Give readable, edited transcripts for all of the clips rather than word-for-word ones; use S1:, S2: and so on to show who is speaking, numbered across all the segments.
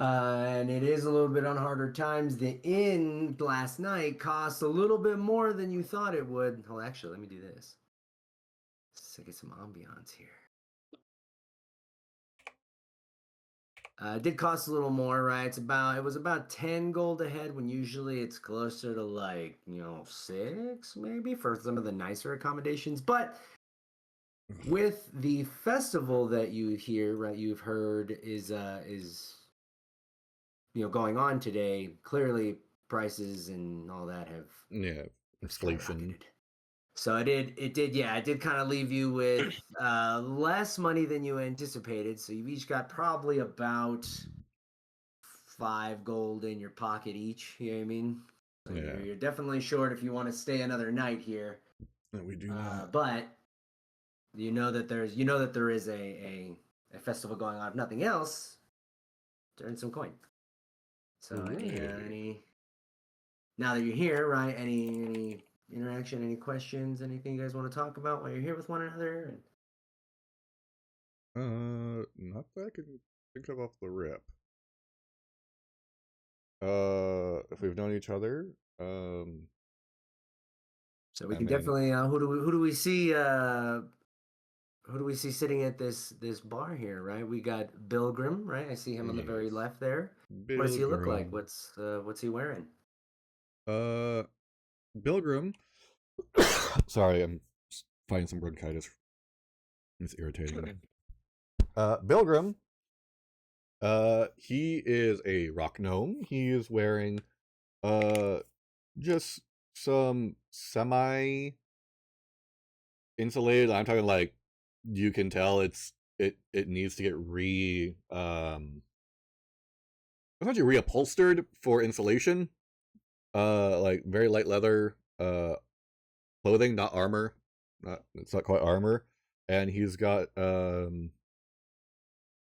S1: And it is a little bit on harder times. The inn last night cost a little bit more than you thought it would. Oh, actually, let me do this. Let's get some ambiance here. It did cost a little more, right? It was about 10 gold a head when usually it's closer to like, 6 maybe for some of the nicer accommodations. But with the festival that you hear, right, you've heard is going on today, clearly prices and all that have
S2: inflation.
S1: skyrocketed. So it did kind of leave you with less money than you anticipated. So you've each got probably about 5 gold in your pocket each. You know what I mean? So you're definitely short if you want to stay another night here.
S2: No, we do not.
S1: But you know that there is a festival going on. If nothing else, to earn some coin. So any now that you're here, right? Any interaction, any questions, anything you guys want to talk about while you're here with one another?
S2: Not that I can think of off the rip. If we've known each other,
S1: So we can definitely. Who do we see? Who do we see sitting at this bar here? Right, we got Bilgrim. Right, I see him on the very left there. What does he look like? What's he wearing?
S2: Bilgrim. Sorry, I'm finding some bronchitis. It's irritating. Bilgrim. He is a rock gnome. He is wearing just some semi insulated. I'm talking like you can tell it needs to get essentially reupholstered for insulation. Like very light leather clothing, not armor. It's not quite armor. And he's got a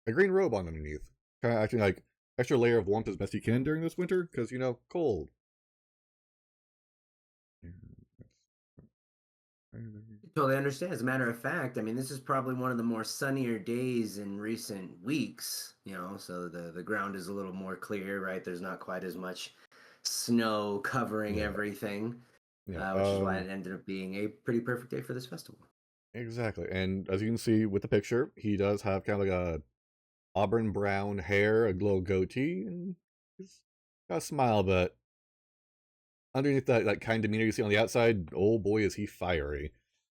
S2: green robe on underneath. Kind of acting like extra layer of warmth as best he can during this winter, because cold.
S1: Totally understand. As a matter of fact, I mean, this is probably one of the more sunnier days in recent weeks, so the ground is a little more clear, right? There's not quite as much snow covering everything, which is why it ended up being a pretty perfect day for this festival.
S2: Exactly. And as you can see with the picture, he does have kind of like a auburn brown hair, a little goatee, and he's got a smile, but underneath that kind demeanor you see on the outside, oh boy, is he fiery.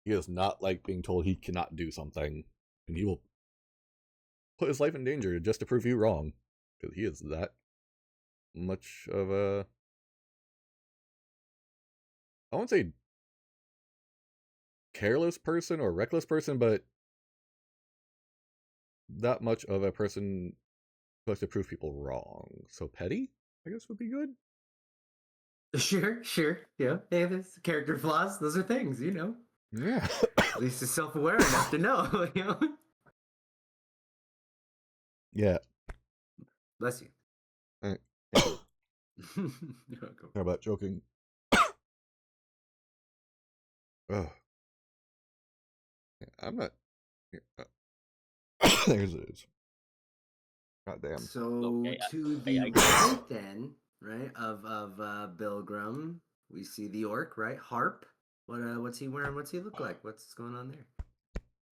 S2: He does not like being told he cannot do something, and he will put his life in danger just to prove you wrong, because he is that much of a, I won't say careless person or reckless person, but that much of a person who likes to prove people wrong. So petty, I guess, would be good.
S1: Sure. Yeah, hey, there's character flaws. Those are things,
S2: Yeah.
S1: At least he's self-aware enough to know,
S2: Yeah.
S1: Bless you.
S2: All right. How about joking? Ugh. I'm not. There's it is. God damn.
S1: So to the right then, right, of Bilgrim, we see the orc, right? Harp. What's he wearing? What's he look like? What's going on there?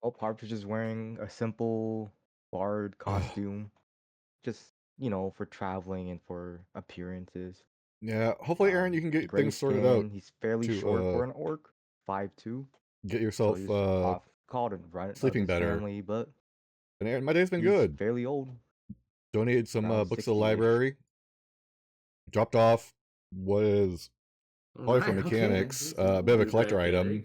S3: Oh, Harp is just wearing a simple bard costume. Just, for traveling and for appearances.
S2: Yeah, hopefully, Aaron, you can get
S3: Gray
S2: things sorted
S3: skin.
S2: out.
S3: He's fairly short for an orc, 5'2".
S2: Get yourself
S3: called and run
S2: sleeping better.
S3: family, but
S2: and Aaron, my day's been good.
S3: Fairly old.
S2: Donated some books to the library. Dropped off what is probably for mechanics, a bit of a collector item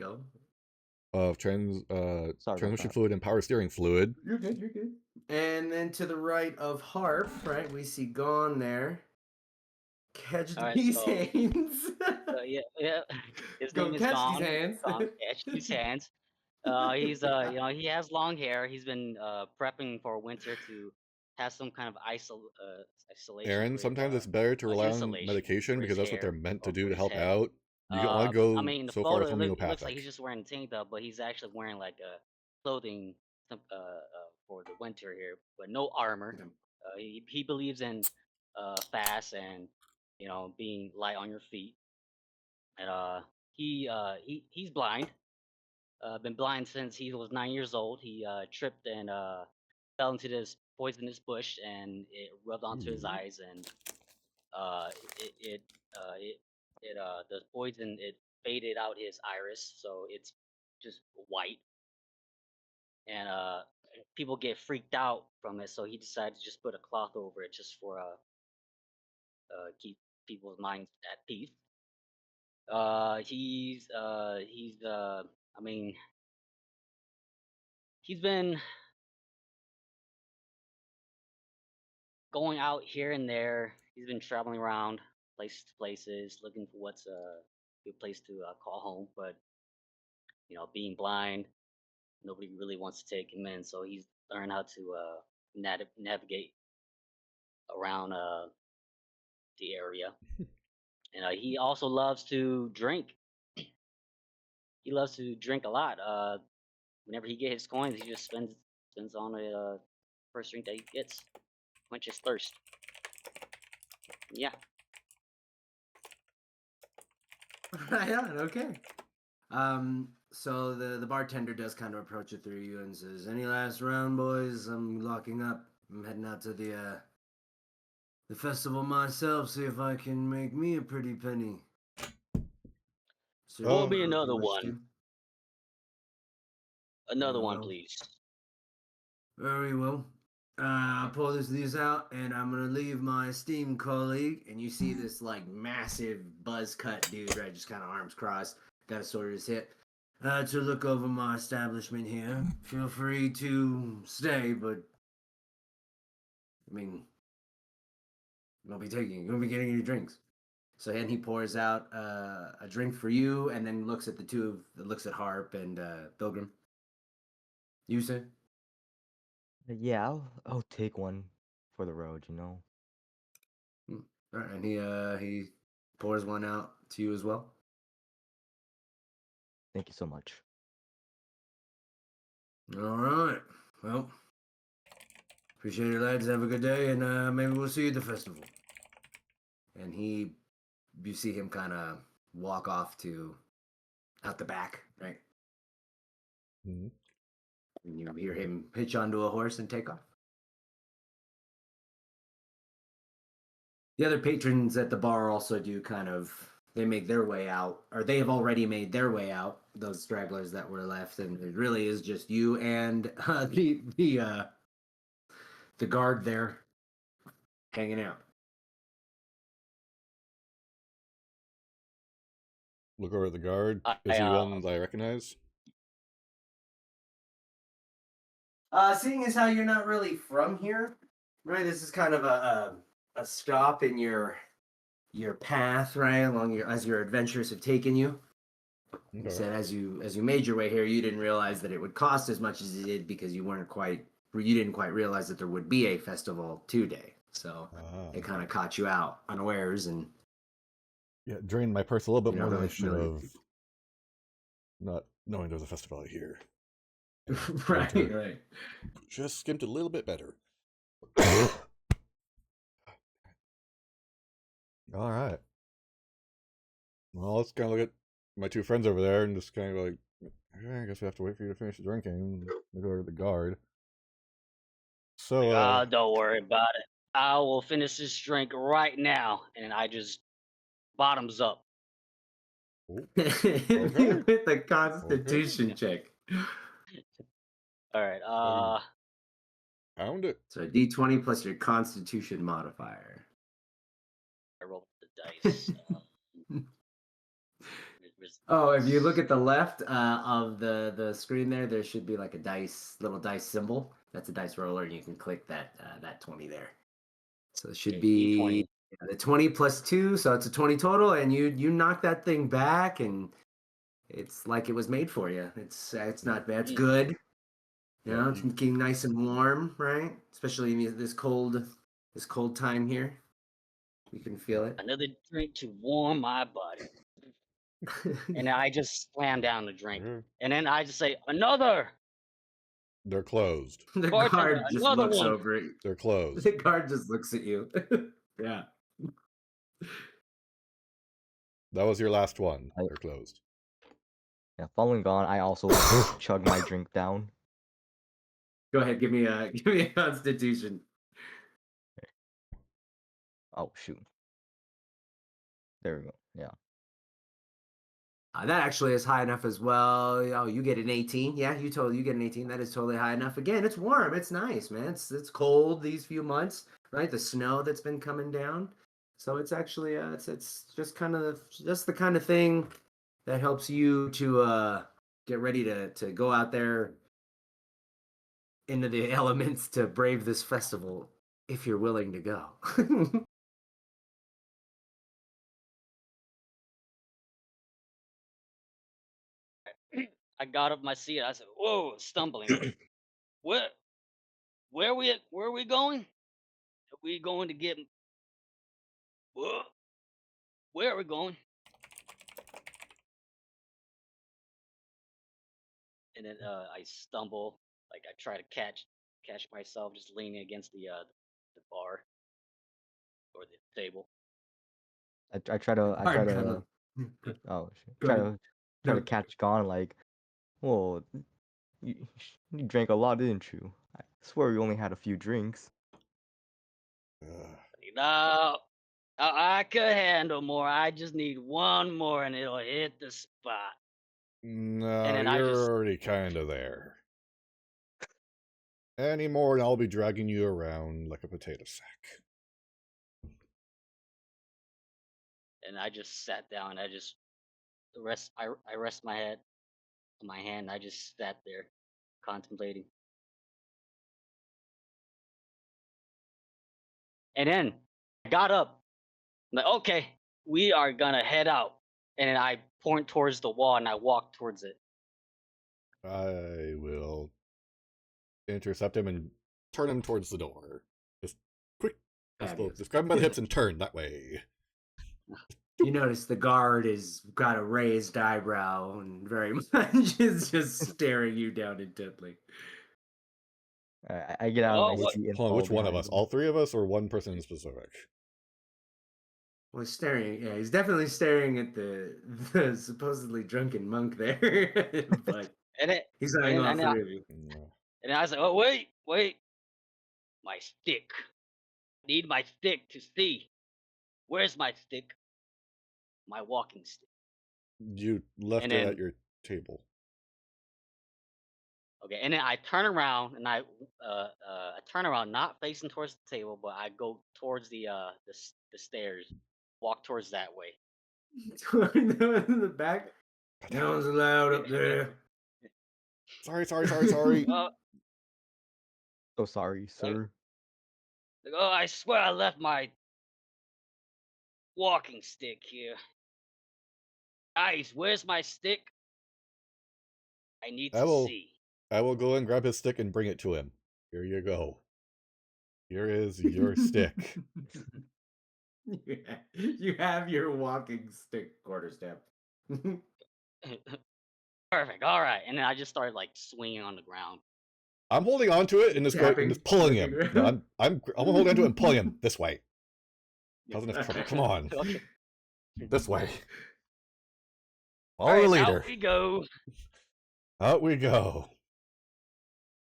S2: of transmission fluid and power steering fluid.
S1: You're good. And then to the right of Harp, right, we see Gone there. Catch these hands.
S4: Yeah. His name is Gone. Catch these hands. He's he has long hair. He's been prepping for winter to have some kind of isolation.
S2: Aaron, sometimes it's better to rely on medication because that's what they're meant to do to help out. You can only go so far with homeopathic.
S4: It looks like he's just wearing a tank top, but he's actually wearing like clothing for the winter here, but no armor. He believes in fast and being light on your feet. And he's blind. Been blind since he was 9 years old. He tripped and fell into this poisonous bush, and it rubbed onto his eyes, and the poison it faded out his iris, so it's just white. And people get freaked out from it, so he decided to just put a cloth over it just for keep people's minds at peace. I mean, he's been going out here and there. He's been traveling around places to places, looking for what's a good place to call home. But being blind, nobody really wants to take him in, so he's learned how to navigate around the area. And he also loves to drink. He loves to drink a lot. Whenever he gets his coins, he just spends on the first drink that he gets, quenches thirst. Yeah.
S1: Right on. Okay. So the bartender does kind of approach it through you and says, "Any last round, boys? I'm locking up. I'm heading out to the festival myself. See if I can make me a pretty penny."
S4: Pour me another one. Another one,
S1: well.
S4: please.
S1: Very well. I'll pull these out, and I'm gonna leave my esteemed colleague. And you see this like massive buzz cut dude, right? Just kind of arms crossed, got a sword in his hip, to look over my establishment here. Feel free to stay, but I mean, you'll be getting your drinks. So then he pours out a drink for you, and then looks at looks at Harp and Bilgrim. You say?
S3: Yeah, I'll take one for the road, you know.
S1: All right, and he pours one out to you as well.
S3: Thank you so much.
S1: All right. Well, appreciate it, lads. Have a good day, and maybe we'll see you at the festival. And you see him kind of walk off to out the back, right?
S2: Mm-hmm.
S1: And you hear him hitch onto a horse and take off. The other patrons at the bar also do they make their way out, or they have already made their way out, those stragglers that were left, and it really is just you and the guard there hanging out.
S2: Look over at the guard. Is he one that I recognize?
S1: Seeing as how you're not really from here, right? This is kind of a stop in your path, right, along as your adventures have taken you. Okay. You said as you made your way here, you didn't realize that it would cost as much as it did because you didn't quite realize that there would be a festival today. So it kind of caught you out unawares and
S2: drained my purse a little bit more than I should have. Not knowing there's a festival out here.
S1: Right.
S2: Just skimmed a little bit better. All right. Well, let's kind of look at my two friends over there and just kind of like, okay, I guess we have to wait for you to finish drinking. We go to the guard. So,
S4: don't worry about it. I will finish this drink right now, and I just bottoms up.
S1: With the Constitution check.
S4: All right.
S2: Found it.
S1: So D20 plus your Constitution modifier.
S4: I rolled the dice.
S1: Oh, if you look at the left of the screen there should be like a little dice symbol. That's a dice roller, and you can click that 20 there. So it should be the 20 plus 2, so it's a 20 total, and you knock that thing back, and it's like it was made for you. It's not bad. It's good. You know, it's getting nice and warm, right? Especially in this cold time here. You can feel it.
S4: Another drink to warm my body. And I just slam down the drink. And then I just say, another!
S2: They're closed.
S1: The guard just looks
S4: one.
S1: over it.
S2: They're closed.
S1: The guard just looks at you. Yeah.
S2: That was your last one.
S3: I-
S2: They're closed.
S3: Yeah, following on, I also chug my drink down.
S1: Go ahead, give me a Constitution.
S3: Oh shoot. There we go. Yeah.
S1: That actually is high enough as well. Oh, you get an 18. Yeah, you get an 18. That is totally high enough. Again, it's warm. It's nice, man. It's cold these few months, right? The snow that's been coming down. So it's actually it's just kind of just the kind of thing that helps you to get ready to go out there into the elements to brave this festival if you're willing to go.
S4: I got up my seat. I said, "Whoa!" Stumbling. Where are we at? Where are we going? Are we going to get? Whoa, where are we going? And then I stumble. Like I try to catch myself, just leaning against the bar or the table.
S3: I try to
S1: Hard kind of.
S3: oh shit.
S1: Go
S3: Try
S1: ahead.
S3: to
S1: No.
S3: catch Gon like, whoa, you drank a lot, didn't you? I swear you only had a few drinks.
S4: No, I could handle more. I just need one more, and it'll hit the spot.
S2: No,
S4: And then
S2: you're already kind of there. Any more, and I'll be dragging you around like a potato sack.
S4: And I just sat down. I rest my head on my hand. I just sat there, contemplating. And then I got up. I'm like, okay, we are gonna head out. And then I point towards the wall and I walk towards it.
S2: I will intercept him and turn him towards the door. Just quick, just grab him by the hips and turn that way.
S1: You notice the guard is got a raised eyebrow and very much is just staring you down intently.
S3: I get out of my
S4: what?
S3: seat and
S2: Hold on,
S3: follow
S2: which one of
S3: behind
S2: us?
S3: him.
S2: All three of us, or one person in specific?
S1: Well, he's staring. Yeah, he's definitely staring at the supposedly drunken monk there, but
S4: And it,
S1: he's eyeing all
S4: and I,
S1: three of you.
S4: and I was like, oh wait, my stick. Need my stick to see. Where's my stick? My walking stick.
S2: You left
S4: And
S2: it
S4: then
S2: at your table.
S4: okay, and then I turn around and I turn around, not facing towards the table, but I go towards the stairs, walk towards that way.
S1: In the back. No one's allowed up there.
S2: Sorry.
S3: So sorry, sir.
S4: Like, oh, I swear I left my walking stick here. Guys, where's my stick? I need to see.
S2: I will go and grab his stick and bring it to him. Here you go. Here is your stick.
S1: You have your walking stick, quarterstaff.
S4: Perfect. All right, and then I just started like swinging on the ground.
S2: I'm holding on to it and just pulling him. No, I'm holding on to it and pulling him this way. Causing us trouble. Come on.
S4: Okay.
S2: This way.
S4: All
S2: Follow the
S4: right,
S2: leader.
S4: out we go.
S2: Out we go.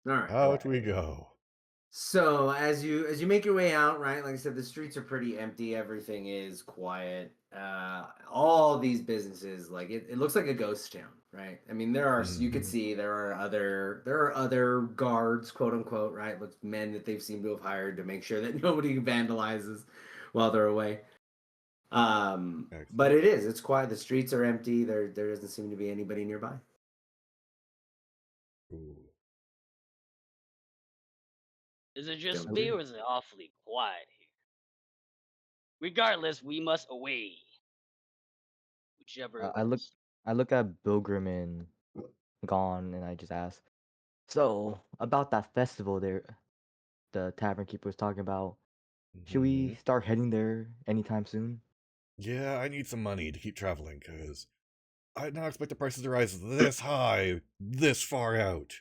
S1: All right.
S2: Out we go.
S1: So as you make your way out, right? Like I said, the streets are pretty empty. Everything is quiet. All these businesses, like it looks like a ghost town, right? I mean, there are you could see there are other guards, quote unquote, right? With men that they've seemed to have hired to make sure that nobody vandalizes while they're away. But it's quiet. The streets are empty. There doesn't seem to be anybody nearby.
S2: Ooh.
S4: Is it just me or is it awfully quiet here? Regardless, we must away. Whichever.
S3: I look at Bilgrim and Gon, and I just ask, so about that festival there, the tavern keeper was talking about. Should we start heading there anytime soon?
S2: Yeah, I need some money to keep traveling, because I did not expect the prices to rise this high, this far out.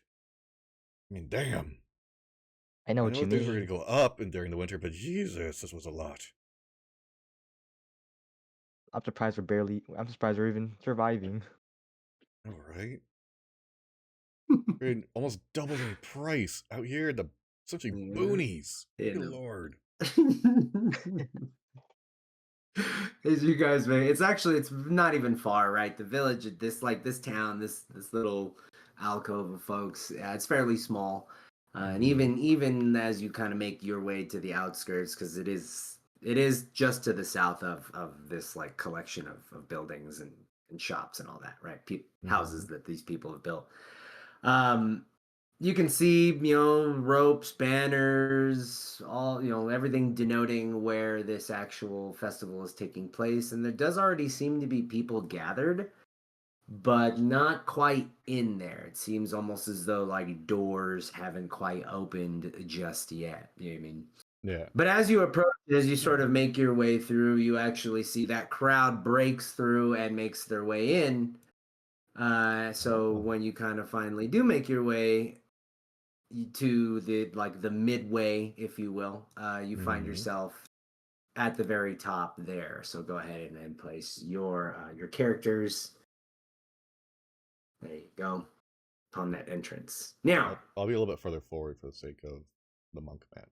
S2: I mean, damn.
S3: I know what you
S2: things were
S3: mean.
S2: going to go up during the winter, but Jesus, this was a lot.
S3: I'm surprised we're even surviving.
S2: All right. We're almost double the price out here in the essentially boonies. Good lord.
S1: As you guys may, it's not even far, right? The village, this town, this little alcove of folks, it's fairly small, and even as you kind of make your way to the outskirts, because it is just to the south of this like collection of buildings and shops and all that, right? Houses that these people have built. You can see, ropes, banners, all, everything denoting where this actual festival is taking place. And there does already seem to be people gathered, but not quite in there. It seems almost as though like doors haven't quite opened just yet. You know what I mean?
S2: Yeah.
S1: But as you approach, as you sort of make your way through, you actually see that crowd breaks through and makes their way in. So when you kind of finally do make your way to the midway, if you will, you find yourself at the very top there. So go ahead and place your characters. There you go, on that entrance. Now,
S2: I'll be a little bit further forward for the sake of the monk man.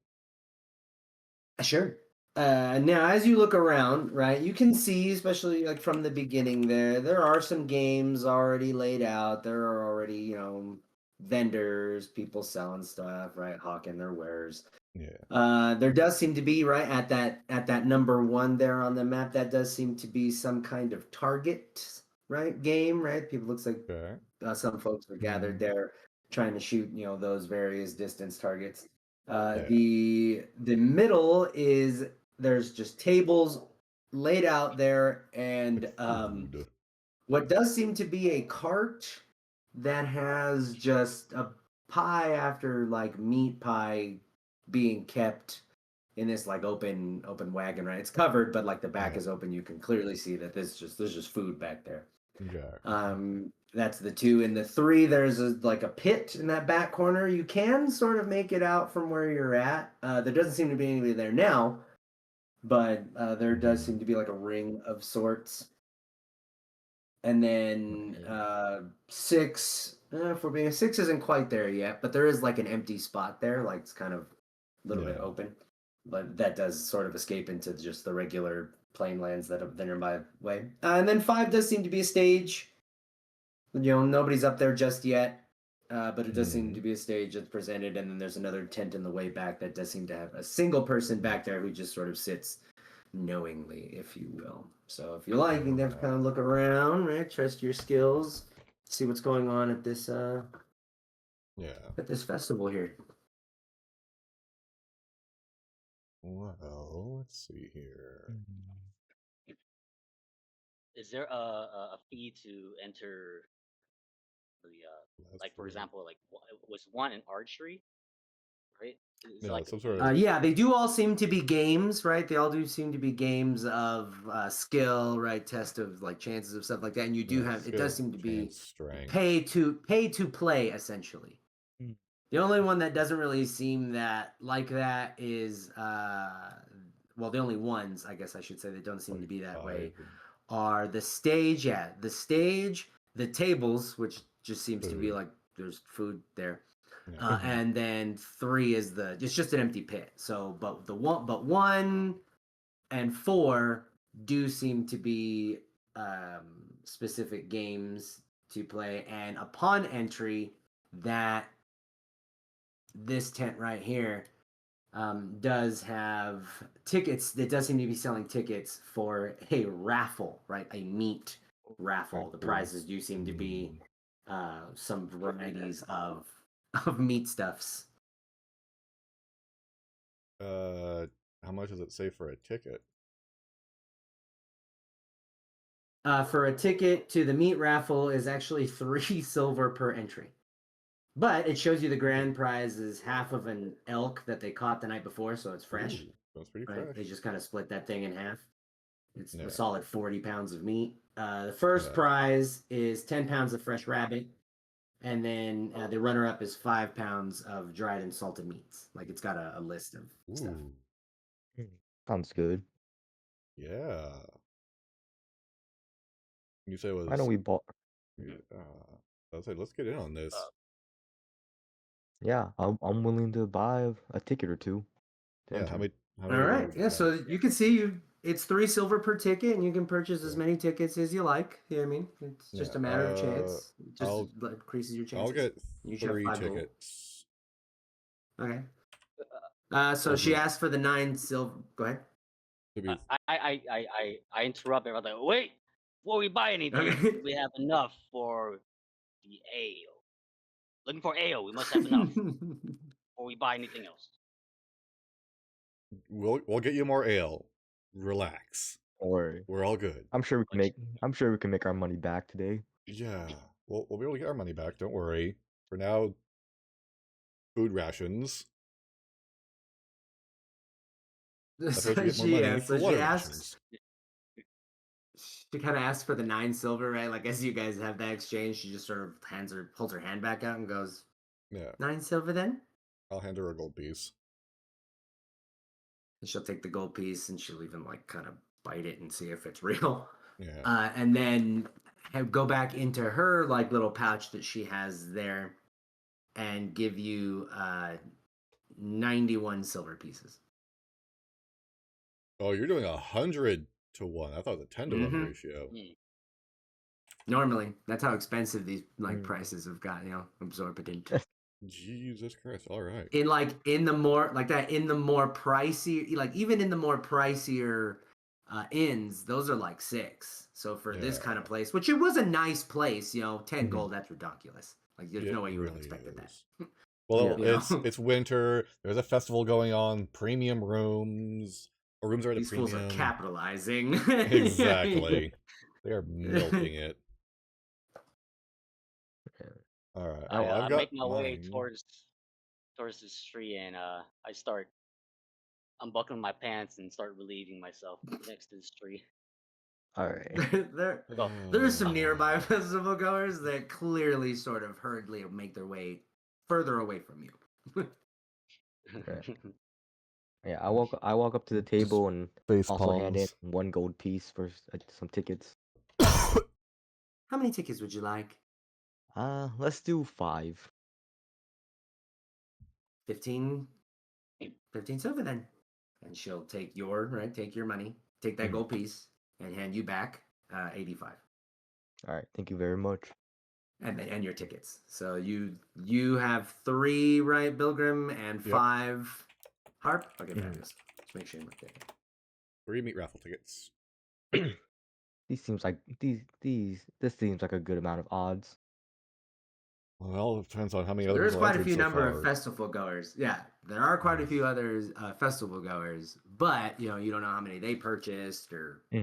S1: Sure. Now, as you look around, right, you can see, especially like from the beginning, there are some games already laid out. There are already, vendors, people selling stuff, right, hawking their wares.
S2: Yeah.
S1: There does seem to be, right, at that number 1 there on the map, that does seem to be some kind of target, right, game, right? People looks like some folks are gathered there trying to shoot, those various distance targets. The middle is there's just tables laid out there, and what does seem to be a cart that has just a pie after like meat pie being kept in this like open wagon, right? It's covered, but like the back is open. You can clearly see that there's just food back there. That's the 2. And the 3, there's like a pit in that back corner. You can sort of make it out from where you're at. There doesn't seem to be anybody there now, but there does seem to be like a ring of sorts. And then 6, if we're being 6 isn't quite there yet, but there is like an empty spot there, like it's kind of a little bit open, but that does sort of escape into just the regular plain lands that are nearby way. And then 5 does seem to be a stage. Nobody's up there just yet, but it does seem to be a stage that's presented, and then there's another tent in the way back that does seem to have a single person back there who just sort of sits knowingly, if you will. So if you like, you can have to kind of look around, right? Trust your skills, see what's going on at this at this festival here.
S2: Well, let's see here.
S4: Is there a fee to enter the like, for example, like was 1 in archery, right? Is
S2: Yeah,
S4: like
S2: some sort of...
S1: yeah, they do all seem to be games, right? They all do seem to be games of skill, right? Test of like chances of stuff like that. And you do have, it does seem to be pay to play, essentially. The only one that doesn't really seem that like that is well, the only ones, I guess I should say, that don't seem to be that way are the stage. Yeah, the stage, the tables, which just seems to be like there's food there. And then 3 is it's just an empty pit. So, but 1 and 4 do seem to be specific games to play. And upon entry, that this tent right here does have tickets. It does seem to be selling tickets for a raffle, right? A meat raffle. The prizes do seem to be some varieties of meat stuffs.
S2: How much does it say for a ticket?
S1: For a ticket to the meat raffle is actually 3 silver per entry. But it shows you the grand prize is half of an elk that they caught the night before, so it's fresh.
S2: Ooh, that's pretty
S1: right?
S2: fresh.
S1: They just kind of split that thing in half. It's a solid 40 pounds of meat. The first prize is 10 pounds of fresh rabbit. And then the runner-up is 5 pounds of dried and salted meats. Like, it's got a list of stuff.
S3: Sounds good.
S2: Yeah. You say it was.
S3: I know we bought.
S2: I'll say let's get in on this.
S3: Yeah, I'm willing to buy a ticket or two.
S2: Yeah, how many?
S1: All right. Yeah, so you can see it's 3 silver per ticket, and you can purchase as many tickets as you like. You know what I mean? It's just a matter of chance. It just increases your chances.
S2: I'll get
S1: you should have
S2: 3
S1: 5 gold.
S2: tickets.
S1: Okay. So she asked for the 9 silver. Go ahead.
S4: I interrupt her. I'm like, wait, before we buy anything, do we have enough for the ale? Looking for ale. We must have enough before we buy anything else.
S2: We'll get you more ale. Relax.
S3: Or
S2: We're all good.
S3: I'm sure we can make our money back today.
S2: Yeah, we'll be able to get our money back. Don't worry. For now, food rations.
S1: So she asks. She kind of asks for the 9 silver, right? Like as you guys have that exchange, she just sort of pulls her hand back out and goes,
S2: "Yeah,
S1: 9 silver then."
S2: I'll hand her a gold piece.
S1: And she'll take the gold piece and she'll even like kind of bite it and see if it's real.
S2: Yeah.
S1: And then go back into her like little pouch that she has there and give you 91 silver pieces.
S2: Oh, you're doing 100 to 1. I thought it was a 10 to 1 ratio.
S1: Normally, that's how expensive these like prices have got, absorbed into.
S2: Jesus Christ! All right.
S1: In the more pricey, like even in the more pricier inns, those are like 6. So for this kind of place, which it was a nice place, 10 gold, that's ridiculous. Like there's no way you would have expected that.
S2: Well, it's winter. There's a festival going on. Premium rooms. Or rooms are at a premium.
S1: These fools are capitalizing.
S2: Exactly. They are milking it. All right.
S4: I make my way towards this tree, and I start unbuckling my pants and start relieving myself next to this tree.
S3: All right.
S1: There's some nearby festival goers that clearly sort of hurriedly make their way further away from you.
S3: Yeah, I walk up to the table and also hand in 1 gold piece for some tickets.
S1: How many tickets would you like?
S3: Let's do 5.
S1: 15 silver then. And she'll take your money, take that gold piece, and hand you back 85.
S3: All right, thank you very much.
S1: And your tickets. So you have 3, right, Bilgrim, and 5 harp. Okay, just make sure you look there.
S2: 3 meat raffle tickets.
S3: This seems like a good amount of odds.
S2: Well, it depends on how many other people.
S1: There's quite a few number of festival goers. Yeah, there are quite a few other festival goers, but you don't know how many they purchased or how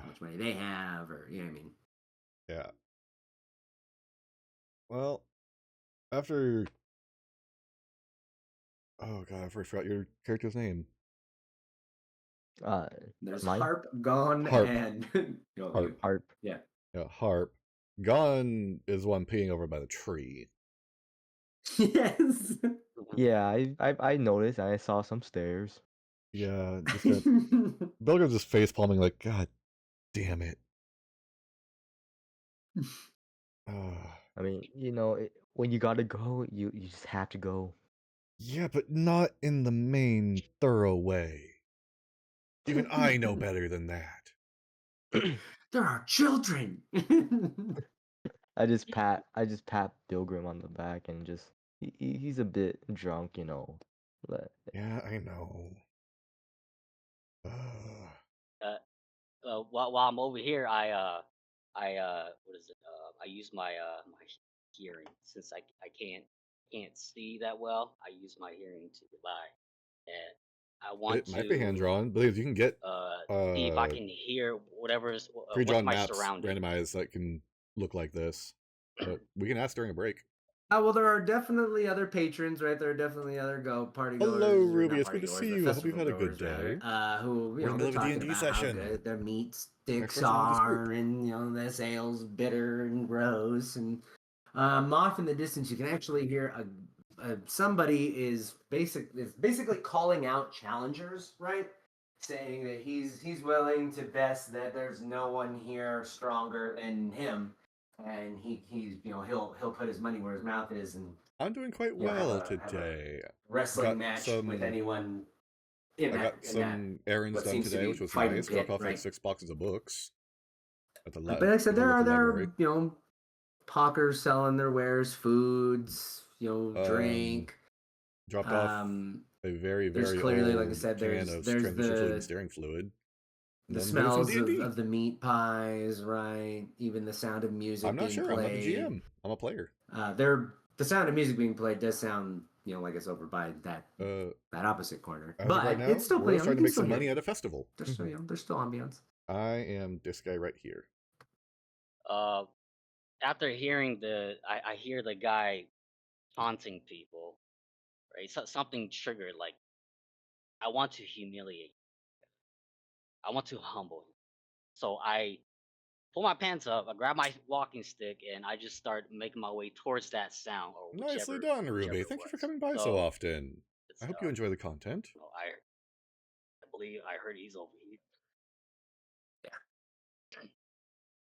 S1: much money they have, or you know what I mean.
S2: Yeah. Well, after oh god, I forgot your character's name.
S1: There's Harp, Gone, and
S3: Harp.
S1: Yeah,
S2: Harp. Gone is one peeing over by the tree.
S1: Yes.
S3: Yeah, I noticed. I saw some stairs.
S2: Yeah, Bilgrim's just face palming like, God damn it.
S3: I mean, when you gotta go, you just have to go.
S2: Yeah, but not in the main thorough way. Even I know better than that.
S1: There are children.
S3: I just pat Bilgrim on the back and just he's a bit drunk,
S2: Yeah, I know.
S4: While I'm over here, I what is it? I use my my hearing since I can't see that well. I use my hearing to rely, and I want
S2: it might be hand drawn, but you can get
S4: see if I can hear what's
S2: pre-drawn
S4: my
S2: maps
S4: surroundings.
S2: randomized that can look like this. But we can ask during a break.
S1: Well, there are definitely other patrons, right? There are definitely other party goers.
S2: Hello, Ruby. It's good to see you. I hope you've had a good day.
S1: Who
S2: we're in the middle of a D&D session.
S1: How good their meat sticks are, and the sale's bitter and gross. And off in the distance, you can actually hear somebody is basically calling out challengers, right? saying that he's willing to bet that there's no one here stronger than him, and he's he'll put his money where his mouth is, and
S2: I'm doing quite well today.
S1: have a wrestling match with anyone.
S2: I got some errands done today, which was nice. Dropped off like 6 boxes of books.
S1: But like I said, there are hawkers selling their wares, foods, drink.
S2: Dropped off a very
S1: clearly,
S2: old
S1: like I said,
S2: can of transmission fluid and steering fluid.
S1: The smells of the meat pies, right? Even the sound of music.
S2: I'm not sure.
S1: Played.
S2: I'm not the GM. I'm a player.
S1: The sound of music being played does sound, like it's over by that opposite corner.
S2: But right now, it's still playing. We're trying to make some money at a festival.
S1: There's still, there's still ambiance.
S2: I am this guy right here.
S4: After hearing I hear the guy taunting people, right? So, something triggered, like, I want to humiliate. I want to humble him. So I pull my pants up, I grab my walking stick, and I just start making my way towards that sound. Or
S2: nicely done, Ruby. Thank you for coming by so often. I hope you enjoy the content.
S4: I believe I heard he's over here.
S1: Yeah.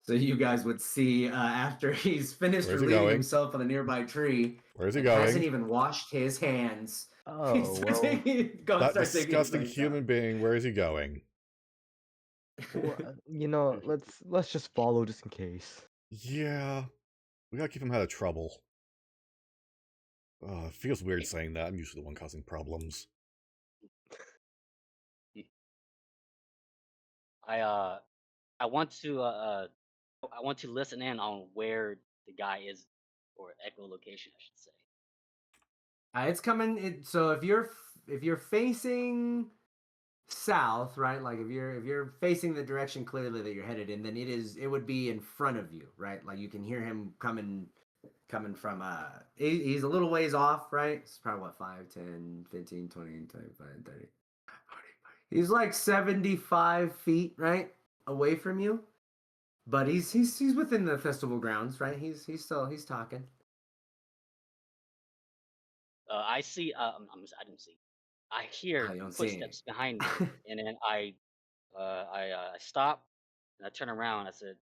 S1: So you guys would see after he's finished relieving himself on a nearby tree.
S2: Where's he going?
S1: Hasn't even washed his hands.
S3: Oh, well.
S2: That disgusting human being. Where is he going?
S3: Well, let's just follow just in case.
S2: Yeah, we gotta keep him out of trouble. It feels weird saying that. I'm usually the one causing problems.
S4: I want to listen in on where the guy is, or echolocation, I should say.
S1: It's coming. So if you're facing south, right? Like if you're facing the direction clearly that you're headed in, then it would be in front of you, right? Like you can hear him coming from he's a little ways off, right? It's probably what, 5, 10, 15, 20, 25, 30. He's like 75 feet, right, away from you. But he's within the festival grounds, right? He's talking.
S4: I see. I didn't see. I hear footsteps behind me, and then I stop and I turn around. I said,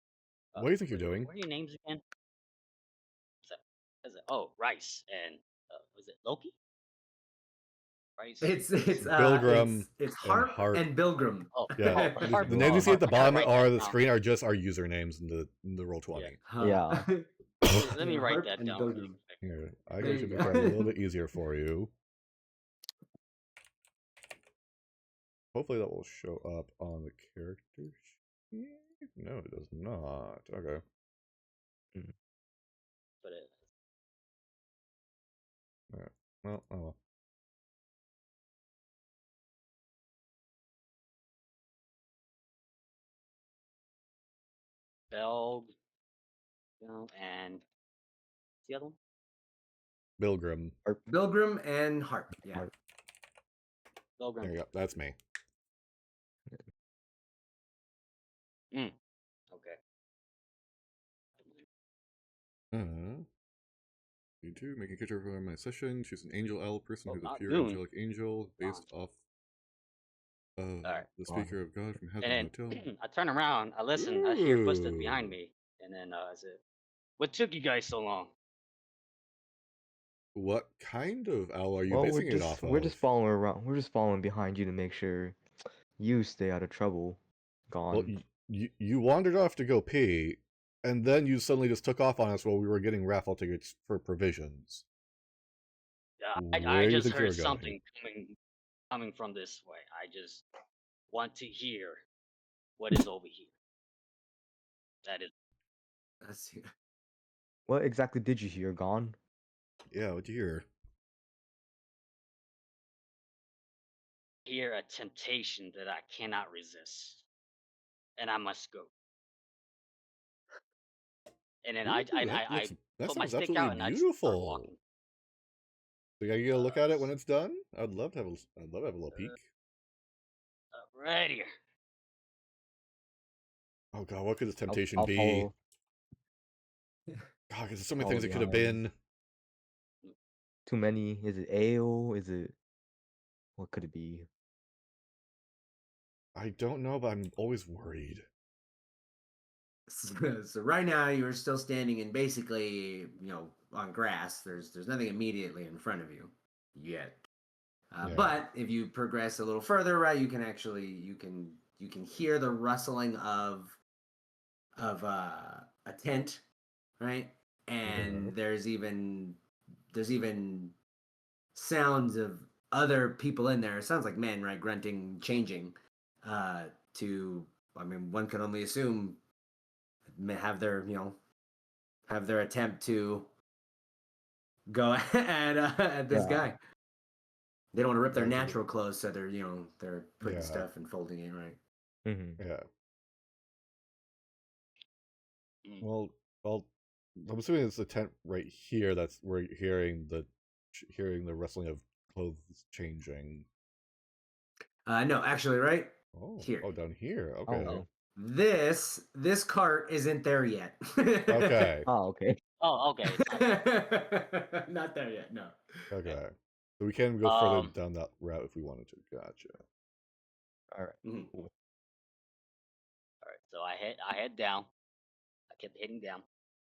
S2: "What do you think you're doing?
S4: What are your names again?" I said, "Oh, Rice and was it Loki?" Rice.
S1: It's
S2: Bilgrim.
S1: It's Harp and Bilgrim.
S2: Oh, yeah. The names you see at the bottom of the screen are just our usernames in the Roll20.
S3: Yeah.
S4: Let me write that down.
S2: Here, I can make that a little bit easier for you. Hopefully that will show up on the character sheet. No, it does not. Okay.
S4: But it.
S2: Alright. Well, oh well.
S4: Belg, and the other one?
S2: Bilgrim.
S1: Bilgrim and Harp. Yeah.
S4: Bilgrim.
S2: There you go. That's me.
S4: Okay.
S2: You two, making a character for my session. Choose an angel owl person who's a pure angelic angel based off the speaker of God from Heaven Hotel.
S4: I turn around, I listen, I hear footsteps behind me, and then I said, "What took you guys so long?"
S2: What kind of owl are you basing it off of?
S3: We're just following around. We're just following behind you to make sure you stay out of trouble. Gone.
S2: Well, you wandered off to go pee, and then you suddenly just took off on us while we were getting raffle tickets for provisions.
S4: I just heard something coming from this way. I just want to hear what is over here. That is.
S3: What exactly did you hear, Gone?
S2: Yeah, what'd you hear?
S4: Hear a temptation that I cannot resist, and I must go. And then I put my stick out and I start walking.
S2: So you gonna look at it when it's done? I'd love to have a little peek.
S4: Right here.
S2: Oh god, what could this temptation be? God, because there's so many things it could have been.
S3: Too many. Is it ale? Is it? What could it be?
S2: I don't know, but I'm always worried.
S1: So right now you're still standing in basically, on grass. There's nothing immediately in front of you yet.
S2: Yeah.
S1: But if you progress a little further, right, you can actually you can hear the rustling of a tent, right? And there's even sounds of other people in there. It sounds like men, right, grunting, changing. One can only assume have their attempt to go at this guy. They don't want to rip their natural clothes, so they're putting stuff and folding it right.
S2: Yeah. Well, I'm assuming it's the tent right here. That's where you're hearing the rustling of clothes changing.
S1: No, actually, right
S2: here. Oh, down here. Okay.
S3: Oh.
S1: This cart isn't there yet.
S2: Okay.
S3: Oh, okay.
S4: Oh, okay.
S1: Not there yet. No.
S2: Okay. So we can go further down that route if we wanted to. Gotcha.
S3: All right.
S4: All
S3: Cool.
S4: right. So I head down. I kept heading down,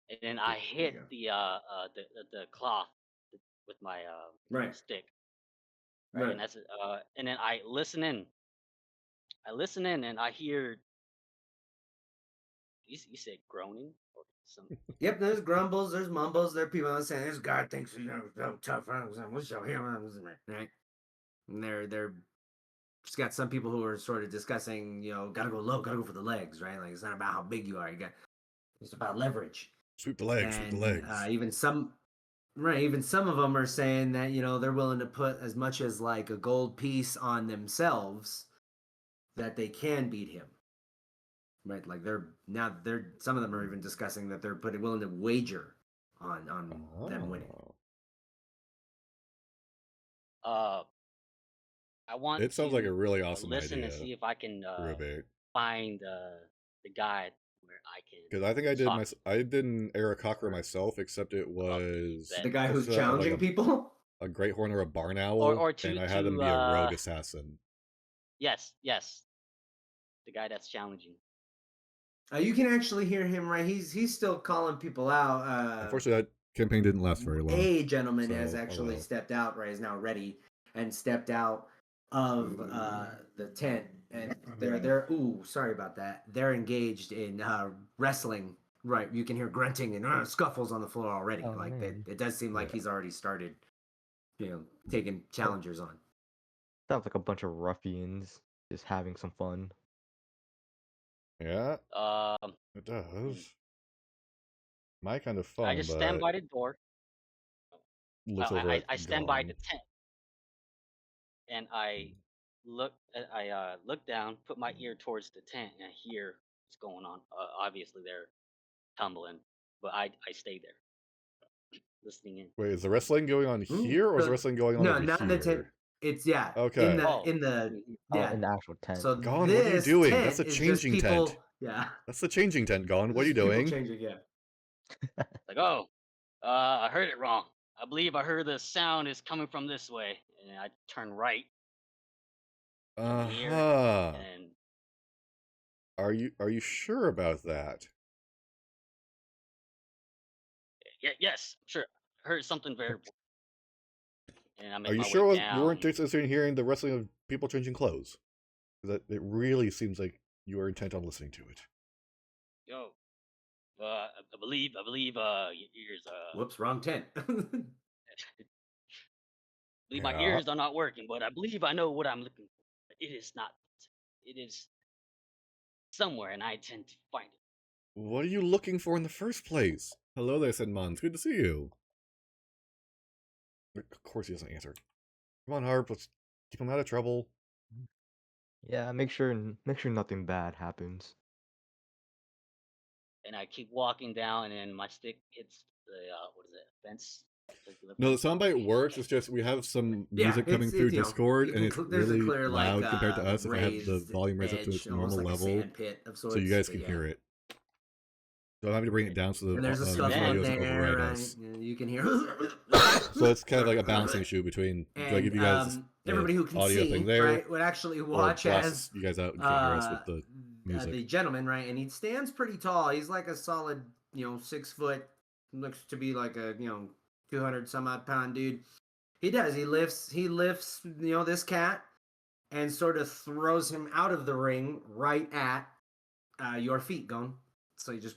S4: and then I hit the cloth with my stick. Right. And that's and then I listen in. And I hear. You said groaning or something?
S1: Yep, there's grumbles, there's mumbles, there are people saying this guy thinks he's so tough. Right? And they're just got some people who are sort of discussing, gotta go low, gotta go for the legs, right? Like it's not about how big you are, it's about leverage.
S2: Sweep the legs,
S1: and,
S2: sweep the legs.
S1: Even some of them are saying that they're willing to put as much as like a gold piece on themselves that they can beat him. Right, like some of them are even discussing that they're willing to wager on them winning.
S4: I want.
S2: It sounds like a really awesome
S4: listen
S2: idea.
S4: And see if I can find the guy where I can.
S2: Because I think I did an Aarakocra myself, except it was
S1: the guy who's challenging people.
S2: A great horn or a barn owl, and I had him be a rogue assassin.
S4: Yes. The guy that's challenging.
S1: You can actually hear him, right? He's still calling people out.
S2: Unfortunately, that campaign didn't last very long.
S1: A gentleman has actually stepped out, right? Is now ready and stepped out of the tent, and they're sorry about that. They're engaged in wrestling. Right, you can hear grunting and scuffles on the floor already. It does seem like he's already started, taking challengers on.
S3: Sounds like a bunch of ruffians just having some fun.
S2: Yeah. It does. My kind of fun.
S4: I just stand by the door. I stand by the tent, and I look. I look down, put my ear towards the tent, and I hear what's going on. Obviously, they're tumbling, but I stay there, listening in.
S2: Wait, is the wrestling going on here, or is wrestling going on over here?
S1: No, not in the tent. It's
S2: okay.
S3: in the actual tent.
S1: So
S2: Gon, what are you doing? That's a changing tent.
S1: Yeah,
S2: that's the changing tent, Gon. What are you doing?
S1: Changing, yeah.
S4: Like, I heard it wrong. I believe I heard the sound is coming from this way, and I turn right. And
S2: are you sure about that?
S4: Yes, sure. I heard something very important. And
S2: are you sure you weren't interested in hearing the rustling of people changing clothes? That it really seems like you are intent on listening to it.
S4: Yo, I believe your ears.
S1: Whoops, wrong tent.
S4: My ears are not working, but I believe I know what I'm looking for. It is not. It is somewhere, and I intend to find it.
S2: What are you looking for in the first place? Hello there, Senmon. It's good to see you. Of course he doesn't answer. Come on, Harp. Let's keep him out of trouble.
S3: Yeah, make sure nothing bad happens.
S4: And I keep walking down, and then my stick hits the fence.
S2: No, the soundbite works. It's just we have some music coming through Discord, and it's really loud compared to us. If I have the volume raised up to its normal level, so you guys can hear it. So I'm having to bring it down so the
S1: And there's a scuffle
S2: music audio
S1: in
S2: doesn't
S1: there,
S2: override
S1: right?
S2: us.
S1: You can hear.
S2: So it's kind of like a balancing issue between do I give you guys
S1: everybody who can
S2: audio
S1: see,
S2: thing there,
S1: right, would actually watch
S2: or blast
S1: as
S2: you guys out and can't hear us with the music.
S1: the gentleman, right? And he stands pretty tall. He's like a solid, 6 foot. Looks to be like a 200 some odd pound dude. He does. He lifts. This cat and sort of throws him out of the ring right at your feet, Gon. So you just.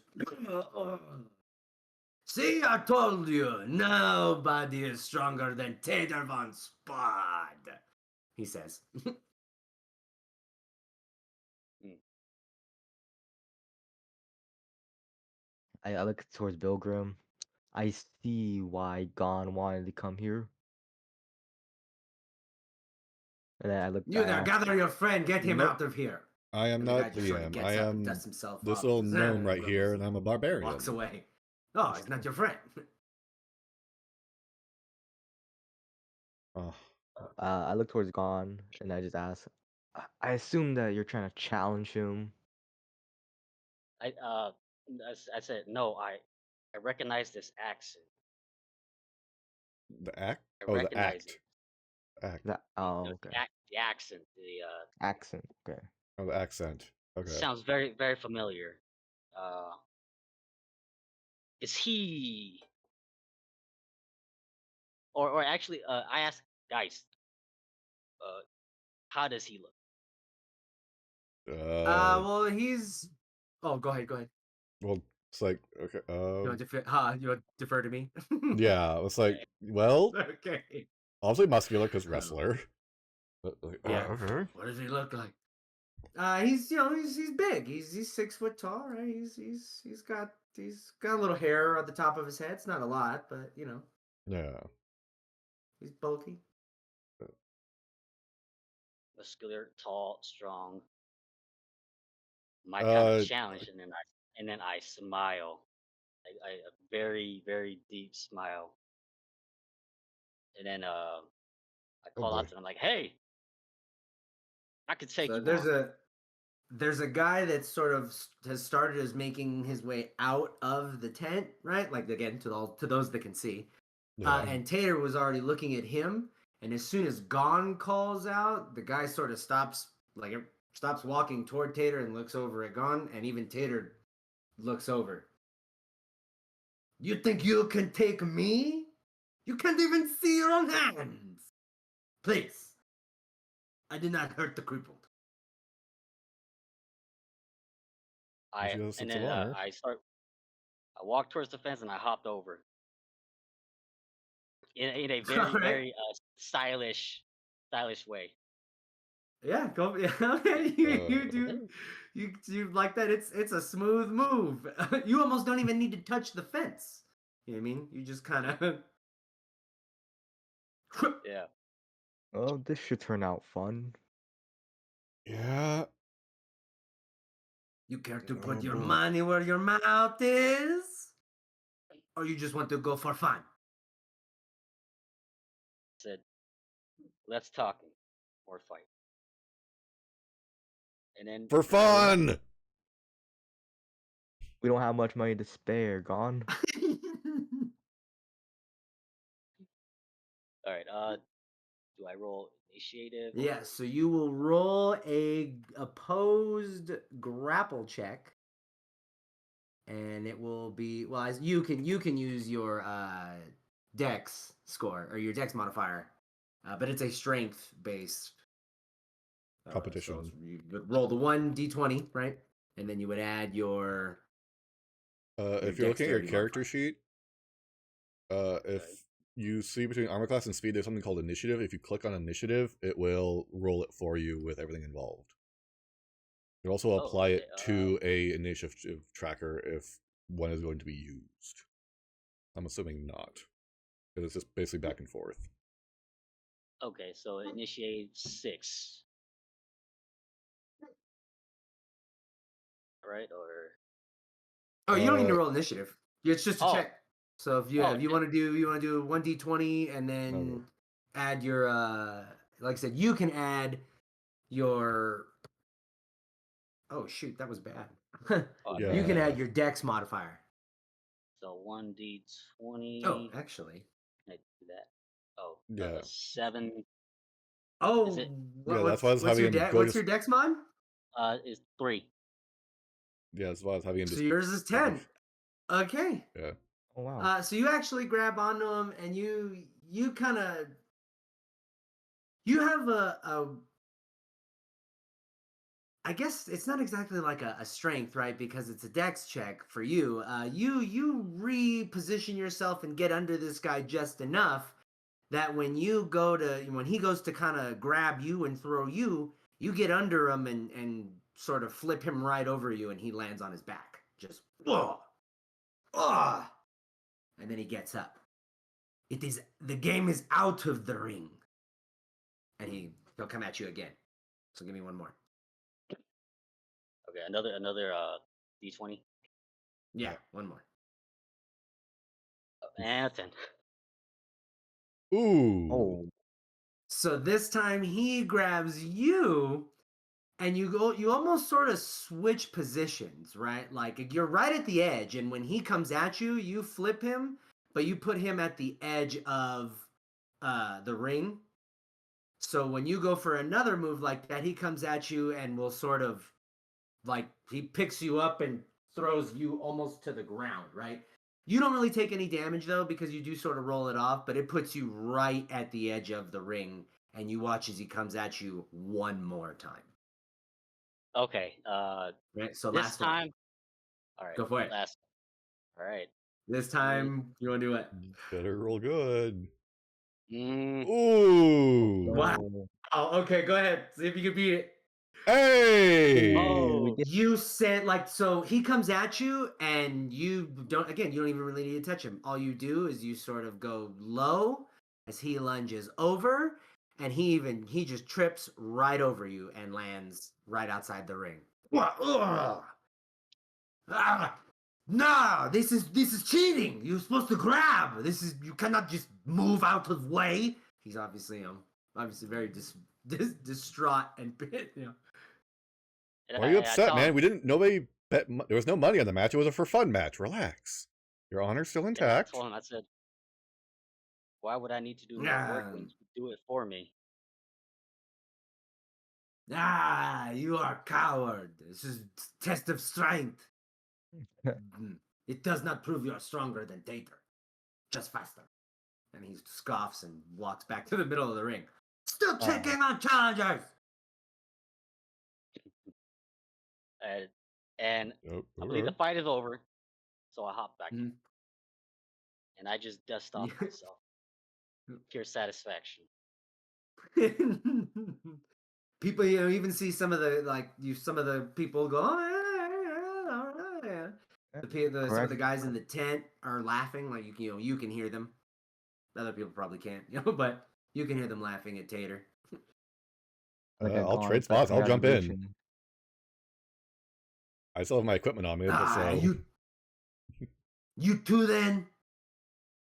S1: See, I told you, nobody is stronger than Tater von Spad, he says.
S3: I look towards Bilgrim. I see why Gon wanted to come here. And then I look
S1: You there,
S3: back.
S1: gather your friend, get him
S2: Nope.
S1: out of here.
S2: I am
S1: And the
S2: not
S1: guy
S2: the
S1: just sort of
S2: DM.
S1: gets
S2: I
S1: up and
S2: am
S1: dusts himself
S2: this
S1: off.
S2: little gnome right here, and I'm a barbarian.
S1: Walks away. Oh, he's not your friend.
S2: Oh.
S3: I look towards Gon and I just ask. I assume that you're trying to challenge him.
S4: I said no. I recognize this accent.
S2: The act?
S4: I
S2: Oh, the
S4: recognize
S2: act.
S4: it.
S2: Act.
S3: Okay.
S4: The accent.
S3: Accent. Okay.
S2: Oh, the accent. Okay.
S4: Sounds very very familiar. Is he? Or actually, I asked guys. How does he look?
S1: Well, he's. Oh, go ahead.
S2: Well, it's like okay.
S1: You want to defer to me?
S2: Yeah, it's like well,
S1: Okay.
S2: obviously muscular because wrestler.
S1: Yeah.
S2: Okay.
S1: What does he look like? He's he's big. He's 6 foot tall, right? He's got a little hair at the top of his head. It's not a lot, but
S2: Yeah.
S1: he's bulky.
S4: Muscular, tall, strong. My kind of challenge, and then I smile, a very very deep smile, and then I call out to them like, "Hey, I could take
S1: So
S4: you
S1: there's
S4: on."
S1: there's a guy that sort of has started as making his way out of the tent, right? Like again to those that can see.
S2: Yeah.
S1: And Tater was already looking at him, and as soon as Gon calls out, the guy sort of stops walking toward Tater and looks over at Gon, and even Tater looks over. You think you can take me? You can't even see your own hands. Please. I did not hurt the crippled.
S4: I walked towards the fence and I hopped over in a very very stylish way.
S1: Yeah, go. Yeah, okay. You like that? It's a smooth move. You almost don't even need to touch the fence. You know what I mean? You just kind of.
S4: Yeah.
S3: Well, this should turn out fun.
S2: Yeah.
S1: You care to put your money where your mouth is, or you just want to go for fun?
S4: Said, let's talk or fight. And then
S2: for fun.
S3: We don't have much money to spare, Gon.
S4: All right. Do I roll initiative?
S1: Yeah. So you will roll a opposed grapple check, and it will be as you can use your dex score or your dex modifier, but it's a strength based
S2: competition.
S1: So you would roll the 1d20, right, and then you would add your.
S2: If you're looking at your character sheet, if you see between armor class and speed, there's something called initiative. If you click on initiative, it will roll it for you with everything involved. You can also apply it to a initiative tracker if one is going to be used. I'm assuming not, because it's just basically back and forth.
S4: Okay, so initiate 6. Right, or
S1: you don't need to roll initiative. It's just a check. So if you want to do 1d20 and then add your like I said, you can add your Oh shoot, that was bad.
S4: Okay.
S1: You can add your dex modifier.
S4: So 1d20.
S1: Oh, actually.
S4: Can I do that? Oh,
S2: Yeah.
S4: 7.
S1: Oh,
S4: Is it?
S2: Yeah, that's why I was having him go
S1: what's your dex mod?
S4: Is 3.
S2: Yeah, that's why I was having him
S1: So
S2: just.
S1: yours is 10. Okay.
S2: Yeah.
S3: Oh wow.
S1: So you actually grab onto him, and you kind of you have a I guess it's not exactly like a strength, right? Because it's a dex check for you. You reposition yourself and get under this guy just enough that when he goes to kind of grab you and throw you, you get under him and sort of flip him right over you, and he lands on his back. Just whoa, and then he gets up. The game is out of the ring, and he'll come at you again. So give me one more.
S4: Okay, another d20.
S1: Yeah, one more.
S4: And 10.
S2: Ooh.
S3: Oh.
S1: So this time he grabs you, and you almost sort of switch positions, right? Like you're right at the edge, and when he comes at you, you flip him, but you put him at the edge of the ring. So when you go for another move like that, he comes at you and will sort of like he picks you up and throws you almost to the ground, right? You don't really take any damage though because you do sort of roll it off, but it puts you right at the edge of the ring, and you watch as he comes at you one more time.
S4: Okay.
S1: Right. So
S4: This
S1: last
S4: time.
S1: one.
S4: All right.
S1: Go for it.
S4: Last. All right.
S1: This time you want to do it.
S2: Better roll good.
S4: Mm,
S2: Ooh.
S1: Wow. Oh, okay. Go ahead. See if you can beat it.
S2: Hey.
S4: Oh.
S1: You said like so he comes at you and you don't even really need to touch him. All you do is you sort of go low as he lunges over, and he just trips right over you and lands right outside the ring. No, this is cheating. You're supposed to grab. You cannot just move out of way. He's obviously very distraught and
S2: Why are you upset, man? Nobody bet. There was no money on the match. It was a for fun match. Relax. Your honor's still intact.
S4: I told him. I said, "Why would I need to do more work when you do it for me?"
S1: You are a coward. This is test of strength. It does not prove you are stronger than Tater. Just faster. And he scoffs and walks back to the middle of the ring. Still checking on challengers.
S4: And I believe the fight is over, so I hop back in, and I just dust off myself. Pure satisfaction.
S1: People, even see some of the people go, oh, yeah. Some of the guys in the tent are laughing, like you can hear them. Other people probably can't, but you can hear them laughing at Tater.
S2: I'll trade spots. I'll jump in. I still have my equipment on me, but so
S1: you two then.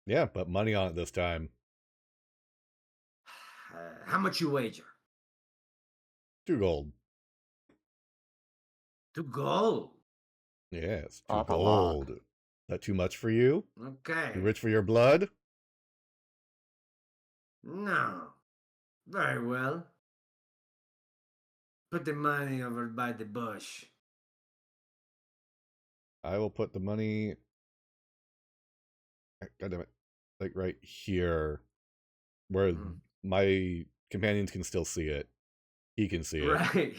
S2: Yeah, but money on it this time.
S1: How much you wager?
S2: 2 gold.
S1: 2 gold?
S2: Yes, 2 gold. Is that too much for you?
S1: Okay.
S2: You rich for your blood?
S1: No. Very well. Put the money over by the bush.
S2: I will put the money... God damn it. Like right here. Where my companions can still see it. He can see it.
S1: Right.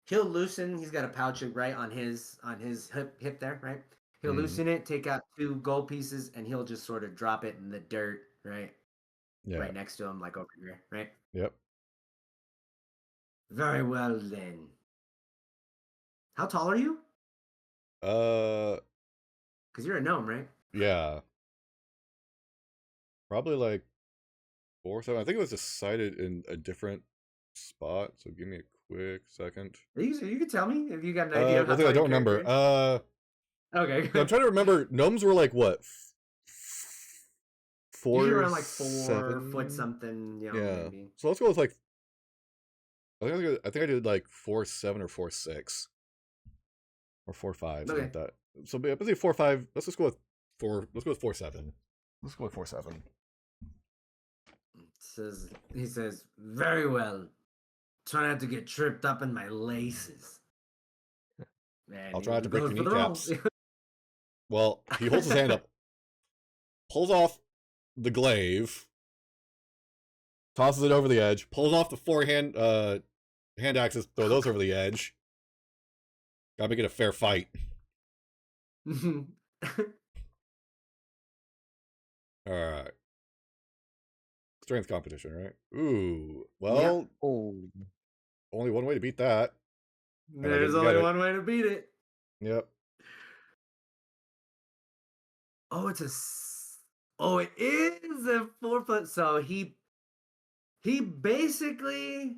S1: He'll loosen. He's got a pouch right on his hip there, right? He'll loosen it, take out 2 gold pieces, and he'll just sort of drop it in the dirt, right?
S2: Yeah.
S1: Right next to him, like over here, right?
S2: Yep.
S1: Very well then. How tall are you? Because you're a gnome, right?
S2: Yeah. Probably like 4 or 7. I think it was decided in a different spot. So give me a quick second.
S1: You can tell me if you got an idea.
S2: I don't remember.
S1: Okay.
S2: I'm trying to remember. Gnomes were like what? 4,
S1: usually around like 4
S2: 7?
S1: foot something.
S2: Yeah.
S1: Maybe.
S2: So let's go with like I think I did like 4-7 or 4-6 or 4-5, something like that. So let's say 4-5. Let's just go with 4. Let's go with 4-7. Let's go with 4-7.
S1: He says, very well. Try not to get tripped up in my laces. Man,
S2: I'll try not to break your
S1: goes for the roll.
S2: kneecaps. Well, he holds his hand up, pulls off the glaive, tosses it over the edge, pulls off the 4 hand axes, throw those over the edge. Gotta make it a fair fight. Alright. Strength competition, right? Ooh. Well,
S1: Yep.
S2: only one way to beat that.
S1: There's only one way to beat it.
S2: Yep.
S1: Oh, it is a 4 foot. So he basically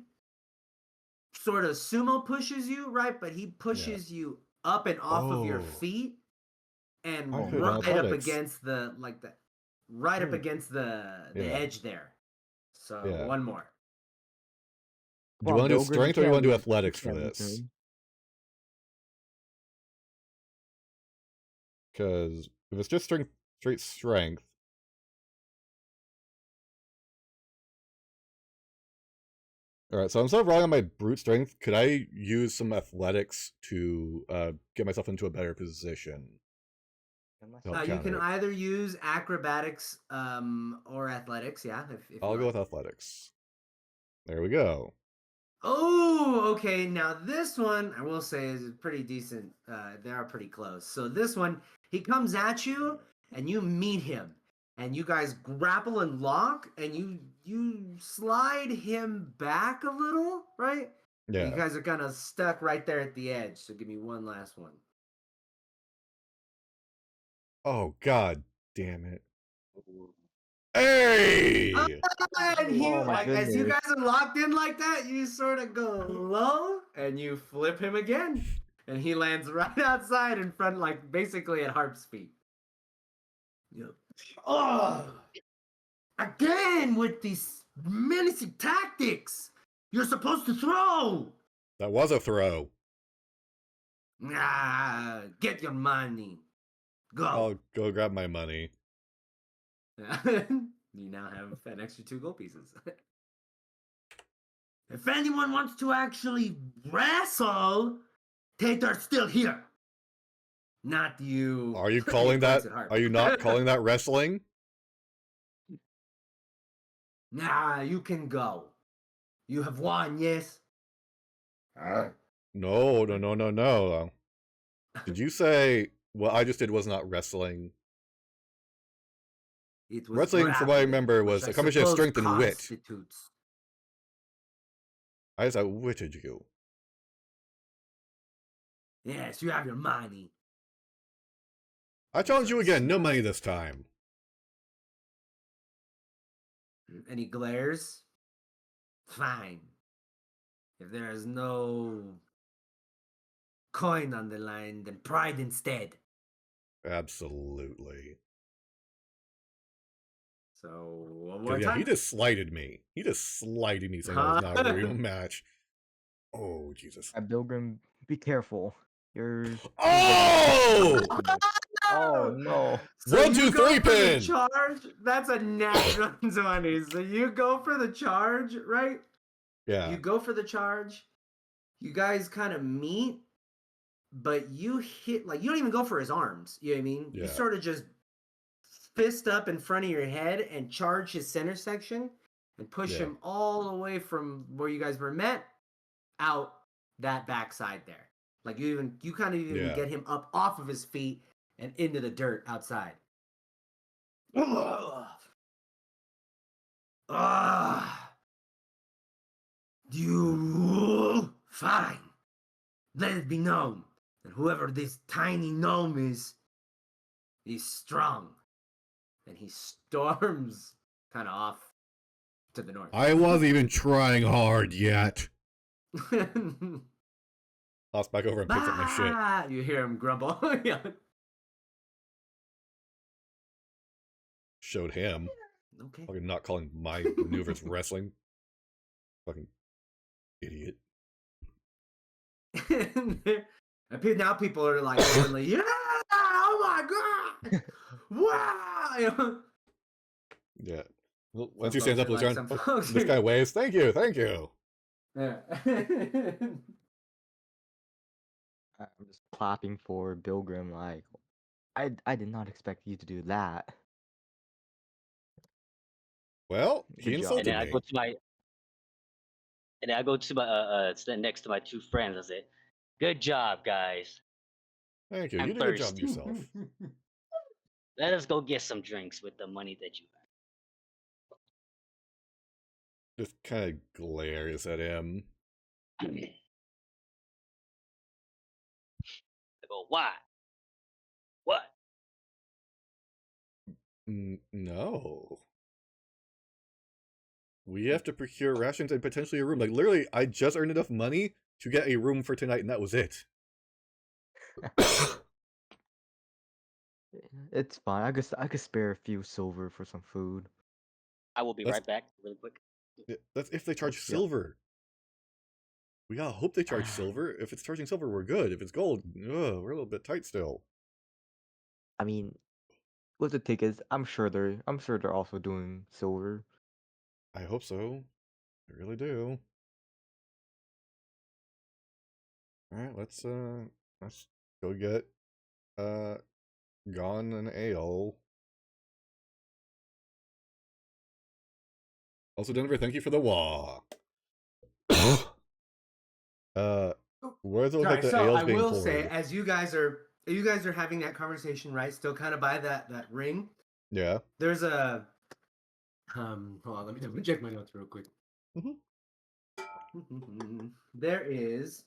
S1: sort of sumo pushes you, right? But he pushes you up and off of your feet and right up against the up against the edge there. So one more.
S2: Do you want to do strength or do you want to do athletics for this? Because if it's just straight strength. Alright, so instead of relying on my brute strength, could I use some athletics to get myself into a better position?
S1: You can either use acrobatics or athletics, yeah. If
S2: I'll go with athletics. There we go.
S1: Oh, okay. Now this one, I will say, is pretty decent. They are pretty close. So this one, he comes at you, and you meet him, and you guys grapple and lock, and you slide him back a little, right?
S2: Yeah.
S1: And you guys are kind of stuck right there at the edge. So give me one last one.
S2: Oh, god damn it. Hey!
S1: And as you guys are locked in like that, you sort of go low and you flip him again. And he lands right outside in front, like basically at Harp's feet. Yep. Oh! Again with these menacing tactics! You're supposed to throw!
S2: That was a throw.
S1: Get your money. Go.
S2: I'll go grab my money.
S1: You now have an extra 2 gold pieces. If anyone wants to actually wrestle, Tatar's still here. Not you.
S2: Are you calling that? Are you not calling that wrestling?
S1: Nah, you can go. You have won, yes?
S2: No. Did you say what I just did was not wrestling?
S1: It was
S2: wrestling, from what I remember, was a combination of strength and wit. I just outwitted you.
S1: Yes, you have your money.
S2: I challenge you again. No money this time.
S1: And he glares. Fine. If there is no coin on the line, then pride instead.
S2: Absolutely.
S1: So, one more
S2: yeah,
S1: time.
S2: he just slighted me. He just slighted me saying that was not a real match. Oh, Jesus.
S3: Bilgrim, be careful. You're...
S2: Oh!
S3: Oh, no.
S1: So
S2: 1, 2, 3 pin!
S1: Charge? That's a natural 20. So you go for the charge, right?
S2: Yeah.
S1: You go for the charge. You guys kind of meet, but you hit, like, you don't even go for his arms. You know what I mean?
S2: Yeah.
S1: You sort of just fist up in front of your head and charge his center section and push him all the way from where you guys were met out that backside there. Like you kind of even get him up off of his feet and into the dirt outside. You fine. Let it be known that whoever this tiny gnome is strong. And he storms kind of off to the north.
S2: I wasn't even trying hard yet. Hops back over and picks up my shit.
S1: You hear him grumble.
S2: Showed him.
S1: Okay.
S2: Fucking not calling my maneuvers wrestling. Fucking Idiot.
S1: And now people are like, yeah, oh my god, wow.
S2: Yeah. Well,
S1: Some
S2: once he stands up,
S1: folks
S2: looks
S1: are
S2: around.
S1: like,
S2: Oh, this guy waves. Thank you, thank you.
S1: Yeah.
S3: I'm just clapping for Bilgrim. Like, I did not expect you to do that.
S2: Well, he
S3: Good job.
S4: And then
S2: insulted
S4: I go
S2: me.
S4: to my stand next to my two friends. I say, "Good job, guys.
S2: Thank you.
S4: I'm
S2: You did a good job
S4: thirsty.
S2: yourself.
S4: Let us go get some drinks with the money that you
S2: Just kind of glares at him.
S4: have." I go, "Why? What?"
S2: No. We have to procure rations and potentially a room. Like, literally, I just earned enough money to get a room for tonight, and that was it.
S3: It's fine. I could spare a few silver for some food.
S4: I will be
S2: That's-
S4: right back, really quick.
S2: That's if they charge
S3: Yeah.
S2: silver. We gotta hope they charge silver. If it's charging silver, we're good. If it's gold, we're a little bit tight still.
S3: I mean, with the tickets, I'm sure they're also doing silver.
S2: I hope so. I really do. Alright, let's go get Gone and Ale. Also, Denver, thank you for the wah. Where does it look like the
S1: so
S2: ale's
S1: I
S2: being
S1: will
S2: poured?
S1: say, as you guys are having that conversation, right? Still kind of by that ring.
S2: Yeah.
S1: There's a hold on, let me check my notes real quick. There is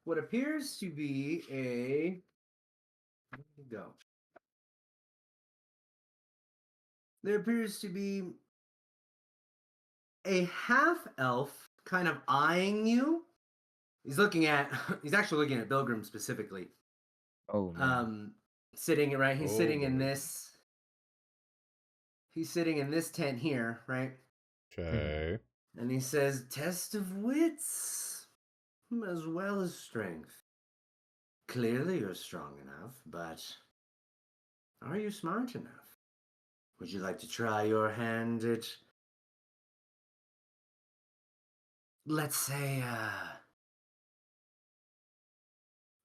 S1: what appears to be a where did it go? There appears to be a half elf kind of eyeing you. He's actually looking at Bilgrim specifically.
S3: Oh man.
S1: Sitting right, he's
S2: Oh,
S1: sitting in
S2: boy.
S1: this. He's sitting in this tent here, right?
S2: Okay.
S1: And he says, "Test of wits, as well as strength. Clearly you're strong enough, but are you smart enough? Would you like to try your hand at, let's say,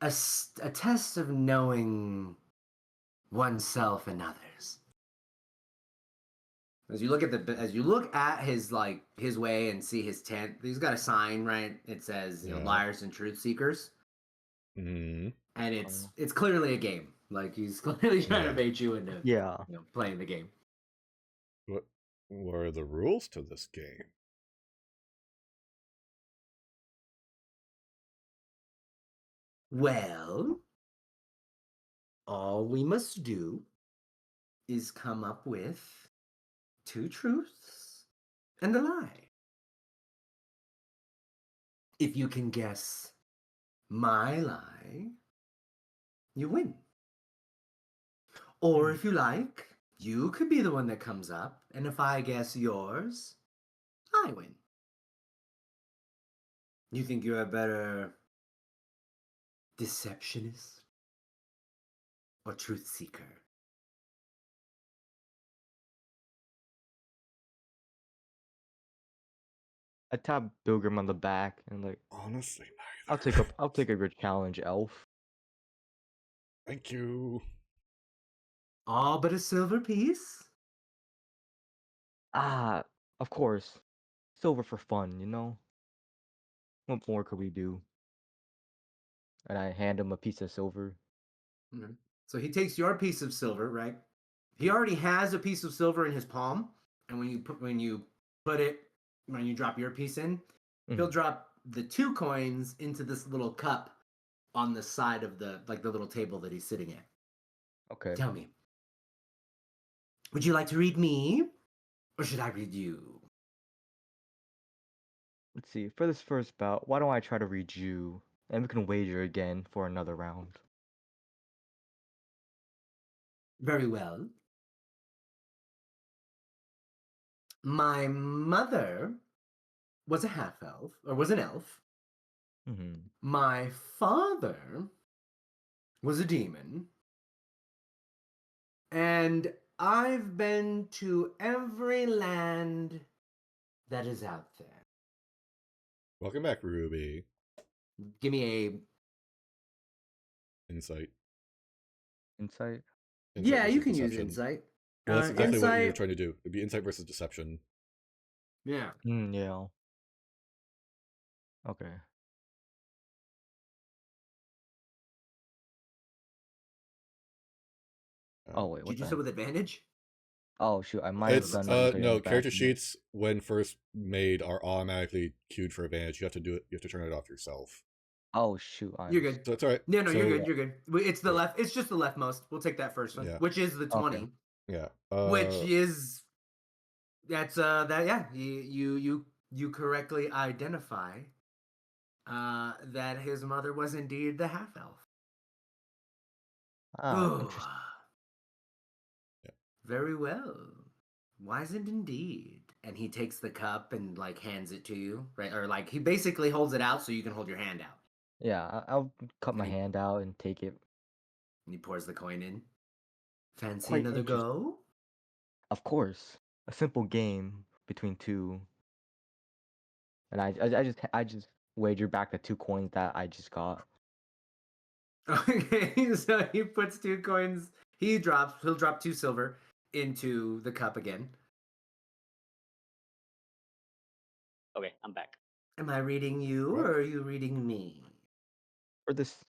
S1: a test of knowing oneself and others?" As you look at his way and see his tent, he's got a sign, right? It says,
S2: Yeah.
S1: liars and truth seekers.
S2: Mm-hmm.
S1: And it's clearly a game. Like, he's clearly trying to bait you into
S3: Yeah.
S1: playing the game.
S2: What are the rules to this game?
S1: Well, all we must do is come up with 2 truths and a lie. If you can guess my lie, you win. Or if you like, you could be the one that comes up, and if I guess yours, I win. You think you're a better deceptionist or truth seeker?
S3: I tap Bilgrim on the back and like,
S2: Honestly,
S3: I'll take a good challenge, elf.
S2: Thank you.
S1: All but a silver piece?
S3: Ah, of course. Silver for fun, you know? What more could we do? And I hand him a piece of silver.
S1: Mm-hmm. So he takes your piece of silver, right? He already has a piece of silver in his palm, and when you drop your piece in, he'll drop the 2 coins into this little cup on the side of the little table that he's sitting at.
S3: Okay.
S1: Tell me, would you like to read me, or should I read you?
S3: Let's see. For this first bout, why don't I try to read you, and we can wager again for another round.
S1: Very well. My mother was a half elf, or was an elf.
S3: Mm-hmm.
S1: My father was a demon. And I've been to every land that is out there.
S2: Welcome back, Ruby.
S1: Give me a.
S2: Insight.
S3: Insight.
S1: Yeah, you
S2: versus
S1: can use
S2: deception.
S1: insight.
S2: Well, that's exactly what you're
S1: Insight.
S2: trying to do. It'd be insight versus deception.
S1: Yeah.
S3: Yeah. Okay. Oh wait,
S1: Did
S3: what's
S1: you
S3: that?
S1: say with advantage?
S3: Oh shoot, I might have
S2: It's
S3: done that.
S2: no, character sheets when first made are automatically queued for advantage. You have to do it. You have to turn it off yourself.
S3: Oh shoot,
S1: You're good.
S2: So it's all right.
S1: No,
S2: so,
S1: you're good. You're good. It's the left. It's just the leftmost. We'll take that first one,
S2: Yeah.
S1: which is the 20.
S3: Okay.
S2: Yeah.
S1: Which is that's that yeah. You correctly identify that his mother was indeed the half elf.
S3: Interesting.
S2: Yeah.
S1: Very well. Wizened indeed. And he takes the cup and like hands it to you, right? Or like he basically holds it out so you can hold your hand out.
S3: Yeah, I'll cut my hand out and take it.
S1: And he pours the coin in. Fancy
S3: Quite
S1: another go?
S3: Of course, a simple game between two, and I just wager back the 2 coins that I just got.
S1: Okay, so he puts 2 coins. He'll drop 2 silver into the cup again.
S4: Okay, I'm back.
S1: Am I reading you or are you reading me?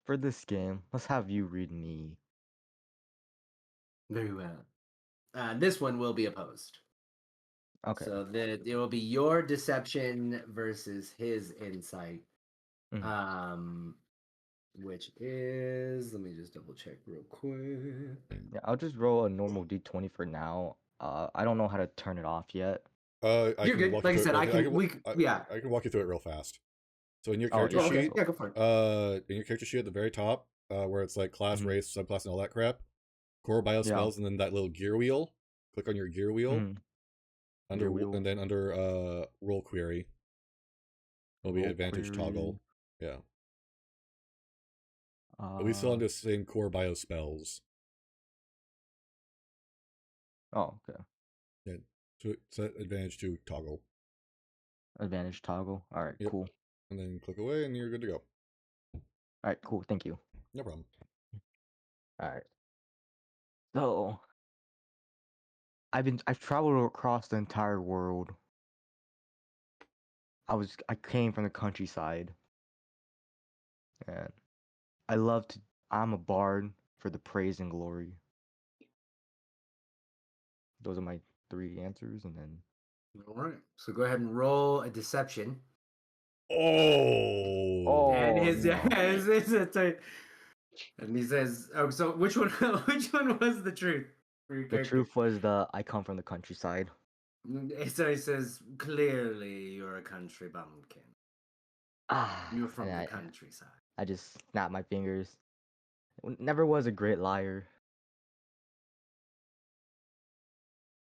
S3: For this game, let's have you read me.
S1: Very well. This one will be opposed.
S3: Okay.
S1: So that it will be your deception versus his insight. Which is, let me just double check real quick.
S3: Yeah, I'll just roll a normal d20 for now. I don't know how to turn it off yet.
S1: You're good. Like I said, I can
S2: walk you through it real fast. So in your
S3: Oh,
S2: character
S3: yeah.
S2: sheet,
S1: Yeah, go for it.
S2: in your character sheet at the very top, where it's like class,
S3: Mhm.
S2: race, subclass, and all that crap, core bio
S3: Yeah.
S2: spells, and then that little gear wheel. Click on your gear wheel.
S3: Mhm.
S2: Under
S3: Gear wheel.
S2: and then under roll query, it'll be
S3: Roll
S2: advantage
S3: query.
S2: toggle. Yeah. But we still under the same core bio spells.
S3: Oh, okay.
S2: Yeah. So set advantage to toggle.
S3: Advantage toggle. All right,
S2: Yep.
S3: cool.
S2: And then click away, and you're good to go.
S3: All right, cool. Thank you.
S2: No problem.
S3: All right. So, I've traveled across the entire world. I came from the countryside, and I'm a bard for the praise and glory. Those are my 3 answers, and then.
S1: All right. So go ahead and roll a deception.
S2: Oh.
S1: And his
S3: no.
S1: and he says, "Oh, so which one? Which one was the truth for your
S3: The
S1: character?"
S3: truth was I come from the countryside.
S1: So he says, "Clearly, you're a country bumpkin. You're from
S3: And
S1: the countryside."
S3: I just snap my fingers. Never was a great liar.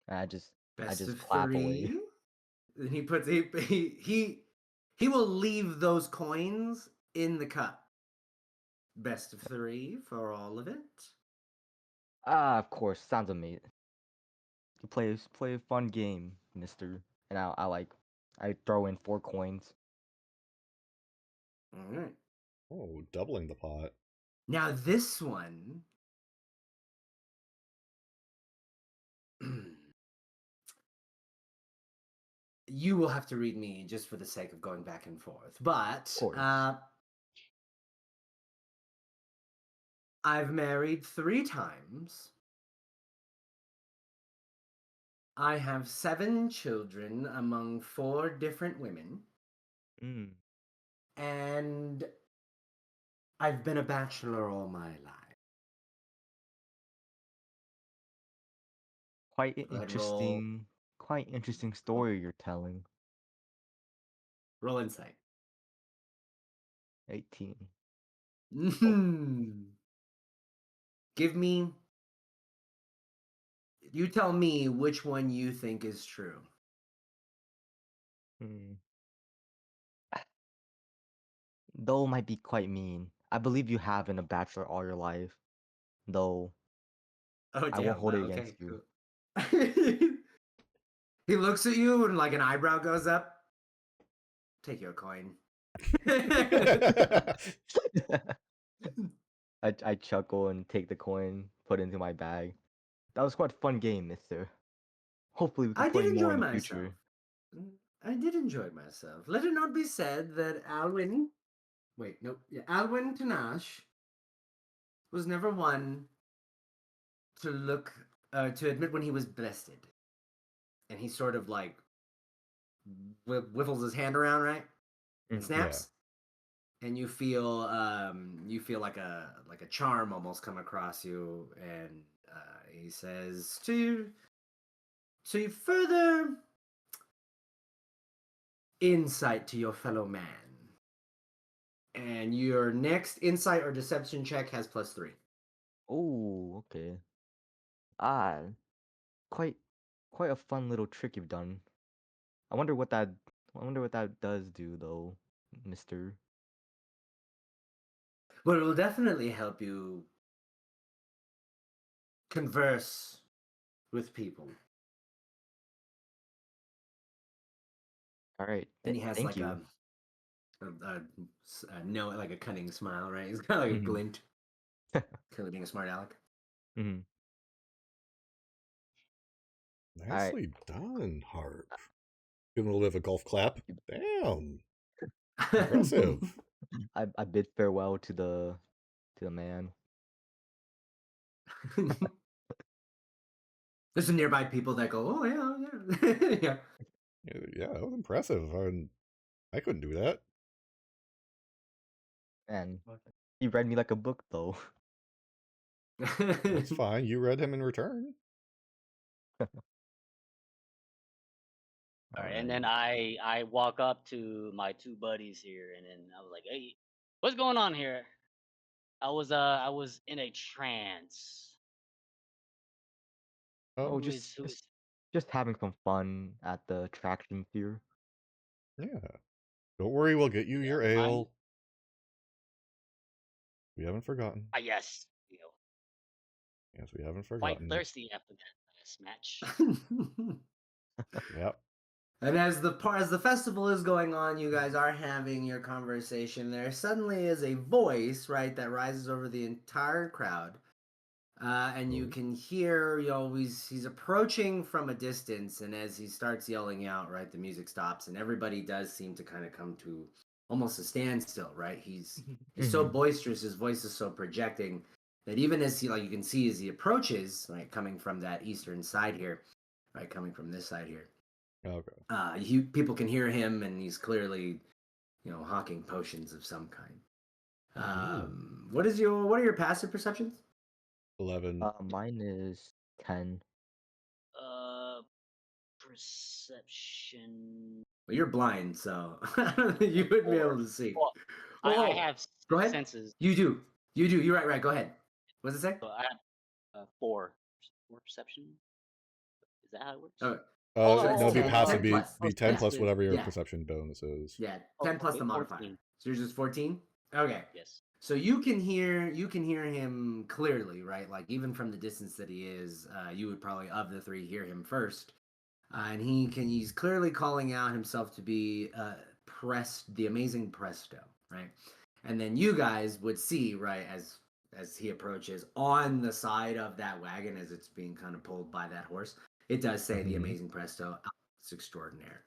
S3: And I just
S1: Best
S3: clap
S1: of
S3: away.
S1: 3. And he puts he will leave those coins in the cup. Best of 3 for all of it.
S3: Of course, sounds amazing. You play a fun game, mister. And I throw in 4 coins.
S1: All right.
S2: Oh, doubling the pot.
S1: Now this one you will have to read me just for the sake of going back and forth. But I've married 3 times. I have 7 children among 4 different women. And I've been a bachelor all my life.
S3: Quite interesting story you're telling.
S1: Roll insight.
S3: 18.
S1: Give me. You tell me which one you think is true.
S3: though might be quite mean. I believe you have been a bachelor all your life, though
S1: Oh
S3: I won't
S1: damn!
S3: hold
S1: Wow,
S3: it against
S1: okay,
S3: you.
S1: cool. He looks at you and like an eyebrow goes up. Take your coin.
S3: I chuckle and take the coin, put it into my bag. That was quite a fun game, mister. Hopefully we can
S1: I
S3: play
S1: did
S3: more
S1: enjoy
S3: in the
S1: myself.
S3: future.
S1: I did enjoy myself. Let it not be said that Alwyn. Wait, nope. Yeah, Alwyn Tanash was never one to to admit when he was bested, and he sort of like whiffles his hand around, right, and
S3: Mhm.
S1: snaps, and you feel like a charm almost come across you, and he says to further insight to your fellow man, and your next insight or deception check has +3.
S3: Oh, okay. Ah, quite a fun little trick you've done. I wonder what that does do though, mister.
S1: But it will definitely help you converse with people.
S3: All right.
S1: And he has
S3: Thank
S1: like
S3: you.
S1: no, like a cunning smile, right? He's got like a
S3: Mhm.
S1: glint, clearly being a smart aleck.
S3: Mhm.
S2: Nicely done, Harp. Give him a little bit of a golf clap. Damn. Impressive.
S3: I bid farewell to the man.
S1: There's some nearby people that go, "Oh yeah, yeah, yeah."
S2: Yeah, that was impressive. I couldn't do that.
S3: And he read me like a book though.
S2: That's fine. You read him in return.
S4: All right, and then I walk up to my two buddies here, and then I was like, "Hey, what's going on here?" I was in a trance.
S3: Oh,
S2: Oh,
S4: Who is
S3: just having some fun at the attractions here.
S2: yeah. Don't worry, we'll get you
S4: yeah,
S2: your
S4: fine.
S2: ale. We haven't forgotten.
S4: Ah, yes, you know,
S2: Yes, we haven't
S4: quite
S2: forgotten.
S4: thirsty after that last match.
S2: Yep.
S1: And as the festival is going on, you guys are having your conversation. There suddenly is a voice, right, that rises over the entire crowd, and you
S2: Oh.
S1: can hear, he's approaching from a distance, and as he starts yelling out, right, the music stops, and everybody does seem to kind of come to almost a standstill, right? He's so boisterous, his voice is so projecting that even as he, like, you can see as he approaches, right, coming from that eastern side here, right, coming from this side here.
S2: Okay.
S1: People can hear him, and he's clearly, hawking potions of some kind. What are your passive perceptions?
S2: 11.
S3: Mine is 10.
S4: Perception.
S1: Well, you're blind, so you wouldn't be able to see.
S4: Well, I
S1: Oh,
S4: have
S1: go
S4: six
S1: ahead.
S4: senses,
S1: You do. You're right. Go ahead. What does it say?
S4: so I have four perception. Is that how it works?
S1: Oh,
S2: So
S1: it's
S2: no, it'd be
S1: 10,
S2: passive.
S1: 10 plus.
S2: Be 10
S1: Yeah,
S2: plus whatever your
S1: yeah,
S2: perception bonus is.
S1: yeah. 10 plus
S4: Okay,
S1: the modifier.
S4: 14.
S1: So yours is 14. Okay.
S4: Yes.
S1: So you can hear him clearly, right? Like even from the distance that he is, you would probably of the three hear him first, and he's clearly calling out himself to be the amazing Presto, right? And then you guys would see, right, as he approaches on the side of that wagon as it's being kind of pulled by that horse, it does say the amazing Presto, it's extraordinaire.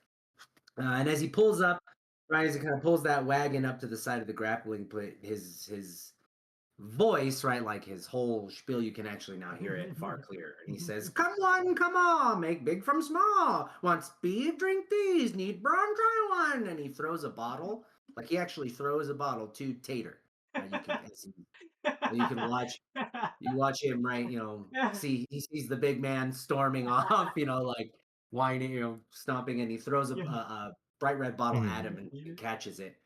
S1: And as he pulls up, right, as he kind of pulls that wagon up to the side of the grappling plate, his voice, right, like his whole spiel, you can actually now hear it far clearer. And he says, come on, make big from small. Want speed, drink these. Need brawn, try one. And he throws a bottle, like he actually throws a bottle to Tater. Right? You can watch him, right, he sees the big man storming off, like whining, stomping, and he throws a bright red bottle at him and catches it.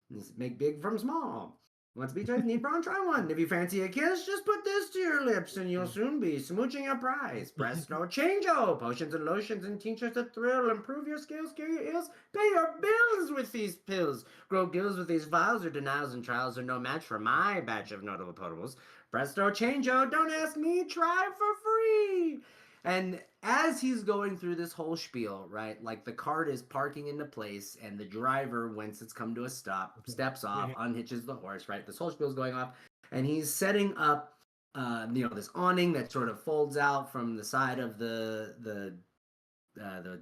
S1: He's make big from small. Want to be tasty? Need prawn? Try one. If you fancy a kiss, just put this to your lips and you'll soon be smooching your prize. Presto chango! Potions and lotions and tinctures to thrill. Improve your skills, cure your ills, pay your bills with these pills. Grow gills with these vials. Your denials and trials are no match for my batch of notable potables. Presto chango! Don't ask me, try for free! And as he's going through this whole spiel, right, like the cart is parking into place and the driver, once it's come to a stop, steps off, unhitches the horse, right? This whole spiel is going off and he's setting up, this awning that sort of folds out from the side of the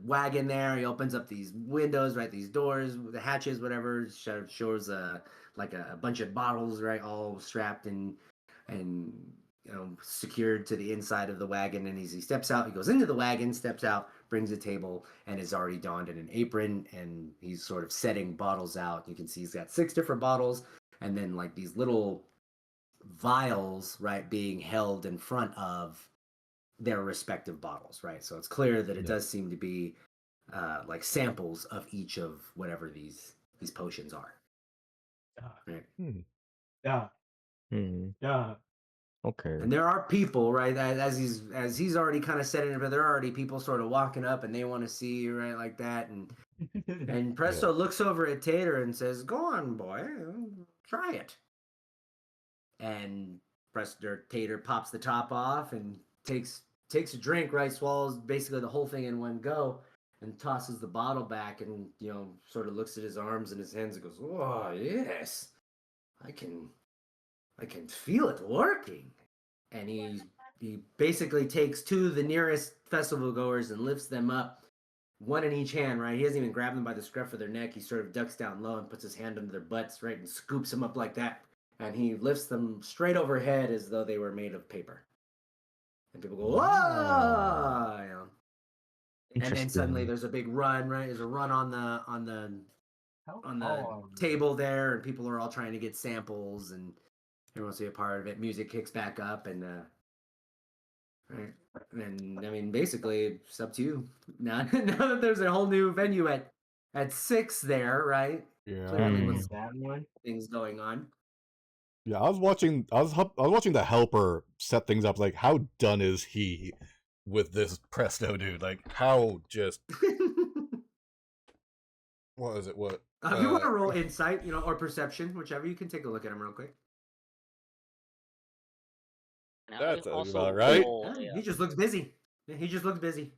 S1: wagon there. He opens up these windows, right, these doors, the hatches, whatever, shows like a bunch of bottles, right, all strapped and secured to the inside of the wagon. And as he steps out, he goes into the wagon, steps out, brings a table, and is already donned in an apron. And he's sort of setting bottles out. You can see he's got 6 different bottles, and then like these little vials, right, being held in front of their respective bottles, right? So it's clear that it does seem to be like samples of each of whatever these potions are. Right?
S5: Yeah. Yeah.
S3: Okay.
S1: And there are people, right, as he's already kind of set it, but there are already people sort of walking up and they want to see you, right, like that. And Presto looks over at Tater and says, "Go on, boy, try it." And Tater pops the top off and takes a drink, right, swallows basically the whole thing in one go, and tosses the bottle back and sort of looks at his arms and his hands and goes, "Oh yes, I can feel it working." And he basically takes 2 of the nearest festival goers and lifts them up, one in each hand, right? He doesn't even grab them by the scruff of their neck. He sort of ducks down low and puts his hand under their butts, right, and scoops them up like that. And he lifts them straight overhead as though they were made of paper. And people go, "Whoa!" And then suddenly there's a big run, right? There's a run on the table there, and people are all trying to get samples, and everyone wants to be a part of it. Music kicks back up, and right. And I mean, basically, it's up to you now. Now that there's a whole new venue at 6 there, right?
S2: Yeah.
S1: Clearly, with things going on.
S2: Yeah, I was watching the helper set things up. Like, how done is he with this Presto dude? Like, how just what is it? What?
S1: If you want to roll insight, or perception, whichever, you can take a look at him real quick.
S2: That's about right.
S1: He just looks busy. He just looks busy.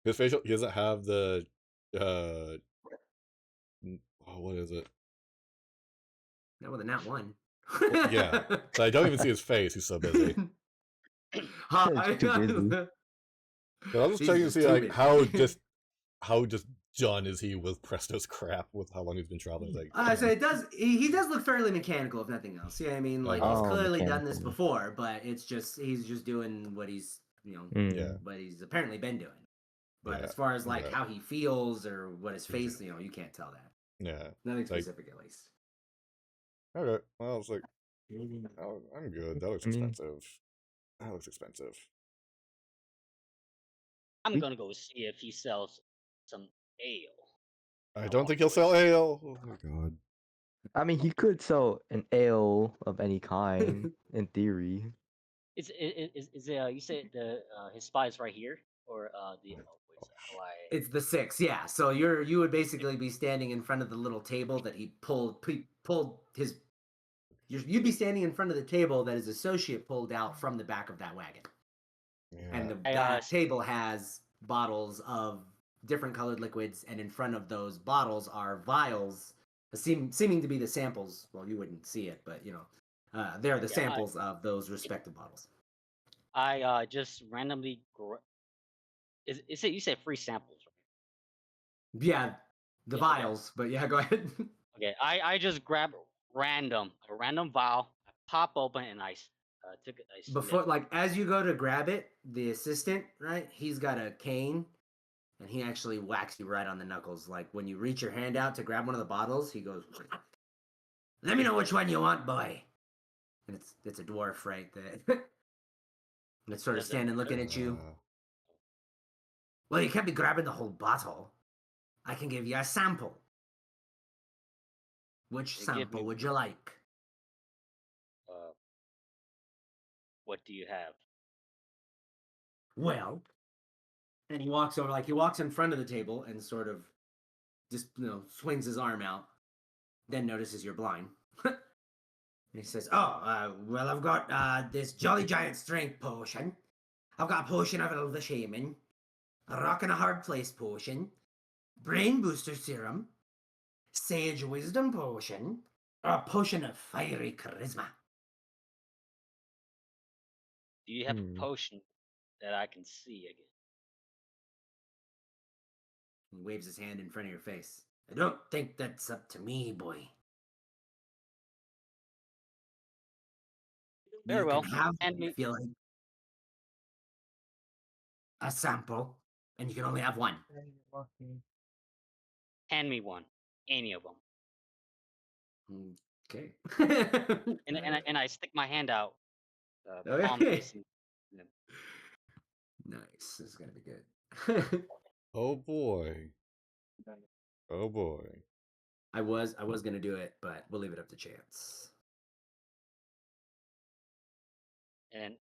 S2: His facial, he doesn't have the what is it?
S1: Not with a nat 1.
S2: Yeah, so I don't even see his face. He's so busy.
S3: Too busy.
S2: But I was just checking to see like how just done is he with Presto's crap with how long he's been traveling. Like,
S1: so it does. He does look fairly mechanical, if nothing else. Yeah, I mean, like he's clearly done this before, but he's just doing what he's what he's apparently been doing. But as far as like how he feels or what his face, you can't tell that.
S2: Yeah,
S1: nothing specific at least.
S2: Okay, well, it's like, oh, I'm good. That looks expensive. That looks expensive.
S4: I'm gonna go see if he sells some ale.
S2: I don't think he'll sell ale. Oh my god.
S3: I mean, he could sell an ale of any kind, in theory.
S4: Is you said his spot is right here, or the
S1: It's the 6, yeah. So you would basically be standing in front of the little table that he pulled his. You'd be standing in front of the table that his associate pulled out from the back of that wagon. Yeah. And that table has bottles of different colored liquids, and in front of those bottles are vials, seeming to be the samples. Well, you wouldn't see it, but they're the samples of those respective bottles.
S4: I just randomly. You said free samples, right?
S1: Yeah, the vials, but yeah, go ahead.
S4: Okay, I just grabbed a random vial, I pop open, and I took it.
S1: Before, like, as you go to grab it, the assistant, right, he's got a cane, and he actually whacks you right on the knuckles. Like, when you reach your hand out to grab one of the bottles, he goes, "Let me know which one you want, boy." And it's a dwarf, right? And it's sort of standing looking at you. Well, you can't be grabbing the whole bottle. I can give you a sample. Which sample would you like?
S4: What do you have?
S1: Well, and he walks over, like he walks in front of the table and sort of just swings his arm out. Then notices you're blind. And he says, "Oh, well, I've got this Jolly Giant Strength potion. I've got a potion of the Shaman, a Rock and a Hard Place potion, Brain Booster Serum, Sage Wisdom potion, or a potion of Fiery Charisma."
S4: Do you have a potion that I can see again?
S1: He waves his hand in front of your face. "I don't think that's up to me, boy.
S4: Very
S1: You
S4: well.
S1: can have,
S4: Hand
S1: if
S4: me.
S1: you feel like, a sample, and you can only have one."
S4: Hand me one. Any of them.
S1: Okay.
S4: And I stick my hand out, palm
S1: Okay.
S4: facing.
S1: Nice. This is gonna be good.
S2: Oh boy. Oh boy.
S1: I was gonna do it, but we'll leave it up to chance.
S4: And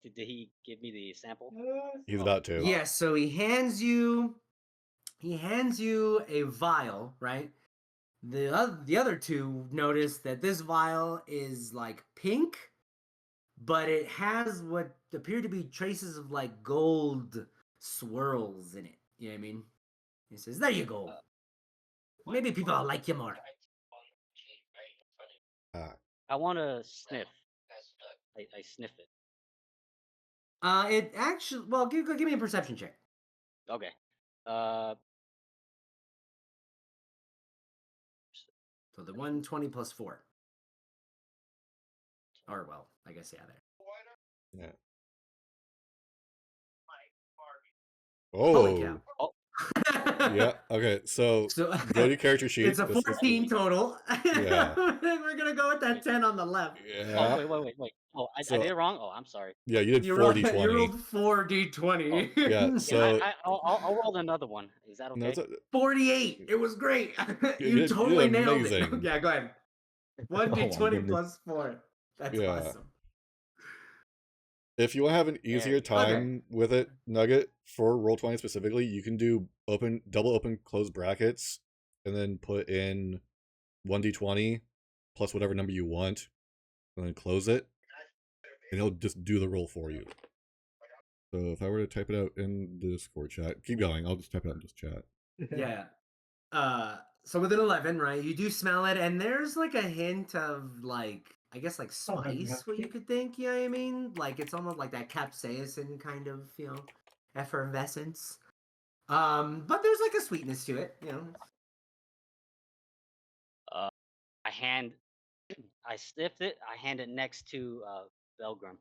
S4: did he give me the sample?
S2: He's about to.
S1: Yes, so he hands you a vial, right? The other two notice that this vial is like pink, but it has what appear to be traces of like gold swirls in it. You know what I mean? He says, "There you go. Maybe people will like you more."
S4: I want to sniff. I sniff it.
S1: It actually, well, give me a perception check.
S4: Okay.
S1: So the 120 plus 4. Or, well, I guess, yeah, there.
S2: Yeah.
S1: Holy
S2: Oh.
S1: cow.
S2: Yeah. Okay. So go to character sheet.
S1: It's a 14 total.
S2: Yeah.
S1: We're gonna go with that 10 on the left.
S2: Yeah.
S4: Oh, wait. Oh, I did it wrong. Oh, I'm sorry.
S2: Yeah, you did 4d20.
S1: You rolled 4d20.
S2: Oh, yeah. So
S4: I'll roll another one. Is that okay?
S2: no,
S1: 48. It was great.
S2: You did
S1: totally nailed it.
S2: amazing.
S1: Yeah, go ahead. 1d20 plus 4. That's awesome.
S2: If you want to have an easier time with it, Nugget, for Roll20 specifically, you can do double open close brackets and then put in 1d20 plus whatever number you want and then close it. And it'll just do the roll for you. So if I were to type it out in the Discord chat, keep going. I'll just type it out in this chat.
S1: Yeah. So with an 11, right, you do smell it, and there's like a hint of like, I guess like spice, what you could think, you know what I mean? Like it's almost like that capsaicin kind of, effervescence. But there's like a sweetness to it,
S4: I sniffed it. I hand it next to Bilgrim.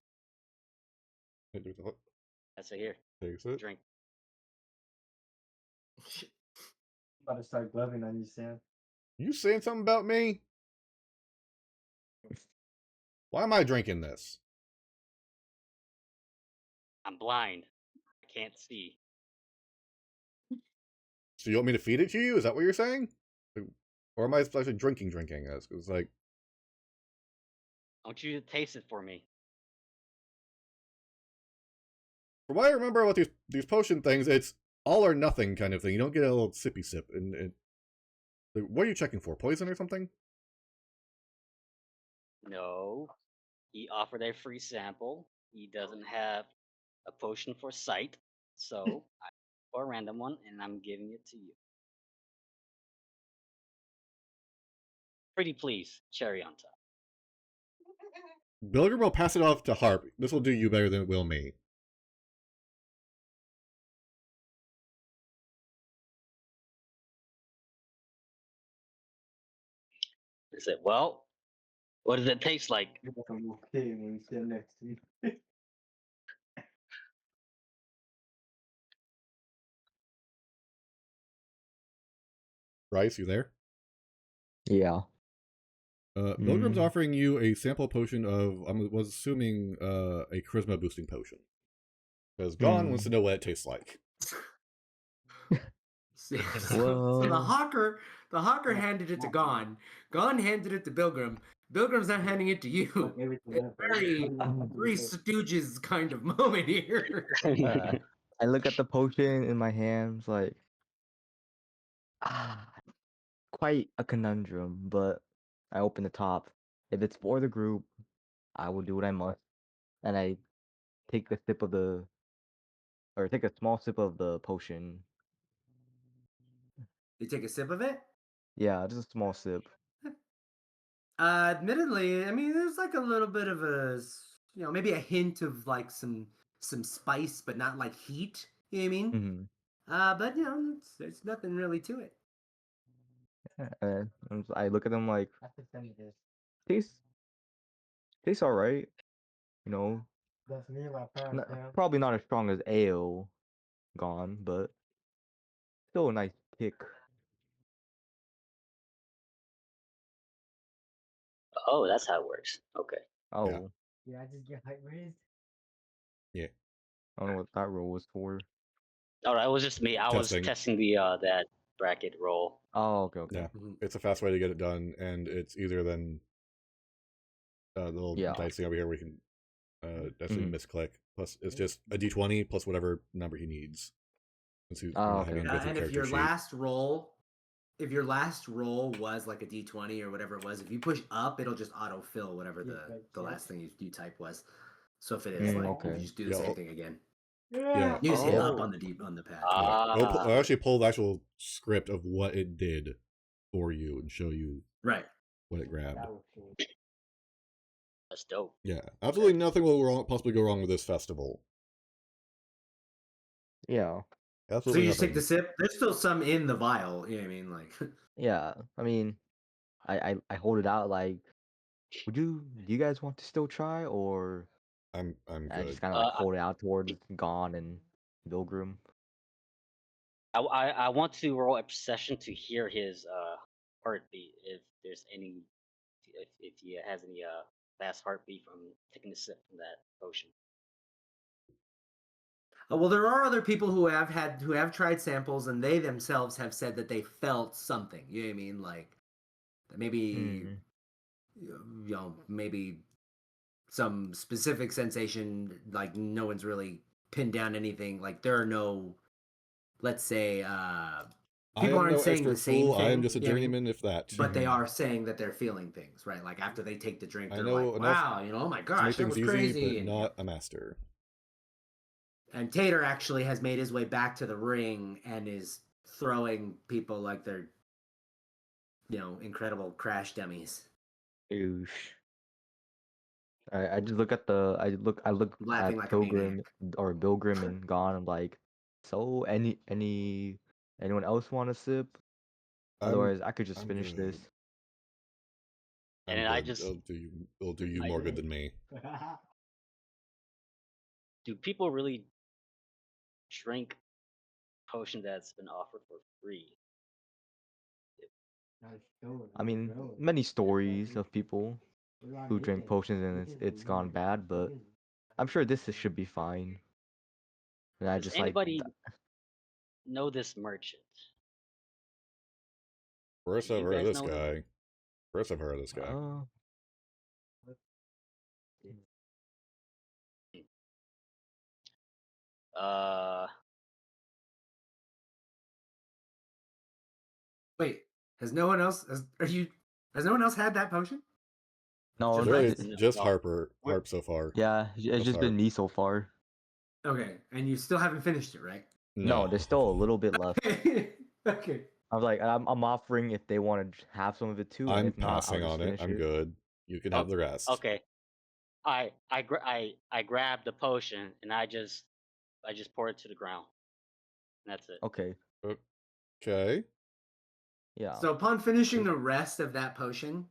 S4: That's it here.
S2: Takes it.
S4: Drink.
S5: About to start gloving on you, Sam.
S2: You saying something about me? Why am I drinking this?
S4: I'm blind. I can't see.
S2: So you want me to feed it to you? Is that what you're saying? Or am I actually drinking this? Because, like...
S4: I want you to taste it for me.
S2: From what I remember about these potion things, it's all or nothing kind of thing. You don't get a little sippy sip. And what are you checking for? Poison or something?
S4: No. He offered a free sample. He doesn't have a potion for sight. So, for a random one, and I'm giving it to you. Pretty please, cherry on top.
S2: Bilgrim will pass it off to Harp. This will do you better than it will me.
S4: I said, well, what does it taste like?
S5: I'm okay when you stand next to me.
S2: Bryce, you there?
S3: Yeah.
S2: Bilgrim's offering you a sample potion of, I was assuming, a charisma boosting potion. Because Gon wants to know what it tastes like.
S1: So the hawker handed it to Gon. Gon handed it to Bilgrim. Bilgrim's not handing it to you. It's very Three Stooges kind of moment here.
S3: I look at the potion in my hands like, quite a conundrum, but I open the top. If it's for the group, I will do what I must. And I take take a small sip of the potion.
S1: You take a sip of it?
S3: Yeah, just a small sip.
S1: Admittedly, I mean, there's like a little bit of maybe a hint of like some spice, but not like heat. You know what I mean?
S3: Mm-hmm.
S1: But there's nothing really to it.
S3: And I look at them like, tastes all right. You know,
S5: That's me and my parents, man.
S3: probably not as strong as ale gone, but still a nice kick.
S4: Oh, that's how it works. Okay.
S3: Oh,
S5: Yeah, I just get height raised.
S2: Yeah.
S3: I don't know what that roll was for.
S4: All right, it was just me. I was
S2: Testing.
S4: testing the that bracket roll.
S3: Oh, okay.
S2: Yeah,
S1: Mhm.
S2: it's a fast way to get it done, and it's easier than the little
S3: Yeah.
S2: dice thing over here. We can actually
S3: Mhm.
S2: misclick. Plus, it's just a d20 plus whatever number he needs. Since he's
S3: Oh,
S2: not
S3: okay.
S2: having to go through
S1: And if
S2: character
S1: your
S2: sheet.
S1: if your last roll was like a d20 or whatever it was, if you push up, it'll just autofill whatever the last thing you type was. So if it is like,
S3: okay.
S1: you just do the same thing again.
S2: Yeah.
S1: You just hit up
S3: Oh.
S1: on the pad.
S2: I'll actually pull the actual script of what it did for you and show you
S1: Right.
S2: what it grabbed.
S4: That's dope.
S2: Yeah, absolutely nothing will possibly go wrong with this festival.
S3: Yeah.
S2: Absolutely
S1: So you just
S2: nothing.
S1: take the sip. There's still some in the vial. You know what I mean? Like,
S3: Yeah. I mean, I hold it out like, do you guys want to still try, or
S2: I'm
S3: I
S2: good.
S3: just kind of like hold it out towards Gon and Bilgrim.
S4: I want to roll a perception to hear his heartbeat if there's any if he has any fast heartbeat from taking a sip from that potion.
S1: well, there are other people who have tried samples, and they themselves have said that they felt something. You know what I mean? Like maybe maybe some specific sensation. Like no one's really pinned down anything. Like there are no, let's say, people
S2: I am
S1: aren't
S2: no
S1: saying
S2: expert
S1: the same
S2: fool.
S1: thing.
S2: I am just a
S1: you know what I mean?
S2: journeyman, if that.
S1: But they are saying that they're feeling things, right? Like after they take the drink,
S2: I
S1: they're
S2: know
S1: like,
S2: enough
S1: "Wow, oh my
S2: to
S1: gosh,
S2: make
S1: that
S2: things
S1: was
S2: easy,
S1: crazy."
S2: but
S1: And,
S2: not a master.
S1: and Tater actually has made his way back to the ring and is throwing people like they're, incredible crash dummies.
S3: Oosh. I just look at I look
S1: Laughing
S3: at
S1: like a maniac.
S3: Bilgrim and Gon. I'm like, so anyone else want a sip? Otherwise, I could just
S2: I'm
S3: finish
S2: good.
S3: this.
S2: I'm
S4: And
S2: good.
S4: I just
S2: It'll do you more good than me.
S4: do people really drink potion that's been offered for free?
S3: I mean, many stories of people who drink potions and it's gone bad, but I'm sure should be fine. And I
S4: Does
S3: just
S4: anybody know this merchant?
S2: First
S4: Do
S2: I've
S4: you
S2: heard of
S4: guys
S2: this
S4: know him?
S2: guy. First I've heard of this guy.
S4: Uh,
S1: Wait, has no one else had that potion?
S3: no,
S1: Just
S2: Really,
S1: Rex?
S2: it's just
S4: No.
S2: Harp so far.
S3: yeah, it's just been me so far.
S1: Okay, and you still haven't finished it, right?
S3: No, there's still a little bit left.
S1: Okay.
S3: I'm like, I'm offering if they want to have some of it too, and
S2: I'm
S3: if not, I'll
S2: passing
S3: just
S2: on it.
S3: finish
S2: I'm
S3: it.
S2: good. You can
S4: Oh,
S2: have the rest.
S4: Okay. I grab the potion and I just pour it to the ground. And that's it.
S3: Okay,
S2: Okay.
S3: yeah.
S1: So upon finishing the rest of that potion,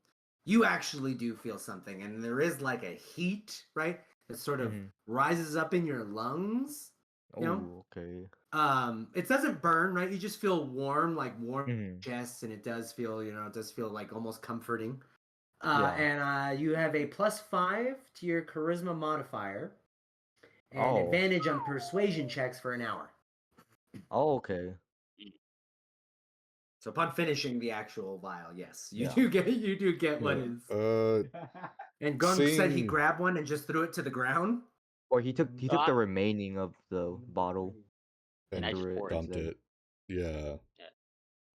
S1: you actually do feel something, and there is like a heat, right? That sort of rises up in your lungs.
S3: Oh, okay.
S1: It doesn't burn, right? You just feel warm, like warm chest, and it does feel, like almost comforting. And you have a +5 to your charisma modifier, and advantage on persuasion checks for an hour.
S3: Oh, okay.
S1: So upon finishing the actual vial, yes, you
S3: Yeah.
S1: do get what is. And Gung said he
S2: seeing-
S1: grabbed one and just threw it to the ground.
S3: Or he took
S4: So
S3: the remaining of the bottle
S4: And I
S3: threw
S4: just
S3: it
S4: poured it.
S2: dumped
S3: instead.
S2: it. Yeah.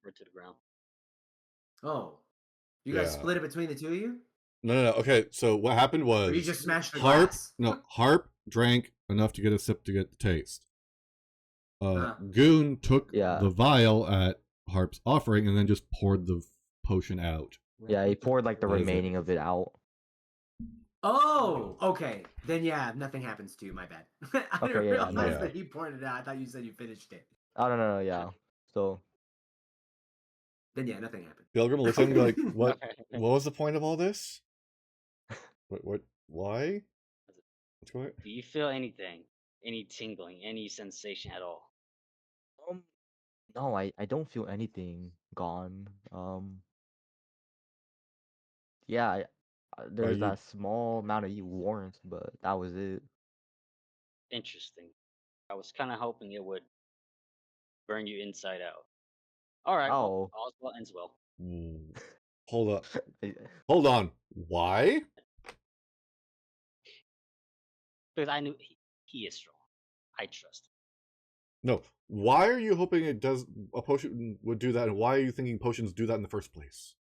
S4: Right to the ground.
S1: Oh, you guys
S2: Yeah.
S1: split it between the two of you,
S2: No. Okay, so what happened was
S1: or you just smashed the
S2: Harp.
S1: glass?
S2: No, Harp drank enough to get a sip to get the taste.
S1: Uh-huh.
S2: Goon took
S3: Yeah.
S2: the vial at Harp's offering and then just poured the potion out.
S3: Yeah, he poured like the
S2: That is it.
S3: remaining of it out.
S1: Oh, okay. Then yeah, nothing happens to you. My bad. I
S3: Okay,
S1: didn't
S3: yeah,
S1: realize
S2: no.
S1: that he poured it out. I thought you said you finished it.
S3: Oh no, yeah. So
S1: Then yeah, nothing happened.
S2: Bilgrim looks at him like, what was the point of all this? Why? What's going on?
S4: Do you feel anything? Any tingling? Any sensation at all?
S3: no, I don't feel anything gone. Yeah, there's
S2: you-
S3: that small amount of warmth, but that was it.
S4: Interesting. I was kind of hoping it would burn you inside out. All right.
S3: Oh.
S4: Well, all's well ends well.
S2: Hold up. Hold on. Why?
S4: Because I knew he is strong. I trust him.
S2: No. Why are you hoping a potion would do that, and why are you thinking potions do that in the first place?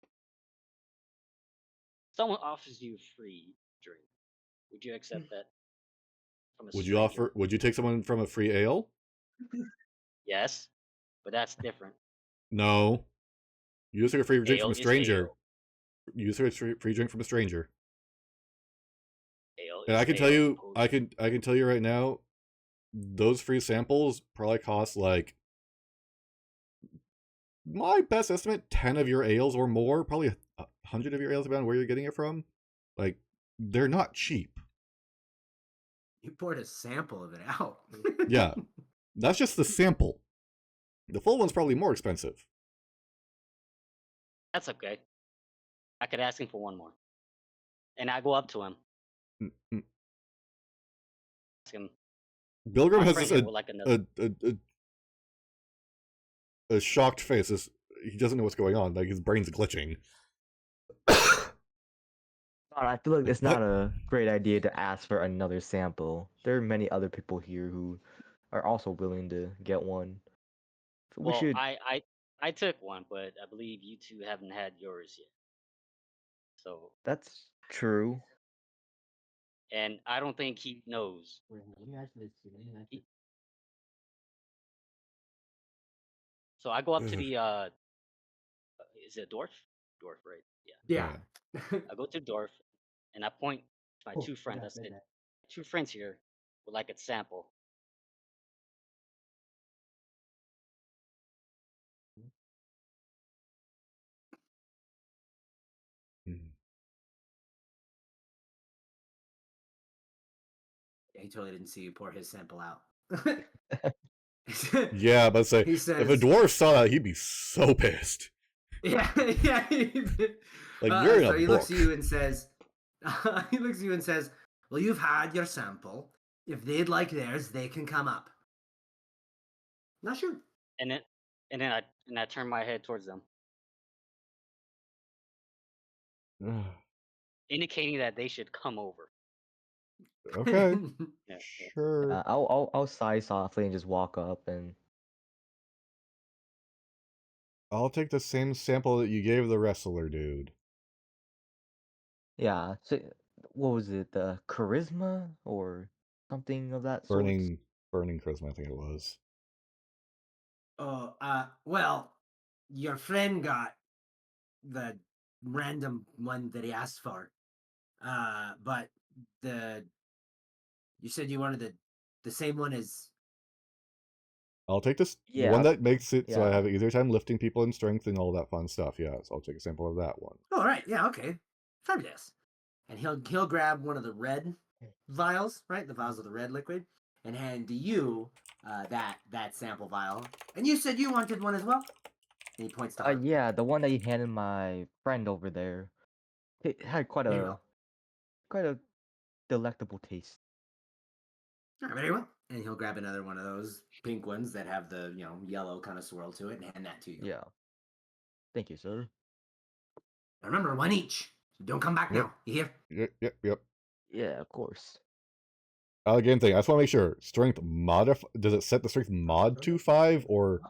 S4: Someone offers you a free drink. Would you accept that? From a
S2: Would you
S4: stranger?
S2: would you take someone from a free ale?
S4: Yes, but that's different.
S2: No. You just took a free drink from
S4: Ale
S2: a
S4: is
S2: stranger.
S4: ale.
S2: You just took a free drink from a stranger.
S4: Ale
S2: And
S4: is
S2: I can tell
S4: ale,
S2: you,
S4: potion.
S2: I can tell you right now, those free samples probably cost like, my best estimate, 10 of your ales or more, probably 100 of your ales, depending on where you're getting it from. Like, they're not cheap.
S1: You poured a sample of it out.
S2: Yeah, that's just the sample. The full one's probably more expensive.
S4: That's okay. I could ask him for one more. And I go up to him. Ask him.
S2: Bilgrim
S4: My
S2: has
S4: friend
S2: this
S4: here would like another.
S2: a shocked face. He doesn't know what's going on. Like, his brain's glitching.
S3: I feel like it's not a great idea to ask for another sample. There are many other people here who are also willing to get one. So we
S4: Well,
S3: should.
S4: I took one, but I believe you two haven't had yours yet. So,
S3: That's true.
S4: and I don't think he knows. So I go up to the is it a dwarf? Dwarf, right? Yeah.
S1: Yeah.
S4: I go to the dwarf and I point to my two friends. I said, two friends here would like a sample.
S1: Yeah, he totally didn't see you pour his sample out.
S2: Yeah, but say,
S1: He
S2: if a
S1: says-
S2: dwarf saw that, he'd be so pissed.
S1: Yeah, yeah.
S2: Like, you're in
S1: so
S2: a
S1: he
S2: book.
S1: looks at you and says, "Well, you've had your sample. If they'd like theirs, they can come up." Not sure.
S4: And then I turn my head towards them, indicating that they should come over.
S2: Okay,
S4: Yeah.
S2: sure.
S3: I'll sigh softly and just walk up and.
S2: I'll take the same sample that you gave the wrestler dude.
S3: Yeah. So, what was it? The charisma or something of that sort?
S2: Burning charisma, I think it was.
S1: Oh, well, your friend got the random one that he asked for. But you said you wanted the same one as.
S2: I'll take this
S3: Yeah,
S2: one that makes it so I
S3: yeah.
S2: have an easier time lifting people in strength and all that fun stuff. Yeah, so I'll take a sample of that one.
S1: Oh, right. Yeah. Okay. Fabulous. And he'll grab one of the red vials, right? The vials of the red liquid, and hand to you that sample vial. And you said you wanted one as well. And he points to Harp.
S3: Yeah, the one that you handed my friend over there. It had quite
S1: There you
S3: a
S1: go.
S3: delectable taste.
S1: All right, very well. And he'll grab another one of those pink ones that have the yellow kind of swirl to it and hand that to you.
S3: Yeah. Thank you, sir.
S1: Remember, one each. Don't come back
S2: Yep.
S1: now. You hear?
S2: Yep.
S3: Yeah, of course.
S2: Again, thing. I just want to make sure. Strength does it set the strength mod to 5 or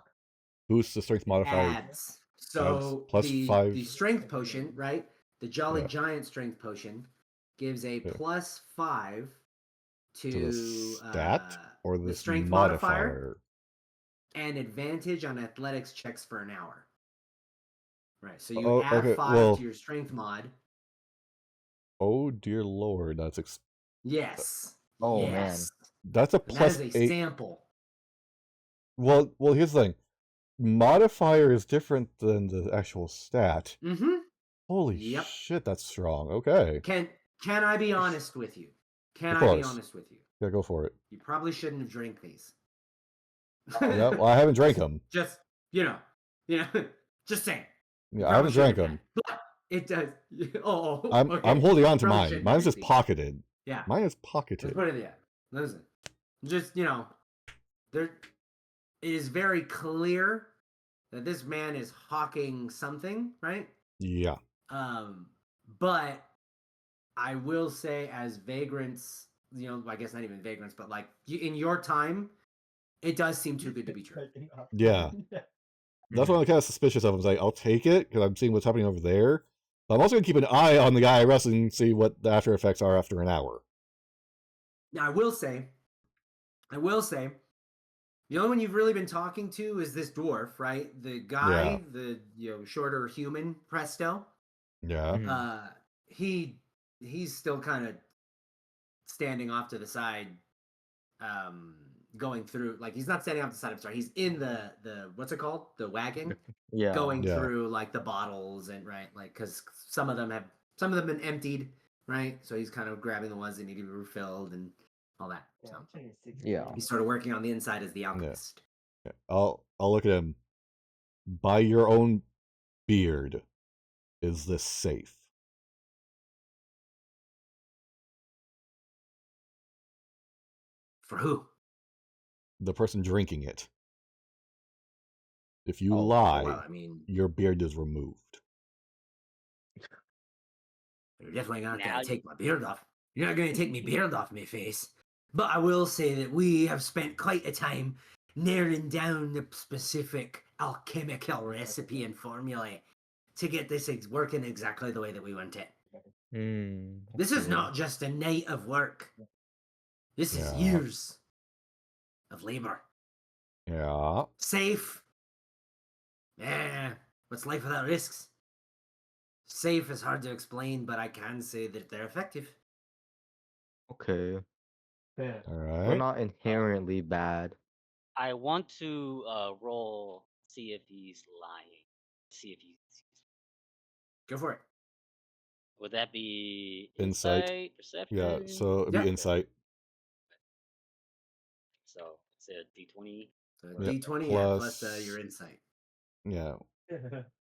S2: boosts the strength modifier?
S1: Adds. So
S2: plus
S1: the
S2: 5.
S1: strength potion, right? The Jolly
S2: Yeah.
S1: Giant strength potion gives a
S2: Okay.
S1: plus 5
S2: To
S1: to
S2: the stat or
S1: the
S2: this
S1: strength
S2: modifier?
S1: and advantage on athletics checks for an hour. Right. So you
S2: Oh,
S1: add
S2: okay,
S1: 5
S2: well-
S1: to your strength mod.
S2: Oh dear lord, that's
S1: Yes.
S3: Oh,
S1: yes.
S2: that's a
S1: And that
S2: plus
S1: is a
S2: 8.
S1: sample.
S2: Well, here's the thing. Modifier is different than the actual stat.
S1: Mm-hmm.
S2: Holy
S1: Yep.
S2: shit, that's strong. Okay.
S1: Can I be honest with you? Can
S2: Of
S1: I be
S2: course.
S1: honest with you?
S2: Yeah, go for it.
S1: You probably shouldn't have drank these.
S2: Yeah, well, I haven't drank them.
S1: Just just saying. You
S2: Yeah, I haven't
S1: probably
S2: drank
S1: shouldn't have.
S2: them.
S1: But it does. Oh,
S2: I'm
S1: okay.
S2: holding on to
S1: Probably
S2: mine.
S1: shouldn't
S2: Mine's
S1: drink
S2: just
S1: these.
S2: pocketed.
S1: Yeah.
S2: Mine is
S1: Let's
S2: pocketed.
S1: put it in. Listen. Just, there it is very clear that this man is hawking something, right?
S2: Yeah.
S1: But I will say, as vagrants, I guess not even vagrants, but like in your time, it does seem too good to be true.
S2: Yeah. That's what I'm kind of suspicious of. I was like, I'll take it because I'm seeing what's happening over there. But I'm also going to keep an eye on the guy wrestling and see what the after effects are after an hour.
S1: Now, I will say, the only one you've really been talking to is this dwarf, right? The guy, the shorter human Presto.
S2: Yeah.
S1: He's still kind of standing off to the side, going through. Like, he's not standing off to the side. I'm sorry. He's in the what's it called? The wagon.
S3: Yeah.
S1: Going through like the bottles and like because some of them been emptied, right? So he's kind of grabbing the ones that need to be refilled and all that. So
S3: Yeah.
S1: he's sort of working on the inside as the alchemist.
S2: Yeah. I'll look at him. By your own beard, is this safe?
S1: For who?
S2: The person drinking it. If you
S1: Oh,
S2: lie,
S1: well, I mean,
S2: your beard is removed.
S1: you're definitely not
S4: Now
S1: going
S4: you-
S1: to take my beard off. You're not going to take my beard off my face. But I will say that we have spent quite a time narrowing down the specific alchemical recipe and formulae to get this working exactly the way that we want it. This is
S3: Okay.
S1: not just a night of work. This is
S2: Yeah.
S1: years of labor.
S2: Yeah.
S1: Safe. What's life without risks? Safe is hard to explain, but I can say that they're effective.
S3: Okay.
S5: Yeah.
S2: All
S3: We're
S2: right.
S3: not inherently bad.
S4: I want to roll, see if he's lying. See if he's.
S1: Go for it.
S4: Would that be
S2: Insight.
S4: perception?
S2: Yeah. So it'd be
S1: Yeah.
S2: insight.
S4: So it's a D20.
S1: So
S2: Yeah,
S1: D20 plus your insight,
S2: Yeah.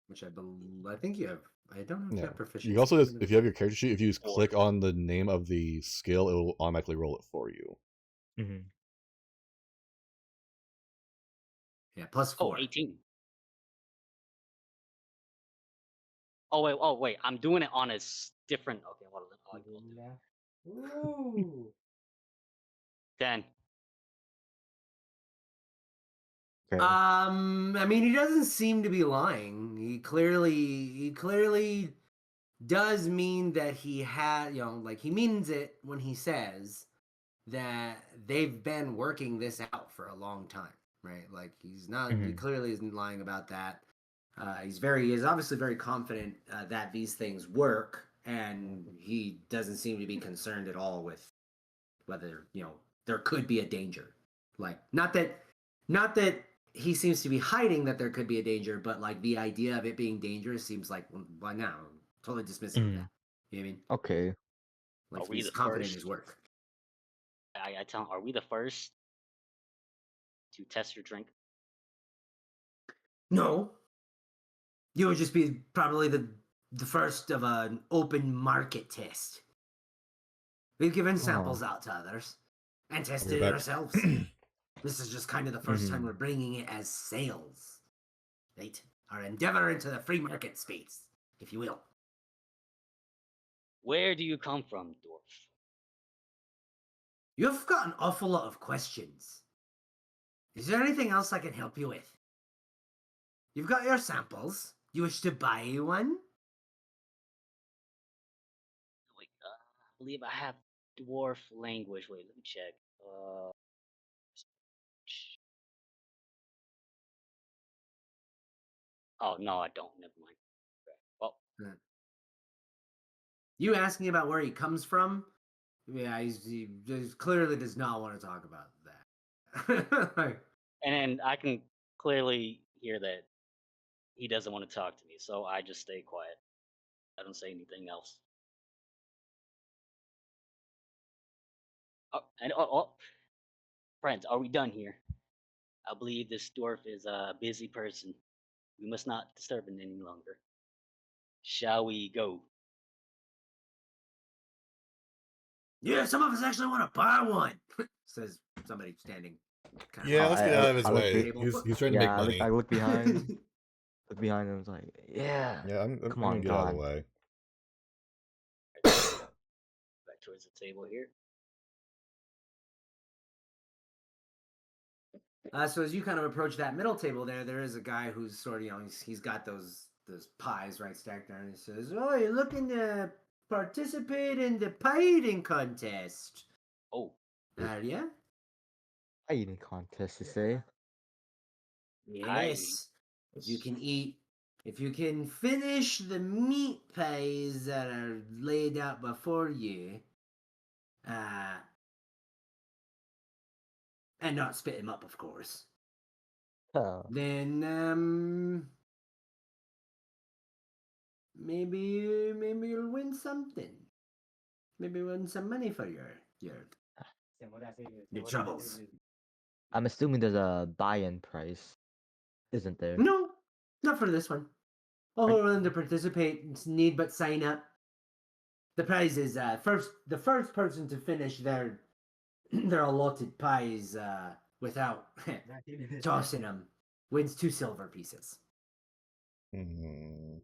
S1: which I think you have. I don't know if you
S2: Yeah.
S1: have proficiency.
S2: You also, if you have your character sheet, if you just
S4: Four.
S2: click on the name of the skill, it will automatically roll it for you.
S1: Yeah, plus 4.
S4: 18. Oh wait, I'm doing it on a different. Okay, what?
S5: Ooh.
S4: 10.
S3: Okay.
S1: I mean, he doesn't seem to be lying. He clearly does mean that he had, like he means it when he says that they've been working this out for a long time, right? Like he's not, he clearly isn't lying about that. He's obviously very confident that these things work, and he doesn't seem to be concerned at all with whether, there could be a danger. Like, not that he seems to be hiding that there could be a danger, but like the idea of it being dangerous seems like, well, no, totally dismissive of that. You know what I mean?
S3: Okay.
S1: Like
S4: Are we
S1: he's
S4: the
S1: confident in
S4: first?
S1: his work.
S4: I tell him, are we the first to test your drink?
S1: No, you would just be probably the first of an open market test. We've given samples out to others and tested it
S2: back.
S1: ourselves. This is just kind of the first time we're bringing it as sales, right? our endeavor into the free market space, if you will.
S4: Where do you come from, dwarf?
S1: You've got an awful lot of questions. Is there anything else I can help you with? You've got your samples. You wish to buy one?
S4: Wait, I believe I have dwarf language. Wait, let me check. Oh no, I don't. Never mind. Okay. Well,
S1: You asking about where he comes from? Yeah, he just clearly does not want to talk about that.
S4: and then I can clearly hear that he doesn't want to talk to me, so I just stay quiet. I don't say anything else. Friends, are we done here? I believe this dwarf is a busy person. We must not disturb him any longer. Shall we go?
S1: Yeah, some of us actually want to buy one, says somebody standing.
S2: Yeah, let's get out of his
S3: I look
S2: way.
S3: big-
S2: He's trying to make money.
S3: I look behind. Look behind him. I was like, yeah.
S2: Yeah, I'm
S3: Come
S2: gonna
S3: on,
S2: get out of the
S3: God.
S2: way.
S4: Back towards the table here.
S1: So as you kind of approach that middle table there is a guy who's sort of, he's got those pies right stacked there, and he says, "Oh, you're looking to participate in the pie eating contest?
S4: Oh,
S1: Are you?"
S3: Pie eating contest, you say?
S1: Yes. If you can finish the meat pies that are laid out before you, and not spit them up, of course, then maybe you'll win something. Maybe win some money for your troubles.
S3: I'm assuming there's a buy-in price, isn't there?
S1: No, not for this one. All who are willing to participate need but sign up. The prize is the first person to finish their their allotted pies without tossing them wins 2 silver pieces.
S2: Hmm.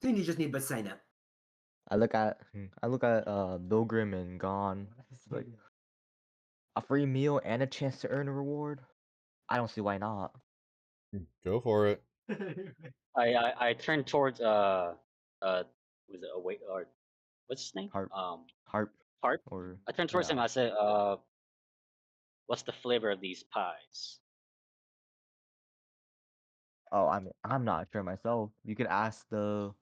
S1: Then you just need but sign up.
S3: I look at Bilgrim and Gone. Like, a free meal and a chance to earn a reward? I don't see why not.
S2: Go for it.
S4: I turn towards was it a wait or what's his name?
S3: Harp.
S4: Harp.
S3: Or
S4: I turn towards him. I say, what's the flavor of these pies?
S3: oh, I'm not sure myself. You could ask the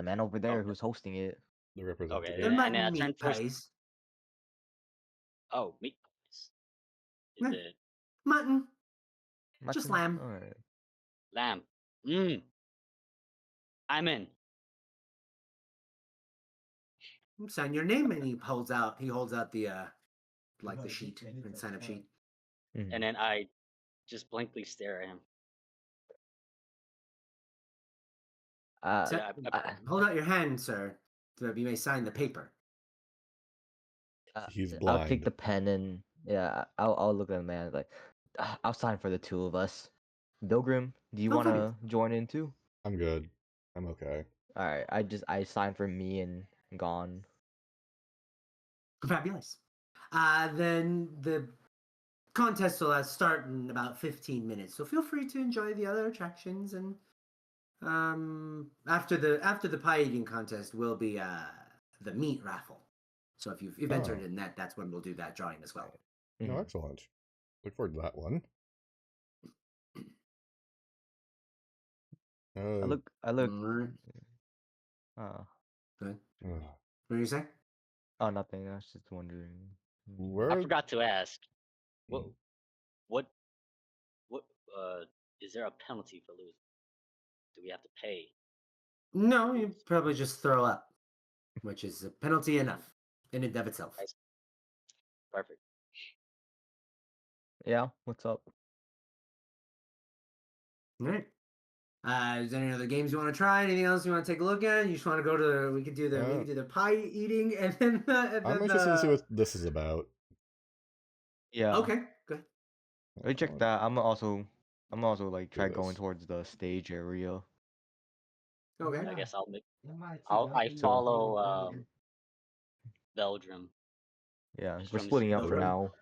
S3: man over there
S4: Okay.
S3: who's hosting it.
S2: The
S4: Okay,
S2: representative.
S1: They're
S4: and then I
S1: mutton
S4: turn
S1: meat
S4: towards.
S1: pies.
S4: Oh, meat pies. Is
S1: Yeah.
S4: it
S1: Mutton. Just
S3: Mutton?
S1: lamb.
S3: Alright.
S4: lamb? I'm in.
S1: Sign your name, and he holds out the like the sheet and sign up sheet.
S4: And then I just blankly stare at him.
S1: Hold out your hand, sir, so that you may sign the paper.
S2: He's
S3: I'll take
S2: blind.
S3: the pen and I'll look at the man like I'll sign for the two of us. Bilgrim, do you
S1: Oh,
S3: want to join in too?
S2: I'm good. I'm okay.
S3: All right, I signed for me and Gone.
S1: Fabulous. Then the contest will start in about 15 minutes, so feel free to enjoy the other attractions. And after the pie eating contest will be the meat raffle. So if you've entered in that, that's when we'll do that drawing as well.
S2: No, excellent. Look forward to that one.
S3: I look.
S1: Good. What do you say?
S3: Oh, nothing. I was just wondering.
S4: I forgot to ask. What is there a penalty for losing? Do we have to pay?
S1: No, you probably just throw up, which is a penalty enough in and of itself.
S4: Perfect.
S3: Yeah, what's up?
S1: All right. Is there any other games you want to try? Anything else you want to take a look at? You just want to go to we could do the pie eating and then
S2: I'm interested to see what this is about.
S3: Yeah.
S1: Okay, good.
S3: We check that. I'm also I'm also like try going
S2: this.
S3: towards the stage area.
S1: Okay.
S4: I guess
S5: It might
S4: I
S5: be
S4: follow Belgrim.
S3: Yeah,
S4: Just
S3: we're
S4: from the
S3: splitting up for
S1: Belgrim?
S3: now.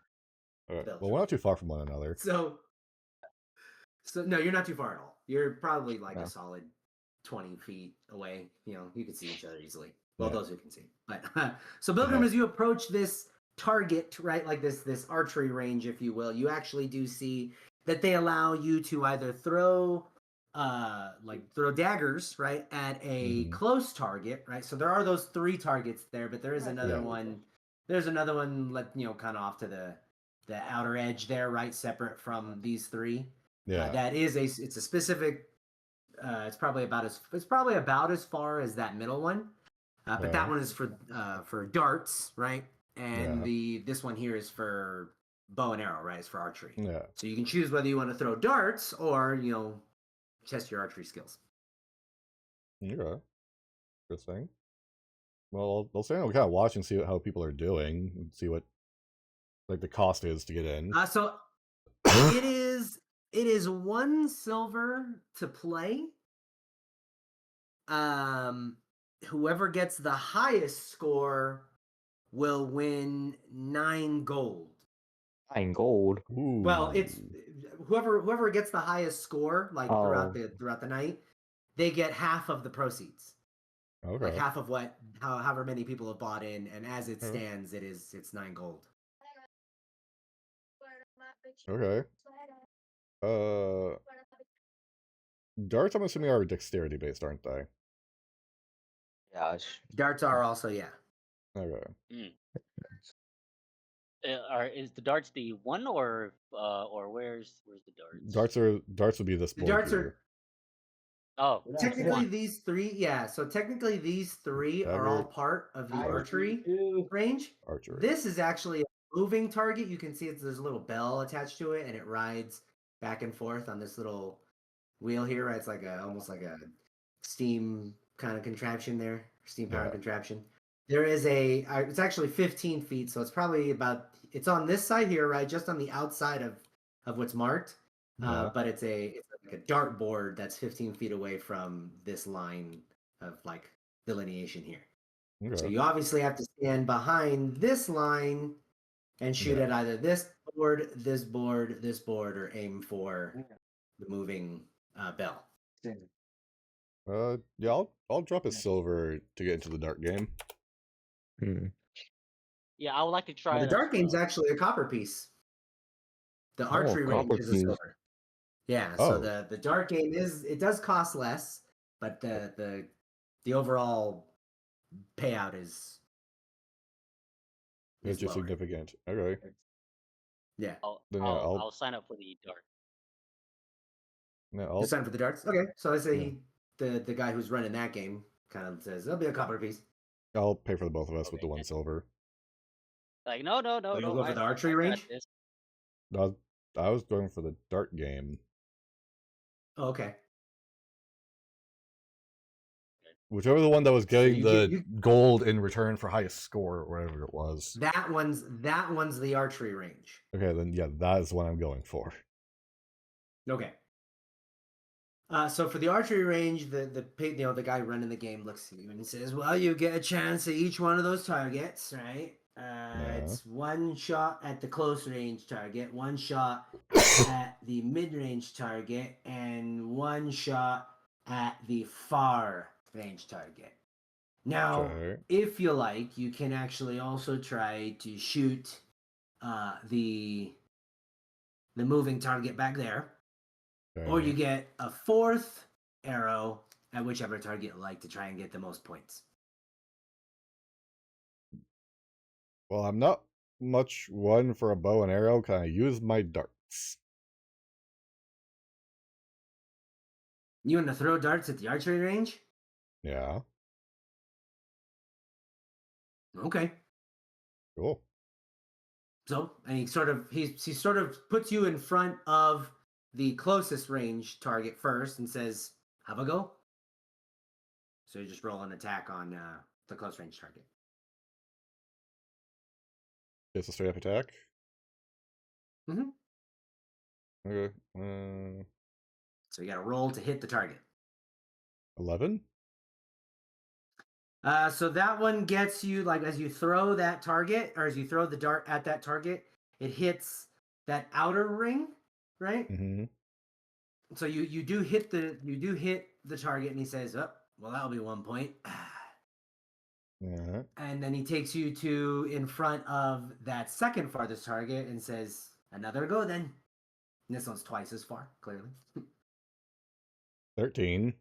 S2: Alright, well,
S1: Belgium.
S2: we're not too far from one another.
S1: So no, you're not too far at all. You're probably like
S3: Yeah.
S1: a solid 20 feet away. You know, you can see each other easily. Well,
S2: Yeah.
S1: those who can see. But so Bilgrim, as you approach this target, right, like this archery range, if you will, you actually do see that they allow you to either throw daggers, right, at a close target, right? So there are those 3 targets there, but there is another one. There's another one, kind of off to the outer edge there, right, separate from these 3.
S2: Yeah.
S1: That is it's a specific. It's probably about as far as that middle one, but that one is for darts, right? And this one here is for bow and arrow, right? It's for archery.
S2: Yeah.
S1: So you can choose whether you want to throw darts or test your archery skills.
S2: Okay. Good thing. Well, I'll say I'll kind of watch and see how people are doing and see what like the cost is to get in.
S1: So it is 1 silver to play. Whoever gets the highest score will win 9 gold.
S3: 9 gold.
S2: Ooh.
S1: Well, it's whoever gets the highest score, like throughout the night, they get half of the proceeds.
S2: Okay.
S1: Like half of however many people have bought in, and as it stands, it's 9 gold.
S2: Okay. Darts, I'm assuming, are dexterity based, aren't they?
S3: Yeah.
S1: Darts are also, yeah.
S2: Okay.
S4: Is the darts the one or where's the darts?
S2: Darts would be this board
S1: Darts
S2: here.
S1: Technically these 3, yeah. So technically these 3 are all part of the archery range.
S2: Archery.
S1: This is actually a moving target. You can see there's a little bell attached to it, and it rides back and forth on this little wheel here. Right? It's like almost like a steam kind of contraption there, steam powered contraption. There is it's actually 15 feet, so it's probably it's on this side here, right? Just on the outside of what's marked. But it's like a dart board that's 15 feet away from this line of like delineation here. Okay. So you obviously have to stand behind this line and shoot at either this board, this board, this board, or aim for the moving bell.
S2: Yeah, I'll drop a silver to get into the dart game.
S4: Yeah, I would like to try.
S1: The dart game's actually a copper piece. The archery range is a silver. Yeah, so the dart game does cost less, but the overall payout is
S2: just
S1: lower.
S2: Significant. Okay.
S1: Yeah.
S4: I'll sign up for the dart.
S2: Yeah,
S1: I'll sign for the darts. Okay, so I say the guy who's running that game kind of says it'll be a copper piece.
S2: I'll pay for the both of us with the 1 silver.
S4: Like no.
S1: You'll go for the archery range.
S2: I was going for the dart game.
S1: Oh, okay.
S2: Whichever the one that was getting the gold in return for highest score, or whatever it was.
S1: That one's the archery range.
S2: Okay, then yeah, that is what I'm going for.
S1: Okay. So for the archery range, the guy running the game looks at you and says, "Well, you get a chance at each one of those targets, right? It's 1 shot at the close range target, 1 shot at the mid range target, and 1 shot at the far range target. Now, if you like, you can actually also try to shoot the moving target back there." Or you get a 4th arrow at whichever target you like to try and get the most points.
S2: Well, I'm not much one for a bow and arrow. Can I use my darts?
S1: You want to throw darts at the archery range?
S2: Yeah.
S1: Okay.
S2: Cool.
S1: So, and he sort of puts you in front of the closest range target first and says, "Have a go." So you just roll an attack on the close range target.
S2: It's a straight up attack?
S1: Mm-hmm.
S2: Okay.
S1: So you got to roll to hit the target.
S2: 11.
S1: So that one gets you, like, as you throw that target, or as you throw the dart at that target, it hits that outer ring, right?
S2: Mm-hmm.
S1: So you do hit the target, and he says, "Oh, well, that'll be 1 point."
S2: Yeah.
S1: And then he takes you to in front of that second farthest target and says, "Another go then." And this one's twice as far, clearly.
S2: 13.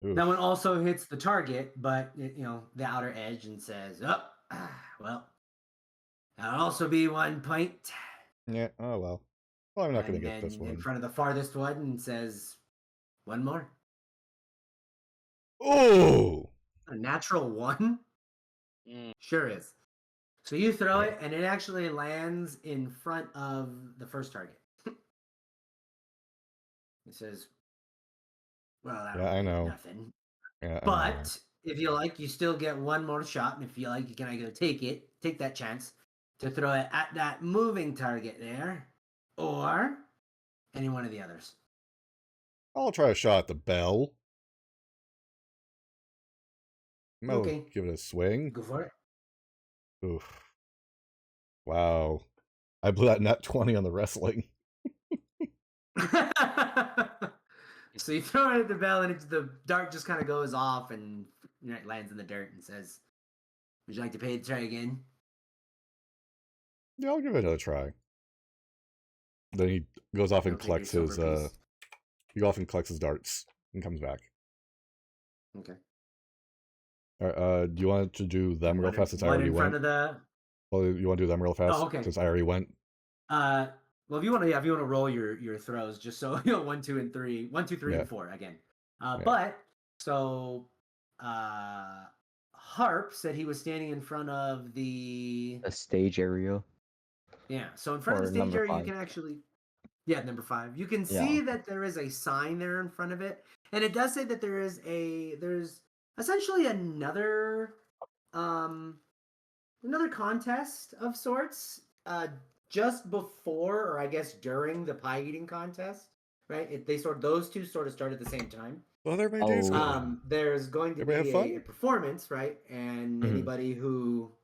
S2: Oof.
S1: That one also hits the target, but the outer edge, and says, "Oh, well, that'll also be 1 point."
S2: Yeah. Oh well. Well, I'm not going
S1: And
S2: to get this
S1: then in
S2: one.
S1: front of the farthest one, and says, "One more."
S2: Oh.
S1: A natural 1?
S4: Mm.
S1: Sure is. So you throw
S2: Yeah.
S1: it, and it actually lands in front of the first target. It says, "Well, that'll
S2: Yeah, I
S1: be
S2: know.
S1: nothing.
S2: Yeah, I know.
S1: But if you like, you still get one more shot, and if you like, you can either take that chance to throw it at that moving target there, or any one of the others."
S2: I'll try a shot at the bell. I'll
S1: Okay,
S2: give it a swing.
S1: go for it.
S2: Oof. Wow. I blew that nat 20 on the wrestling.
S1: So you throw it at the bell, and the dart just kind of goes off, and it lands in the dirt, and says, "Would you like to try again?"
S2: Yeah, I'll give it another try. Then he goes off and
S1: He'll take a
S2: collects his
S1: silver piece.
S2: he goes off and collects his darts and comes back.
S1: Okay.
S2: All right, do you want to do them real fast since I already
S1: in front
S2: went?
S1: of the.
S2: Well, you want to do them real fast
S1: Oh, okay.
S2: since I already went?
S1: Well, if you want to roll your throws, just so 1, 2, and 3, 1, 2, 3,
S2: Yeah.
S1: and 4 again.
S2: Yeah.
S1: But so, Harp said he was standing in front of the
S3: stage area.
S1: Yeah. So in front of
S3: Or
S1: the stage
S3: number
S1: area, you
S3: 5.
S1: can actually. Yeah, number 5. You can
S3: Yeah.
S1: see that there is a sign there in front of it, and it does say that there's essentially another contest of sorts just before, or I guess during, the pie eating contest, right? Those two sort of start at the same time.
S2: Well, everybody days
S3: Oh.
S2: go.
S1: There's going to
S2: Everybody
S1: be
S2: have
S1: a
S2: fun?
S1: performance, right? And
S3: Mhm.
S1: anybody who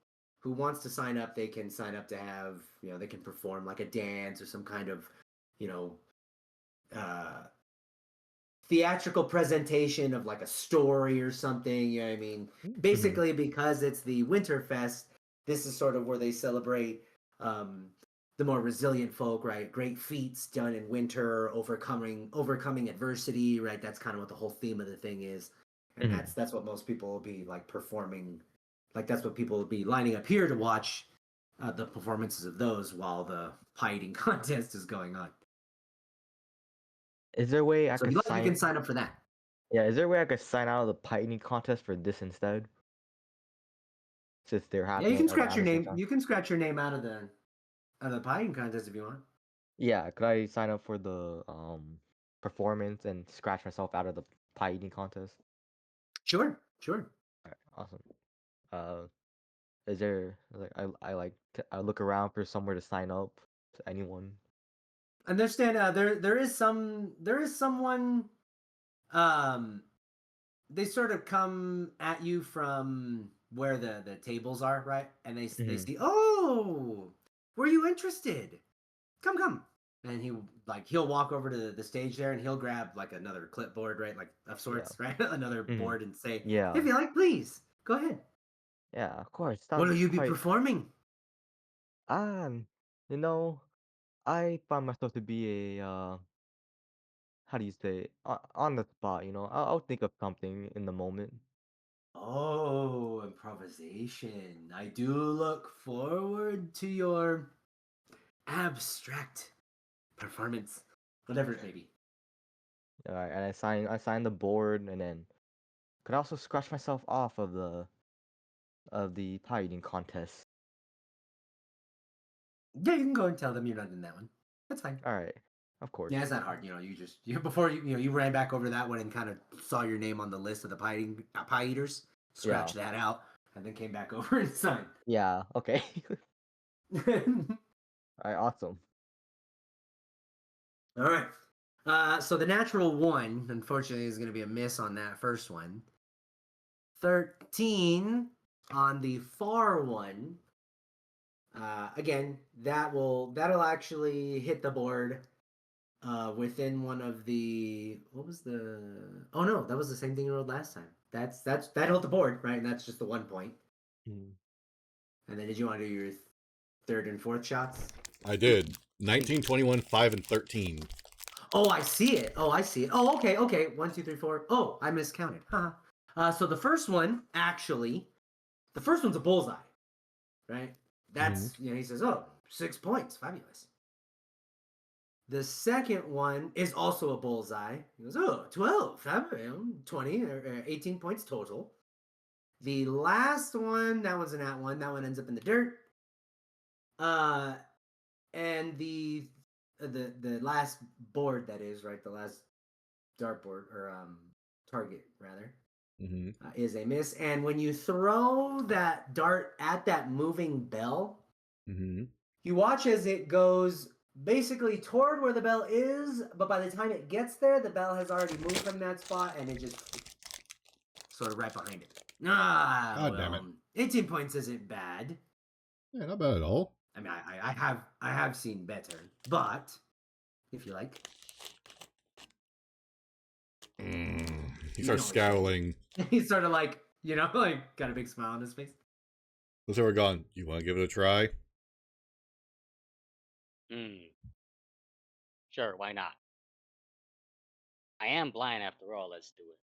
S1: wants to sign up, they can sign up to have, they can perform like a dance or some kind of, theatrical presentation of like a story or something. You know what I mean? Basically, because it's the Winterfest, this is sort of where they celebrate the more resilient folk, right? Great feats done in winter, overcoming adversity, right? That's kind of what the whole theme of the thing is, and that's what most people will be like performing. Like that's what people will be lining up here to watch the performances of those while the pie eating contest is going on.
S3: Is there a way I
S1: So if
S3: could
S1: you like, you
S3: sign?
S1: can sign up for that.
S3: Yeah, is there a way I could sign out of the pie eating contest for this instead? Since they're
S1: Yeah,
S3: happening.
S1: you can
S3: like,
S1: scratch
S3: at
S1: your
S3: the same
S1: name.
S3: time?
S1: You can scratch your name out of the pie eating contest if you want.
S3: Yeah, could I sign up for the performance and scratch myself out of the pie eating contest?
S1: Sure.
S3: Alright, awesome. Is there like I look around for somewhere to sign up to anyone?
S1: Understand? There is someone. They sort of come at you from where the tables are, right? And they see, "Oh, were you interested? Come." And he'll walk over to the stage there, and he'll grab like another clipboard, right, like of sorts, right, another board, and say,
S3: Yeah.
S1: "If you like, please go ahead.
S3: Yeah, of course.
S1: What will you be performing?"
S3: You know, I find myself to be a how do you say it? On the spot, I'll think of something in the moment.
S1: Oh, improvisation. I do look forward to your abstract performance, whatever it may be.
S3: All right, and I sign the board, and then could also scratch myself off of the pie eating contest.
S1: Yeah, you can go and tell them you're not in that one. That's fine.
S3: All right, of course.
S1: Yeah, it's not hard. Before you ran back over that one and kind of saw your name on the list of the pie eaters. Scratch that out, and then came back over and signed.
S3: Yeah. Okay. All right. Awesome.
S1: All right. So the natural 1, unfortunately, is going to be a miss on that first one. 13 on the far one. Again, that'll actually hit the board within one of the, what was the, oh no, that was the same thing you rolled last time. That hit the board, right? And that's just the 1 point.
S2: Mm.
S1: And then did you want to do your third and fourth shots?
S2: I did. 19, 21, 5, and 13.
S1: Oh, I see it. Oh, Oh, okay. 1, 2, 3, 4. Oh, I miscounted. So the first one, actually, the first one's a bullseye, right? That's, he says, oh, 6 points. Fabulous. The second one is also a bullseye. He goes, oh, 12, 20, or 18 points total. The last one, that one's an at one. That one ends up in the dirt. And the last board, that is, right, the last dartboard, or target, rather, is a miss. And when you throw that dart at that moving bell, you watch as it goes basically toward where the bell is, but by the time it gets there, the bell has already moved from that spot, and it just sort of right behind it. God
S2: damn it.
S1: 18 points isn't bad.
S2: Yeah, not bad at all.
S1: I mean, I have seen better, but if you like.
S2: He starts scowling.
S1: He's sort of like, like got a big smile on his face.
S2: So we're gone. You want to give it a try?
S4: Sure, why not? I am blind after all. Let's do it.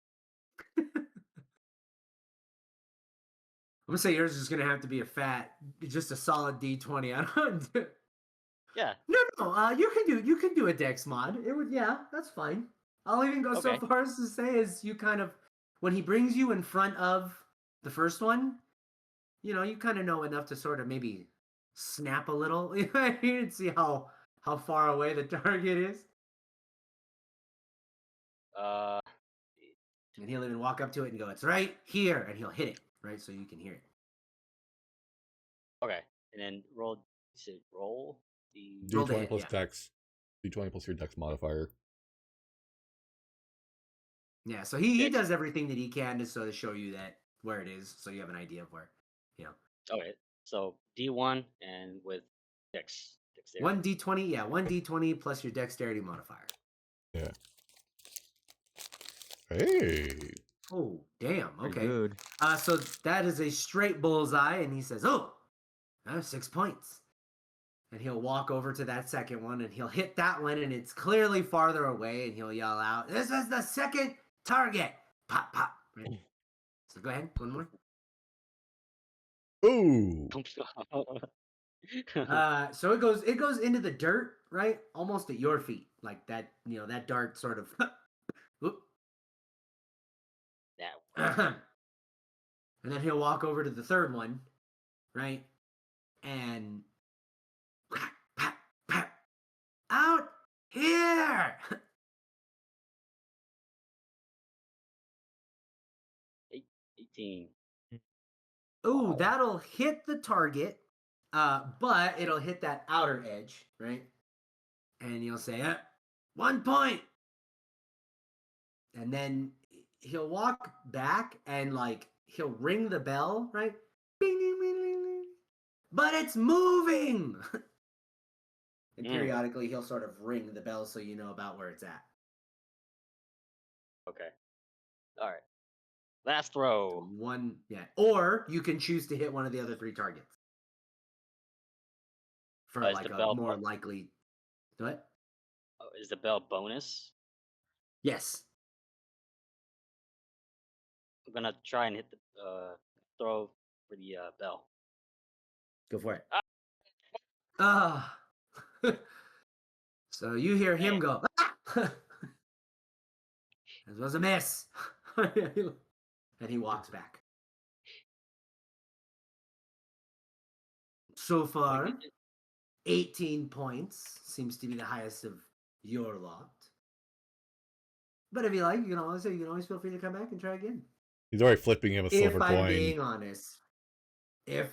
S1: I'm gonna say yours is gonna have to be just a solid D20. I don't.
S4: Yeah.
S1: No. You can do a Dex mod. It would, yeah, that's fine. I'll even go so far as to say, as you kind of, when he brings you in front of the first one, you kind of know enough to sort of maybe snap a little, and see how far away the target is. And he'll even walk up to it and go, "It's right here," and he'll hit it, right, so you can hear it.
S4: Okay, and then roll the
S2: D20 plus Dex. D20 plus your Dex modifier.
S1: Yeah, so he does everything that he can to sort of show you that where it is, so you have an idea of where,
S4: Okay, so D1 and with Dex.
S1: 1 D20, yeah, 1 D20 plus your dexterity modifier.
S2: Yeah. Hey.
S1: Oh, damn. Okay.
S3: Good.
S1: So that is a straight bullseye, and he says, "Oh, 6 points." And he'll walk over to that second one, and he'll hit that one, and it's clearly farther away, and he'll yell out, "This is the second target!" Pop, pop. Right? So go ahead, one more.
S2: Ooh.
S1: So it goes into the dirt, right? Almost at your feet, like that. That dart sort of. Whoop. And then he'll walk over to the third one, right? And out here.
S4: 18.
S1: Ooh,
S4: Wow.
S1: that'll hit the target, but it'll hit that outer edge, right? And you'll say, 1 point. And then he'll walk back and he'll ring the bell, right? Bing, ding, bing, ding, ding. But it's moving. And periodically he'll sort of ring the bell so you know about where it's at.
S4: Okay. All right. Last throw.
S1: One, yeah. Or you can choose to hit one of the other 3 targets. For
S4: Is the bell
S1: more likely. What?
S4: Is the bell bonus?
S1: Yes.
S4: I'm gonna try and hit the throw for the bell.
S1: Go for it. So you hear him go, "Ah!" This was a miss. And he walks back. So far, 18 points seems to be the highest of your lot. But if you like, you can always feel free to come back and try again.
S2: He's already flipping him a silver coin.
S1: If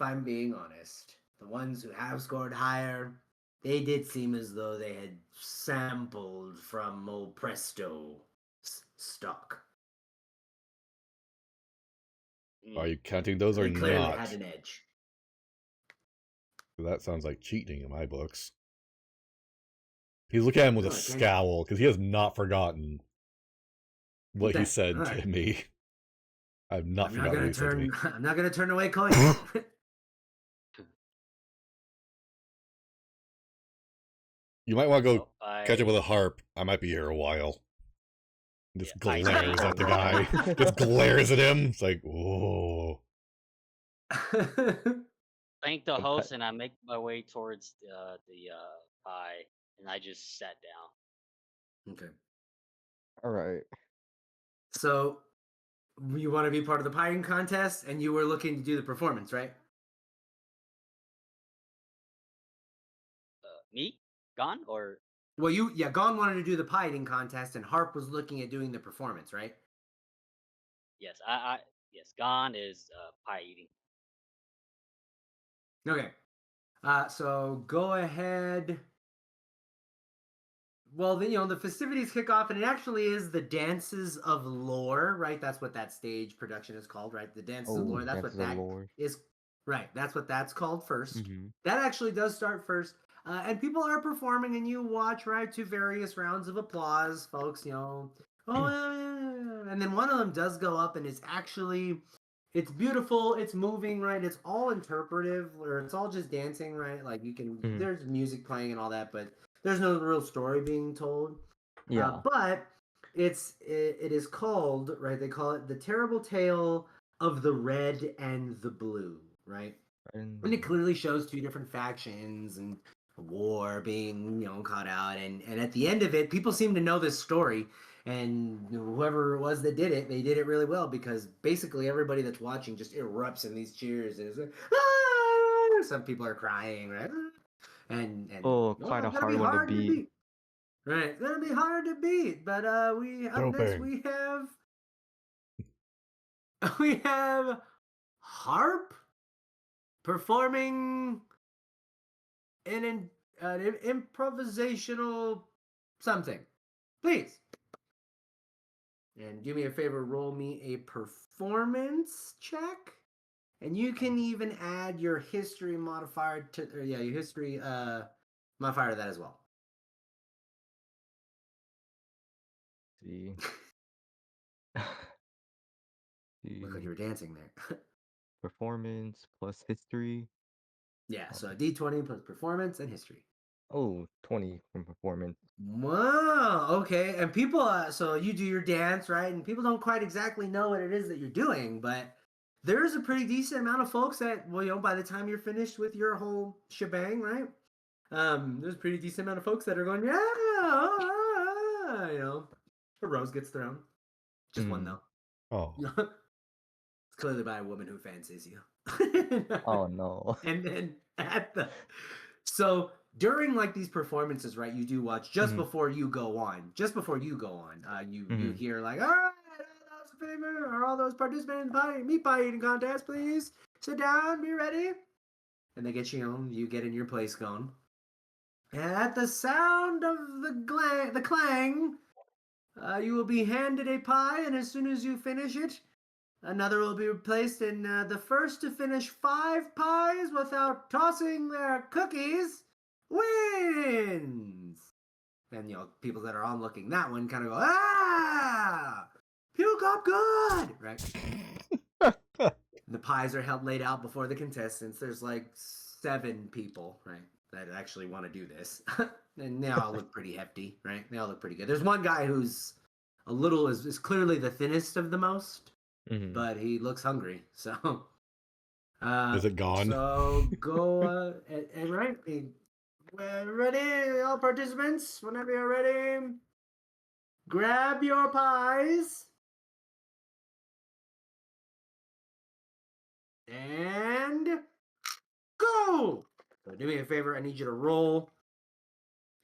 S1: I'm being honest, the ones who have scored higher, they did seem as though they had sampled from old Presto stock.
S2: Are you counting those or
S1: They clearly
S2: not?
S1: had an edge.
S2: That sounds like cheating in my books. He's looking at him with a
S1: Okay.
S2: scowl because he has not forgotten what he said
S1: All right.
S2: to me. I've not forgotten what he said to me.
S1: I'm not gonna turn away coins.
S2: You might want to go
S4: So
S2: catch up with a harp. I might be here a while. Just
S4: I
S2: glares
S4: say-
S2: at the guy. Just glares at him. It's like, whoa.
S4: thank the
S3: Okay.
S4: host, and I make my way towards the pie, and I just sat down.
S1: Okay.
S3: All right.
S1: So you want to be part of the pie eating contest, and you were looking to do the performance, right?
S4: Me? Gone? Or
S1: Well, Gon wanted to do the pie eating contest, and Harp was looking at doing the performance, right?
S4: yes, yes, Gone is pie eating.
S1: Okay. So go ahead. Well, then, the festivities kick off, and it actually is the Dances of Lore, right? That's what that stage production is called, right? The Dances of Lore. That's what that is. Right. That's what that's called 1st.
S3: Mm-hmm.
S1: That actually does start first. And people are performing, and you watch, right, to various rounds of applause, folks, oh, yeah. And then one of them does go up, and it's beautiful, it's moving, right? It's all interpretive, or it's all just dancing, right? Like there's music playing and all that, but there's no real story being told.
S3: Yeah.
S1: But it is called, right? They call it The Terrible Tale of the Red and the Blue, right? And it clearly shows two different factions and war being, caught out. And at the end of it, people seem to know this story. And whoever it was that did it, they did it really well, because basically everybody that's watching just erupts in these cheers. And it's like, ah! Some people are crying, right? And
S3: quite a hard one to beat.
S1: Right, it's gonna be hard to beat. But next we have Harp performing an improvisational something. Please. And do me a favor, roll me a performance check. And you can even add your history modifier your history modifier to that as well.
S3: See.
S1: Look like you were dancing there.
S3: Performance plus history.
S1: Yeah, so a D20 plus performance and history.
S3: Oh, 20 from performance.
S1: Wow, okay. And people, so you do your dance, right? And people don't quite exactly know what it is that you're doing, but there's a pretty decent amount of folks that, by the time you're finished with your whole shebang, right? There's a pretty decent amount of folks that are going, yeah, a rose gets thrown. Just one, though.
S2: Oh.
S1: It's clearly by a woman who fancies you.
S3: Oh, no.
S1: And then so during like these performances, right, you do watch just before you go on. You hear like, all right, are all those participating in the meat pie eating contest, please sit down, be ready. And they get you get in your place going. And at the sound of the clang, you will be handed a pie, and as soon as you finish it, another will be replaced, and the first to finish 5 pies without tossing their cookies wins. And people that are onlooking that one kind of go, ah, puke up good, right? The pies are laid out before the contestants. There's like 7 people, right, that actually want to do this, and they all look pretty hefty, right? They all look pretty good. There's one guy who's is clearly the thinnest of the most. But he looks hungry, so.
S2: Is it gone?
S1: So go and right. We're ready, all participants. Whenever you're ready, grab your pies and go. So do me a favor. I need you to roll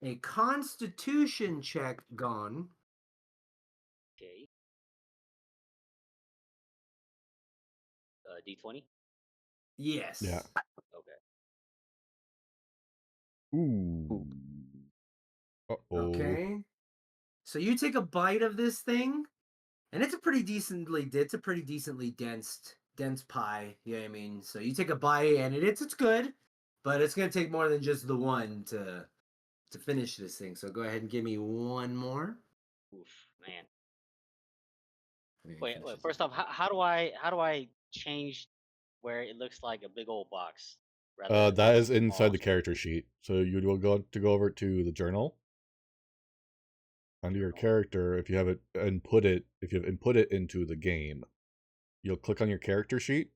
S1: a Constitution check, Gone.
S4: Okay. D20.
S1: Yes.
S2: Yeah.
S4: Okay.
S2: Ooh. Uh-oh.
S1: Okay. So you take a bite of this thing, and it's a pretty decently dense pie. Yeah, I mean, so you take a bite, and it's good, but it's gonna take more than just the one to finish this thing. So go ahead and give me one more.
S4: Oof, man.
S1: I mean,
S4: Wait.
S1: finish this
S4: First
S1: thing.
S4: off, how do I change where it looks like a big old box rather than
S2: That
S4: a
S2: is inside
S4: small
S2: the character sheet. So you will go over to the journal. Under your
S4: journal?
S2: character, if you have input it into the game, you'll click on your character sheet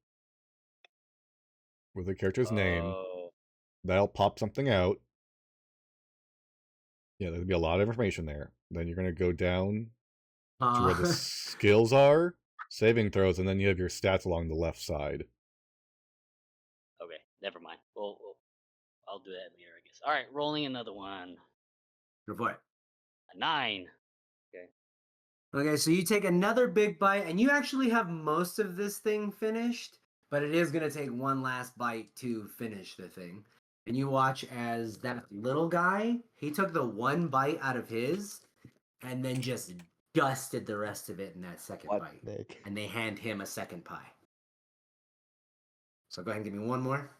S2: with the character's name.
S4: Oh,
S2: That'll pop something out. Yeah, there'll be a lot of information there. Then you're gonna go down to where the skills are, saving throws, and then you have your stats along the left side.
S4: okay. Never mind. I'll do that later, I guess. All right, rolling another one.
S1: Go for it.
S4: A 9.
S1: Okay, so you take another big bite, and you actually have most of this thing finished, but it is going to take one last bite to finish the thing. And you watch as that little guy, he took the one bite out of his, and then just dusted the rest of it in that second
S3: What,
S1: bite.
S3: Nick?
S1: And they hand him a second pie. So go ahead and give me one more.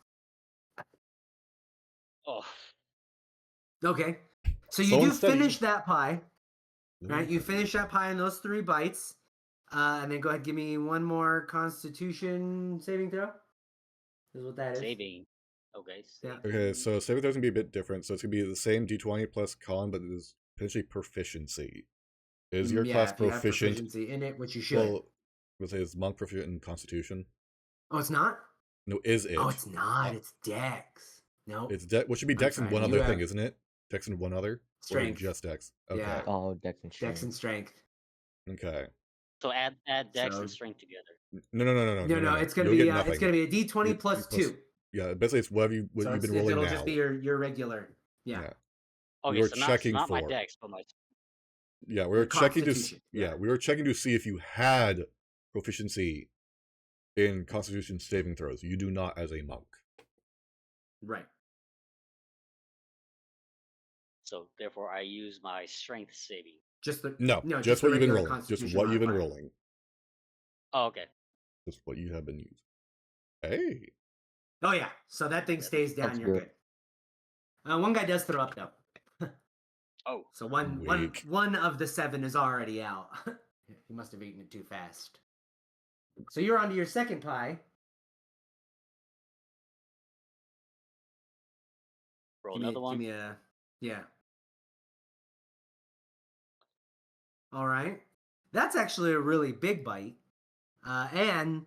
S4: Oh,
S1: Okay. So you
S2: So
S1: do
S2: instead of
S1: finish
S2: just-
S1: that pie, right? You finish that pie in those 3 bites. And then go ahead and give me one more Constitution saving throw. Is what that is.
S4: saving. Okay.
S1: Yeah.
S2: Okay, so saving throws gonna be a bit different. So it's gonna be the same D20 plus con, but there's potentially proficiency. Is your class
S1: if you have
S2: proficient?
S1: proficiency in it, which you should.
S2: Well, was his monk proficient in Constitution?
S1: Oh, it's not?
S2: No, is it?
S1: Oh, it's not. It's Dex. No.
S2: It's what should be
S1: I'm
S2: Dex and
S1: sorry,
S2: one
S1: you
S2: other
S1: have
S2: thing, isn't it? Dex and one other?
S1: Strength.
S2: Or just Dex? Okay.
S1: Yeah.
S3: Oh, Dex and
S1: Dex and
S3: Strength.
S1: Strength.
S2: Okay.
S4: So add Dex
S1: So-
S4: and Strength together.
S1: No, it's gonna
S2: You'll
S1: be
S2: get nothing.
S1: it's gonna be a D20 plus
S2: plus-
S1: 2.
S2: Yeah, basically it's what you've been rolling
S1: it'll
S2: now.
S1: just be your regular. Yeah.
S4: Okay,
S2: were
S4: so
S2: checking
S4: not my
S2: for-
S4: Dex, but my.
S2: Yeah, we
S1: Your
S2: were checking to
S1: Constitution,
S2: yeah, we were checking to see if you had proficiency in Constitution saving throws. You do not as a monk.
S1: Right.
S4: So therefore, I use my Strength saving.
S1: Just the
S2: No,
S1: no,
S2: just
S1: the
S2: what you've been
S1: regular
S2: rolling. Just
S1: Constitution
S2: what you've been
S1: modifier.
S2: rolling.
S4: Oh, okay.
S2: Just what you have been using. Hey.
S1: Oh yeah. So that thing stays down.
S3: That's
S1: You're
S3: good.
S1: good. One guy does throw up though.
S4: Oh,
S1: So one
S2: Weak.
S1: of the 7 is already out. He must have eaten it too fast. So you're on to your second pie.
S4: roll
S1: Give me-
S4: another one.
S1: Give me a yeah. All right, that's actually a really big bite, and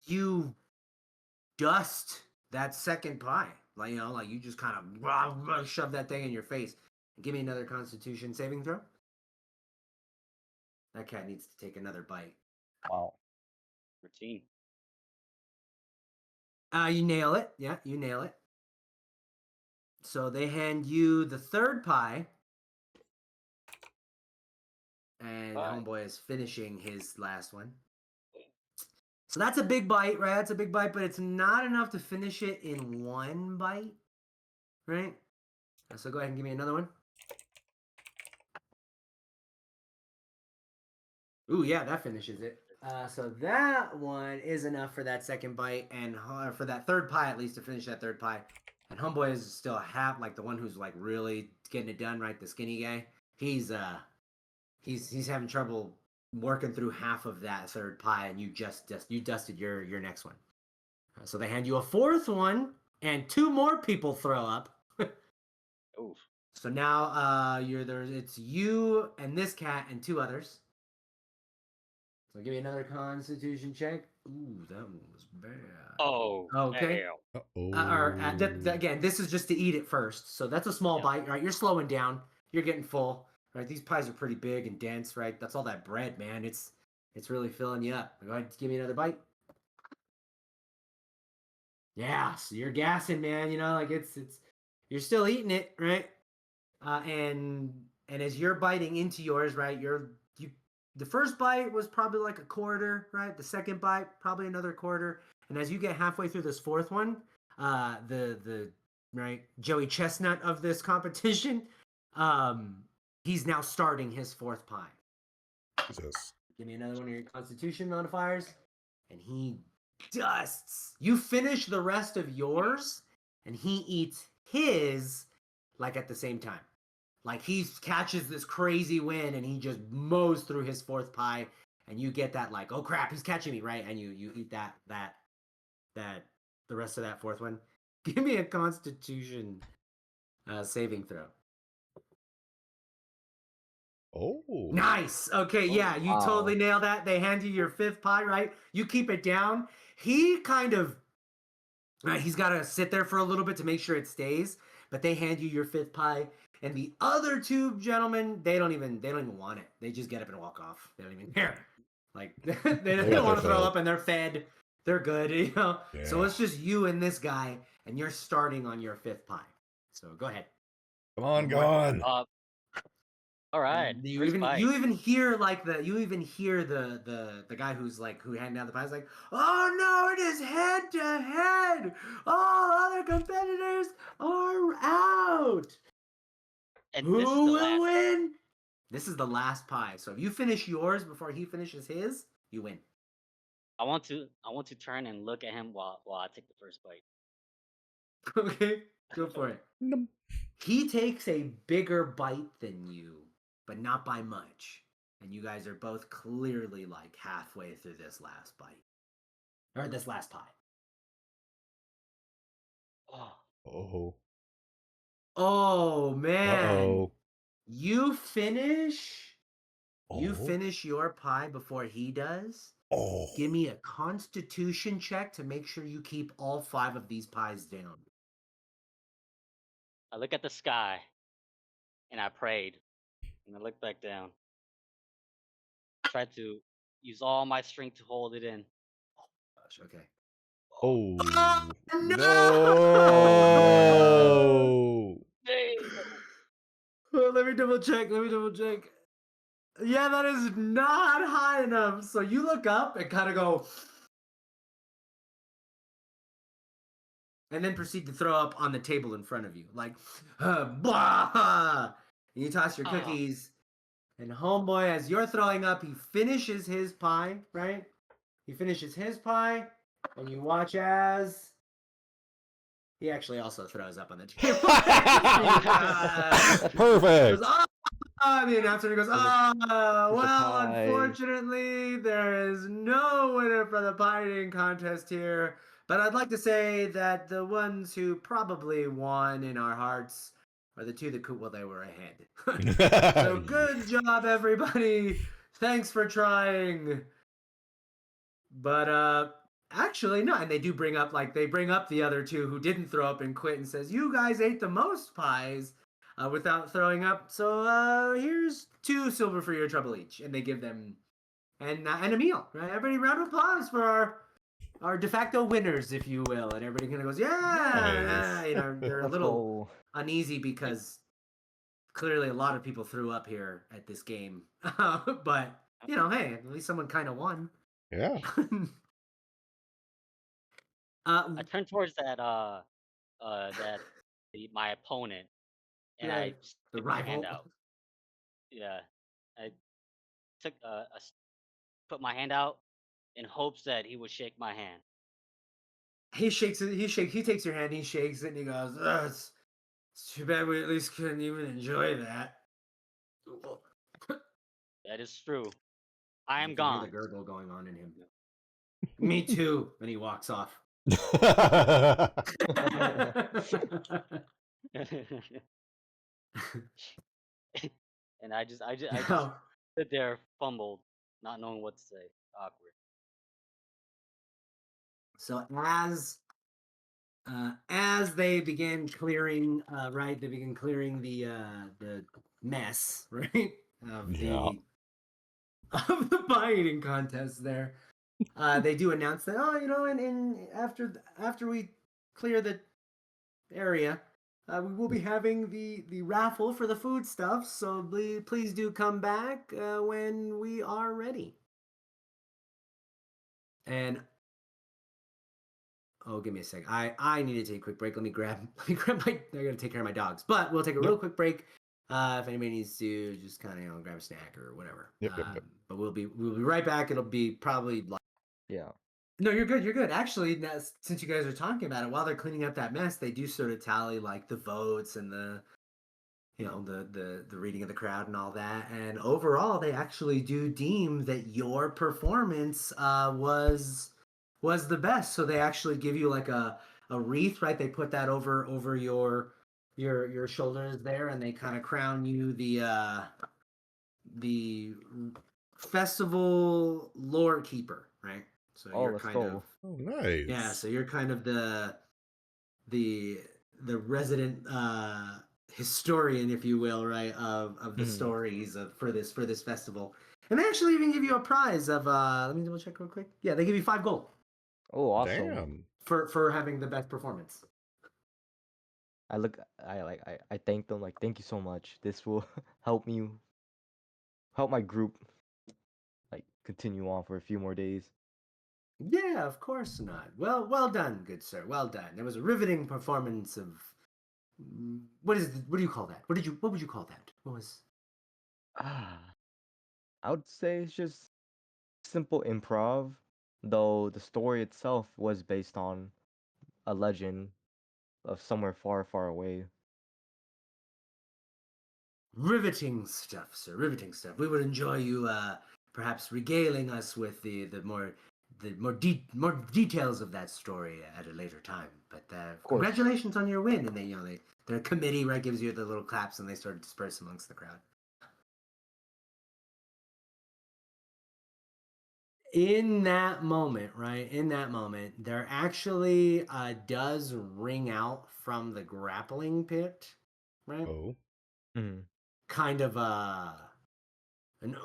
S1: you dust that second pie. Like like you just kind of shove that thing in your face. Give me another Constitution saving throw. That cat needs to take another bite.
S3: Wow.
S4: 13.
S1: You nail it. Yeah, you nail it. So they hand you the third pie. And
S4: Pie.
S1: homeboy is finishing his last one. So that's a big bite, right? That's a big bite, but it's not enough to finish it in one bite, right? So go ahead and give me another one. Ooh, yeah, that finishes it. So that one is enough for that second bite, and for that third pie at least to finish that third pie. And homeboy is still half like the one who's like really getting it done, right? The skinny guy. He's having trouble working through half of that third pie, and you dusted your next one. So they hand you a fourth one, and 2 more people throw up.
S4: Oof.
S1: So now it's you and this cat and 2 others. So give me another Constitution check. Ooh, that one was bad.
S4: Oh.
S1: Okay.
S4: hell.
S2: Uh-oh.
S1: Again, this is just to eat it first. So that's a small
S4: Yeah.
S1: bite, right? You're slowing down. You're getting full, right? These pies are pretty big and dense, right? That's all that bread, man. It's really filling you up. Go ahead, give me another bite. Yeah, so you're gassing, man. Like it's you're still eating it, right? And as you're biting into yours, right? The first bite was probably like a quarter, right? The second bite, probably another quarter. And as you get halfway through this fourth one, the right, Joey Chestnut of this competition, he's now starting his fourth pie.
S2: Jesus.
S1: Give me another one of your Constitution modifiers, and he dusts. You finish the rest of yours, and he eats his like at the same time. Like he catches this crazy wind, and he just mows through his fourth pie, and you get that like, oh crap, he's catching me, right? And you eat that the rest of that fourth one. Give me a Constitution saving throw.
S2: Oh.
S1: Nice. Okay, yeah, you totally nail that. They hand you your fifth pie, right? You keep it down. He kind of, right, he's got to sit there for a little bit to make sure it stays, but they hand you your fifth pie, and the other two gentlemen, they don't even want it. They just get up and walk off. They don't even care. Like they don't want to throw up, and they're fed. They're good, you know. Yeah. So it's just you and this guy, and you're starting on your fifth pie. So go ahead.
S2: Come on, go on.
S4: All right.
S1: You even hear like the guy who handed out the pies like, oh no, it is head to head. All other competitors are out.
S4: And
S1: who will win? This is the last pie. So if you finish yours before he finishes his, you win.
S4: I want to turn and look at him while I take the first bite.
S1: Okay, go for it. He takes a bigger bite than you, but not by much. And you guys are both clearly like halfway through this last bite. Or this last pie.
S2: Oh.
S1: Oh, man.
S2: Uh-oh.
S1: You finish your pie before he does.
S2: Oh.
S1: Give me a Constitution check to make sure you keep all 5 of these pies down.
S4: I look at the sky, and I prayed, and I looked back down. Tried to use all my strength to hold it in.
S1: Oh gosh, okay.
S2: Oh
S1: no! Let me double check. Yeah, that is not high enough. So you look up and kind of go, and then proceed to throw up on the table in front of you, like, blah! And you toss your cookies, and homeboy, as you're throwing up, he finishes his pie, right? He finishes his pie, and you watch as he actually also throws up on the table.
S2: Perfect.
S1: The announcer goes, well, unfortunately, there is no winner for the pie eating contest here. But I'd like to say that the ones who probably won in our hearts are the two that they were ahead. So good job, everybody. Thanks for trying. But actually, no. And they do bring up the other two who didn't throw up and quit and says, you guys ate the most pies without throwing up. So here's 2 silver for your trouble each. And they give them and a meal. Right? Everybody, round of applause for our de facto winners, if you will. And everybody kind of goes, yeah. You know, they're a little uneasy because clearly a lot of people threw up here at this game. But, you know, hey, at least someone kind of won.
S2: Yeah.
S4: I turned towards my opponent, and I
S1: the
S4: stick my
S1: rival.
S4: hand out. Yeah, I put my hand out in hopes that he would shake my hand.
S1: He shakes it. He takes your hand. He shakes it, and he goes, "It's too bad we at least couldn't even enjoy that."
S4: That is true. I am
S1: you
S4: gone.
S1: Hear the gurgle going on in him. Me too. And he walks off.
S4: And I just sit there, fumbled, not knowing what to say. Awkward.
S1: So as they begin clearing, right? They begin clearing the mess, right? Of the pie eating contest there. They do announce that, and after we clear the area, we will be having the raffle for the food stuff. So please do come back when we are ready. And Oh, give me a sec. I need to take a quick break. Let me grab my. I gotta take care of my dogs, but we'll take a real quick break. If anybody needs to just kind of grab a snack or whatever.
S2: Yep.
S1: But we'll be right back. It'll be probably like.
S3: Yeah.
S1: No, you're good. You're good. Actually, since you guys are talking about it, while they're cleaning up that mess, they do sort of tally like the votes and the reading of the crowd and all that. And overall, they actually do deem that your performance was the best. So they actually give you like a wreath, right? They put that over your shoulders there, and they kind of crown you the festival lore keeper, right? So
S3: Oh,
S1: you're
S3: let's
S1: kind
S3: go.
S1: of
S2: Oh, nice.
S1: yeah. So you're kind of the resident historian, if you will, right, of the stories for this festival. And they actually even give you a prize of let me double check real quick. Yeah, they give you 5 gold.
S3: Oh, awesome.
S2: Damn.
S1: For having the best performance.
S3: I thank them, like, thank you so much. This will help my group like continue on for a few more days.
S1: Yeah, of course not. Well done, good sir. Well done. There was a riveting performance of what do you call that? What would you call that? What was
S3: I would say it's just simple improv, though the story itself was based on a legend of somewhere far, far away.
S1: riveting stuff, sir. Riveting stuff. We would enjoy you perhaps regaling us with the more details of that story at a later time. But
S3: course.
S1: congratulations on your win. And they their committee right gives you the little claps, and they sort of disperse amongst the crowd. In that moment, there actually does ring out from the grappling pit, right?
S2: Oh.
S3: Mhm.
S1: Kind of an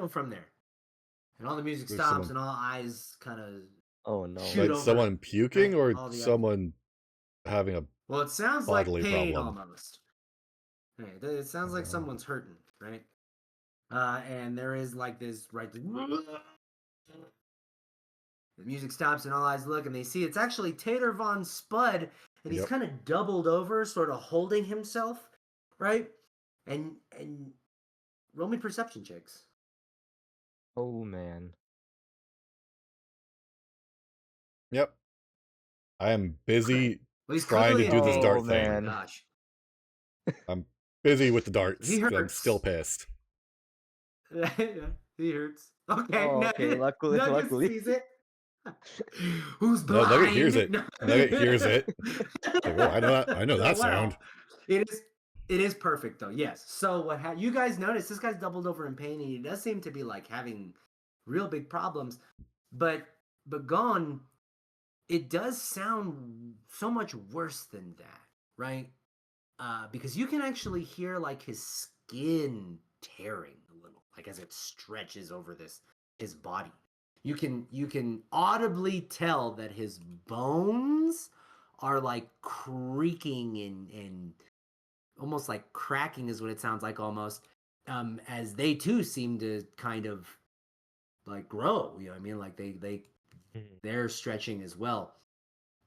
S1: from there, and all the music
S2: There's
S1: stops,
S2: someone-
S1: and all eyes kind of
S3: Oh no.
S1: shoot
S2: Like
S1: over,
S2: someone puking
S1: right?
S2: or
S1: All the
S2: someone having a
S1: well, it sounds like
S2: bodily
S1: pain
S2: problem.
S1: almost. Right, it sounds like someone's hurting, right? And there is like this, right? The music stops and all eyes look, and they see it's actually Tater Von Spud, and he's
S2: Yep.
S1: kind of doubled over, sort of holding himself, right? And roll me perception checks.
S3: Oh man.
S2: Yep. I am busy
S1: Well, he's
S2: trying to
S1: clearly
S2: do
S1: in
S2: this
S1: pain.
S2: dart
S3: Oh,
S2: thing.
S3: man.
S1: Gosh,
S2: I'm busy with the darts.
S1: He
S2: 'Cause I'm
S1: hurts.
S2: still pissed.
S1: he hurts. Okay,
S3: Oh, okay, luckily-
S1: Nugget
S3: luckily.
S1: sees it. Who's
S2: No,
S1: blind?
S2: Nugget hears it. Nugget hears it. Like, oh, I know that sound.
S1: It is perfect though. Yes. So what you guys notice? This guy's doubled over in pain, and he does seem to be like having real big problems. But gone, it does sound so much worse than that, right? Because you can actually hear like his skin tearing a little, like as it stretches over his body. You can audibly tell that his bones are like creaking and almost like cracking is what it sounds like almost, as they too seem to kind of like grow. You know what I mean? Like they're stretching as well,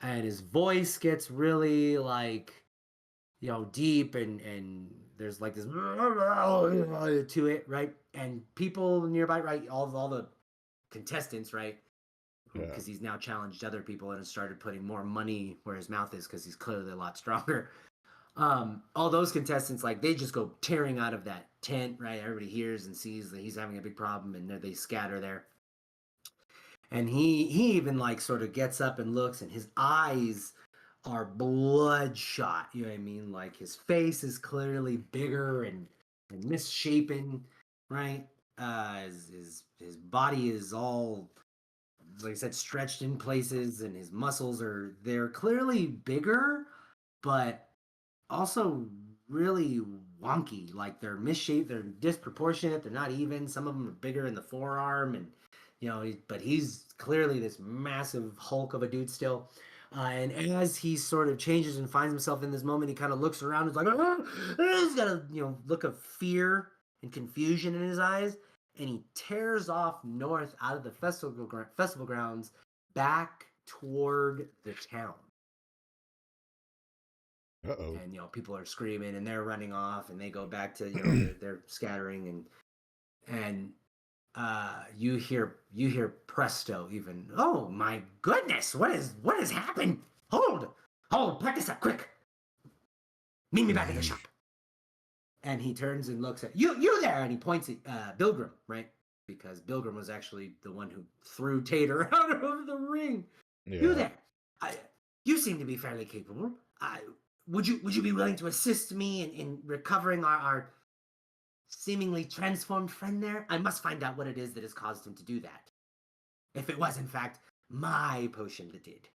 S1: and his voice gets really like deep, and there's like this to it, right? And people nearby, right? All the contestants, right? Because he's now challenged other people and has started putting more money where his mouth is because he's clearly a lot stronger. All those contestants, like they just go tearing out of that tent, right? Everybody hears and sees that he's having a big problem, and they scatter there. And he even like sort of gets up and looks, and his eyes are bloodshot. You know what I mean? Like his face is clearly bigger and misshapen, right? His body is all, like I said, stretched in places, and his muscles they're clearly bigger, but also really wonky. Like they're misshaped, they're disproportionate, they're not even. Some of them are bigger in the forearm, and but he's clearly this massive hulk of a dude still. And as he sort of changes and finds himself in this moment, he kind of looks around. He's like, he's got a look of fear and confusion in his eyes, and he tears off north out of the festival grounds back toward the town.
S2: Uh-oh.
S1: And people are screaming and they're running off and they go back to they're scattering and you hear presto even. Oh my goodness, what has happened? Hold, pack this up quick. Meet me back at the shop. And he turns and looks at you there, and he points at Bilgrim, right? Because Bilgrim was actually the one who threw Tater out of the ring. Yeah. You there? You seem to be fairly capable. Would you be willing to assist me in recovering our seemingly transformed friend there? I must find out what it is that has caused him to do that. If it was, in fact, my potion that did.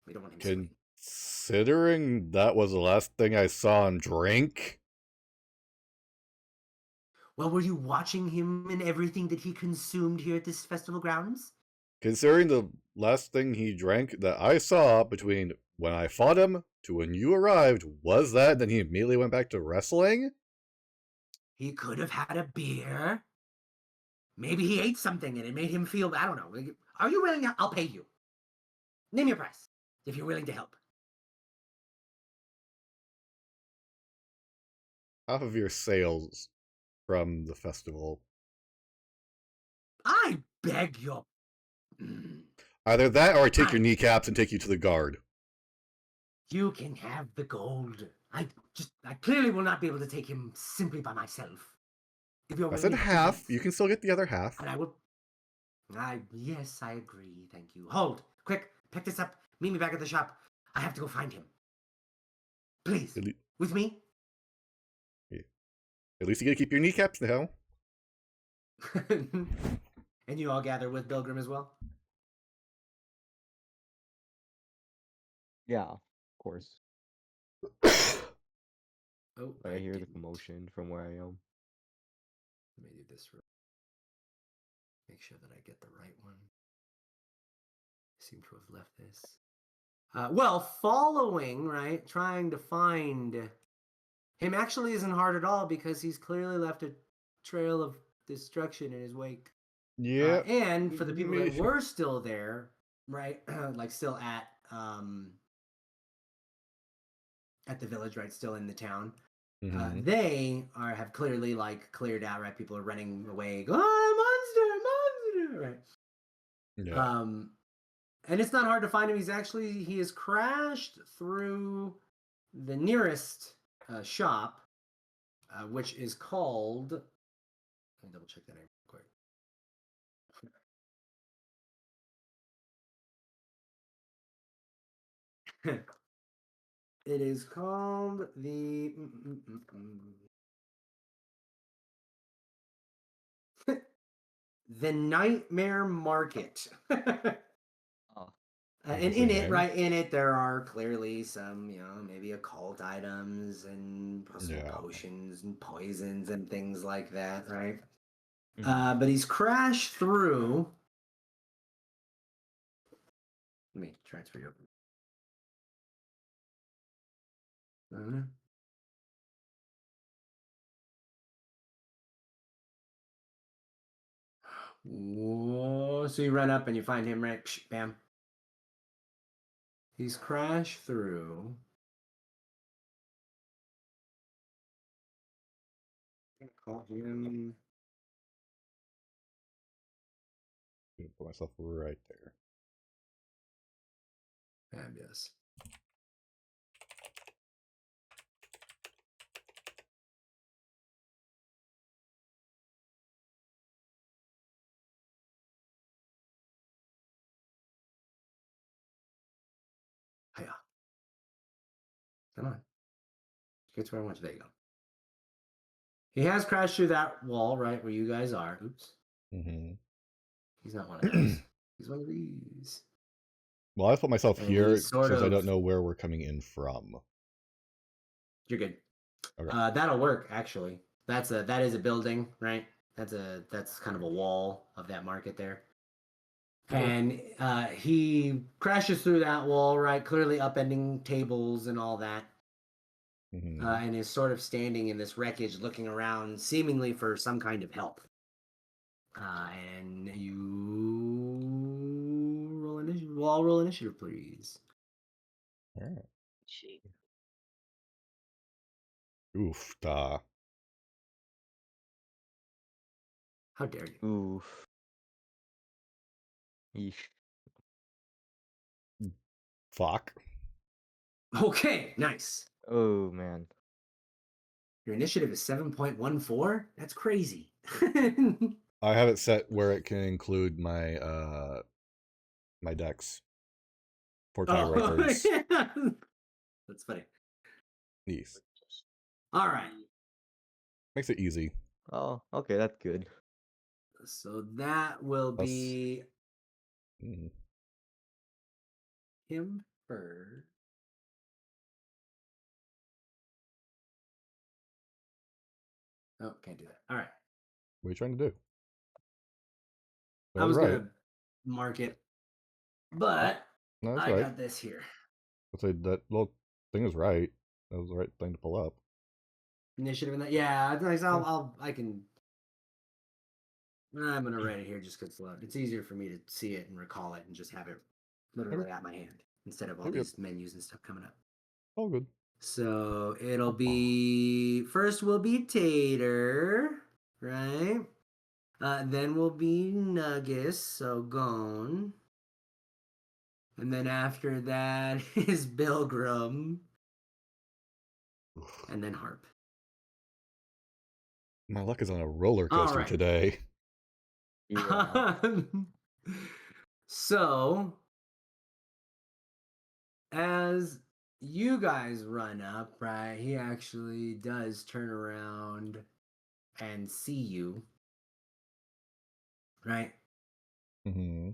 S1: We don't want him swinging.
S2: Considering that was the last thing I saw him drink.
S1: Well, were you watching him and everything that he consumed here at this festival grounds?
S2: Considering the last thing he drank that I saw between when I fought him to when you arrived was that, then he immediately went back to wrestling?
S1: He could have had a beer. Maybe he ate something and it made him feel, I don't know. Are you willing to? I'll pay you. Name your price if you're willing to help.
S2: Half of your sales from the festival.
S1: I beg your...
S2: Either that or I take your kneecaps and take you to the guard.
S1: You can have the gold. I clearly will not be able to take him simply by myself. If you're
S2: I said half. You can still get the other half.
S1: And I will... yes, I agree. Thank you. Hold. Quick. Pick this up. Meet me back at the shop. I have to go find him. Please. With me?
S2: At least you get to keep your kneecaps now.
S1: And you all gather with Bilgrim as well?
S3: Yeah, of course.
S1: Oh,
S3: I hear the commotion from where I am.
S1: Let me do this. Make sure that I get the right one. I seem to have left this. Well, following, right, trying to find him actually isn't hard at all because he's clearly left a trail of destruction in his wake.
S2: Yeah.
S1: And for the people that were still there, right, like still at the village, right, still in the town, they have clearly cleared out, right? People are running away, monster, right?
S2: Yeah.
S1: And it's not hard to find him. He has crashed through the nearest shop, which is called. Let me double check that name real quick. It is called the the Nightmare Market. And in it, there are clearly some, maybe occult items and possible potions and poisons and things like that, right? But he's crashed through. Let me transfer you over. Whoa. So you run up and you find him, right? Psh, bam. He's crashed through. Call him.
S2: Put myself right there.
S1: Fabulous. Hiya. Come on. Get to where I want you. There you go. He has crashed through that wall, right, where you guys are. Oops. He's not one of those. He's one of these.
S2: Well, I put myself here since I don't know where we're coming in from.
S1: You're good.
S2: Okay.
S1: That'll work, actually. That is a building, right? That's kind of a wall of that market there. And he crashes through that wall, right? Clearly upending tables and all that. And is sort of standing in this wreckage looking around, seemingly for some kind of help. And you we'll all roll initiative, please.
S2: All right.
S4: Shit.
S2: Oof, da.
S1: How dare you?
S3: Oof. Yeesh.
S2: Fuck.
S1: Okay, nice.
S3: Oh man.
S1: Your initiative is 7.14. That's crazy.
S2: I have it set where it can include my my decks for tie records.
S1: yeah. That's funny.
S2: Yes.
S1: All right.
S2: Makes it easy.
S3: Oh, okay, that's good.
S1: So that will
S2: Plus-
S1: be
S2: Mm.
S1: him first. Oh, can't do that. All right.
S2: What are you trying to do?
S1: I was
S2: right.
S1: gonna mark it, but
S2: No, that's
S1: I
S2: right.
S1: got this here.
S2: I'd say that little thing is right. That was the right thing to pull up.
S1: Initiative in that. Yeah, nice. I can. I'm gonna write it here just because it's easier for me to see it and recall it and just have it literally at my hand instead of all
S2: Yep.
S1: these menus and stuff coming up.
S2: All good.
S1: So it'll be first will be Tater, right? Then will be Nuggis, so gone. And then after that is Bilgrim. And then Harp.
S2: My luck is on a roller
S1: All
S2: coaster
S1: right.
S2: today.
S3: Yeah.
S1: So, as you guys run up, right, he actually does turn around and see you, right?
S2: Mm-hmm.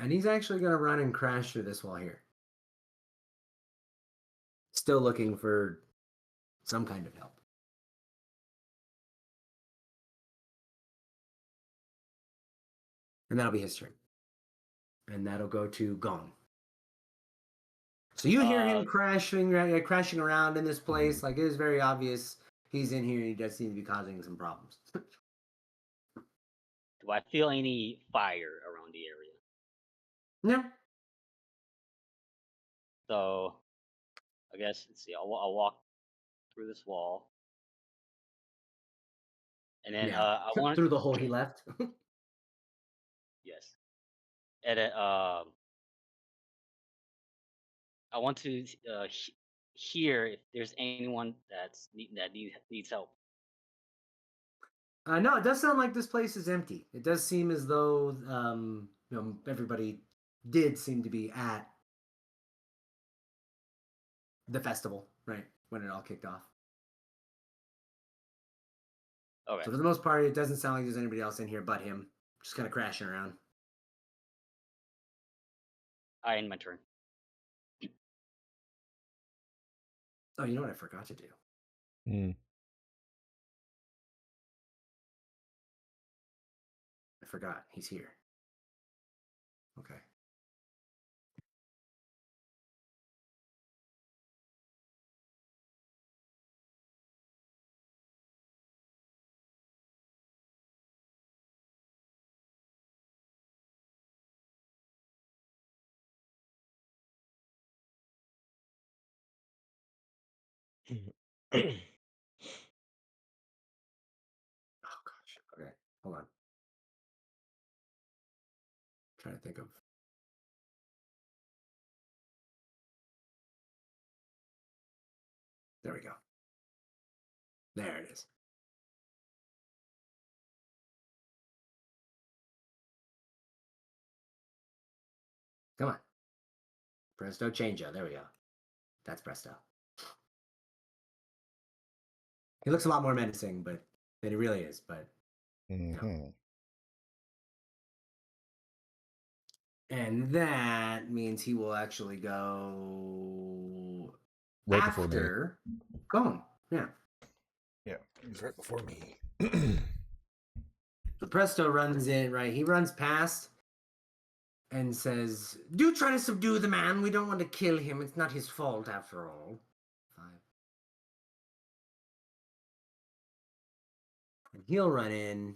S1: And he's actually going to run and crash through this wall here. Still looking for some kind of help. And that'll be his turn. And that'll go to Gone. So you hear him crashing around in this place. Like, it is very obvious he's in here and he does seem to be causing some problems.
S4: Do I feel any fire around the area?
S1: No.
S4: So, I guess let's see. I'll walk through this wall, and then
S1: Yeah.
S4: I want
S1: Through the hole he left.
S4: yes, and then I want to hear if there's anyone that needs help.
S1: No, it does sound like this place is empty. It does seem as though everybody did seem to be at the festival, right? When it all kicked off.
S4: Okay,
S1: So for the most part, it doesn't sound like there's anybody else in here but him. Just kind of crashing around.
S4: I end my turn.
S1: Oh, you know what I forgot to do?
S2: Mm.
S1: I forgot. He's here. Okay. Oh gosh. Okay. Hold on. Trying to think of. There we go. There it is. Come on. Presto changeo. There we go. That's Presto. He looks a lot more menacing, but than he really is. But
S2: Mm-hmm.
S1: and that means he will actually go
S2: Right before me.
S1: after Gone. Yeah.
S2: Yeah, he's right before me.
S1: So Presto runs in, right? He runs past and says, "Do try to subdue the man. We don't want to kill him. It's not his fault after all." 5. And he'll run in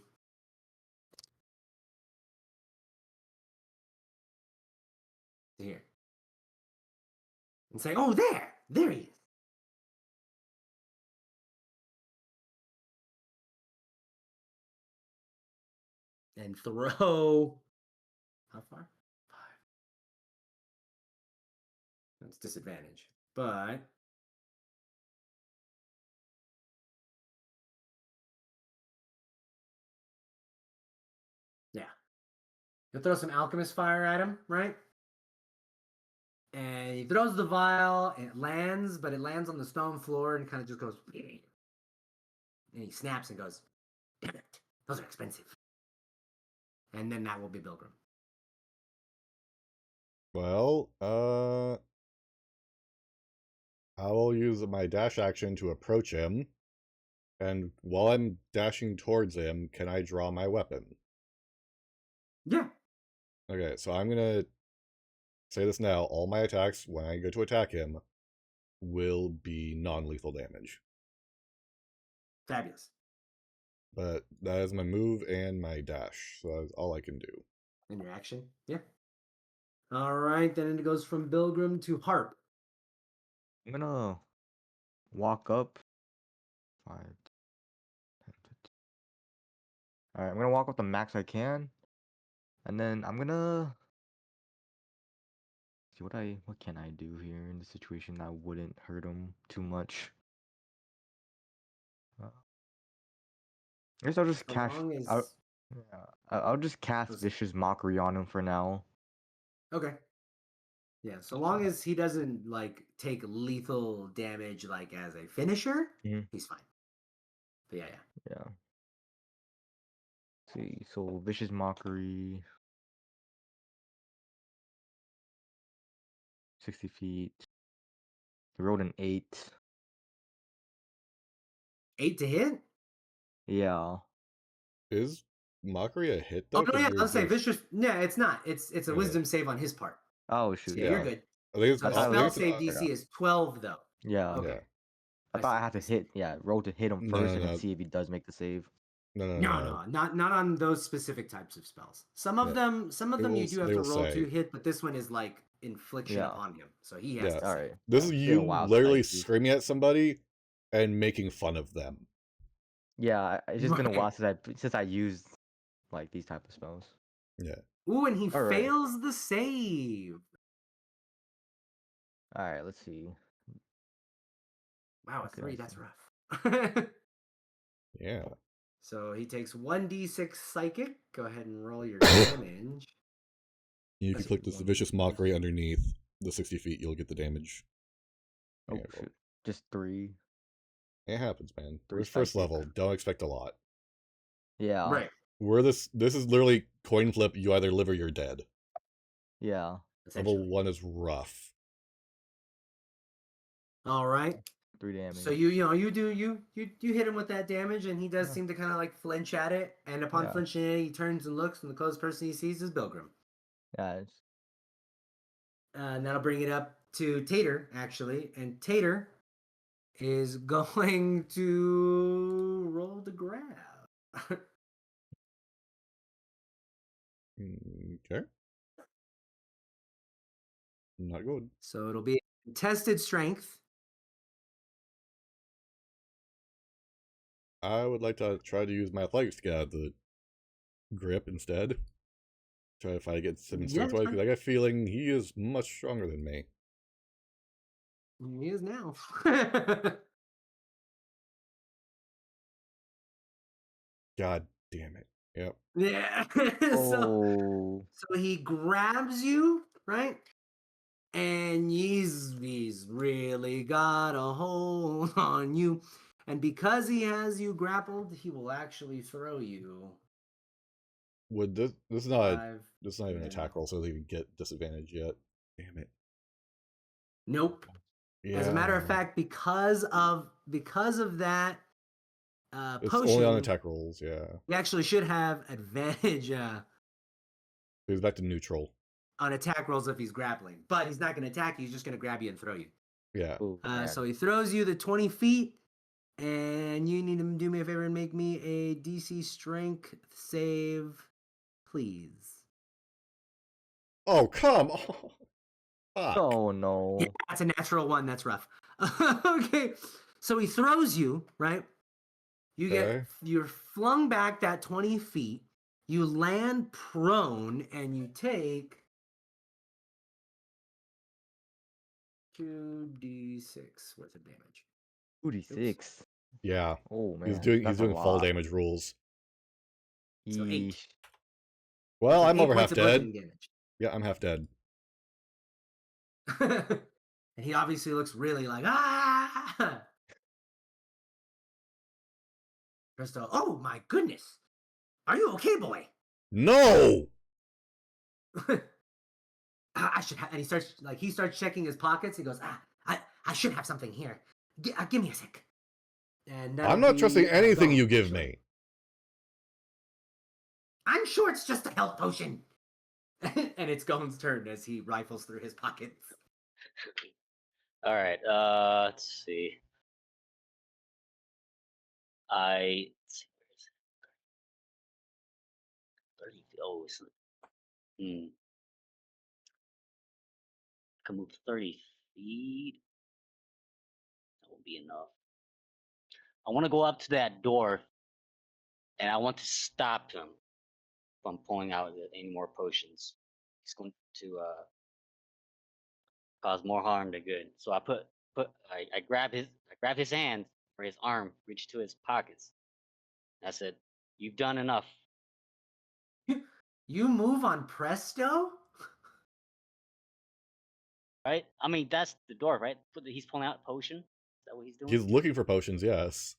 S1: and say, "Oh, there he is." And throw. How far? 5. That's disadvantage, but yeah, you'll throw some alchemist fire at him, right? And he throws the vial, and it lands, but it lands on the stone floor and kind of just goes. And he snaps and goes, "Damn it, those are expensive." And then that will be Bilgrim.
S2: Well, I will use my dash action to approach him. And while I'm dashing towards him, can I draw my weapon?
S1: Yeah.
S2: Okay, so I'm gonna say this now. All my attacks, when I go to attack him, will be non-lethal damage.
S1: Fabulous.
S2: But that is my move and my dash, so that's all I can do.
S1: And your action? Yeah. All right, then it goes from Bilgrim to Harp.
S3: I'm gonna walk up. 5, 10, 15. All right, I'm gonna walk up the max I can, and then I'm gonna see what can I do here in this situation that wouldn't hurt him too much. I guess I'll just
S1: As
S3: cast.
S1: long as...
S3: I'll just cast
S1: Listen.
S3: Vicious Mockery on him for now.
S1: Okay. Yeah, so long as he doesn't like take lethal damage like as a finisher, he's fine. But yeah.
S3: Yeah. See, so Vicious Mockery. 60 feet. He rolled an 8.
S1: 8 to hit?
S3: Yeah.
S2: Is Mockery a hit, though?
S1: Oh, no, yeah,
S2: you're
S1: I'll say
S2: just...
S1: Vicious... Yeah, it's not. It's a
S2: Yeah.
S1: wisdom save on his part.
S3: Oh, shoot.
S1: So yeah, you're good.
S2: I think it's,
S1: So
S3: I thought it
S1: spell
S3: was-
S1: save DC is 12, though.
S3: Yeah.
S1: Okay.
S2: Yeah.
S3: I thought I had to hit, roll to hit him
S2: No,
S3: first
S2: no,
S3: and then
S2: no.
S3: see if he does make the save.
S1: No, not on those specific types of spells. Some of them you do have to roll to hit, but this one is like infliction upon him, so he has to.
S3: All right.
S2: This is
S3: It's been
S2: you
S3: a while since
S2: literally
S3: I used-
S2: screaming at somebody and making fun of them.
S3: Yeah, it's just been a while
S1: Right.
S3: since I used like these type of spells.
S2: Yeah.
S1: Ooh, and he
S3: All right.
S1: fails the save.
S3: All right, let's see.
S1: Wow, a
S3: What could
S1: 3,
S3: I
S1: that's
S3: say?
S1: rough.
S2: Yeah.
S1: So he takes 1d6 psychic. Go ahead and roll your damage.
S2: If you click this Vicious Mockery underneath the 60 feet, you'll get the damage.
S3: Oh,
S2: Yeah, well,
S3: shoot. Just 3.
S2: it happens, man.
S3: Three
S2: It's first
S3: psychic.
S2: level. Don't expect a lot.
S3: Yeah.
S1: Right.
S2: This is literally coin flip. You either live or you're dead.
S3: Yeah.
S2: Level
S1: Essentially.
S2: 1 is rough.
S1: All right.
S3: 3 damage.
S1: So you hit him with that damage, and he does seem to kind of like flinch at it. And upon flinching at it, he turns and looks, and the closest person he sees is Bilgrim.
S3: Yeah. It's...
S1: And that'll bring it up to Tater, actually. And Tater is going to roll the grab.
S2: Okay. Not good.
S1: So it'll be contested strength.
S2: I would like to try to use my athletics to get out of the grip instead. Try to fight against him in strength wise, because I got a feeling he is much stronger than me.
S1: He is now.
S2: God damn it. Yep.
S1: Yeah.
S3: Oh.
S1: So he grabs you, right? And he's really got a hold on you. And because he has you grappled, he will actually throw you.
S2: Would this is not even an attack roll, so they even get disadvantage yet. Damn it.
S1: Nope.
S2: Yeah.
S1: As a matter of fact, because of that
S2: it's
S1: potion,
S2: only on attack rolls, yeah.
S1: he actually should have advantage
S2: He's back to neutral.
S1: on attack rolls if he's grappling. But he's not going to attack you, he's just going to grab you and throw you.
S2: Yeah.
S3: Ooh,
S1: So he throws you the 20 feet, and you need to do me a favor and make me a DC strength save, please.
S2: Oh, come on. Fuck.
S3: Oh
S1: Yeah,
S3: no.
S1: that's a natural one. That's rough. Okay, so he throws you, right? You're flung back that 20 feet. You land prone, and you take 2d6 worth of damage.
S3: 2d6.
S2: Yeah.
S3: Oh man,
S2: He's
S3: that's a
S2: doing fall
S3: lot.
S2: damage rules.
S1: So 8.
S3: Yeesh.
S2: Well,
S1: So
S2: I'm
S1: 8
S2: over half
S1: points of
S2: dead.
S1: bludgeoning damage.
S2: Yeah, I'm half dead.
S1: And he obviously looks really like, ah! Crystal, oh my goodness. Are you okay, boy?
S2: No!
S1: I should have, and he starts checking his pockets. He goes, I should have something here. Give me a sec. And
S2: I'm not trusting anything you give me.
S1: I'm sure it's just a health potion. And it's Gohan's turn as he rifles through his pockets.
S4: All right. Let's see. Let's see, where is it? 30. Oh, can move 30 feet. That won't be enough. I want to go up to that door, and I want to stop him from pulling out any more potions. He's going to cause more harm than good. So I grab his hand or his arm, reach to his pockets. I said, "You've done enough."
S1: You move on Presto?
S4: Right? I mean, that's the door, right? He's pulling out a potion. Is that what he's doing?
S2: He's looking for potions, yes.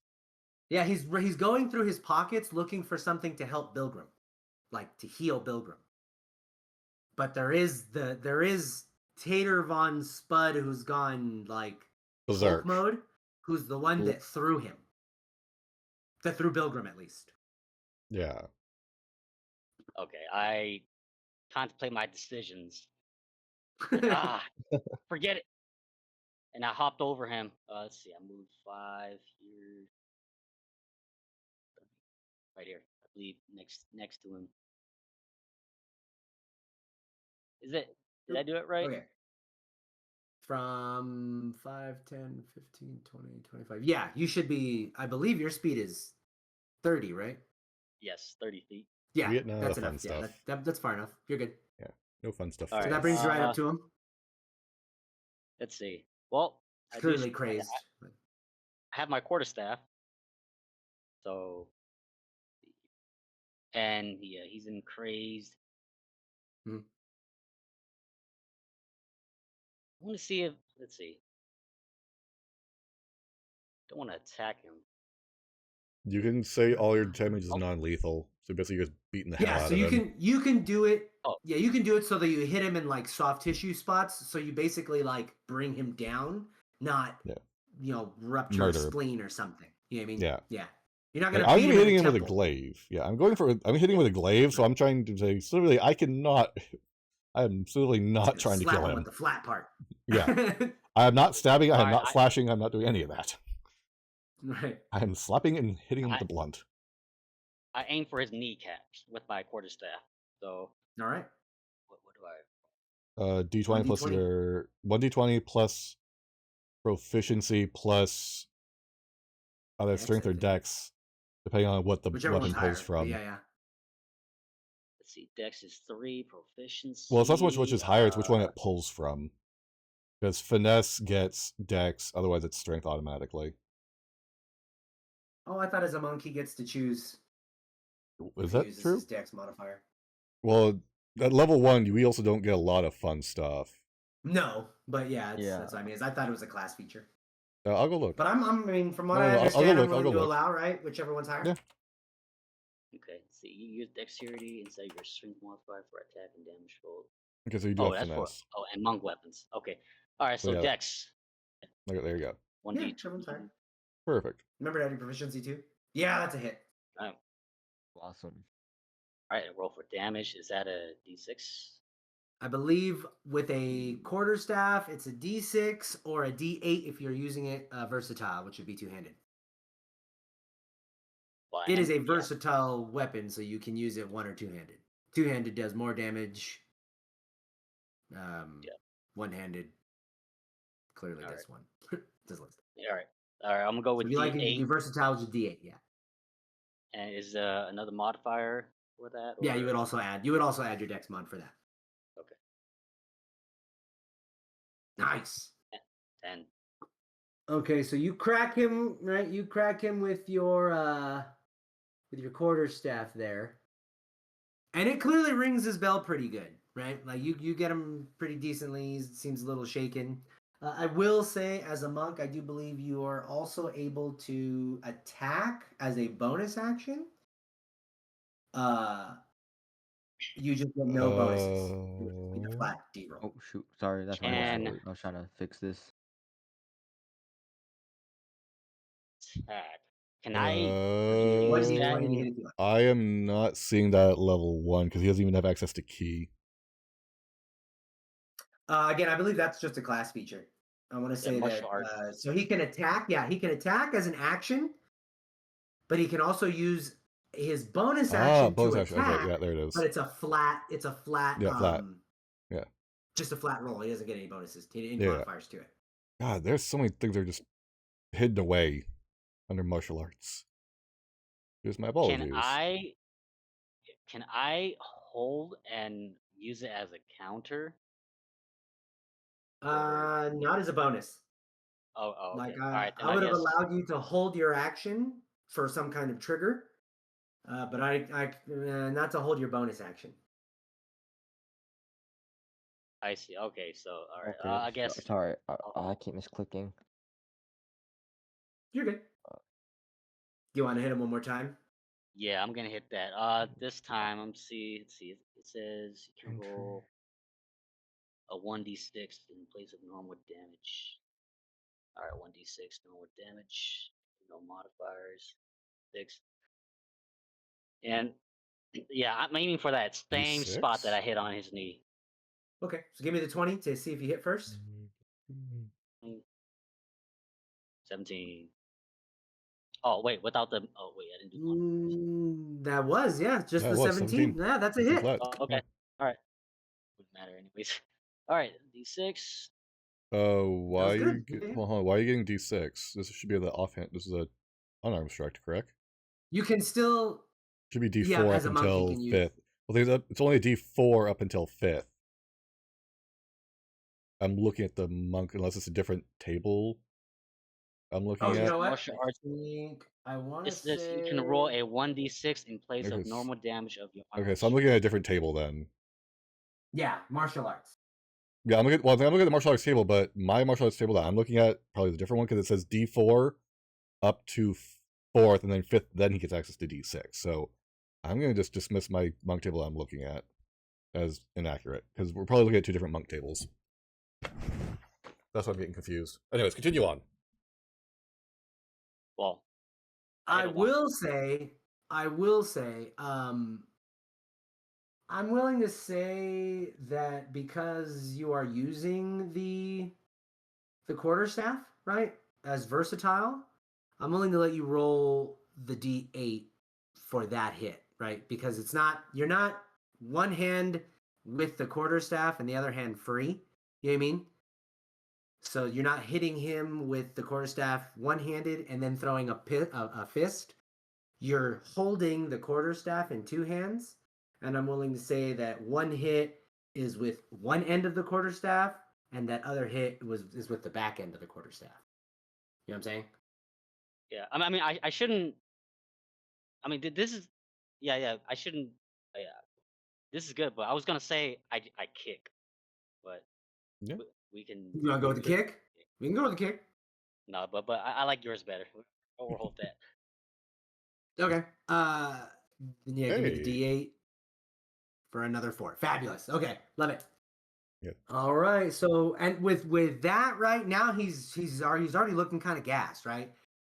S1: Yeah, he's going through his pockets looking for something to help Bilgrim, like to heal Bilgrim. But there is Tater Von Spud, who's gone like
S2: Berserk
S1: Hulk mode, who's the one that threw him. That threw Bilgrim, at least.
S2: Yeah.
S4: Okay, I contemplate my decisions. Forget it. And I hopped over him. Let's see, I moved 5 here. Right here. I believe next to him. Did I do it right?
S1: Okay. From 5, 10, 15, 20, 25. Yeah, you should be, I believe your speed is 30, right?
S4: Yes, 30 feet.
S1: Yeah,
S2: We get none of
S1: that's
S2: the fun
S1: enough.
S2: stuff.
S1: Yeah, that's far enough. You're good.
S2: Yeah, no fun stuff.
S4: All
S1: So
S4: right,
S1: that brings you right up to him.
S4: Let's see. Well,
S1: Clearly crazed.
S4: I have my quarterstaff. So, and yeah, he's in crazed.
S1: Hmm.
S4: I want to see if, let's see. Don't want to attack him.
S2: You can say all your damage is non-lethal, so basically you're just beating the hell out
S1: so
S2: of him.
S1: you can do it.
S4: Oh.
S1: Yeah, you can do it so that you hit him in like soft tissue spots. So you basically like bring him down, not rupture a spleen or something. You know what I mean?
S2: Yeah.
S1: Yeah. You're not gonna.
S2: I'm
S1: beat
S2: gonna be hitting him with a
S1: temple.
S2: glaive. Yeah, I'm hitting with a glaive, so I'm trying to say, literally, I'm absolutely not trying to kill him.
S1: With the flat part.
S2: Yeah. I am not stabbing, I am not slashing, I'm not doing any of that.
S1: Right.
S2: I am slapping and hitting him with the blunt.
S4: I aim for his kneecaps with my quarterstaff. So.
S1: All right.
S4: What do I?
S2: D20 plus your 1d20 plus proficiency plus either strength or dex, depending on what the weapon pulls from.
S1: Yeah.
S4: Let's see, dex is 3, proficiency.
S2: Well, it's not so much which is higher, it's which one it pulls from. Because finesse gets dex, otherwise it's strength automatically.
S1: Oh, I thought as a monk he gets to choose.
S2: Is that true?
S1: His dex modifier.
S2: Well, at level 1, we also don't get a lot of fun stuff.
S1: No, but yeah, that's what I mean. I thought it was a class feature.
S2: I'll go look.
S1: But I mean, from what I understand, I'm willing to allow, right? Whichever one's higher.
S2: Yeah.
S4: Okay, see, you use dexterity instead of your strength modifier for attack and damage roll.
S2: Okay, so you do have finesse.
S4: And monk weapons. Okay. Alright, so dex.
S2: Okay, there you go.
S4: 1d.
S1: Whichever higher.
S2: Perfect.
S1: Remember to add your proficiency too? Yeah, that's a hit.
S3: Awesome.
S4: Alright, roll for damage. Is that a d6?
S1: I believe with a quarterstaff, it's a d6 or a d8 if you're using it versatile, which would be two-handed. It is a versatile weapon, so you can use it one or two-handed. Two-handed does more damage. one-handed. Clearly,
S4: All
S1: this one. This list.
S4: All right. I'm gonna go
S1: So
S4: with
S1: if you like, you can
S4: D8.
S1: do versatile with D8. Yeah.
S4: And is another modifier for that?
S1: Yeah, you
S4: or-
S1: would also add. You would also add your Dex mod for that.
S4: Okay.
S1: Nice.
S4: 10.
S1: Okay, so you crack him, right? You crack him with your quarterstaff there, and it clearly rings his bell pretty good, right? Like you get him pretty decently. He seems a little shaken. I will say, as a monk, I do believe you are also able to attack as a bonus action. You just get no bonuses. You're flat D roll.
S3: Oh shoot! Sorry, that's my
S4: Can-
S3: fault. I was trying to fix this.
S4: Attack. Can I use
S1: What D20
S4: that?
S1: to hit if you like.
S2: I am not seeing that at level 1 because he doesn't even have access to key.
S1: Again, I believe that's just a class feature. I want to say that.
S4: martial arts.
S1: So he can attack. Yeah, he can attack as an action, but he can also use his bonus action
S2: bonus
S1: to
S2: action.
S1: attack.
S2: Okay, yeah, there it is.
S1: But it's a flat. It's a flat.
S2: Yeah, flat. Yeah.
S1: Just a flat roll. He doesn't get any bonuses, any
S2: Yeah.
S1: modifiers to it.
S2: God, there's so many things that are just hidden away under martial arts. Here's my apologies.
S4: Can I hold and use it as a counter?
S1: Not as a bonus.
S4: Oh, okay.
S1: Like
S4: All right, then
S1: I would have
S4: guess-
S1: allowed you to hold your action for some kind of trigger, but I not to hold your bonus action.
S4: I see. Okay, so all right.
S3: Okay,
S4: I guess.
S3: Sorry, I keep misclicking.
S1: You're good. Do you want to hit him one more time?
S4: Yeah, I'm gonna hit that. This time let's see. It says you can roll a 1d6 in place of normal damage. All right, 1d6 normal damage, no modifiers, 6. And yeah, I'm aiming for that same spot that I hit on his knee.
S1: Okay, so give me the 20 to see if you hit first.
S4: 17. Oh wait, without the. Oh wait, I didn't do one.
S1: That was, yeah, just
S2: Yeah,
S1: the
S2: it was
S1: 17. Yeah, that's a hit.
S2: Flat.
S4: Oh, okay. All right. Wouldn't matter anyways. All right, d6.
S2: Why are
S1: good.
S2: you
S1: Yeah.
S2: hold on, why are you getting D6? This should be the offhand. This is a unarmed strike, correct?
S1: You can still.
S2: Should be D4
S1: Yeah,
S2: up
S1: as a monk, you
S2: until
S1: can use-
S2: 5th. Well, it's only a D4 up until 5th. I'm looking at the monk, unless it's a different table. I'm looking
S1: Oh,
S2: at.
S1: you know what?
S4: Martial arts.
S1: I want to
S4: It says
S1: say.
S4: you can roll a 1d6 in place
S2: Okay,
S4: of normal damage of your.
S2: Okay, so I'm looking at a different table then.
S1: Yeah, martial arts.
S2: Yeah, I'm looking at the martial arts table, but my martial arts table that I'm looking at probably the different one because it says D4 up to 4th, and then 5th, then he gets access to D6. So I'm going to just dismiss my monk table I'm looking at as inaccurate because we're probably looking at 2 different monk tables. That's why I'm getting confused. Anyways, continue on.
S4: Well,
S1: I will say, I'm willing to say that because you are using the quarterstaff, right, as versatile, I'm willing to let you roll the D8 for that hit, right? Because you're not one hand with the quarterstaff and the other hand free. You know what I mean? So you're not hitting him with the quarterstaff one-handed and then throwing a fist. You're holding the quarterstaff in 2 hands, and I'm willing to say that one hit is with one end of the quarterstaff, and that other hit is with the back end of the quarterstaff. You know what I'm saying?
S4: yeah. I mean, I shouldn't. I mean, this is. Yeah. I shouldn't. Yeah. This is good, but I was gonna say I kick, but
S2: Yeah.
S4: we can.
S1: You want to go with the kick? We can go with the kick.
S4: No, but I like yours better. We'll hold that.
S1: Okay. Then yeah, give me the
S2: Hey.
S1: D8 for another 4. Fabulous. Okay, love it.
S2: Yeah.
S1: All right. So, and with that right now, he's already looking kind of gassed, right?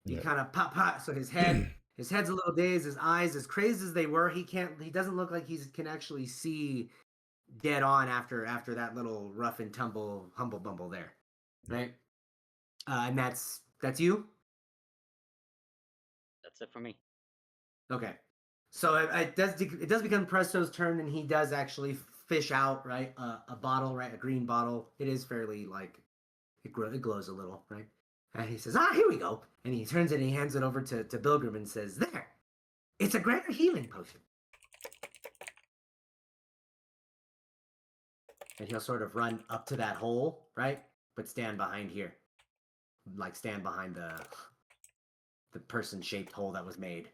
S1: He
S2: Yeah.
S1: kind of pop. So his head's a little dazed. His eyes, as crazy as they were, he doesn't look like he can actually see dead on after that little rough and tumble humble bumble there, right? And that's you.
S4: That's it for me.
S1: Okay. So it does become Presto's turn, and he does actually fish out, right? A bottle, right? A green bottle. It is fairly like it glows a little, right? And he says, "Ah, here we go." And he turns it and he hands it over to Bilgrim and says, "There, it's a greater healing potion." And he'll sort of run up to that hole, right? But stand behind here, like stand behind the person-shaped hole that was made,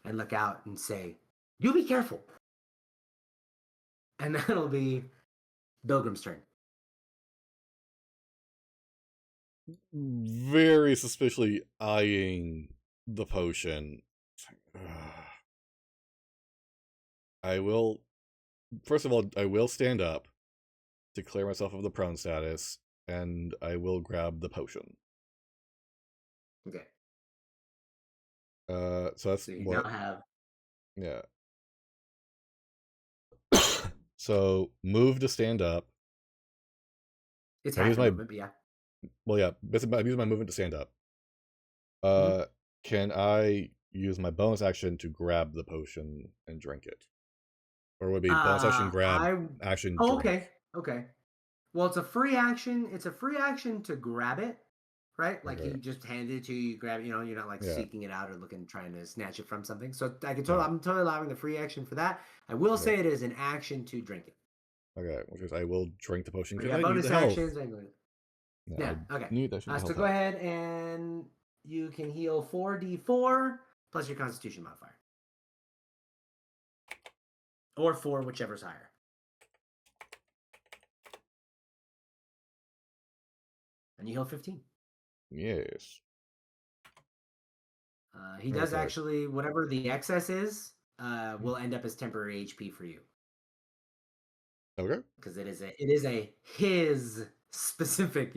S1: and look out and say, "You be careful." And that'll be Bilgrim's turn.
S2: Very suspiciously eyeing the potion. I will, first of all, I will stand up to clear myself of the prone status, and I will grab the potion.
S1: Okay.
S2: So that's
S1: So you
S2: what.
S1: now have.
S2: Yeah. So move to stand up.
S1: It's
S2: I
S1: half
S2: use
S1: your
S2: my
S1: movement, but yeah.
S2: well, yeah. I'm using my movement to stand up. Can I use my bonus action to grab the potion and drink it, or would it be bonus action grab, action drink?
S1: Okay. Well, it's a free action. It's a free action to grab it, right? Like
S2: Okay.
S1: he just handed it to you. You grab it. You know, you're not like
S2: Yeah.
S1: seeking it out or trying to snatch it from something. So I can totally, I'm totally allowing the free action for that. I will say it is an action to drink it.
S2: Okay, which is I will drink the potion because
S1: Yeah,
S2: I need
S1: bonus
S2: the health.
S1: actions. Yeah. Okay.
S2: Need that
S1: So go ahead and you can heal 4d4 plus your Constitution modifier, or 4, whichever's higher. And you heal 15.
S2: Yes.
S1: He does actually, whatever the excess is, will end up as temporary HP for you.
S2: Okay.
S1: Because it is his specific,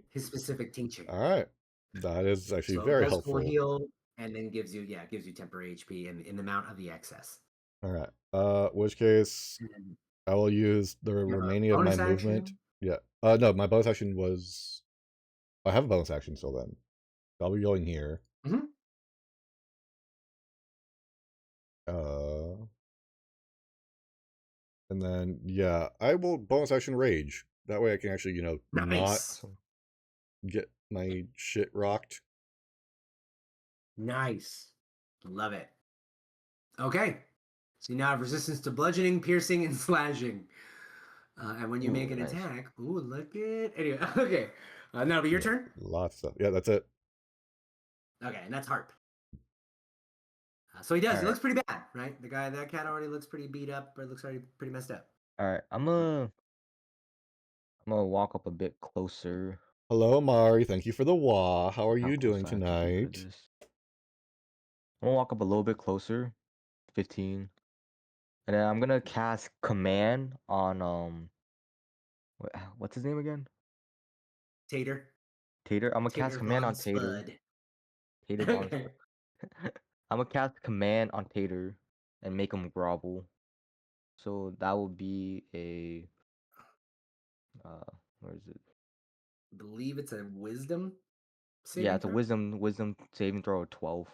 S1: his specific tincture.
S2: All right. That is actually
S1: So
S2: very
S1: it does
S2: helpful.
S1: full heal and then gives you temporary HP in the amount of the excess.
S2: All right. Which case I will use the remaining of my movement. Yeah. No, my bonus action was. I have a bonus action still. Then I'll be going here.
S1: Mm-hmm.
S2: And then yeah, I will bonus action rage. That way I can actually
S1: nice.
S2: not get my shit rocked.
S1: Nice. Love it. Okay. So you now have resistance to bludgeoning, piercing, and slashing. And when you make an attack, look at. Anyway, okay. Now it'll be your turn.
S2: Lots of stuff. Yeah, that's it.
S1: Okay, and that's Harp. So he does. He looks pretty bad, right? That cat already looks pretty beat up, or looks already pretty messed up.
S3: All right, I'm gonna walk up a bit closer.
S2: Hello, Mari. Thank you for the wah. How are you doing tonight?
S3: I'm gonna walk up a little bit closer, 15, and then I'm gonna cast command on what's his name again?
S1: Tater.
S3: I'm gonna cast command on Tater. Tater Von Spud. I'm gonna cast command on Tater and make him grovel. So that will be a where is it?
S1: I believe it's a wisdom saving
S3: Yeah, it's a
S1: throw?
S3: wisdom saving throw of 12.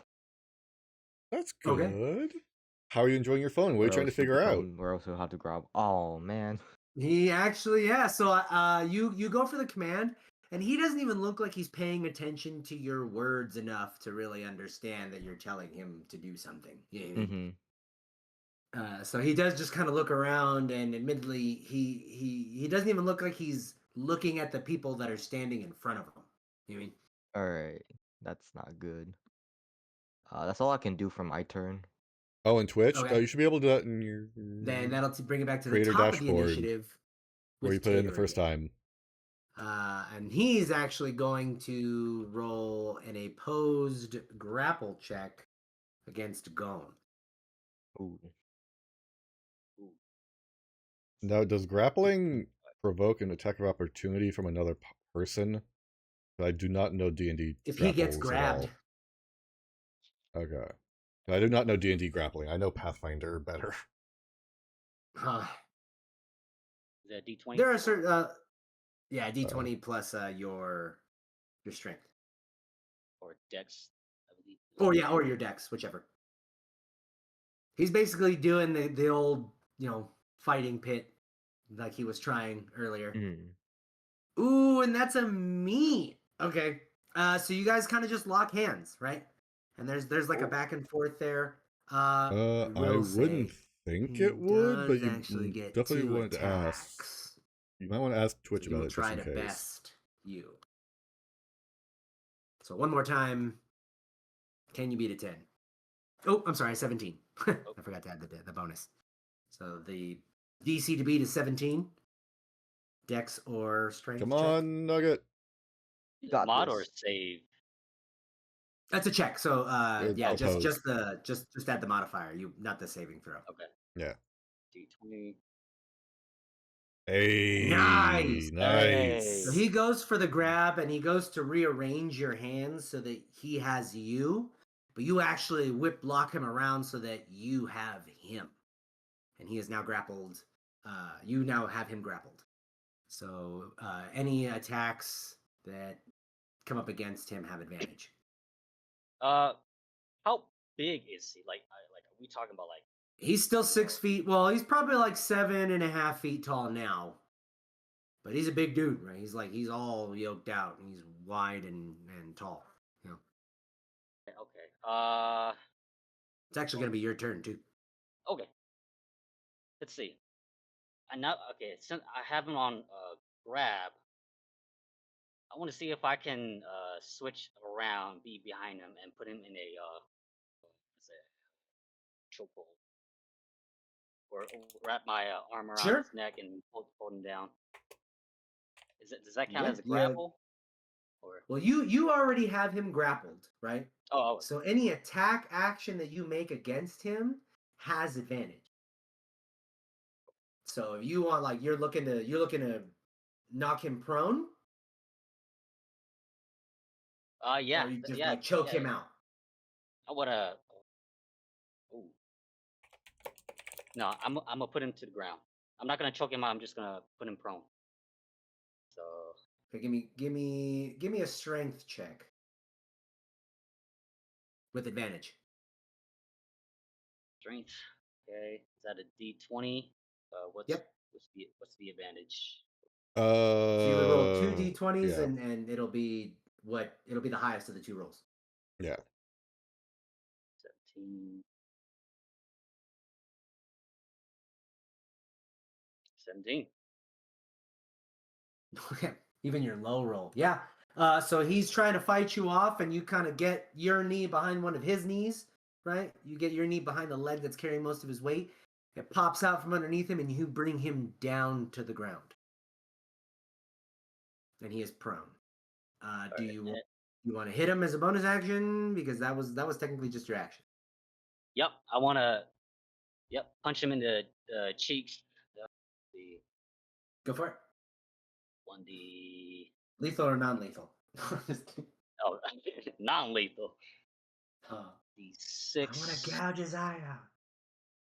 S2: That's good. Okay. How are you enjoying your phone? What are you trying to figure out?
S3: Where else how to grab? Oh man.
S1: He actually, yeah. So you go for the command, and he doesn't even look like he's paying attention to your words enough to really understand that you're telling him to do something. You know what I mean? So he does just kind of look around, and admittedly, he doesn't even look like he's looking at the people that are standing in front of him. You know what I mean?
S3: All right, that's not good. That's all I can do for my turn.
S2: Oh, and Twitch? Okay. You should be able to do that in your.
S1: Then that'll bring it back to the top of the initiative.
S2: Where you put it in the first time.
S1: And he's actually going to roll an opposed grapple check against Gone.
S3: Ooh.
S2: Now, does grappling provoke an attack of opportunity from another person? I do not know D&D.
S1: If he gets grabbed.
S2: Okay. I do not know D&D grappling. I know Pathfinder better.
S1: Huh.
S4: Is that D20?
S1: There are certain D20 plus your strength.
S4: Or dex, I
S1: Or
S4: believe.
S1: or your dex, whichever. He's basically doing the old, fighting pit like he was trying earlier.
S3: Mm.
S1: Ooh, and that's a meet. Okay. So you guys kind of just lock hands, right? And there's like a back and forth there. I
S2: I
S1: will
S2: wouldn't
S1: say
S2: think
S1: he
S2: it would, but
S1: does
S2: you
S1: actually get
S2: definitely
S1: 2
S2: wanted to ask.
S1: attacks.
S2: You might want to ask
S1: So
S2: Twitch
S1: he
S2: about
S1: will
S2: it just
S1: try
S2: in
S1: to
S2: case.
S1: best you. So one more time. Can you beat a 10? Oh, I'm sorry, 17. I forgot to add the bonus. So the DC to beat is 17. Dex or strength
S2: Come
S1: check?
S2: on, Nugget.
S3: You got
S4: Mod
S3: this.
S4: or save?
S1: That's a check. So yeah, just
S2: opposed.
S1: just add the modifier. You not the saving throw.
S4: Okay.
S2: Yeah.
S4: D20.
S2: Hey,
S1: Nice.
S2: nice.
S1: So he goes for the grab and he goes to rearrange your hands so that he has you, but you actually whip block him around so that you have him, and he is now grappled. You now have him grappled. So any attacks that come up against him have advantage.
S4: How big is he? Like, are we talking about like?
S1: He's still 6 feet. Well, he's probably like 7.5 feet tall now. But he's a big dude, right? He's all yoked out. And he's wide and tall. You know.
S4: Okay.
S1: It's actually gonna be your turn too.
S4: Okay. Let's see. Okay. Since I have him on grab, I want to see if I can switch around, be behind him, and put him in a what's it, chokehold, or wrap my arm around
S1: Sure.
S4: his neck and hold him down. Does that count
S1: Yeah,
S4: as a
S1: yeah.
S4: grapple? Or
S1: Well, you already have him grappled, right?
S4: oh,
S1: So any attack action that you make against him has advantage. So if you want, like, you're looking to knock him prone,
S4: yeah,
S1: or you just
S4: yeah,
S1: like choke
S4: yeah.
S1: him out.
S4: I wanna. Ooh. No, I'm gonna put him to the ground. I'm not gonna choke him out. I'm just gonna put him prone. So
S1: Okay, give me a strength check with advantage.
S4: strength. Okay, is that a D20?
S1: Yep.
S4: What's the advantage?
S1: So you would roll 2 d20s,
S2: yeah.
S1: and it'll be the highest of the 2 rolls.
S2: Yeah.
S4: 17. 17.
S1: Even your low roll. Yeah. So he's trying to fight you off, and you kind of get your knee behind one of his knees, right? You get your knee behind the leg that's carrying most of his weight. It pops out from underneath him, and you bring him down to the ground. And he is prone. Do you want to hit him as a bonus action? Because that was technically just your action.
S4: Yep, I wanna. Yep, punch him in the cheeks. The
S1: Go for it.
S4: 1D.
S1: Lethal or non-lethal?
S4: Oh, non-lethal.
S1: I
S4: D6.
S1: want to gouge his eye out.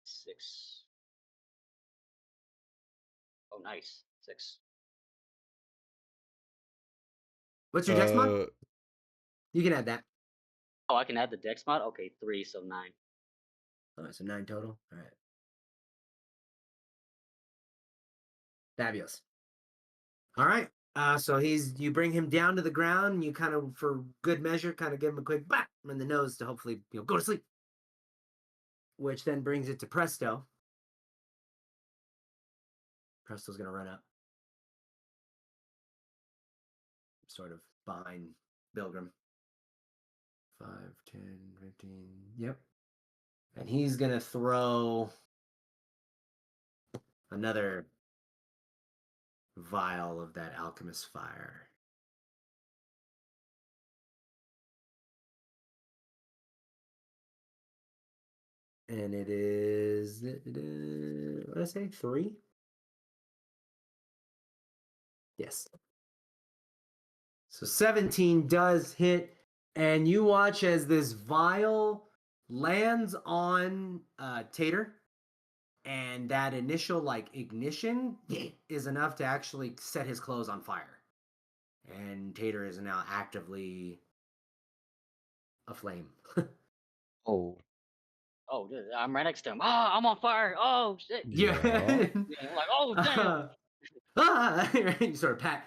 S4: 6. Oh, nice. 6.
S1: What's your dex mod? You can add that.
S4: Oh, I can add the dex mod. Okay, 3, so 9.
S1: All right, so 9 total. All right. Fabulous. All right. So you bring him down to the ground, and you kind of, for good measure, kind of give him a quick bap in the nose to hopefully go to sleep. Which then brings it to Presto. Presto's gonna run up, sort of behind Bilgrim. 5, 10, 15. Yep. And he's gonna throw another vial of that alchemist fire. And it is, what did I say? 3? Yes. So 17 does hit, and you watch as this vial lands on Tater, and that initial like ignition is enough to actually set his clothes on fire. And Tater is now actively aflame.
S3: Oh.
S4: oh, dude, I'm right next to him. Ah, I'm on fire. Oh shit.
S1: Yeah.
S4: Yeah, I'm like, oh damn.
S1: You sort of pat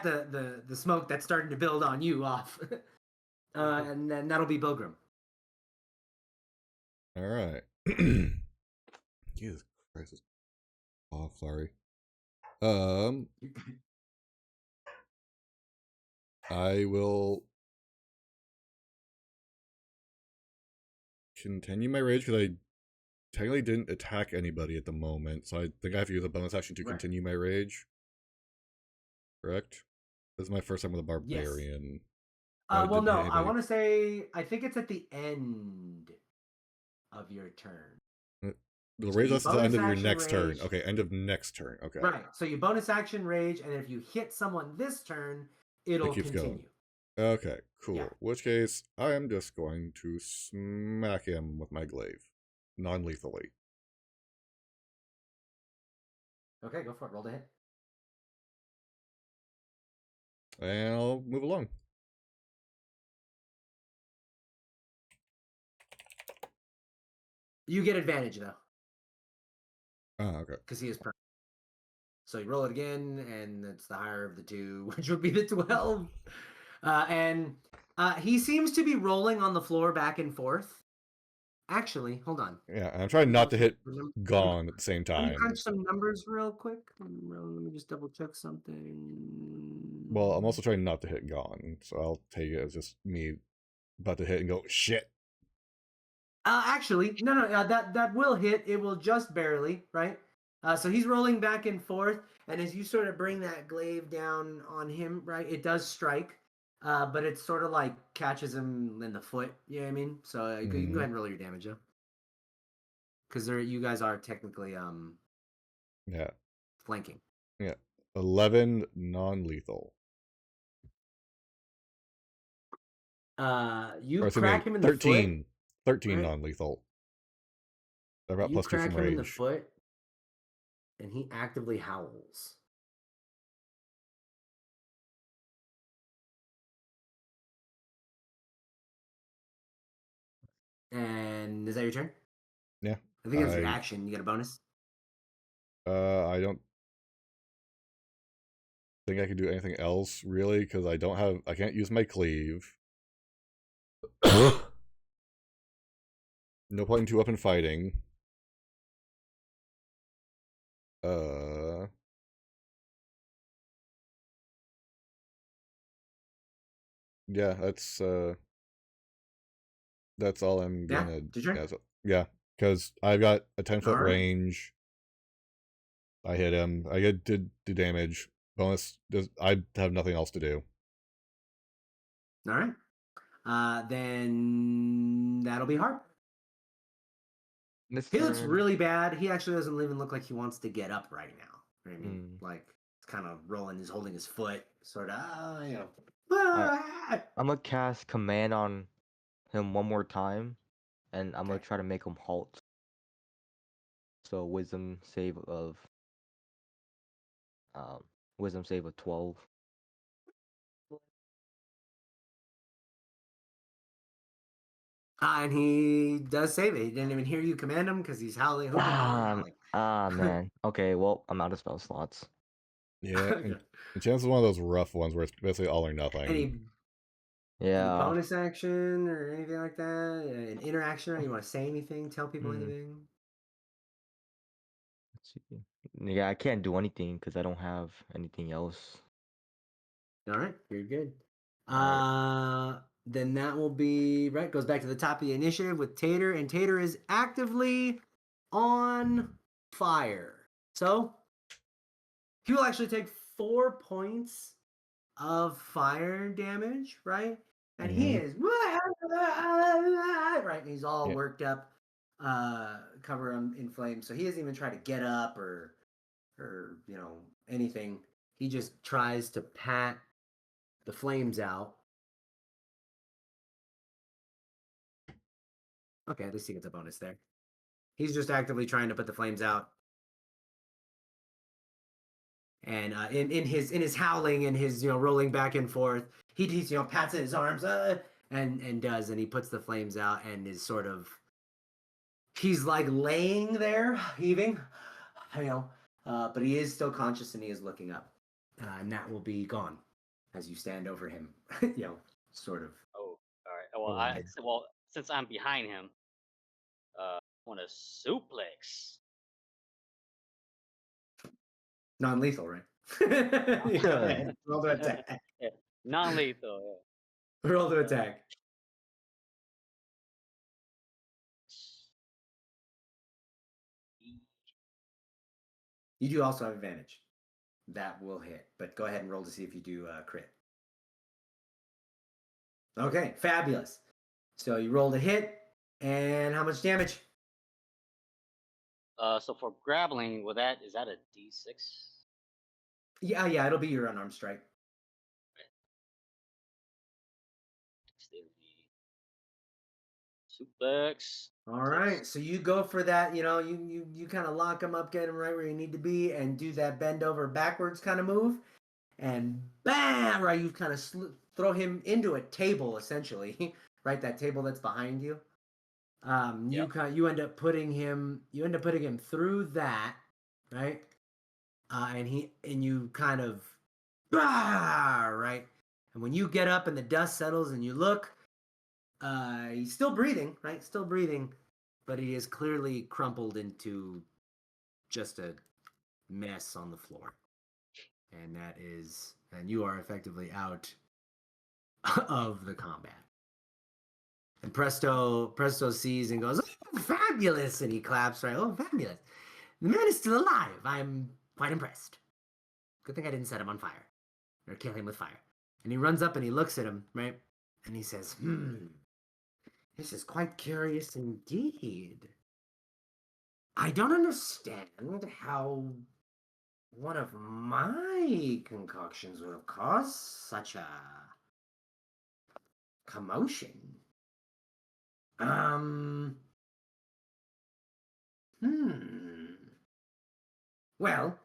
S1: the smoke that's starting to build on you off. And then that'll be Bilgrim.
S2: All right. Jesus Christ. Oh, sorry. I will continue my rage because I technically didn't attack anybody at the moment, so I think I have to use a bonus action to continue my rage. Correct? This is my first time with a barbarian.
S1: Yes. Well, no, I want to say I think it's at the end of your turn.
S2: The rage lasts at the end of your next turn. Okay, end of next turn. Okay.
S1: Right. So you bonus action rage, and if you hit someone this turn, it'll continue.
S2: Going. Okay, cool. Yeah. Which case, I am just going to smack him with my glaive. Non-lethally.
S1: Okay, go for it. Roll to hit.
S2: And I'll move along.
S1: You get advantage, though.
S2: Oh, okay.
S1: Because he is prone. So you roll it again, and it's the higher of the two, which would be the 12. And he seems to be rolling on the floor back and forth. Actually, hold on.
S2: Yeah, I'm trying not to hit Gone at the same time.
S1: Let me crunch some numbers real quick. Let me just double check something.
S2: Well, I'm also trying not to hit Gone, so I'll take it as just me about to hit and go, shit.
S1: Actually, no, that will hit. It will just barely, right? So he's rolling back and forth, and as you sort of bring that glaive down on him, right, it does strike, but it sort of like catches him in the foot. You know what I mean? So you can go ahead and roll your damage, though, because you guys are technically flanking.
S2: Yeah, 11 non-lethal.
S1: You crack him in the
S2: 13.
S1: foot.
S2: 13 right? Non-lethal. I've got plus 2 from rage. You crack him in the
S1: foot, and he actively howls. And is that your turn?
S2: Yeah.
S1: I think it's your action. You get a bonus?
S2: I don't think I can do anything else, really, because I can't use my cleave. No point in two-weapon fighting. Yeah, that's all I'm gonna. Yeah, because I've got a 10-foot range. I hit him. I did the damage. Bonus. I have nothing else to do.
S1: All right. Then that'll be hard. He looks really bad. He actually doesn't even look like he wants to get up right now. I mean, like it's kind of rolling. He's holding his foot, sort of. You know.
S3: I'm gonna cast command on him one more time, and I'm gonna try to make him halt. So wisdom save of 12.
S1: And he does save it. He didn't even hear you command him because he's howling.
S3: Man. Okay, well, I'm out of spell slots.
S2: Yeah, and chance is one of those rough ones where it's basically all or nothing.
S1: Any bonus action or anything like that? An interaction? You want to say anything? Tell people anything?
S3: Let's see. Yeah, I can't do anything because I don't have anything else.
S1: All right, you're good. Then that will be right. Goes back to the top of the initiative with Tater, and Tater is actively on fire. So he will actually take 4 points of fire damage, right? And he is right. He's all worked up, cover him in flames. So he doesn't even try to get up or anything. He just tries to pat the flames out. Okay, at least he gets a bonus there. He's just actively trying to put the flames out. And in his howling and his rolling back and forth, he pats his arms and he puts the flames out and is sort of He's like laying there, heaving, but he is still conscious and he is looking up. And that will be gone as you stand over him, sort of.
S4: Oh, all right. Well, since I'm behind him, I want to suplex.
S1: Non-lethal, right? Go ahead. Roll to attack.
S4: Yeah, non-lethal.
S1: Roll to attack. You do also have advantage. That will hit, but go ahead and roll to see if you do crit. Okay, fabulous. So you rolled a hit, and how much damage?
S4: So for grappling, is that a D6?
S1: Yeah, it'll be your unarmed strike.
S4: Suplex.
S1: All right, so you go for that. You kind of lock him up, get him right where you need to be, and do that bend over backwards kind of move, and bam! Right, you kind of throw him into a table essentially, right? That table that's behind you. You end up putting him through that, right? And you kind of right. And when you get up and the dust settles and you look, he's still breathing, right? Still breathing, but he is clearly crumpled into just a mess on the floor. And you are effectively out of the combat. And Presto sees and goes, "Oh, fabulous!" And he claps, right? "Oh, fabulous! The man is still alive. I'm quite impressed. Good thing I didn't set him on fire or kill him with fire." And he runs up and he looks at him, right? And he says, "This is quite curious indeed. I don't understand how one of my concoctions would have caused such a commotion. Well,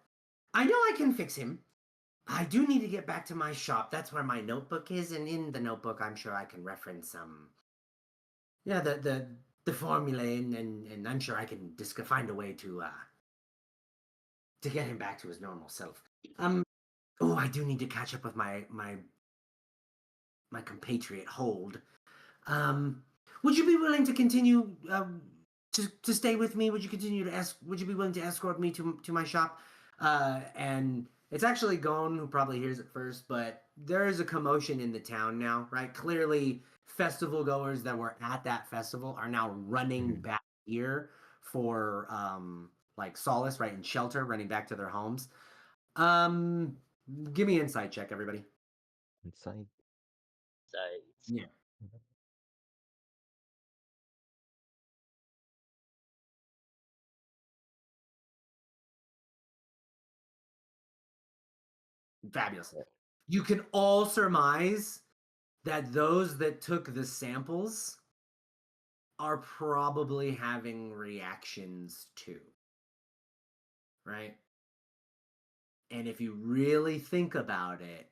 S1: I know I can fix him. I do need to get back to my shop. That's where my notebook is, and in the notebook, I'm sure I can reference the formulae, and I'm sure I can just find a way to get him back to his normal self. I do need to catch up with my compatriot Hold. Would you be willing to continue to stay with me? Would you would you be willing to escort me to my shop?" And it's actually Gon who probably hears it first, but there is a commotion in the town now, right? Clearly, festival goers that were at that festival are now running back here for like solace, right, and shelter, running back to their homes. Give me an insight check, everybody.
S3: Insight.
S1: Yeah. Fabulous. You can all surmise that those that took the samples are probably having reactions too. Right? And if you really think about it,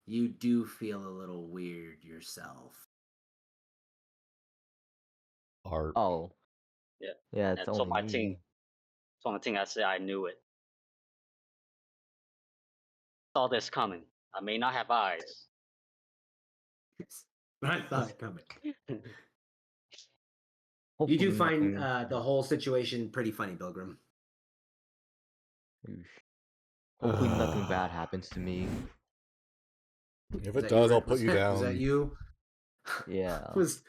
S1: you do feel a little weird yourself.
S2: Art.
S3: Oh.
S4: Yeah.
S3: Yeah, it's
S4: That's on my
S3: only
S4: team.
S3: me.
S4: It's on the team. I said I knew it. Saw this coming. I may not have eyes.
S1: But I saw it coming.
S3: Hopefully
S1: You do find
S3: nothing-
S1: the whole situation pretty funny, Bilgrim.
S3: Oosh. Hopefully nothing bad happens to me.
S2: If
S1: Was
S2: it
S1: that you,
S2: does, I'll
S1: Rick?
S2: put you down.
S1: Was that you?
S3: Yeah.
S1: Was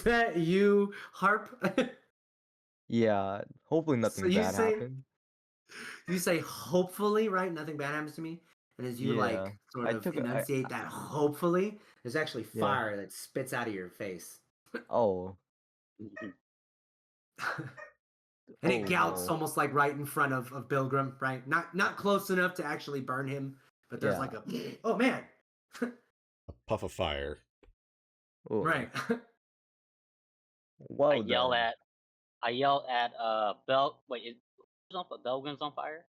S1: that you, Harp?
S3: Yeah. Hopefully nothing
S1: you
S3: bad
S1: say-
S3: happens.
S1: You say hopefully, right? Nothing bad happens to me. And as you
S3: Yeah.
S1: sort
S3: I
S1: of
S3: took a- I-
S1: enunciate that hopefully, there's actually
S3: Yeah.
S1: fire that spits out of your face.
S3: Oh.
S1: And it
S3: Oh,
S1: gouts
S3: no.
S1: almost like right in front of Bilgrim, right? Not close enough to actually burn him, but there's
S3: Yeah.
S1: like oh man.
S2: A puff of fire.
S3: Oh.
S1: Right.
S3: Well
S4: I yell
S3: done.
S4: at Belgrim's on fire?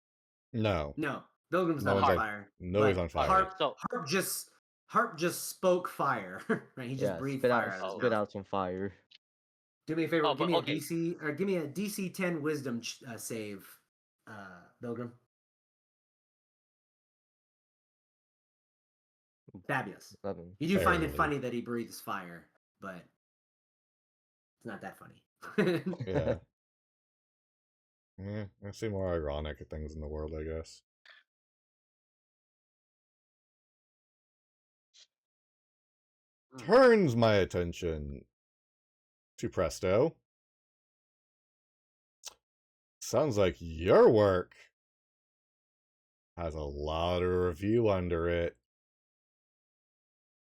S2: No.
S1: No, Bilgrim's
S2: No
S1: not
S2: one's
S1: on
S2: on-
S1: fire.
S2: no
S1: but
S2: one's on fire.
S1: Harp just spoke fire, right? He just breathed
S3: spit
S1: fire
S3: out,
S1: out of his
S3: spit
S1: mouth.
S3: out some fire.
S1: Do me a favor.
S4: Oh,
S1: Give
S4: but
S1: me a
S4: okay.
S1: DC or give me a DC 10 Wisdom save, Bilgrim. Fabulous.
S3: 11.
S1: You do find it
S2: Barely.
S1: funny that he breathes fire, but it's not that funny.
S2: Yeah. I see more ironic things in the world, I guess. Turns my attention to Presto. Sounds like your work has a lot of review under it.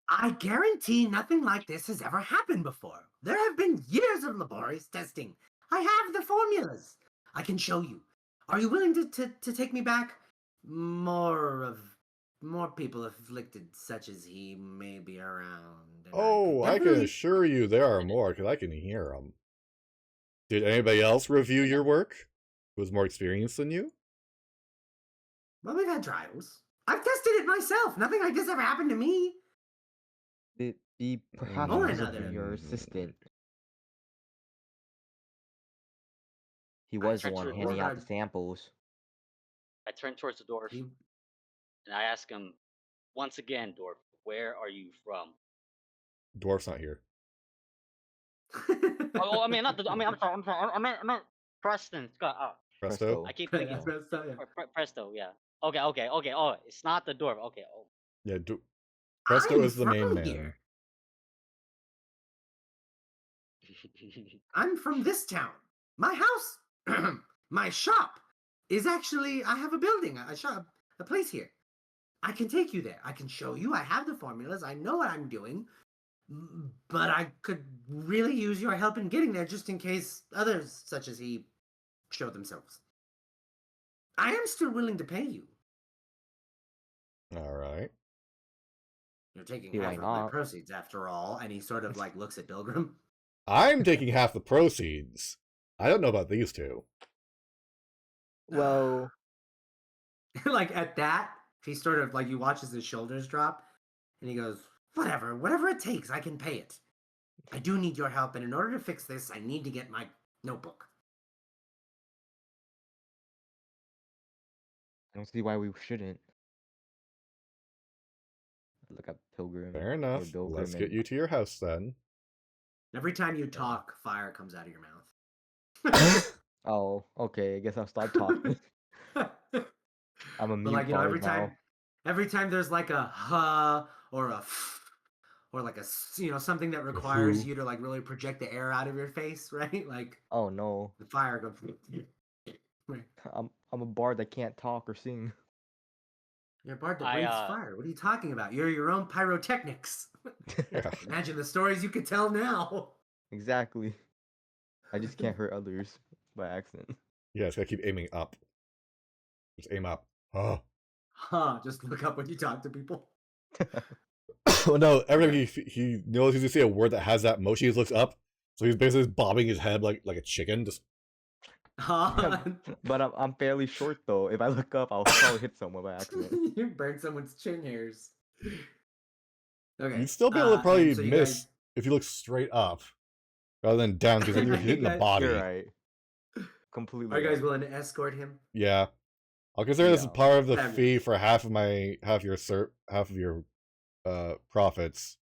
S1: I guarantee nothing like this has ever happened before. There have been years of laborious testing. I have the formulas. I can show you. Are you willing to take me back? More people afflicted such as he may be around.
S2: Oh, I can assure you there are more, because I can hear them. Did anybody else review your work who was more experienced than you?
S1: Well, we've had trials. I've tested it myself. Nothing like this ever happened to me.
S3: Be perhaps
S1: Or
S3: because
S1: another.
S3: of your assistant. He
S4: I
S3: was the
S4: turned
S3: one
S4: to the
S3: handing out
S1: dwarf.
S3: the samples.
S4: I turn towards the dwarf and I ask him once again, dwarf, where are you from?
S2: Dwarf's not here.
S4: Oh, I mean, not the. I mean, I'm sorry. I meant Preston. Scott.
S2: Presto?
S4: I keep thinking
S1: Presto, yeah.
S4: Presto. Yeah. Okay. Oh, it's not the dwarf. Okay. Oh.
S2: Yeah, Presto
S1: I'm
S2: is the main
S1: from
S2: man.
S1: here. I'm from this town. My house, my shop is actually, I have a building, a shop, a place here. I can take you there. I can show you. I have the formulas. I know what I'm doing. But I could really use your help in getting there just in case others such as he show themselves. I am still willing to pay you.
S2: All right.
S1: You're taking
S3: See, why
S1: half of my
S3: not?
S1: proceeds after all. And he sort of like looks at Bilgrim.
S2: I'm taking half the proceeds. I don't know about these two.
S3: Well,
S1: Like at that, he sort of like, you watch as his shoulders drop and he goes, whatever it takes, I can pay it. I do need your help, and in order to fix this, I need to get my notebook.
S3: I don't see why we shouldn't. Look at Pilgrim.
S2: Fair enough.
S3: Bilgrim
S2: Let's get
S3: and-
S2: you to your house then.
S1: Every time you talk, fire comes out of your mouth.
S3: Oh, okay. I guess I'll stop talking. I'm a
S1: But
S3: mute
S1: like, you know,
S3: bard
S1: every time there's like a huh or a or like a, you know, something that requires you to like really project the air out of your face, right? Like,
S3: Oh no.
S1: the fire goes. Right.
S3: I'm a bard that can't talk or sing.
S1: You're a bard that breathes fire. What are you talking about? You're your own pyrotechnics.
S2: Yeah.
S1: Imagine the stories you could tell now.
S3: Exactly. I just can't hurt others by accident.
S2: Yeah, it's gotta keep aiming up. Just aim up. Oh.
S1: Huh, just look up when you talk to people.
S2: Well, no, every time he knows he's gonna say a word that has that motion, he just looks up. So he's basically just bobbing his head like a chicken. Just
S3: But I'm fairly short though. If I look up, I'll probably hit someone by accident.
S1: You burn someone's chin hairs. Okay.
S2: you'd still be able to probably
S1: and so you
S2: miss
S1: guys-
S2: if you look straight up rather than down, because then you're hitting the
S1: guys-
S2: body.
S3: You're right. Completely.
S1: Are you guys
S3: right.
S1: willing to escort him?
S2: Yeah, I'll consider this
S3: Yeah.
S2: part of the
S1: Fabulous.
S2: fee for half of your profits.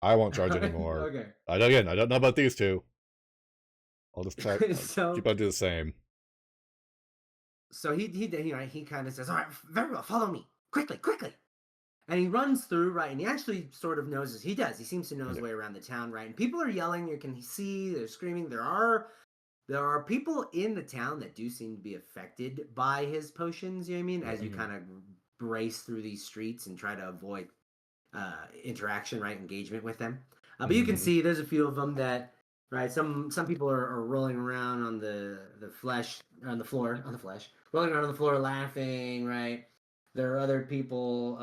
S2: I won't charge anymore.
S1: Okay.
S2: I don't know about these two. I'll just try,
S1: So-
S2: keep on doing the same.
S1: So he kind of says, "All right, very well, follow me quickly." And he runs through, right, and he actually sort of knows, he seems to know his way around the town, right? And people are yelling, you can see, they're screaming. There are people in the town that do seem to be affected by his potions, you know what I mean? As you kind of race through these streets and try to avoid interaction, right, engagement with them. But you can see there's a few of them that, right, some people are rolling around on the flesh, on the floor, rolling around on the floor laughing, right? There are other people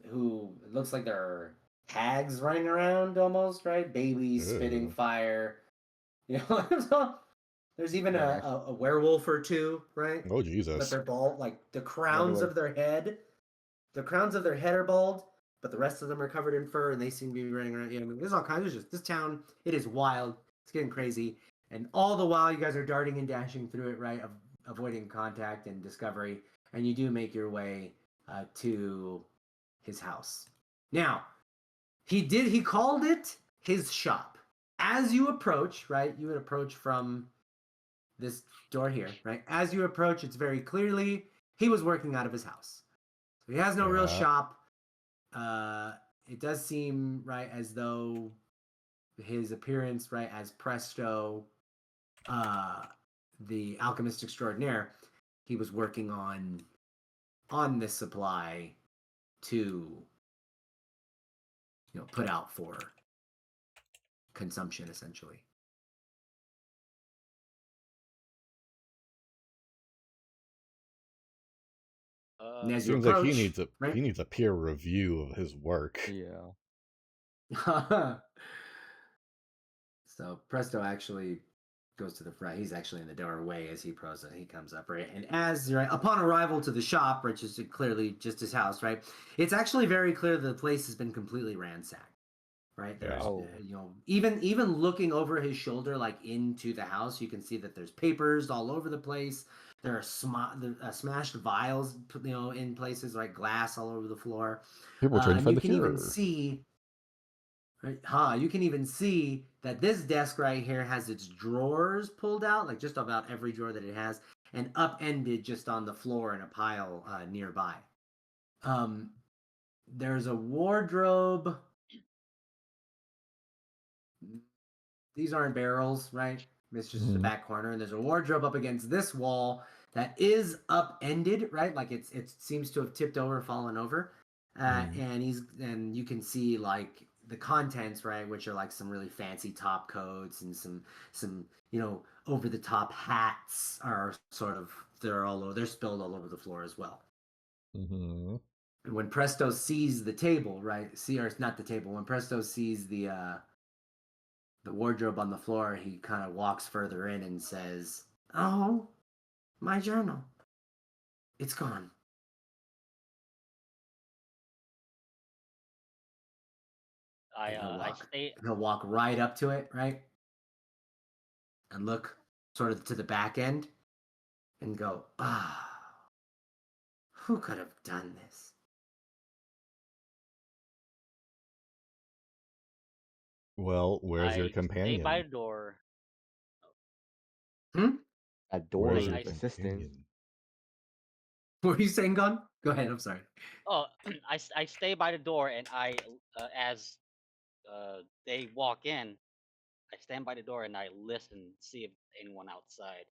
S1: who, it looks like they're hags running around almost, right? Babies spitting
S2: Ew.
S1: fire. You know, there's even a werewolf or two, right?
S2: Oh Jesus!
S1: But they're bald, like the crowns of their head are bald, but the rest of them are covered in fur, and they seem to be running around. Yeah, I mean, there's all kinds. This town, it is wild. It's getting crazy. And all the while, you guys are darting and dashing through it, right? Avoiding contact and discovery. And you do make your way to his house. Now, he called it his shop. As you approach, right? You would approach from this door here, right? As you approach, it's very clearly he was working out of his house. So he has no real shop. It does seem, right, as though his appearance, right, as Presto, the alchemist extraordinaire, he was working on this supply to, put out for consumption, essentially. And as you
S2: Seems
S1: approach,
S2: like
S1: right?
S2: he needs a peer review of his work.
S3: Yeah.
S1: So Presto actually goes to the front. He's actually in the doorway as he comes up, right? And as upon arrival to the shop, which is clearly just his house, right? It's actually very clear that the place has been completely ransacked, right? There's, even looking over his shoulder, like into the house, you can see that there's papers all over the place. There are smashed vials, in places, like glass all over the floor.
S2: People trying to find the
S1: cure.
S2: cure.
S1: Even see. Right, you can even see that this desk right here has its drawers pulled out, like just about every drawer that it has, and upended just on the floor in a pile nearby. There's a wardrobe. These aren't barrels, right? It's just the back corner, and there's a wardrobe up against this wall that is upended, right? Like it seems to have tipped over, fallen over, and you can see like the contents, right, which are like some really fancy top coats and some over the top hats are they're spilled all over the floor as well.
S2: Mm-hmm.
S1: And when Presto sees the table, right? Or it's not the table. When Presto sees the wardrobe on the floor, he kind of walks further in and says, "Oh, my journal. It's gone." He'll walk right up to it, right? And look sort of to the back end and go, who could have done this?
S2: Well, where's your companion?
S4: Stay by the door.
S3: That door
S2: Where's
S3: is
S2: your
S3: assistant.
S2: companion?
S1: What were you saying, Gon? Go ahead, I'm sorry.
S4: Oh, I stay by the door, and as they walk in, I stand by the door and I listen, see if anyone outside.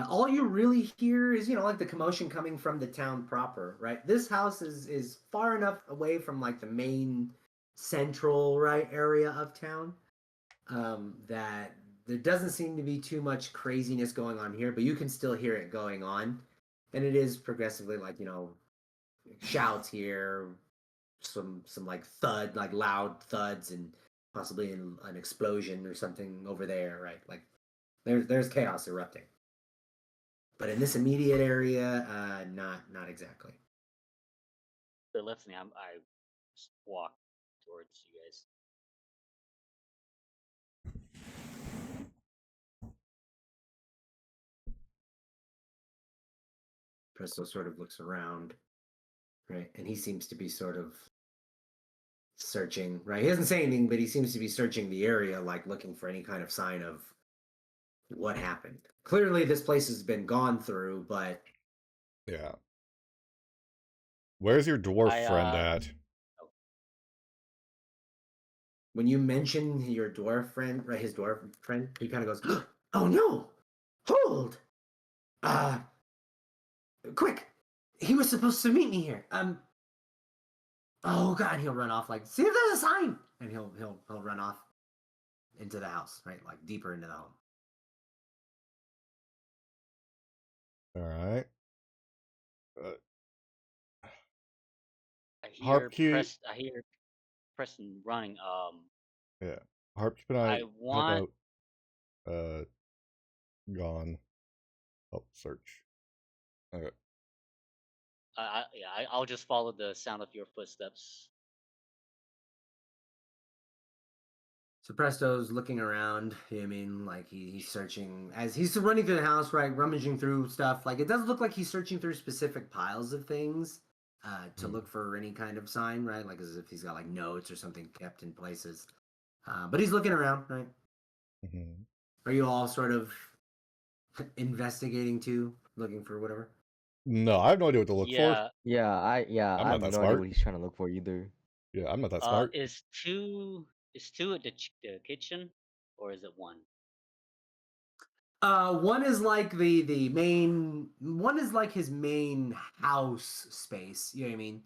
S1: All you really hear is, like the commotion coming from the town proper, right? This house is far enough away from like the main central area of town that there doesn't seem to be too much craziness going on here, but you can still hear it going on, and it is progressively like shouts here, some like thud, like loud thuds, and possibly an explosion or something over there, right? Like there's chaos erupting. But in this immediate area, not exactly.
S4: They're listening. I just walk towards you guys.
S1: Presto sort of looks around, right? And he seems to be sort of searching, right? He doesn't say anything, but he seems to be searching the area, like looking for any kind of sign of what happened. Clearly, this place has been gone through, but...
S2: Yeah. Where's your dwarf friend at?
S1: When you mention your dwarf friend, right, his dwarf friend, he kind of goes, "Oh no! Hold! Quick! He was supposed to meet me here. Oh God!" He'll run off, like, "See if there's a sign!" And he'll run off into the house, right, like deeper into the home.
S2: All right.
S4: I hear Preston running.
S2: Yeah. Harpkeep and I help out. Gone. Help search. Okay.
S4: I'll just follow the sound of your footsteps.
S1: So Presto's looking around. I mean, like he's searching as he's running through the house, right? Rummaging through stuff. Like it does look like he's searching through specific piles of things to look for any kind of sign, right? Like as if he's got like notes or something kept in places. But he's looking around, right? Are you all sort of investigating too, looking for whatever?
S2: No, I have no idea what to look for.
S3: Yeah, I
S2: I'm
S3: have
S2: not that
S3: no idea
S2: smart.
S3: what he's trying to look for either.
S2: Yeah, I'm not that smart.
S4: Is two at the kitchen, or is it one?
S1: One is like the main. One is like his main house space. You know what I mean?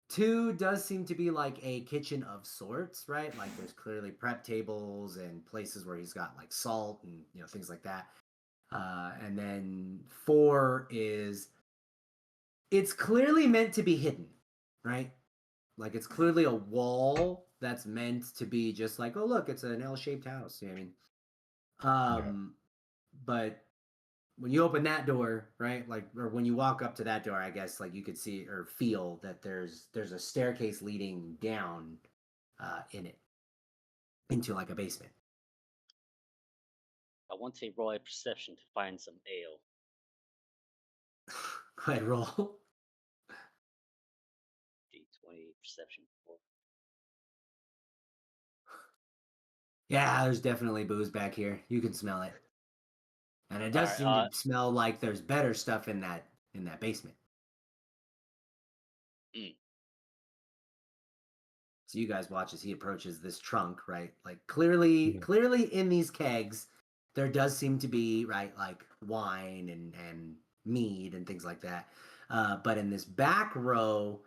S1: Two does seem to be like a kitchen of sorts, right? Like there's clearly prep tables and places where he's got like salt and things like that. And then four is it's clearly meant to be hidden, right? Like it's clearly a wall that's meant to be just like, oh look, it's an L-shaped house. You know what I mean? But when you open that door, right? Like, or when you walk up to that door, I guess like you could see or feel that there's a staircase leading down in it into like a basement.
S4: I want to roll a perception to find some ale.
S1: Go ahead, roll.
S4: D20 perception.
S1: Yeah, there's definitely booze back here. You can smell it, and it does seem to smell like there's better stuff in that basement. So you guys watch as he approaches this trunk, right? Like clearly in these kegs, there does seem to be right like wine and mead and things like that. But in this back row,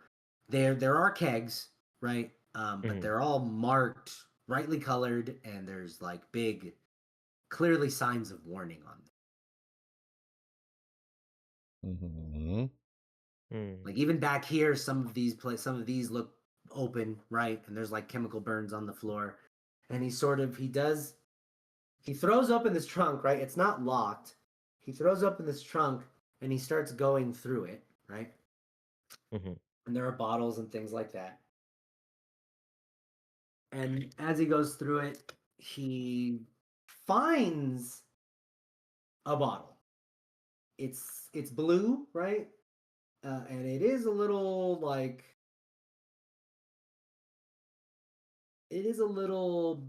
S1: there are kegs, right? But they're all marked brightly colored, and there's like big, clearly signs of warning on them. Like even back here, some of these look open, right? And there's like chemical burns on the floor. And he throws open this trunk, right? It's not locked. He throws open this trunk and he starts going through it, right? And there are bottles and things like that. And as he goes through it, he finds a bottle. It's blue, right? And it is a little like it is a little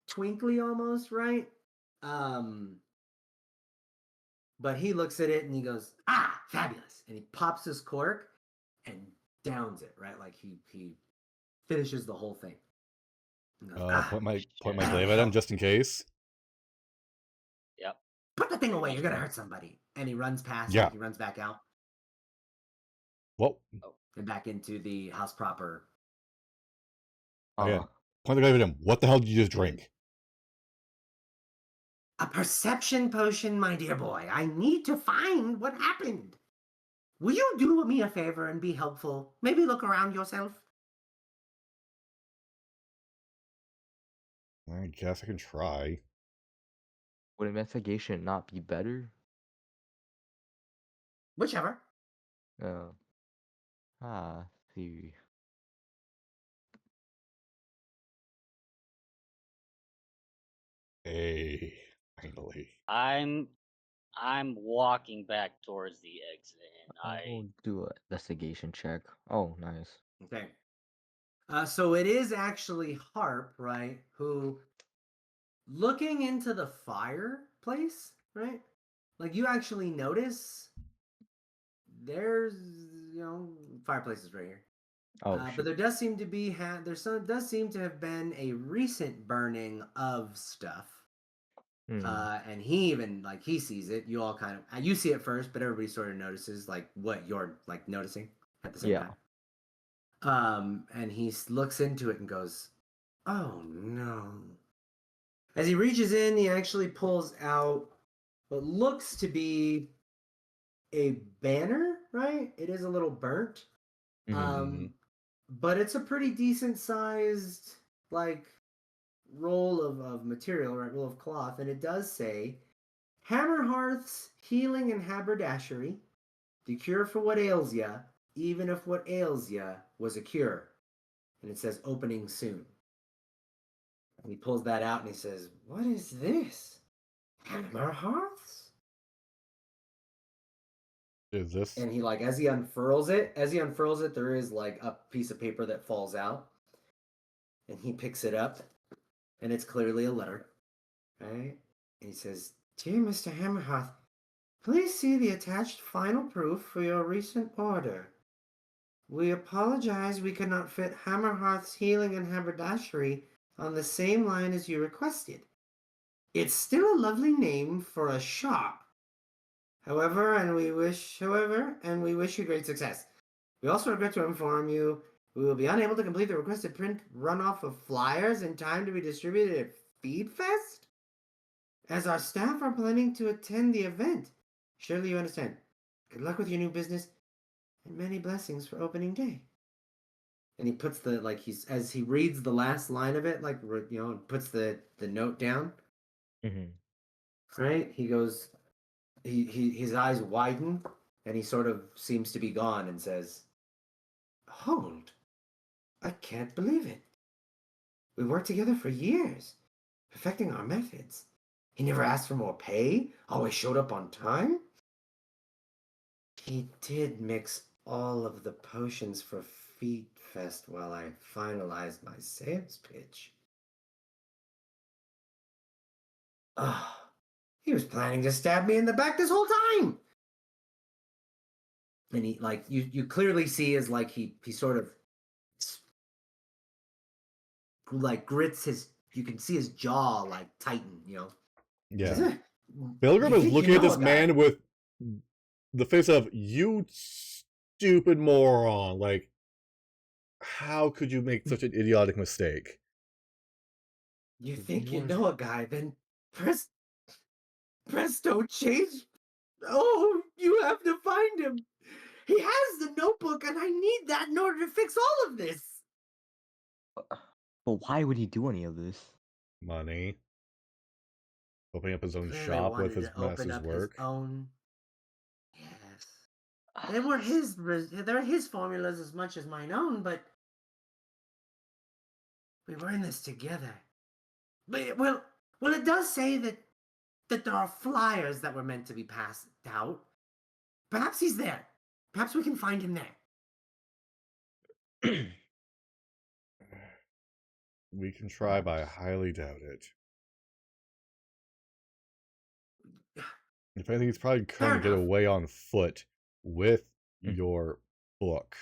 S1: twinkly almost, right? But he looks at it and he goes, "Ah, fabulous!" And he pops his cork and downs it, right? Like he finishes the whole thing.
S2: Goes, point my glaive at him just in case.
S4: Yep.
S1: Put the thing away. You're gonna hurt somebody. And he runs past.
S2: Yeah.
S1: Like he runs back out.
S2: Well.
S1: And back into the house proper.
S2: Yeah. Point the glaive at him. What the hell did you just drink?
S1: A perception potion, my dear boy. I need to find what happened. Will you do me a favor and be helpful? Maybe look around yourself.
S2: I guess I can try.
S3: Would investigation not be better?
S1: Whichever.
S3: See.
S2: Hey, finally.
S4: I'm walking back towards the exit, and
S3: I'll do an investigation check. Oh, nice.
S1: Okay. So it is actually Harp, right? Who, looking into the fireplace, right? Like you actually notice there's, fireplace is right here. But there does seem to be does seem to have been a recent burning of stuff. And he even he sees it. You all kind of you see it first, but everybody sort of notices like what you're like noticing at the same time. And he looks into it and goes, "Oh no!" As he reaches in, he actually pulls out what looks to be a banner. Right? It is a little burnt, but it's a pretty decent sized roll of material, right? Roll of cloth, and it does say Hammer Hearth's Healing and Haberdashery, the cure for what ails ya, even if what ails ya was a cure. And it says opening soon. And he pulls that out and he says, "What is this? Hammer hearths?"
S2: Is this?
S1: And he like as he unfurls it, there is like a piece of paper that falls out. And he picks it up, and it's clearly a letter. Right? And he says, "Dear Mr. Hammerhearth, please see the attached final proof for your recent order. We apologize we could not fit Hammerhearth's healing and haberdashery on the same line as you requested. It's still a lovely name for a shop. However, and we wish you great success. We also regret to inform you we will be unable to complete the requested print runoff of flyers in time to be distributed at Feed Fest, as our staff are planning to attend the event. Surely you understand. Good luck with your new business, and many blessings for opening day." And he puts as he reads the last line of it, puts the note down.
S3: Mm-hmm.
S1: Right? He goes, his eyes widen, and he sort of seems to be gone and says, "Hold. I can't believe it. We worked together for years, perfecting our methods. He never asked for more pay, always showed up on time. He did mix all of the potions for Feed Fest while I finalized my sales pitch. He was planning to stab me in the back this whole time." And he you clearly see is he sort of grits you can see his jaw tighten,
S2: Yeah. Bilgrim is looking at this man with the face of, "You stupid moron. Like, how could you make such an idiotic mistake?"
S1: You think you know a guy, then presto change. Oh, you have to find him. He has the notebook, and I need that in order to fix all of this.
S3: But why would he do any of this?
S2: Money. Opening up his own
S1: Clearly
S2: shop with
S1: wanted
S2: his
S1: to open
S2: master's
S1: up
S2: work.
S1: His own. Yes. They're his formulas as much as mine own, but we were in this together. But, well, it does say that there are flyers that were meant to be passed out. Perhaps he's there. Perhaps we can find him there.
S2: We can try, but I highly doubt it. If anything, he's probably trying to get away on foot with your book.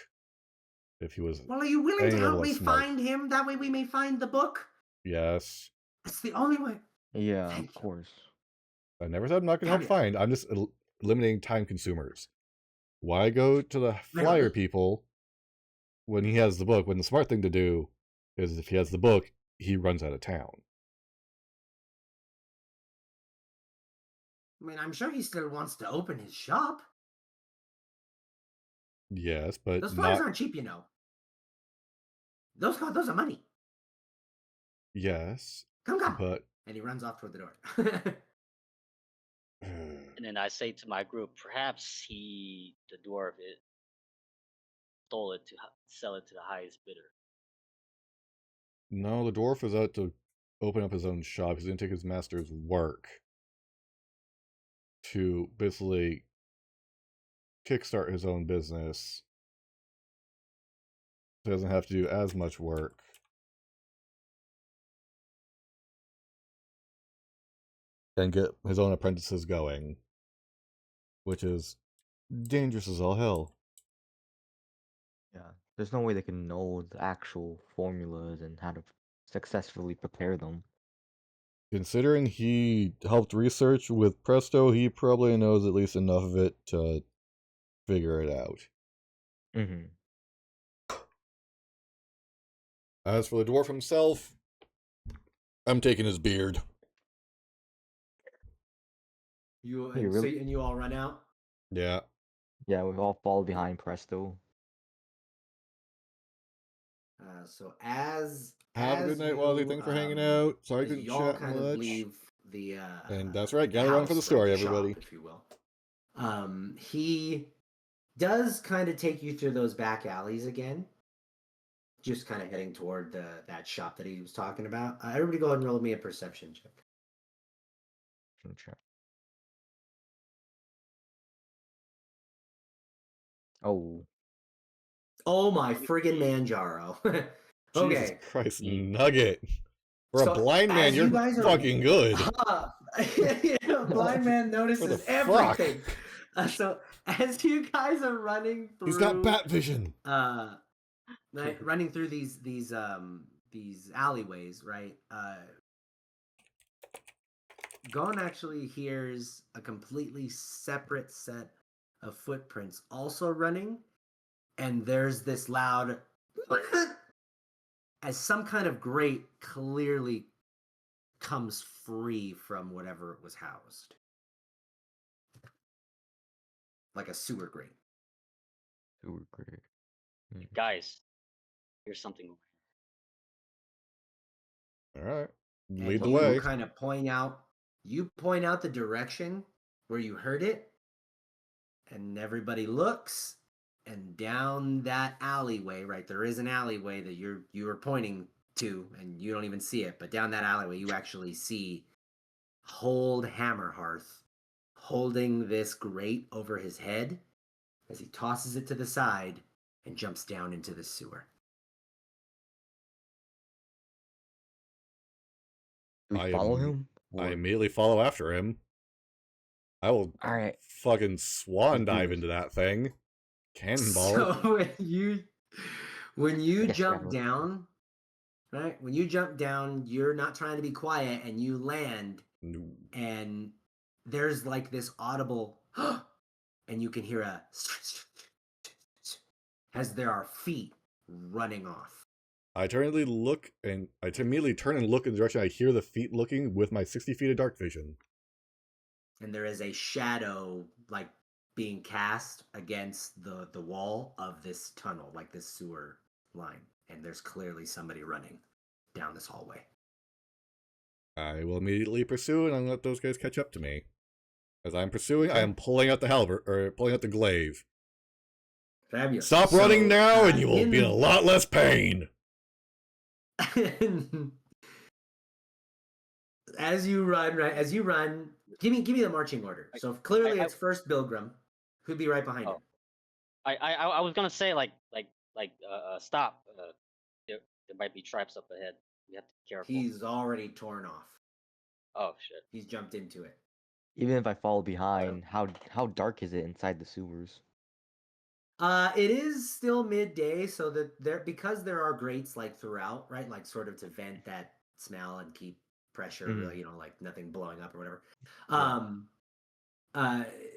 S2: If he was.
S1: Well, are you willing to help me find him? That way we may find the book?
S2: Yes.
S1: It's the only way.
S3: Yeah, of course.
S2: I never said I'm not going to help find. I'm just eliminating time consumers. Why go to the flyer people when he has the book, when the smart thing to do is if he has the book, he runs out of town.
S1: I mean, I'm sure he still wants to open his shop.
S2: Yes, but
S1: those flyers aren't cheap, you know. Those are money.
S2: Yes.
S1: Come.
S2: But...
S1: And he runs off toward the door.
S4: And then I say to my group, perhaps the dwarf, stole it to sell it to the highest bidder.
S2: No, the dwarf is out to open up his own shop. He's going to take his master's work to basically kickstart his own business. He doesn't have to do as much work. And get his own apprentices going. Which is dangerous as all hell.
S3: Yeah, there's no way they can know the actual formulas and how to successfully prepare them.
S2: Considering he helped research with Presto, he probably knows at least enough of it to figure it out.
S3: Mm-hmm.
S2: As for the dwarf himself, I'm taking his beard.
S1: And you all run out?
S2: Yeah.
S3: Yeah, we all fall behind Presto.
S1: So as
S2: have a good night, Wazzy. Thanks for hanging out. Sorry I couldn't chat
S1: kind
S2: much.
S1: Of leave the
S2: and that's right, gather around for the story, everybody.
S1: Shop, if you will. He does kind of take you through those back alleys again, just kind of heading toward that shop that he was talking about. Everybody go ahead and roll me a perception check.
S3: Oh,
S1: Oh my friggin' Manjaro.
S2: Jesus
S1: Okay.
S2: Christ, Nugget. For
S1: So,
S2: a blind man,
S1: as you
S2: you're
S1: guys are-
S2: fucking good.
S1: Blind man notices
S2: fuck?
S1: everything. So as you guys are running through,
S2: He's got bat vision.
S1: Running through these alleyways, right? Gon actually hears a completely separate set of footprints also running, and there's this loud as some kind of grate clearly comes free from whatever it was housed. Like a sewer grate.
S3: sewer grate.
S4: Guys, here's something.
S2: All right.
S1: And
S2: Lead the
S1: you
S2: way.
S1: kind of point out the direction where you heard it, and everybody looks, and down that alleyway, right? There is an alleyway that you were pointing to, and you don't even see it, but down that alleyway you actually see Hold Hammerhearth holding this grate over his head as he tosses it to the side and jumps down into the sewer.
S3: Do we follow him?
S2: I immediately follow after him. I will
S3: Alright.
S2: fucking swan
S3: Let's do
S2: dive
S3: this.
S2: into that thing. Cannonball.
S1: So when you
S3: Yes,
S1: jump
S3: Trevor.
S1: down, right? When you jump down, you're not trying to be quiet, and you land,
S2: No.
S1: and there's like this audible, and you can hear a as there are feet running off.
S2: I immediately turn and look in the direction I hear the feet looking with my 60 feet of dark vision.
S1: And there is a shadow like being cast against the wall of this tunnel, like this sewer line. And there's clearly somebody running down this hallway.
S2: I will immediately pursue, and I'm gonna let those guys catch up to me. As I'm pursuing, I am pulling out the halberd, or pulling out the glaive.
S1: Fabulous.
S2: Stop running now, and you will be in a lot less pain.
S1: As you run, give me the marching order. So clearly it's first Bilgrim, who'd be right behind him.
S4: I was gonna say stop. There might be traps up ahead. You have to be careful.
S1: He's already torn off.
S4: Oh shit.
S1: He's jumped into it.
S3: Even if I fall behind, how dark is it inside the sewers?
S1: It is still midday, so that because there are grates like throughout, right? Like sort of to vent that smell and keep pressure, like nothing blowing up or whatever.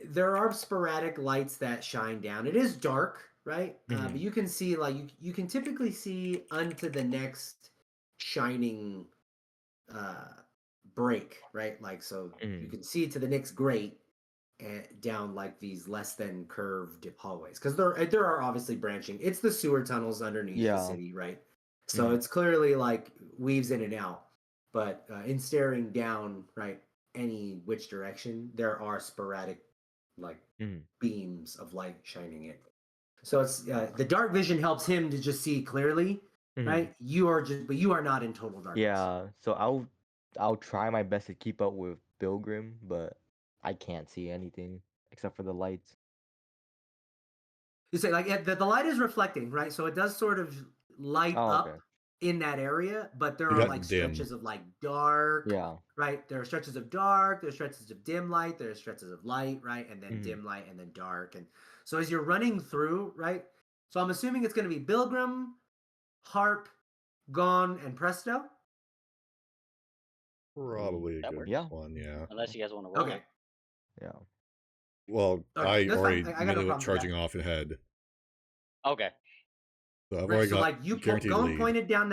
S1: There are sporadic lights that shine down. It is dark, right? But you can see you can typically see unto the next shining break, right? Like so you can see to the next grate and down like these less than curved hallways, because there are obviously branching. It's the sewer tunnels underneath the city, right? So it's clearly like weaves in and out. But in staring down, right, any which direction, there are sporadic like beams of light shining in. So it's the dark vision helps him to just see clearly, right? You are not in total darkness.
S3: Yeah, so I'll try my best to keep up with Bilgrim, but I can't see anything except for the lights.
S1: You say like the light is reflecting, right? So it does sort of light up in that area, but there are like stretches of like dark, right? There are stretches of dark, there's stretches of dim light, there's stretches of light, right? And then dim light and then dark. And so as you're running through, right? So I'm assuming it's going to be Bilgrim, Harp, Gon, and Presto.
S2: Probably a good one, yeah.
S4: Unless you guys want to roll.
S1: Okay.
S3: Yeah.
S2: Well,
S1: Okay,
S2: I already
S1: I got no problem
S2: charging
S1: with
S2: off ahead.
S4: Okay.
S2: So I've already got guaranteed
S1: Gon
S2: lead.
S1: pointed down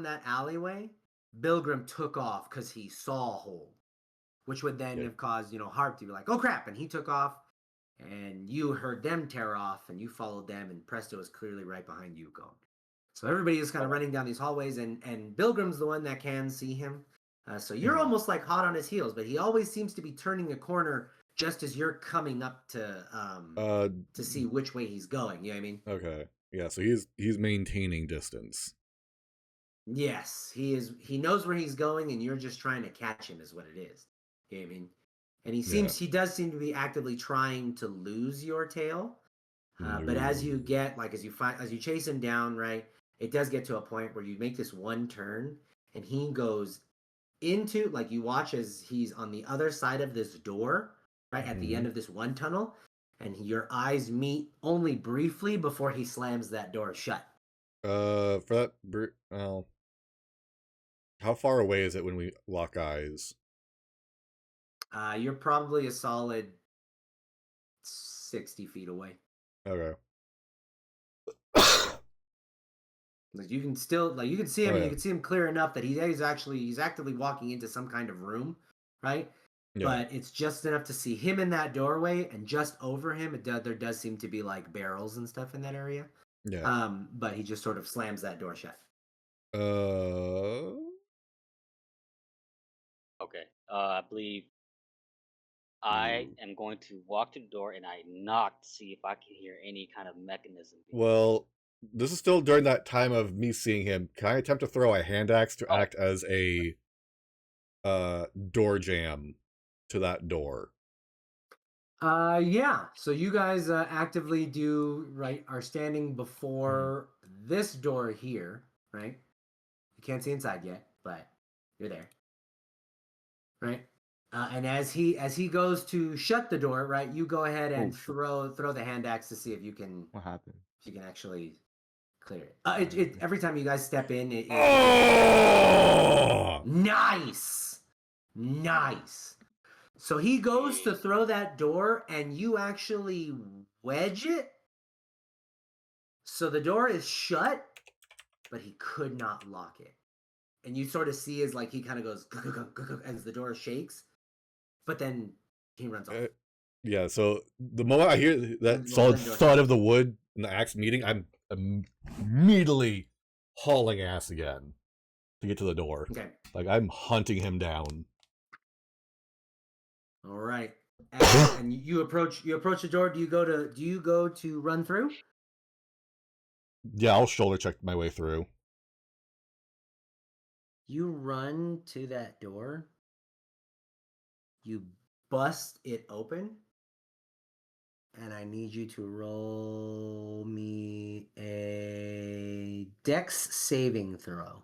S1: that alleyway. Bilgrim took off because he saw a hole, which would then have caused Harp to be like, "Oh crap!" And he took off, and you heard them tear off, and you followed them, and Presto is clearly right behind you, Gon. So everybody is kind of running down these hallways, and Bilgrim's the one that can see him. So you're almost like hot on his heels, but he always seems to be turning a corner just as you're coming up to see which way he's going. You know what I mean?
S2: Okay. Yeah, so he's maintaining distance.
S1: Yes, he is. He knows where he's going, and you're just trying to catch him, is what it is. You know what I mean? And he does seem to be actively trying to lose your tail. But as you get, like, as you chase him down, right, it does get to a point where you make this one turn, and he goes into, like, you watch as he's on the other side of this door, right, at the end of this one tunnel, and your eyes meet only briefly before he slams that door shut.
S2: For that, well, how far away is it when we lock eyes?
S1: You're probably a solid 60 feet away.
S2: Okay.
S1: Like, you can still, like, you can see him, and
S2: yeah.
S1: you can see him clear enough that he's actively walking into some kind of room, right?
S2: Yeah.
S1: But it's just enough to see him in that doorway, and just over him, there does seem to be, like, barrels and stuff in that area.
S2: Yeah.
S1: But he just sort of slams that door shut.
S4: Okay. I believe I am going to walk to the door and I knock to see if I can hear any kind of mechanism.
S2: Well, this is still during that time of me seeing him. Can I attempt to throw a hand axe to act as a door jam to that door?
S1: Yeah. So you guys actively are standing before this door here, right? You can't see inside yet, but you're there, right? And as he goes to shut the door, right, you go ahead and throw the hand axe to see if you can.
S3: What happened?
S1: If you can actually clear it. Every time you guys step in, nice. So he goes to throw that door, and you actually wedge it. So the door is shut, but he could not lock it. And you sort of see as, like, he kind of goes as the door shakes, but then he runs off.
S2: Yeah, so the moment I hear that solid thud of the wood and the axe meeting, I'm immediately hauling ass again to get to the door.
S1: Okay.
S2: Like, I'm hunting him down.
S1: All right. And you approach the door. Do you go to run through?
S2: Yeah, I'll shoulder check my way through.
S1: You run to that door. You bust it open. And I need you to roll me a Dex saving throw.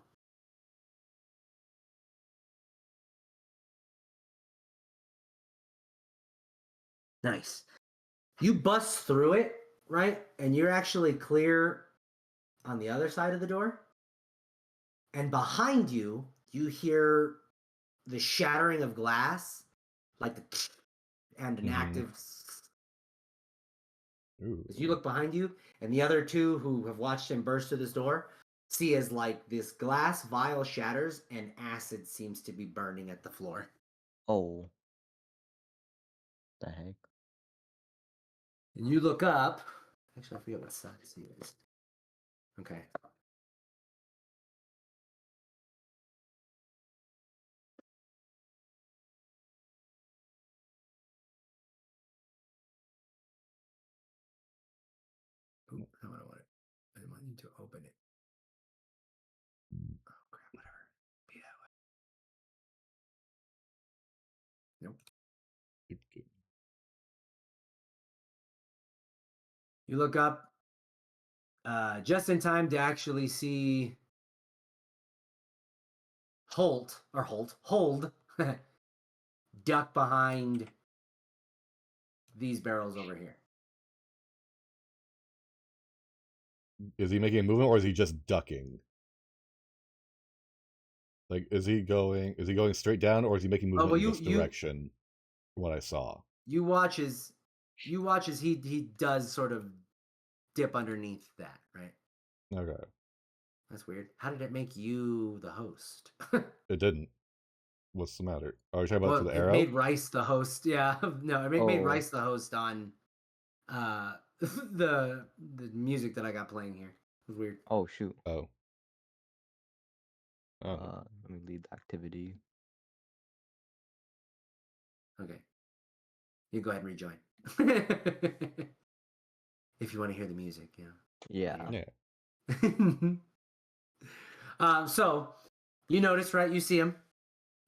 S1: Nice. You bust through it, right? And you're actually clear on the other side of the door. And behind you, you hear the shattering of glass, like and an active. As you look behind you, and the other two who have watched him burst through this door see as, like, this glass vial shatters and acid seems to be burning at the floor.
S3: Oh. The heck?
S1: And you look up. Actually, I forget what side he is. Okay. Ooh, I don't want it. I want you to open it. Oh crap! Whatever. Be that way. Nope. You look up just in time to actually see Hold duck behind these barrels over here.
S2: Is he making a movement or is he just ducking? Like, is he going straight down or is he making movement in this direction? From what I saw.
S1: You watch as he does sort of dip underneath that, right?
S2: Okay.
S1: That's weird. How did it make you the host?
S2: It didn't. What's the matter? Are you talking about for the arrow?
S1: It made Rice the host. Yeah, no, it made Rice the host on the music that I got playing here. It was weird.
S3: Oh shoot.
S2: Oh.
S3: Let me lead the activity.
S1: Okay. You go ahead and rejoin. If you want to hear the music, yeah.
S3: Yeah.
S2: Yeah.
S1: So you notice, right? You see him.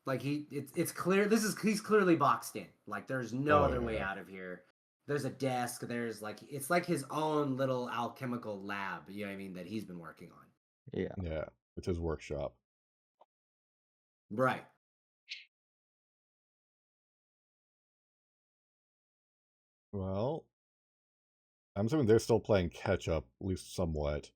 S1: Like it's clear. He's clearly boxed in. Like there's no other way out of here. There's a desk. There's like it's like his own little alchemical lab. You know what I mean? That he's been working on.
S3: Yeah.
S2: Yeah. It's his workshop.
S1: Right.
S2: Well, I'm assuming they're still playing catch up, at least somewhat.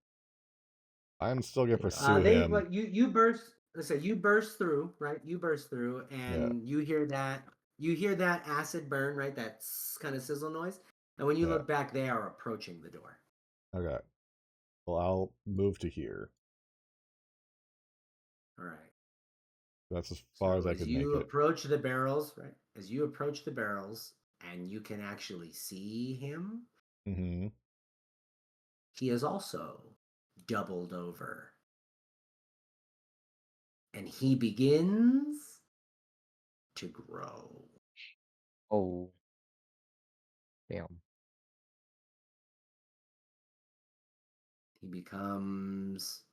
S2: I'm still gonna pursue him.
S1: Like you burst. Let's say you burst through, right? You burst through, and
S2: Yeah.
S1: you hear that acid burn, right? That kind of sizzle noise. And when you
S2: Yeah.
S1: look back, they are approaching the door.
S2: Okay. Well, I'll move to here.
S1: All right.
S2: That's as far as I could make
S1: you
S2: it.
S1: approach the barrels, right? As you approach the barrels, and you can actually see him,
S2: Mm-hmm.
S1: he is also doubled over. And he begins to grow.
S3: Oh. Damn.
S1: He becomes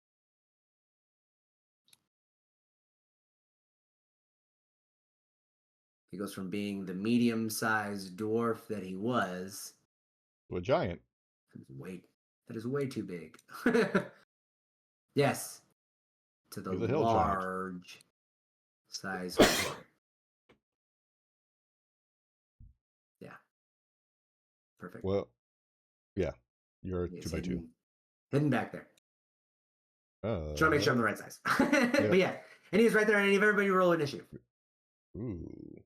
S1: He goes from being the medium-sized dwarf that he was
S2: To a giant.
S1: that is way too big. Yes, to the
S2: He's a hill giant.
S1: large size creature. Yeah. Perfect.
S2: Well, yeah. You're
S1: He is
S2: 2x2.
S1: hidden back there. Trying to make sure I'm the right size.
S2: Yeah.
S1: But yeah, and he's right there, and I need everybody roll initiative.
S2: Ooh.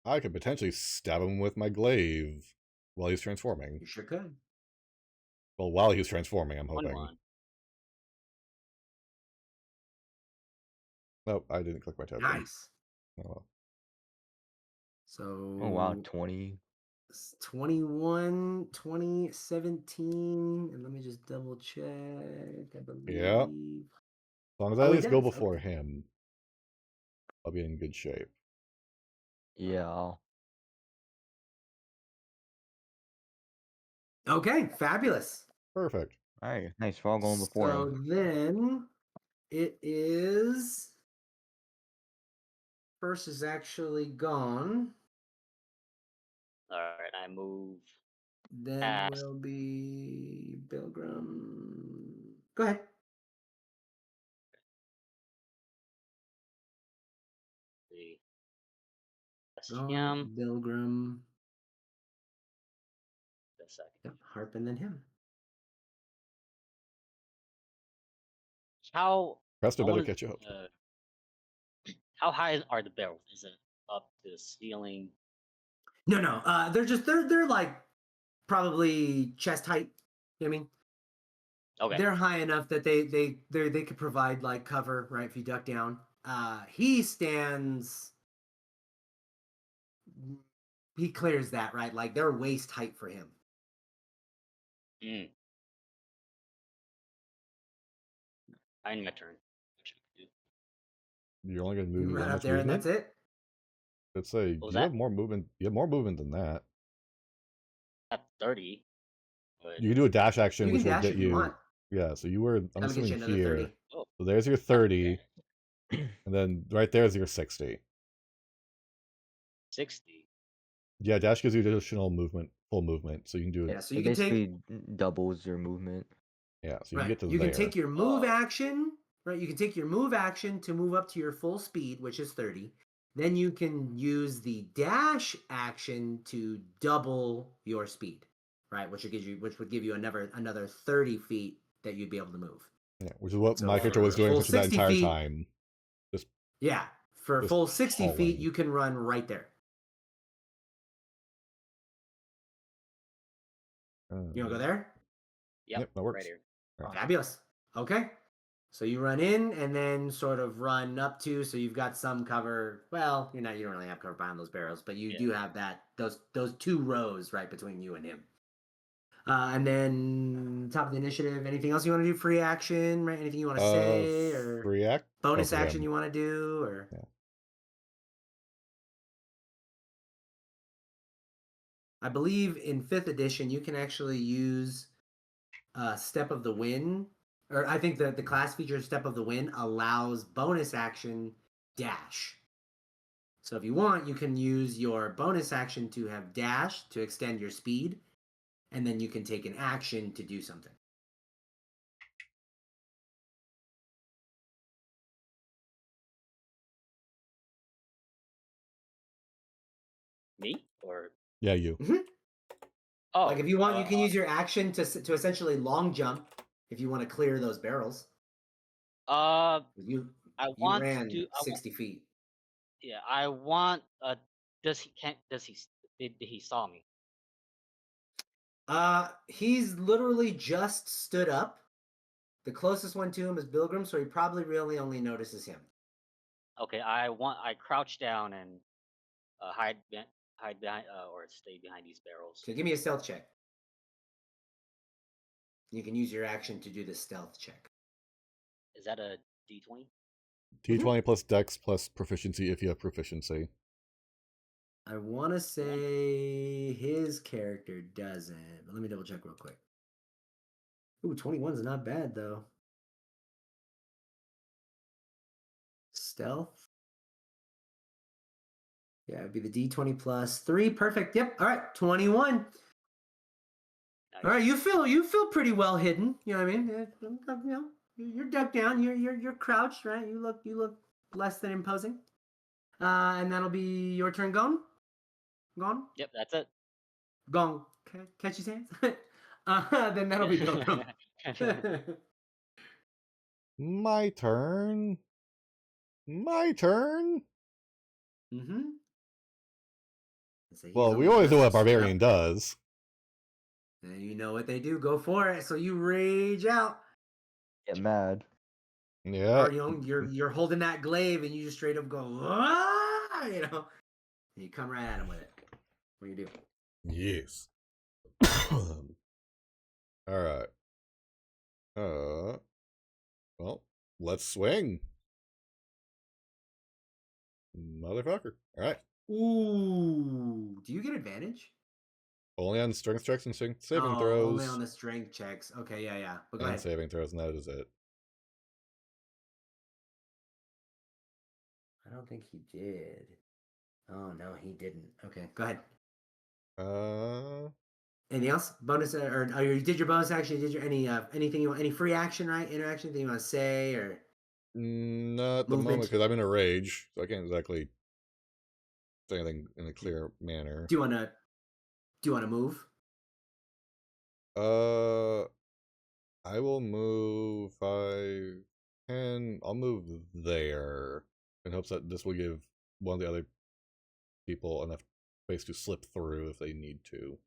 S2: I could potentially stab him with my glaive while he's transforming.
S1: You sure could.
S2: Well, while he's transforming, I'm hoping.
S4: 21.
S2: Nope, I didn't click my token.
S1: Nice.
S2: Oh, well.
S1: So
S3: Oh wow, 20.
S1: 21, 20, 17, and let me just double check. I believe.
S2: Yeah. As long as I at least go before him, I'll be in good shape.
S3: Yeah.
S1: Okay, fabulous.
S2: Perfect.
S3: All right, nice. We're all going before
S1: So
S3: him.
S1: then it is. First is actually gone.
S4: All right, I move.
S1: Then will be Bilgrim. Go ahead.
S4: That's
S1: Gone,
S4: him.
S1: Bilgrim.
S4: A second.
S1: Yep, Harp and then him.
S4: How?
S2: Presto better catch up.
S4: How high are the barrels? Is it up to the ceiling?
S1: No. They're like probably chest height. You know what I mean?
S4: Okay.
S1: They're high enough that they could provide like cover, right? If you duck down. He stands. He clears that, right? Like they're waist height for him.
S4: Mm. I need my turn.
S2: You're only gonna move
S1: Right
S2: that
S1: up
S2: much
S1: there,
S2: movement?
S1: and that's it.
S2: Let's say you have more movement. You have more movement than that.
S4: At 30. But...
S2: You can do a dash action,
S1: you
S2: which
S1: can
S2: will
S1: dash
S2: get
S1: if you
S2: you.
S1: want.
S2: Yeah, so you were. I'm
S1: That'll get you
S2: assuming
S1: another
S2: here.
S1: 30.
S4: Oh.
S2: So there's your 30,
S4: Okay.
S2: and then right there is your 60.
S4: 60.
S2: Yeah, dash gives you additional movement, full movement, so you can do it.
S1: Yeah, so you
S3: It
S1: can
S3: basically
S1: take
S3: doubles your movement.
S2: Yeah, so you
S1: right.
S2: can get to
S1: You
S2: there.
S1: can take your move action, right? You can take your move action to move up to your full speed, which is 30. Then you can use the dash action to double your speed, right? Which would give you another 30 feet that you'd be able to move.
S2: Yeah, which is what
S1: So
S2: my character was doing
S1: full
S2: for that
S1: 60
S2: entire
S1: feet,
S2: time.
S1: Yeah, for
S2: just
S1: full 60 feet,
S2: hauling.
S1: you can run right there. You want to go there?
S4: Yep,
S2: that works.
S4: right here.
S2: Right.
S1: Fabulous. Okay. So you run in and then sort of run up to, so you've got some cover. Well, you don't really have cover behind those barrels, but you do have those two rows right between you and him. And then top of the initiative, anything else you want to do? Free action, right? Anything you want to say or
S2: free
S1: bonus action you want to do or?
S2: Yeah.
S1: I believe in 5th edition you can actually use Step of the Wind, or I think the class feature Step of the Wind allows bonus action dash. So if you want, you can use your bonus action to have dash to extend your speed, and then you can take an action to do something.
S4: Me or
S2: Yeah, you.
S4: oh,
S1: Like if you want, you can use your action to essentially long jump if you want to clear those barrels. You
S4: want
S1: ran
S4: to do
S1: 60 feet.
S4: Yeah, I want. Does he? Did he saw me?
S1: He's literally just stood up. The closest one to him is Bilgrim, so he probably really only notices him.
S4: Okay, I crouch down and hide behind or stay behind these barrels.
S1: So give me a stealth check. You can use your action to do the stealth check.
S4: Is that a D20?
S2: D20 plus Dex plus proficiency if you have proficiency.
S1: I want to say his character doesn't, but let me double check real quick. Ooh, 21's not bad though. Stealth. Yeah, it'd be the D20 plus 3. Perfect. Yep. All right, 21.
S4: Nice.
S1: All right, you feel pretty well hidden. You know what I mean? You know, you're ducked down. You're crouched, right? You look less than imposing. And that'll be your turn. Gone.
S4: Yep, that's it.
S1: Gone. Catch his hands. Then that'll be Bilgrim.
S2: My turn.
S1: Mm-hmm. So
S2: Well, we always know what a barbarian does.
S1: And you know what they do. Go for it. So you rage out.
S3: Get mad.
S2: Yeah.
S1: Or you're holding that glaive and you just straight up go, ah! You know. And you come right at him with it. What do you do?
S2: Yes. All right. Well, let's swing. Motherfucker. All right.
S1: Ooh. Do you get advantage?
S2: Only on strength checks and saving throws.
S1: Only on the strength checks. Okay, yeah. But go
S2: and
S1: ahead.
S2: saving throws, and that is it.
S1: I don't think he did. Oh no, he didn't. Okay, go ahead. Anything else? Bonus or you did your bonus action? Did your anything you want? Any free action, right? Interaction? Anything you want to say or?
S2: Not at the moment because I'm in a rage, so I can't exactly say anything in a clear manner.
S1: Do you want to move?
S2: I will move 5, 10. I'll move there in hopes that this will give one of the other people enough space to slip through if they need to.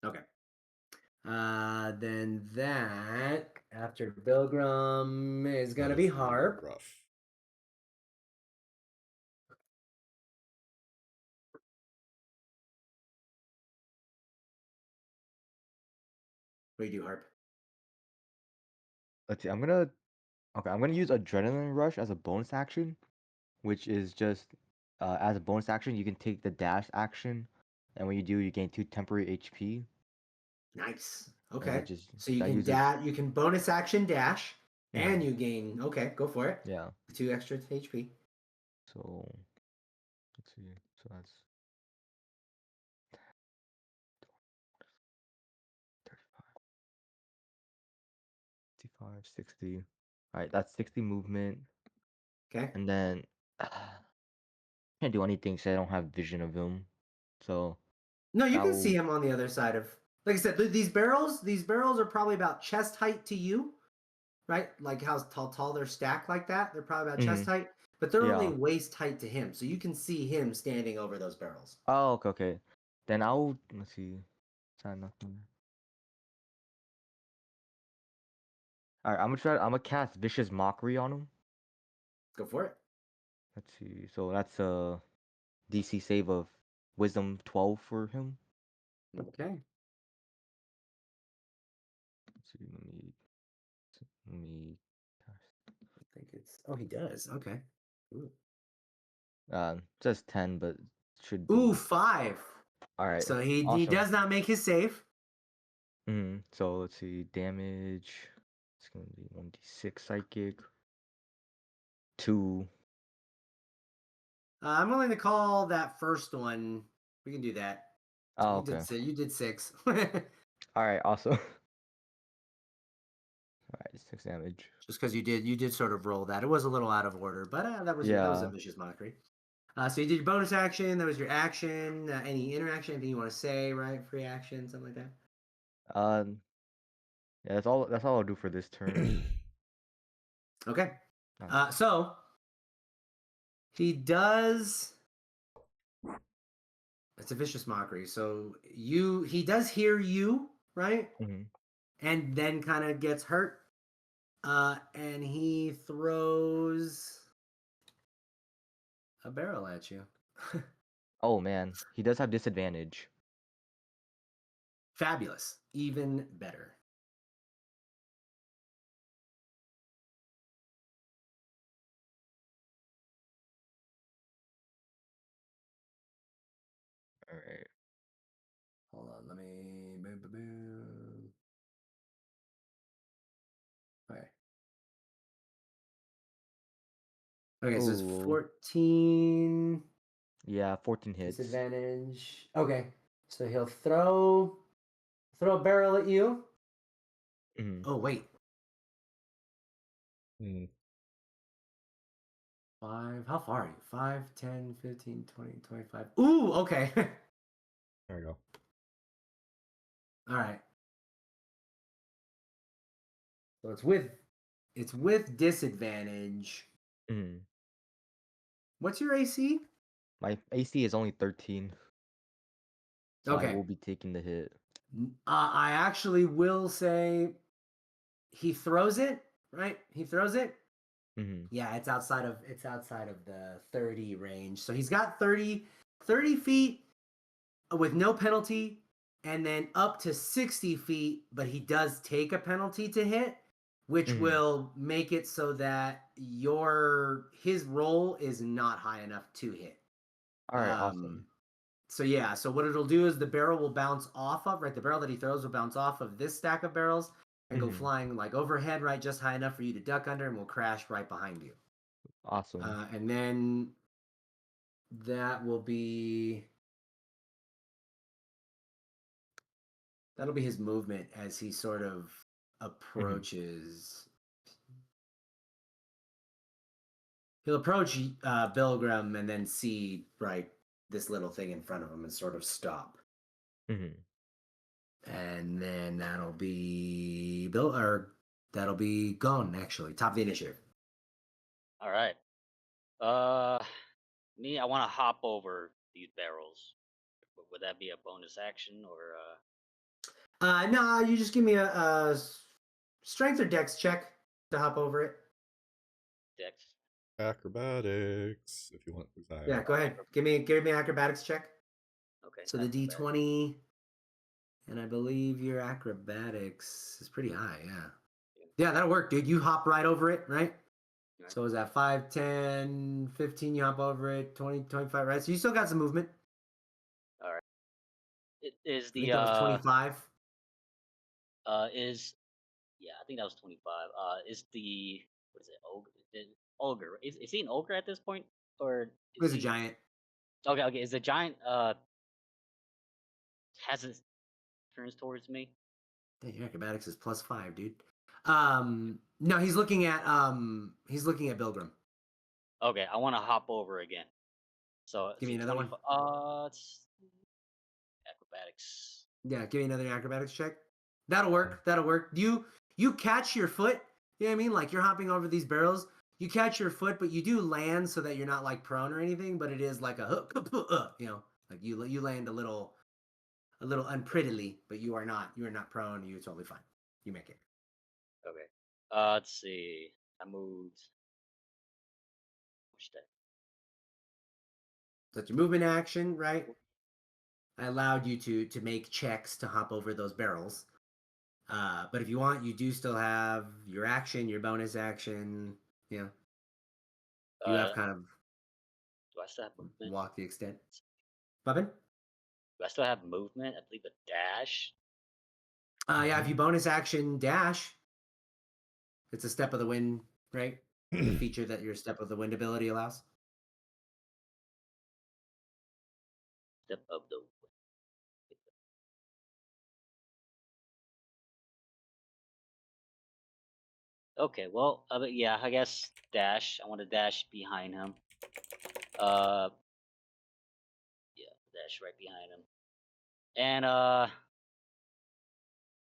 S1: Okay. Then that after Bilgrim is gonna be Harp.
S2: Rough.
S1: What do you do, Harp?
S3: Let's see. I'm gonna use Adrenaline Rush as a bonus action, which is just as a bonus action you can take the dash action, and when you do, you gain 2 temporary HP.
S1: Nice. Okay. So
S3: I
S1: you
S3: use
S1: can you can bonus action dash, and you gain. Okay, go for it.
S3: Yeah.
S1: 2 extra HP.
S3: So let's see. So that's 35, 60. All right, that's 60 movement.
S1: Okay.
S3: And then can't do anything because I don't have vision of him. So
S1: no, you can see him on the other side of. Like I said, these barrels are probably about chest height to you, right? Like how tall they're stacked like that. They're probably about chest height, but they're only waist height to him, so you can see him standing over those barrels.
S3: Oh, okay. Then let's see. Sign nothing. All right, I'm gonna cast Vicious Mockery on him.
S1: Go for it.
S3: Let's see. So that's a DC save of Wisdom 12 for him.
S1: Okay.
S3: Let's see. Let me.
S1: I think it's. Oh, he does. Okay. Ooh.
S3: It says 10, but it should be.
S1: Ooh, 5.
S3: All right.
S1: So he
S3: awesome.
S1: does not make his save.
S3: So let's see, damage. It's gonna be 1d6 psychic. 2.
S1: I'm willing to call that first one. We can do that.
S3: Oh, okay.
S1: You did 6.
S3: All right, awesome. All right, 6 damage.
S1: Just because you did sort of roll that. It was a little out of order, but that was a vicious mockery. So you did your bonus action. That was your action. Any interaction, anything you want to say, right? Free action, something like that.
S3: Yeah, that's all I'll do for this turn.
S1: Okay.
S3: Nice.
S1: So he does. It's a vicious mockery. So he does hear you, right? And then kind of gets hurt. And he throws a barrel at you.
S3: Oh man, he does have disadvantage.
S1: Fabulous. Even better.
S3: All right.
S1: Hold on, let me. Okay. Okay, so it's 14.
S3: Yeah, 14 hits.
S1: Disadvantage. Okay, so he'll throw a barrel at you. Oh wait. 5. How far are you? 5, 10, 15, 20, 25. Ooh, okay.
S2: There you go.
S1: All right. So it's with disadvantage. What's your AC?
S3: My AC is only 13. So
S1: Okay.
S3: I will be taking the hit.
S1: I actually will say he throws it, right? He throws it. Yeah, it's outside of the 30 range. So he's got 30 feet with no penalty, and then up to 60 feet, but he does take a penalty to hit, which will make it so that his roll is not high enough to hit.
S3: All right, awesome.
S1: So yeah, so what it'll do is the barrel will bounce off of, right? The barrel that he throws will bounce off of this stack of barrels and go flying like overhead, right? Just high enough for you to duck under, and will crash right behind you.
S3: Awesome.
S1: And then that'll be his movement as he sort of approaches. He'll approach Bilgrim and then see right this little thing in front of him and sort of stop. And then that'll be gone actually. Top of the initiative.
S4: All right. Me, I want to hop over these barrels. Would that be a bonus action or?
S1: No, you just give me a strength or dex check to hop over it.
S4: Dex.
S2: Acrobatics, if you want.
S1: Yeah, go ahead. Give me an acrobatics check.
S4: Okay.
S1: So the D20, and I believe your acrobatics is pretty high. Yeah, that'll work, dude. You hop right over it, right? So is that 5, 10, 15, you hop over it, 20, 25, right? So you still got some movement.
S4: All right. It is
S1: I think that was 25.
S4: I think that was 25. Is the what is it? Ogre? Is he an ogre at this point, or
S1: He's a giant?
S4: Okay. Is the giant has his turns towards me?
S1: Dang, your acrobatics is +5, dude. No, he's looking at Bilgrim.
S4: Okay, I want to hop over again. So
S1: give me another one.
S4: It's acrobatics.
S1: Yeah, give me another acrobatics check. That'll work. That'll work. You catch your foot. You know what I mean? Like you're hopping over these barrels. You catch your foot, but you do land so that you're not like prone or anything. But it is like a hook. Like you land a little unprettily, but you are not prone. You're totally fine. You make it.
S4: Okay. Let's see. I moved. What's that?
S1: So it's your movement action, right? I allowed you to make checks to hop over those barrels. But if you want, you do still have your action, your bonus action. Yeah. You have kind of.
S4: Do I still have movement?
S1: Walk the extent. Bubin?
S4: Do I still have movement? I believe a dash.
S1: Yeah, if you bonus action dash, it's a step of the wind, right? The feature that your step of the wind ability allows.
S4: Step of the. Okay, well, but yeah, I guess dash. I want to dash behind him. Yeah, dash right behind him. And I'm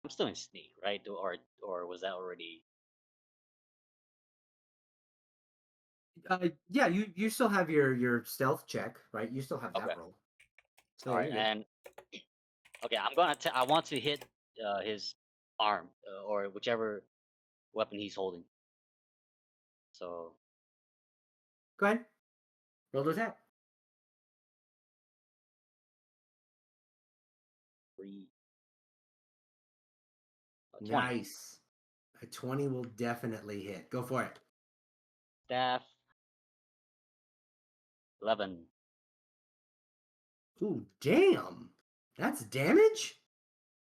S4: still in sneak, right? Or was that already?
S1: Yeah, you still have your stealth check, right? You still have that
S4: Okay.
S1: roll. So
S4: All
S1: yeah,
S4: right,
S1: you're good.
S4: and okay, I'm gonna. I want to hit his arm or whichever weapon he's holding. So
S1: Go ahead. Roll to attack.
S4: 3. 20.
S1: Nice. A 20 will definitely hit. Go for it.
S4: Staff. 11.
S1: Ooh, damn. That's damage?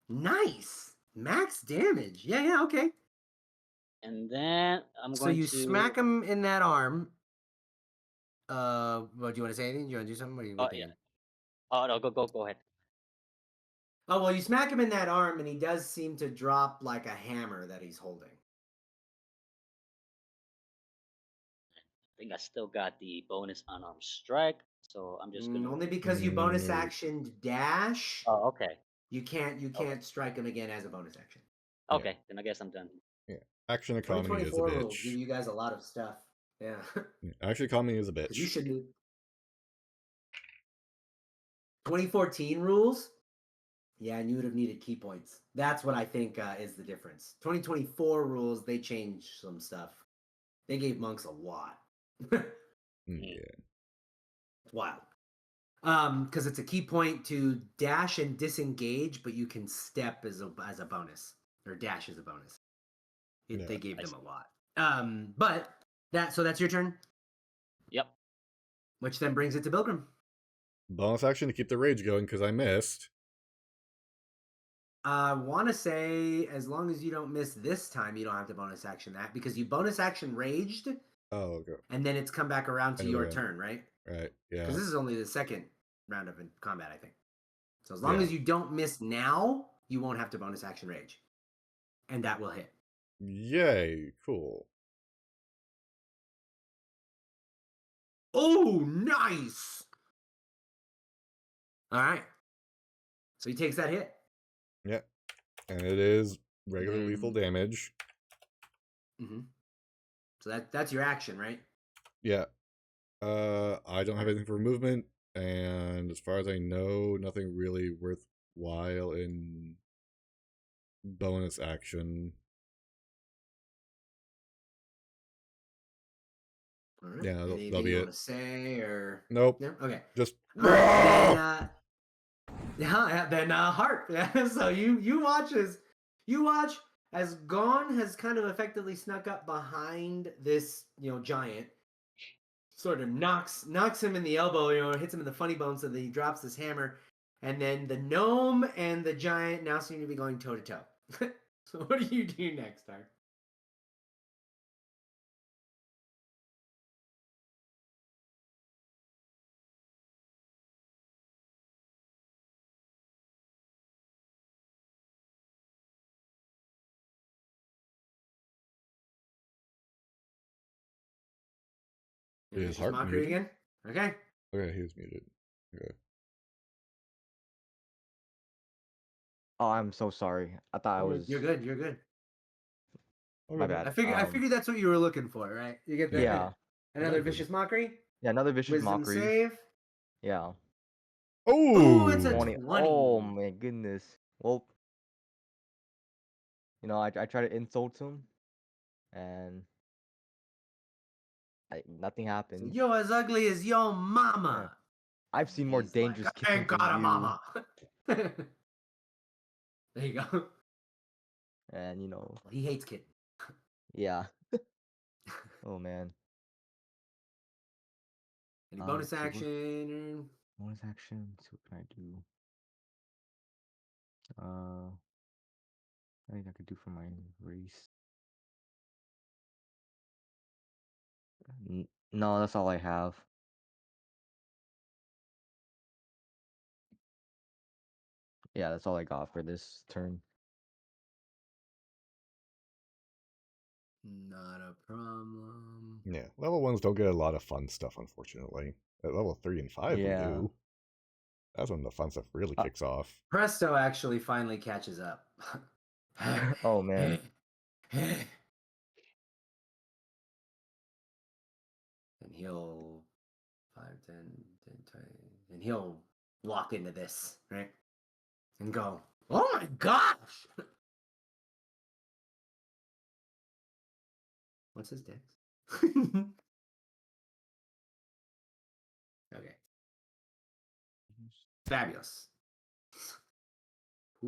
S1: Nice. Max damage. Yeah, okay.
S4: And then I'm
S1: So
S4: going
S1: you
S4: to
S1: smack him in that arm. Well, do you want to say anything? Do you want to do something? What are you
S4: Oh
S1: thinking?
S4: yeah. Oh no, go ahead.
S1: Oh, well, you smack him in that arm, and he does seem to drop like a hammer that he's holding.
S4: I think I still got the bonus unarmed strike, so I'm just gonna.
S1: Only because you bonus
S2: Nope.
S1: actioned dash.
S4: Oh, okay.
S1: You can't
S4: Okay.
S1: strike him again as a bonus action.
S2: Yeah.
S4: Okay, then I guess I'm done.
S2: Yeah. Action economy is a
S1: 2024 rules give
S2: bitch.
S1: you guys a lot of stuff. Yeah.
S2: Yeah, action economy is a
S1: Because you
S2: bitch.
S1: shouldn't. 2014 rules. Yeah, and you would have needed key points. That's what I think is the difference. 2024 rules, they changed some stuff. They gave monks a lot.
S2: Yeah.
S1: It's wild. Because it's a key point to dash and disengage, but you can step as a bonus, or dash as a bonus.
S2: Yeah.
S1: They gave them a lot. But that's your turn,
S4: Yep.
S1: which then brings it to Bilgrim.
S2: Bonus action to keep the rage going because I missed.
S1: I want to say as long as you don't miss this time, you don't have to bonus action that because you bonus action raged,
S2: Oh, okay.
S1: and then it's come back around to
S2: Another
S1: your
S2: round.
S1: turn, right?
S2: Right. Yeah.
S1: Because this is only the second round of combat, I think. So as long
S2: Yeah.
S1: as you don't miss now, you won't have to bonus action rage, and that will hit.
S2: Yay! Cool.
S1: Oh, nice! All right. So he takes that hit.
S2: Yeah. And it is regular
S1: Then-
S2: lethal damage.
S1: Mm-hmm. So that's your action, right?
S2: Yeah. I don't have anything for movement, and as far as I know, nothing really worthwhile in bonus action.
S1: All right.
S2: Yeah,
S1: Anything
S2: that'll be
S1: you
S2: it.
S1: want to say or
S2: Nope.
S1: no? Okay.
S2: Just
S1: All right. Then Hart. So you watch as Gon has kind of effectively snuck up behind this giant, sort of knocks him in the elbow, hits him in the funny bone, so that he drops this hammer, and then the gnome and the giant now seem to be going toe to toe. So what do you do next, Hart?
S2: Is
S1: Vicious
S2: Hart
S1: mockery
S2: muted?
S1: again. Okay.
S2: Okay, he was muted. Okay.
S3: Oh, I'm so sorry. I thought I was.
S1: You're good. You're good.
S3: My
S2: Okay.
S3: bad.
S1: I figured that's what you were looking for, right? You get that.
S3: Yeah.
S1: Another
S2: Yeah,
S1: vicious mockery.
S3: Yeah, another vicious
S1: Wisdom
S3: mockery.
S1: save.
S3: Yeah.
S1: Oh, it's a
S3: 20.
S1: 20.
S3: Oh my goodness. Well, I try to insult him, and nothing
S1: So
S3: happens.
S1: you're as ugly as your
S3: Yeah.
S1: mama.
S3: I've seen more
S1: He's
S3: dangerous
S1: like, I
S3: kissing
S1: ain't
S3: from
S1: got a
S3: you.
S1: mama. There you go.
S3: And
S1: He hates kid.
S3: yeah. Oh man.
S1: Any bonus
S3: So
S1: action?
S3: bonus action. So what can I do? I think I could do for my race. No, that's all I have. Yeah, that's all I got for this turn.
S1: Not a problem.
S2: Yeah, level 1s don't get a lot of fun stuff, unfortunately. At level 3 and 5, we
S3: Yeah.
S2: do. That's when the fun stuff really kicks off.
S1: Presto actually finally catches up.
S3: Oh man.
S1: And he'll 5, 10, 10, 20, and he'll walk into this, right? And go, oh my gosh! What's his dex? Okay. Fabulous.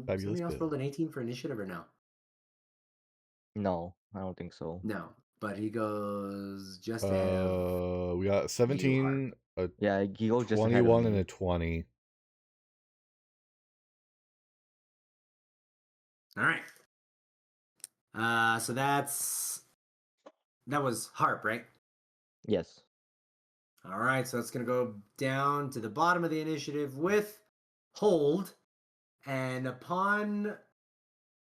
S2: Fabulous
S1: Somebody else
S2: Bill.
S1: rolled an 18 for initiative or no?
S3: No, I don't think so.
S1: No, but he goes just ahead of.
S2: We got 17, a
S3: Yeah, he goes just ahead of
S2: 21, and
S3: me.
S2: a 20.
S1: All right. So that was Harp, right?
S3: Yes.
S1: All right, so it's gonna go down to the bottom of the initiative with Hold, and upon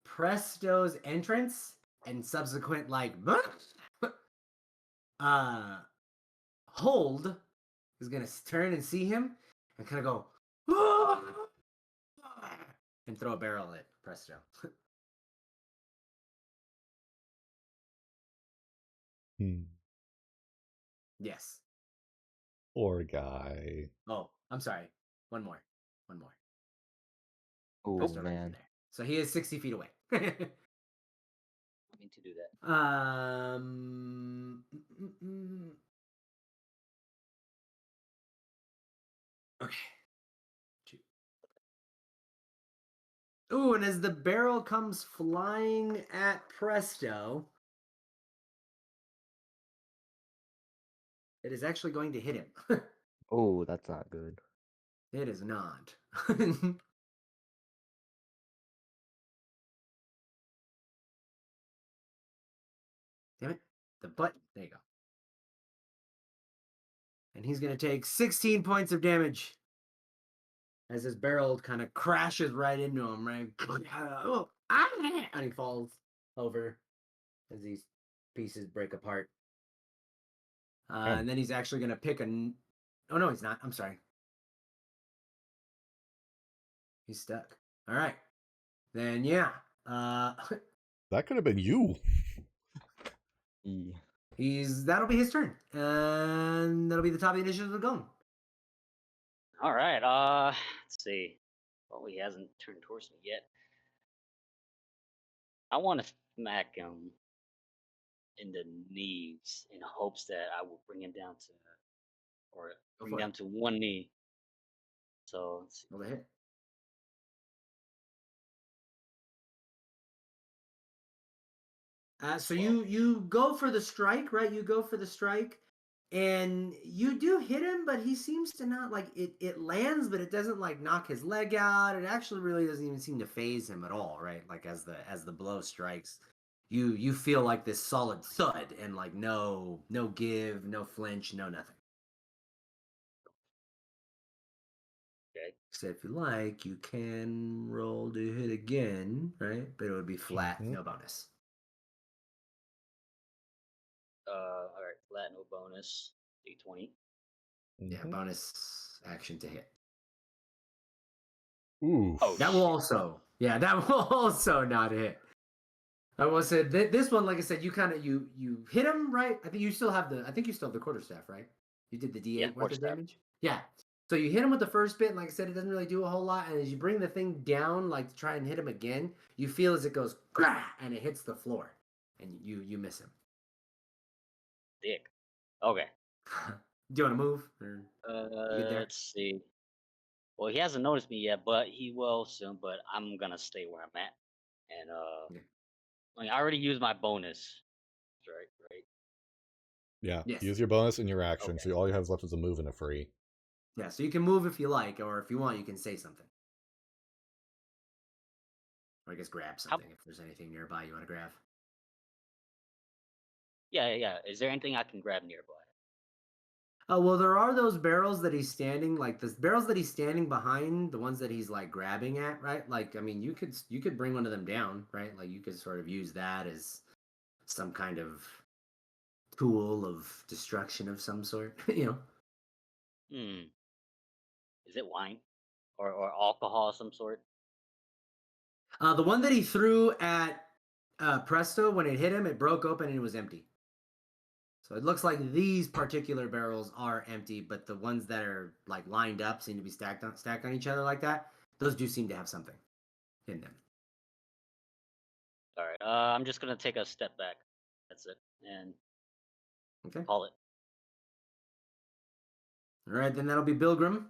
S1: Presto's entrance and subsequent Hold is gonna turn and see him and kind of go and throw a barrel at Presto. Yes.
S2: Poor guy.
S1: Oh, I'm sorry. One more.
S3: Oh
S1: Presto runs in
S3: man.
S1: there. So he is 60 feet away.
S4: I mean to do that.
S1: Okay. Ooh, and as the barrel comes flying at Presto, it is actually going to hit him.
S3: Oh, that's not good.
S1: It is not. Damn it. The butt. There you go. And he's going to take 16 points of damage as his barrel kind of crashes right into him, right? And he falls over as these pieces break apart. And then he's actually going to pick a... Oh, no, he's not. I'm sorry. He's stuck. All right. Then, yeah.
S2: That could have been you.
S1: That'll be his turn. And that'll be the top of the initiative going.
S4: All right. Let's see. Well, he hasn't turned towards me yet. I want to smack him in the knees in hopes that I will bring him down to, or bring down to one knee. So let's see.
S1: Roll the hit. So you go for the strike, right? You go for the strike, and you do hit him, but he seems to not it lands, but it doesn't knock his leg out. It actually really doesn't even seem to phase him at all, right? Like as the blow strikes, you feel like this solid thud and no give, no flinch, no nothing.
S4: Okay.
S1: So if you like, you can roll to hit again, right? But it would be flat, no bonus.
S4: All right, flat, no bonus. D20.
S1: Yeah, bonus action to hit.
S2: Ooh.
S1: Oh, that will also, that will also not hit. I will say this one, like I said, you kind of you hit him, right? I think you still have the quarterstaff, right? You did the D8 worth of damage. Yeah. So you hit him with the first bit, and like I said, it doesn't really do a whole lot. And as you bring the thing down, to try and hit him again, you feel as it goes, and it hits the floor, and you miss him.
S4: Dick. Okay.
S1: Do you want to move? Or
S4: let's see. Well, he hasn't noticed me yet, but he will soon. But I'm gonna stay where I'm at, and I already used my bonus. Right.
S2: Yeah.
S1: Yes.
S2: Use your bonus in your action,
S4: Okay.
S2: so all you have left is a move and a free.
S1: Yeah, so you can move if you like, or if you want, you can say something. Or I guess grab
S4: How?
S1: something if there's anything nearby you want to grab.
S4: Yeah. Is there anything I can grab nearby?
S1: Oh well, there are those barrels that he's standing, like the barrels that he's standing behind, the ones that he's like grabbing at, right? Like, I mean, you could bring one of them down, right? Like you could sort of use that as some kind of tool of destruction of some sort, you know.
S4: Hmm. Is it wine or alcohol of some sort?
S1: The one that he threw at Presto, when it hit him, it broke open and it was empty. So it looks like these particular barrels are empty, but the ones that are like lined up seem to be stacked on each other like that. Those do seem to have something in them.
S4: All right. I'm just gonna take a step back. That's it, and
S1: Okay.
S4: call it.
S1: All right, then that'll be Bilgrim.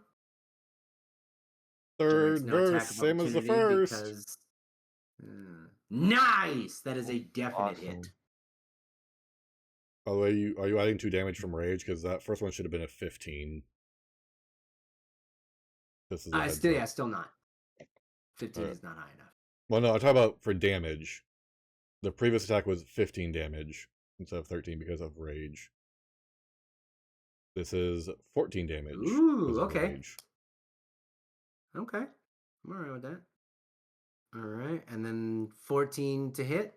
S1: Generates
S2: Third
S1: no
S2: verse,
S1: attack of
S2: same as the
S1: opportunity
S2: first.
S1: because nice. That is a definite
S3: Awesome.
S1: hit.
S2: By the way, are you adding 2 damage from rage? Because that first one should have been a 15. This is a heads up.
S1: Still not. 15
S2: Alright.
S1: is not high enough.
S2: Well, no, I talk about for damage. The previous attack was 15 damage instead of 13 because of rage. This is 14 damage.
S1: Ooh,
S2: because of
S1: okay.
S2: rage.
S1: Okay, I'm alright with that. All right, and then 14 to hit.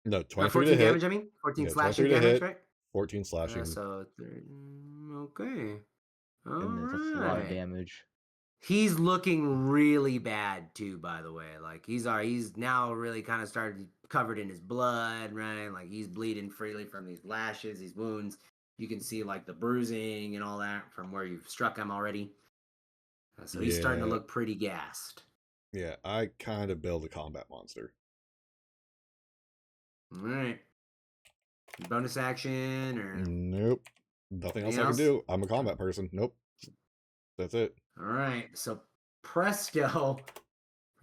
S2: No, 23
S1: 14
S2: to hit.
S1: damage. I mean, 14
S2: Yeah,
S1: slashing
S2: 23 to
S1: damage,
S2: hit,
S1: right?
S2: 14 slashing.
S1: Okay. All
S3: Goodness, that's a lot of
S1: right.
S3: damage.
S1: He's looking really bad too, by the way. Like he's now really kind of started covered in his blood, right? Like he's bleeding freely from these lashes, these wounds. You can see like the bruising and all that from where you've struck him already. So he's starting to
S2: Yeah.
S1: look pretty gassed.
S2: Yeah, I kind of build a combat monster.
S1: All right. Bonus action or
S2: Nope. Nothing else
S1: anything
S2: I can
S1: else?
S2: do. I'm a combat person. Nope. That's it.
S1: All right. So Presto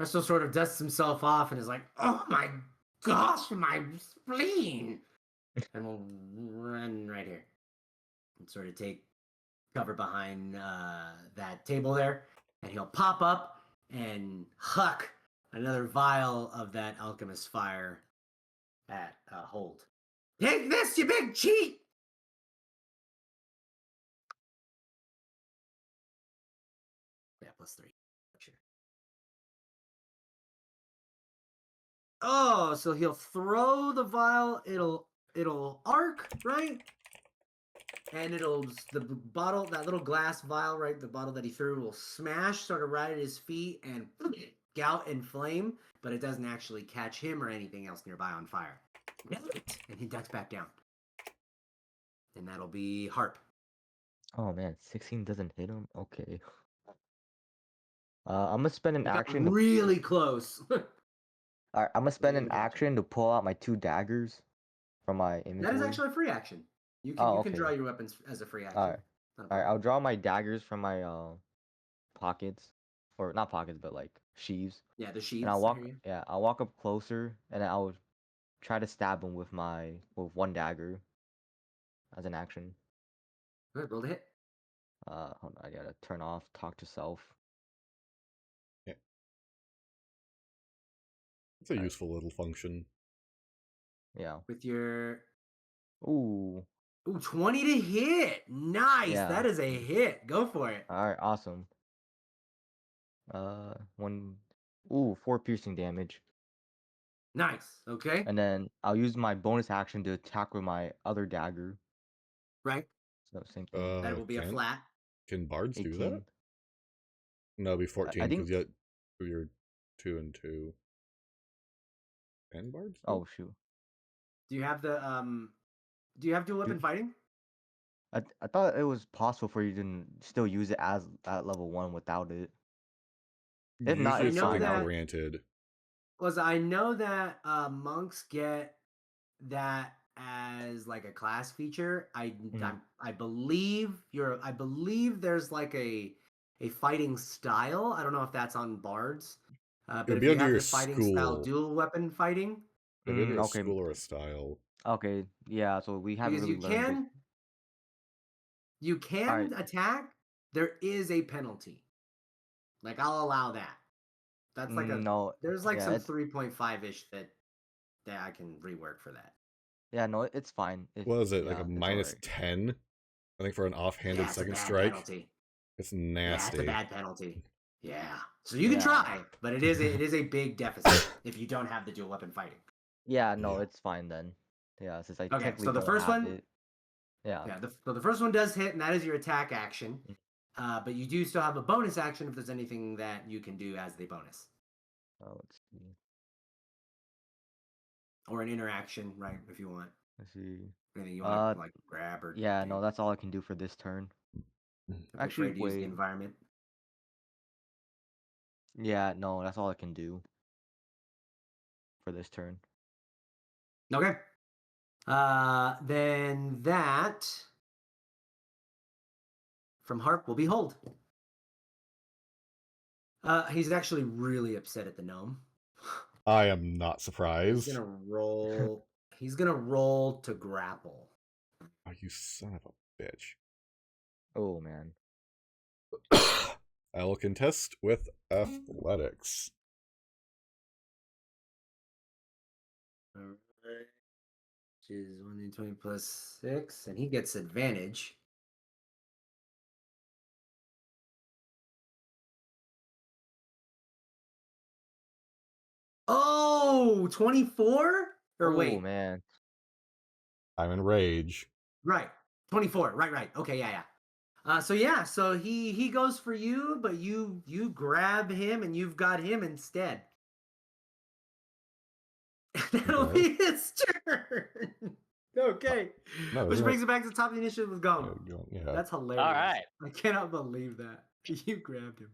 S1: sort of dusts himself off and is like, "Oh my gosh, my spleen!" And we'll run right here and sort of take cover behind that table there, and he'll pop up and huck another vial of that alchemist fire at Hold. Take this, you big cheat! Yeah, +3. Sure. Oh, so he'll throw the vial. It'll arc, right? And the bottle, that little glass vial, right? The bottle that he threw will smash sort of right at his feet and gout and flame, but it doesn't actually catch him or anything else nearby on fire. And he ducks back down. And that'll be Harp.
S3: Oh man, 16 doesn't hit him? Okay. I'm gonna spend an
S1: You got
S3: action
S1: really close.
S3: Alright, I'm gonna spend an
S1: Really gotcha.
S3: action to pull out my 2 daggers from my inventory.
S1: That is actually a free action. You can draw your weapons as a free action.
S3: Alright. Alright, I'll draw my daggers from my pockets. Or not pockets, but like sheaths.
S1: Yeah, the sheaths.
S3: And I'll walk up closer and then I'll try to stab him with 1 dagger as an action.
S1: Good, roll the hit.
S3: Hold on, I gotta turn off talk to self.
S2: Yeah. It's a useful little function.
S3: Yeah.
S1: With your
S3: Ooh.
S1: 20 to hit. Nice.
S3: Yeah.
S1: That is a hit. Go for it.
S3: Alright, awesome. 4 piercing damage.
S1: Nice. Okay.
S3: And then I'll use my bonus action to attack with my other dagger.
S1: Right.
S3: So same thing.
S1: That will be a flat.
S2: Can bards
S3: 18.
S2: do that? No, it'll be 14
S3: I
S2: because
S3: think...
S2: you're 2 and 2. And bards?
S3: Oh shoot.
S1: Do you have dual weapon fighting?
S3: I thought it was possible for you to still use it as at level 1 without it. If not,
S2: Usually
S3: it's
S2: it's
S3: fine.
S2: something granted.
S1: I know that monks get that as like a class feature. I believe there's like a fighting style. I don't know if that's on bards. But
S2: It'd
S1: if
S2: be
S1: you
S2: under
S1: have
S2: your
S1: the fighting style
S2: school.
S1: dual weapon fighting,
S2: It'd be under a
S3: Okay.
S2: school or a style.
S3: Okay, yeah, so we haven't
S1: because
S3: really learned
S1: you can
S3: Alright.
S1: attack. There is a penalty. Like I'll allow that. That's like a
S3: No.
S1: there's like
S3: Yeah,
S1: some
S3: it's
S1: 3.5-ish that I can rework for that.
S3: yeah, no, it's fine.
S2: What is it, like
S3: yeah,
S2: a
S3: it's
S2: minus
S3: alright.
S2: 10? I think for an offhanded
S1: Yeah, it's a
S2: second
S1: bad
S2: strike.
S1: penalty.
S2: It's
S1: Yeah,
S2: nasty.
S1: it's a bad penalty. Yeah. So you can
S3: Yeah.
S1: try, but it is a big deficit if you don't have the dual weapon fighting.
S3: Yeah, no,
S2: Yeah.
S3: it's fine then. Yeah, since I
S1: Okay,
S3: technically
S1: so the
S3: don't
S1: first
S3: have
S1: one,
S3: it. Yeah.
S1: so the first one does hit, and that is your attack action. But you do still have a bonus action if there's anything that you can do as the bonus.
S3: Let's see.
S1: Or an interaction, right, if you want.
S3: Let's see.
S1: Anything you want to like grab or
S3: Yeah,
S1: do.
S3: no, that's all I can do for this turn.
S1: Don't be
S3: Actually,
S1: afraid to use the
S3: wait.
S1: environment.
S3: Yeah, no, that's all I can do for this turn.
S1: Okay. Then that from Harp will be hold. He's actually really upset at the gnome.
S2: I am not
S1: He's
S2: surprised.
S1: gonna roll. He's gonna roll to grapple.
S2: Oh, you son of a bitch.
S3: Oh man.
S2: I will contest with athletics.
S1: Alright. Which is 1d20 plus 6, and he gets advantage. Oh, 24? Or
S3: Oh
S1: wait.
S3: man.
S2: I'm in rage.
S1: Right. 24. Right. Okay, yeah. So he goes for you, but you grab him and you've got him instead. That'll
S2: Okay.
S1: be his turn. Okay.
S2: No,
S1: Which
S2: isn't
S1: brings it back to the top of the initiative with Gum.
S2: Yeah.
S1: That's hilarious.
S4: All right.
S1: I cannot believe that. You grabbed him.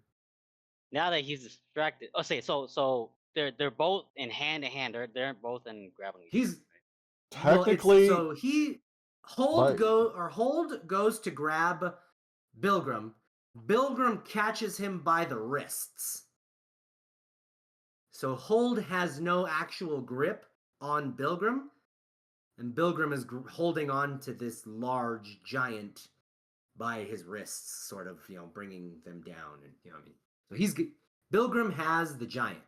S4: Now that he's distracted. Oh, say so they're both in hand to hand. They're both in grappling.
S1: He's
S2: Technically,
S1: so he hold goes to grab Bilgrim. Bilgrim catches him by the wrists. So hold has no actual grip on Bilgrim, and Bilgrim is holding on to this large giant by his wrists, sort of, bringing them down, and what I mean. So Bilgrim has the giant,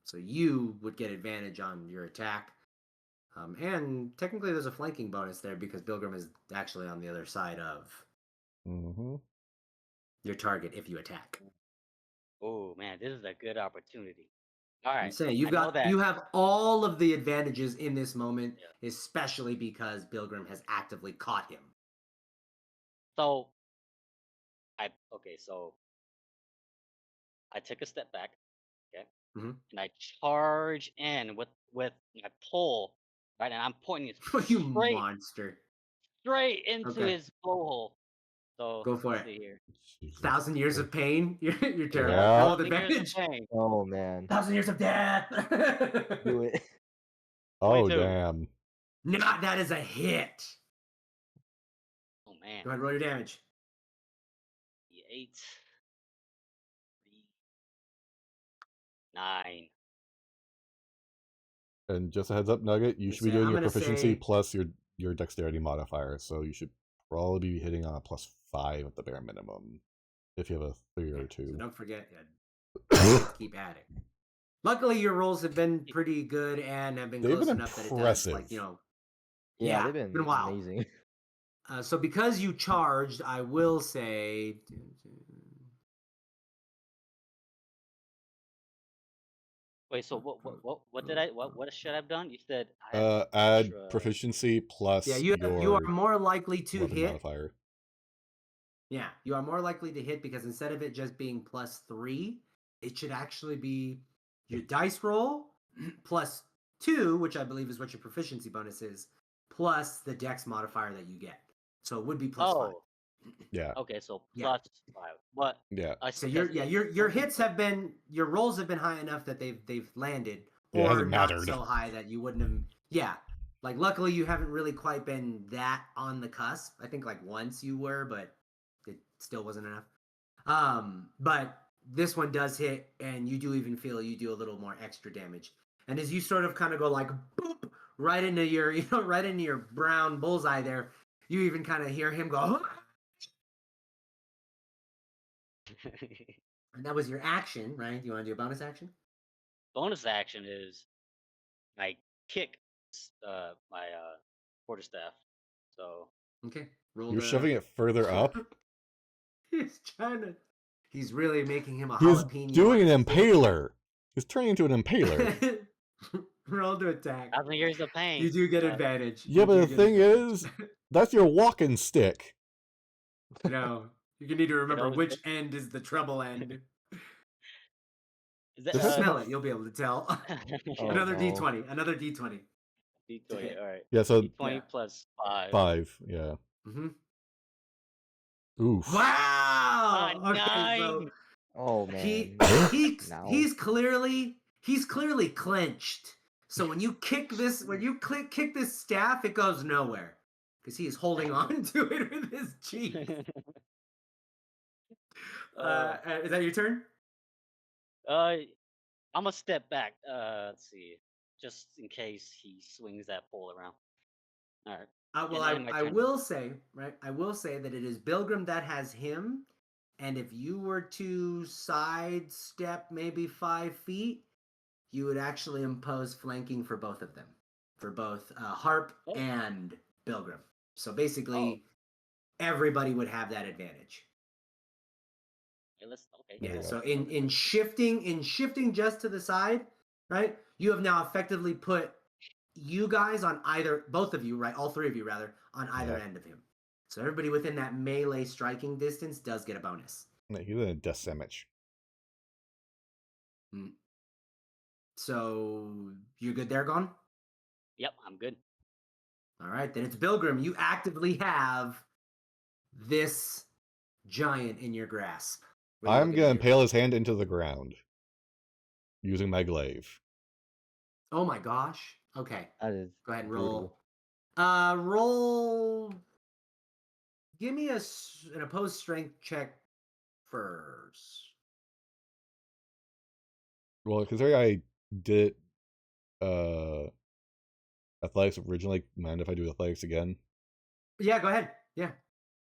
S1: so you would get advantage on your attack, and technically there's a flanking bonus there because Bilgrim is actually on the other side of your target if you attack.
S4: Oh man, this is a good opportunity. All right.
S1: I'm saying you have all of the advantages in this moment, especially because Bilgrim has actively caught him.
S4: So I took a step back, okay, and I charge in with my pole, right, and I'm pointing it
S1: You monster!
S4: straight into his blowhole. So
S1: go for
S4: let's
S1: it.
S4: see here.
S1: 1,000 years of pain. You're terrible.
S2: Yeah.
S1: Roll with advantage.
S3: Oh man.
S1: 1,000 years of death.
S3: Do it.
S2: Oh
S4: 22.
S2: damn.
S1: That is a hit.
S4: Oh man.
S1: Go ahead, roll your damage.
S4: 8, 3, 9.
S2: And just a heads up, Nugget, you should be doing your proficiency plus your dexterity modifier, so you should probably be hitting on a +5 at the bare minimum if you have a 3 or 2.
S1: So don't forget, keep adding. Luckily, your rolls have been pretty good and have been close enough that it does, like,
S3: Yeah, they've been
S1: wild.
S3: amazing.
S1: So because you charged, I will say.
S4: Wait, so what should I have done? You said
S2: add proficiency plus
S1: you are more likely to hit.
S2: Modifier.
S1: Yeah, you are more likely to hit because instead of it just being +3, it should actually be your dice roll +2, which I believe is what your proficiency bonus is, plus the dex modifier that you get. So it would be +5.
S2: Yeah.
S4: Okay, so +5. But
S1: so your hits have been, your rolls have been high enough that they've landed,
S2: or
S1: not mattered. So high that you wouldn't have. Yeah, like luckily you haven't really quite been that on the cusp. I think like once you were, but it still wasn't enough. But this one does hit, and you do even feel you do a little more extra damage. And as you sort of kind of go like boop right into your right into your brown bullseye there, you even kind of hear him go. And that was your action, right? You want to do a bonus action?
S4: bonus action is I kick my quarterstaff. So
S1: Okay. Roll
S2: You're
S1: the.
S2: shoving it further up.
S1: He's trying to. He's really making him a
S2: He's
S1: jalapeno.
S2: doing
S1: on
S2: an
S1: a stick.
S2: impaler. He's turning into an impaler.
S1: Roll to attack.
S4: 1,000 years of pain.
S1: You do get advantage.
S2: Yeah,
S1: You
S2: but
S1: do
S2: the
S1: get
S2: thing
S1: advantage.
S2: is, that's your walking stick.
S1: No, you need to remember
S4: always
S1: which end is the trouble end.
S4: Is that
S2: Depends on
S1: Smell
S2: how-
S1: it, you'll be able to tell.
S3: Oh,
S1: Another
S3: no.
S1: D20. Another D20.
S4: D20? All right.
S2: Yeah, so
S4: D20
S1: Yeah.
S4: plus 5.
S2: 5. Yeah.
S1: Mm-hmm.
S2: Oof.
S1: Wow. Okay,
S4: 9.
S1: so
S3: Oh man.
S1: he's clearly clenched. So when you kick this kick this staff, it goes nowhere because he is holding on to it with his cheek. Is that your turn?
S4: I'm gonna step back. Let's see, just in case he swings that pole around. All right.
S1: Well,
S4: And my
S1: I
S4: turn.
S1: will say, right? I will say that it is Bilgrim that has him, and if you were to sidestep maybe 5 feet, you would actually impose flanking for both of them, for both Harp
S4: Oh.
S1: and Bilgrim. So basically, everybody would have that advantage.
S4: Okay.
S1: Yeah.
S2: Yeah.
S1: So in shifting just to the side, right? You have now effectively put you guys on both of you, right? All three of you rather, on either end of him. So everybody within that melee striking distance does get a bonus.
S2: No, he's in a death sandwich.
S1: So you're good there, Gone?
S4: Yep, I'm good.
S1: All right, then it's Bilgrim. You actively have this giant in your grasp. What are you
S2: I'm
S1: looking
S2: gonna
S1: to do?
S2: impale his hand into the ground using my glaive.
S1: Oh my gosh. Okay.
S3: That is
S1: Go ahead and
S3: brutal.
S1: roll. Roll. Give me an opposed strength check first.
S2: Well, considering I did athletics originally, mind if I do athletics again?
S1: Yeah, go ahead. Yeah.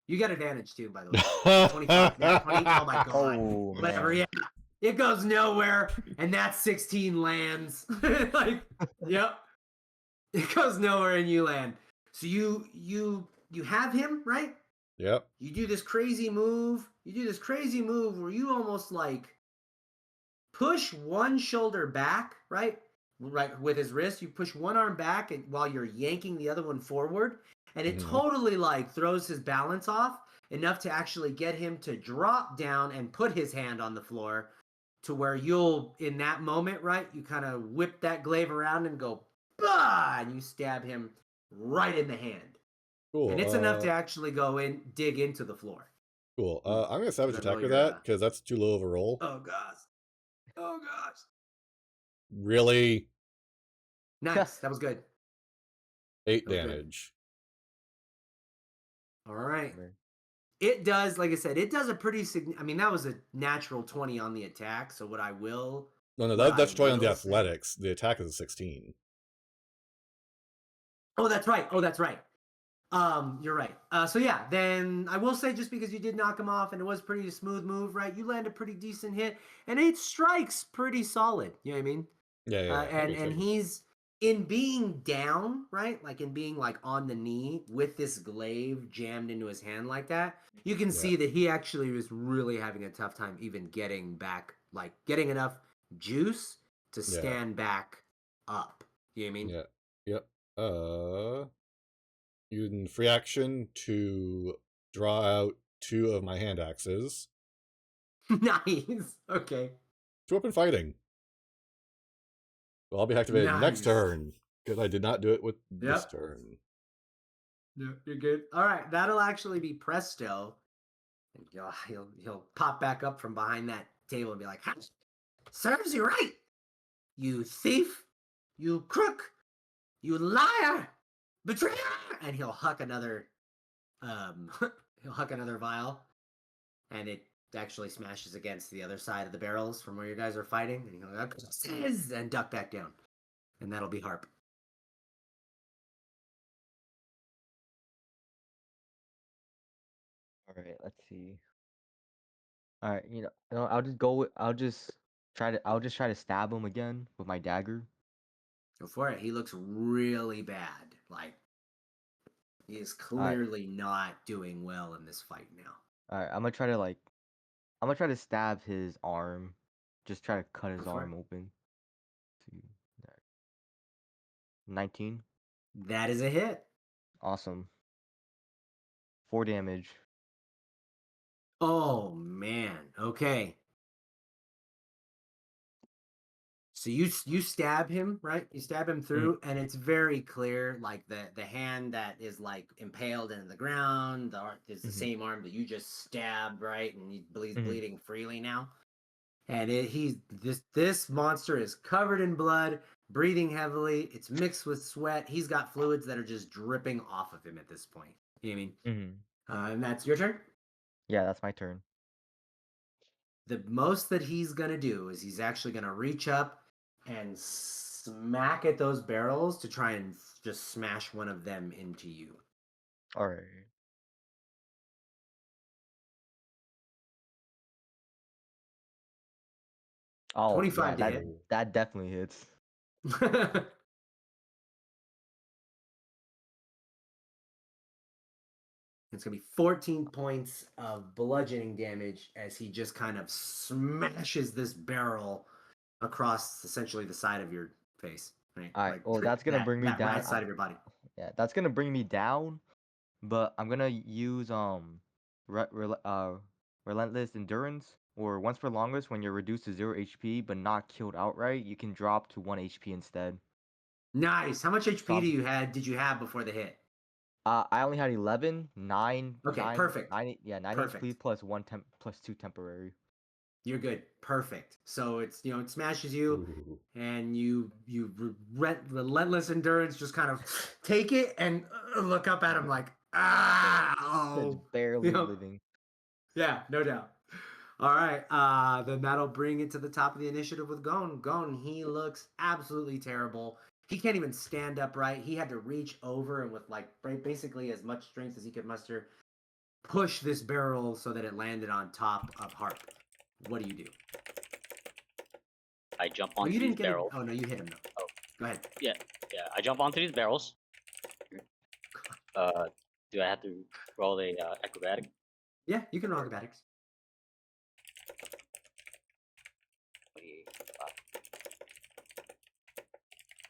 S1: You got advantage too, by the way. 25. Nat 20. Oh my god.
S3: Oh
S1: Whatever,
S3: man.
S1: yeah. It goes nowhere, and that 16 lands. Like, yep. It goes nowhere and you land. So you have him, right?
S2: Yep.
S1: You do this crazy move. You do this crazy move where you almost like push one shoulder back, right? Right with his wrist, you push one arm back and while you're yanking the other one forward, and it totally like throws his balance off enough to actually get him to drop down and put his hand on the floor to where you'll in that moment, right? You kind of whip that glaive around and go bah, and you stab him right in the hand.
S2: Cool.
S1: And it's enough to actually go in, dig into the floor.
S2: Cool. I'm gonna savage
S1: Then
S2: attack
S1: roll
S2: with
S1: your,
S2: that because that's too low of a roll.
S1: Oh gosh. Oh gosh.
S2: Really?
S1: Nice. That was good.
S2: 8
S1: That was good.
S2: damage.
S1: All right. It does, like I said, it does a pretty I mean, that was a natural 20 on the attack. So what I will.
S2: No,
S1: what
S2: that's
S1: I
S2: totally on the
S1: will say-
S2: athletics. The attack is a 16.
S1: Oh, that's right. You're right. So yeah, then I will say just because you did knock him off and it was pretty smooth move, right? You land a pretty decent hit and it strikes pretty solid. You know what I mean?
S2: Yeah.
S1: And he's in being down, right? Like in being like on the knee with this glaive jammed into his hand like that. You can see that he actually was really having a tough time even getting back, like getting enough juice to stand back up. You know what I mean?
S2: Yeah. Yep. Using free action to draw out 2 of my hand axes.
S1: Nice. Okay.
S2: 2-weapon fighting. So I'll be activated next
S1: Nice.
S2: turn because I did not do it with this
S1: Yep.
S2: turn.
S1: Yeah, you're good. All right, that'll actually be presto. And he'll pop back up from behind that table and be like, "Serves you right, you thief, you crook, you liar, betrayer!" And he'll huck another, vial, and it actually smashes against the other side of the barrels from where you guys are fighting, and he'll go, and duck back down, and that'll be Harp.
S3: All right, let's see. All right, I'll just go with, I'll just I'll just try to stab him again with my dagger.
S1: Go for it. He looks really bad. Like he is clearly not doing well in this fight now.
S3: Alright, I'm gonna try to stab his arm. Just try to cut his
S1: Go for
S3: arm
S1: it.
S3: open. 19.
S1: That is a hit.
S3: Awesome. 4 damage.
S1: Oh man. Okay. So you stab him, right? You stab him through, and it's very clear, like the hand that is like impaled in the ground, is the same arm that you just stabbed, right? And he's bleeding freely now. And this monster is covered in blood, breathing heavily. It's mixed with sweat. He's got fluids that are just dripping off of him at this point. You know what I mean? And that's your turn.
S3: Yeah, that's my turn.
S1: The most that he's gonna do is he's actually gonna reach up and smack at those barrels to try and just smash one of them into you.
S3: All right. Oh,
S1: 25
S3: yeah,
S1: to hit.
S3: that definitely hits.
S1: It's going to be 14 points of bludgeoning damage as he just kind of smashes this barrel across essentially the side of your face. Right?
S3: All right. Well, that's gonna bring me
S1: that
S3: down.
S1: right side of your body.
S3: Yeah, that's gonna bring me down. But I'm gonna use relentless endurance, or once per longest when you're reduced to 0 HP but not killed outright, you can drop to 1 HP instead.
S1: Nice. How much HP did you have before the hit?
S3: I only had 11, 9.
S1: Okay,
S3: 9,
S1: perfect.
S3: 9, yeah, 9
S1: Perfect.
S3: HP plus 2 temporary.
S1: You're good. Perfect. So it's it smashes you, and you relentless endurance just kind of take it and look up at him like
S3: It's barely living.
S1: Yeah, no doubt. All right, then that'll bring it to the top of the initiative with Gon. Gon, he looks absolutely terrible. He can't even stand upright. He had to reach over and with basically as much strength as he could muster, push this barrel so that it landed on top of Harp. What do you do?
S4: I jump onto these barrels.
S1: Oh no, you hit him though. Oh, go ahead.
S4: Yeah. I jump onto these barrels. Do I have to roll the acrobatic?
S1: Yeah, you can roll acrobatics.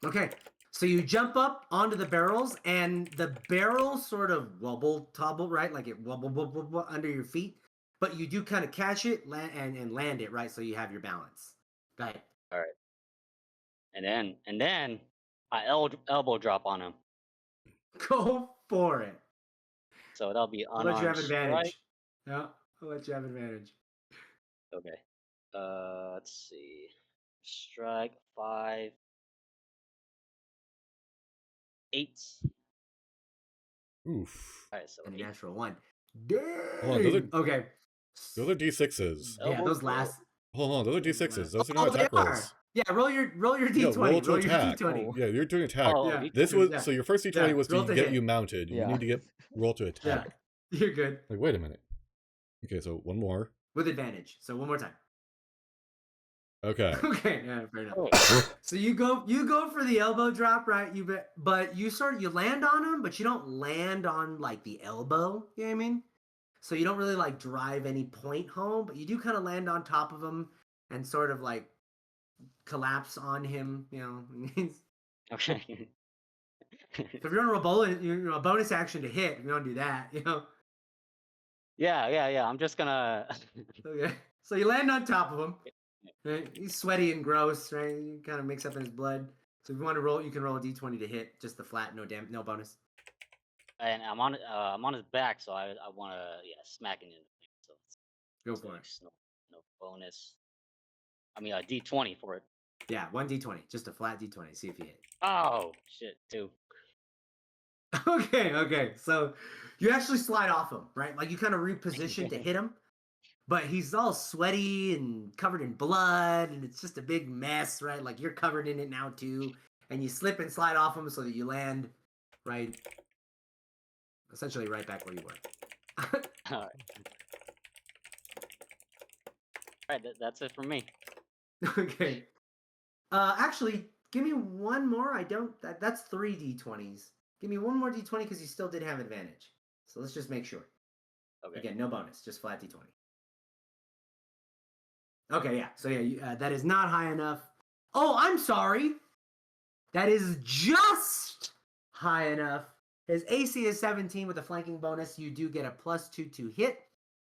S1: Okay, so you jump up onto the barrels, and the barrels sort of tobble, right? Like it wobble under your feet, but you do kind of catch it and land it, right? So you have your balance. Go ahead.
S4: All right. And then I elbow drop on him.
S1: Go for it.
S4: So that'll be
S1: I'll
S4: unarmed
S1: let you have advantage.
S4: strike.
S1: Yeah, I'll let you have advantage.
S4: Okay. Let's see. Strike 5, 8.
S2: Oof.
S4: All right, so
S1: And a
S4: 8.
S1: natural 1. Dang.
S2: Hold on,
S1: Okay.
S2: Those are D6s.
S1: Yeah, those last.
S2: Hold on, those are D6s. Those are not attack rolls.
S1: Yeah, roll your D20.
S2: Yo, roll to
S1: Roll
S2: attack.
S1: your D20.
S2: Yeah, you're doing attack.
S1: Yeah.
S2: This was so your first D20 was
S1: roll
S2: to
S1: to
S2: get
S1: hit.
S2: you mounted. You need to roll to attack.
S1: Yeah, you're good.
S2: Like, wait a minute. Okay, so one more.
S1: With advantage. So one more time.
S2: Okay.
S1: Okay, yeah, fair enough. So you go for the elbow drop, right? But you land on him, but you don't land on like the elbow. You know what I mean? So you don't really like drive any point home, but you do kind of land on top of him and sort of like collapse on him. You know.
S4: Okay.
S1: So if you're on a bonus action to hit, you don't do that. You know.
S4: Yeah. I'm just gonna.
S1: Okay. So you land on top of him. Right? He's sweaty and gross, right? You kind of mix up in his blood. So if you want to roll, you can roll a d20 to hit, just the flat, no bonus.
S4: And I'm on his back, so I want to smack him in. So
S1: Go for it.
S4: No bonus. I mean a d20 for it.
S1: Yeah, one d20, just a flat d20. See if you hit.
S4: Oh shit, 2.
S1: Okay. So you actually slide off him, right? Like you kind of reposition to hit him. But he's all sweaty and covered in blood, and it's just a big mess, right? Like you're covered in it now too, and you slip and slide off him so that you land essentially right back where you were.
S4: All right. All right, that's it for me.
S1: Okay. Actually, give me one more. I don't. That's 3 d20s. Give me one more d20 because you still did have advantage. So let's just make sure.
S4: Okay.
S1: Again, no bonus, just flat d20. Okay, yeah. So yeah, that is not high enough. Oh, I'm sorry. That is just high enough. His AC is 17 with a flanking bonus. You do get a +2 to hit.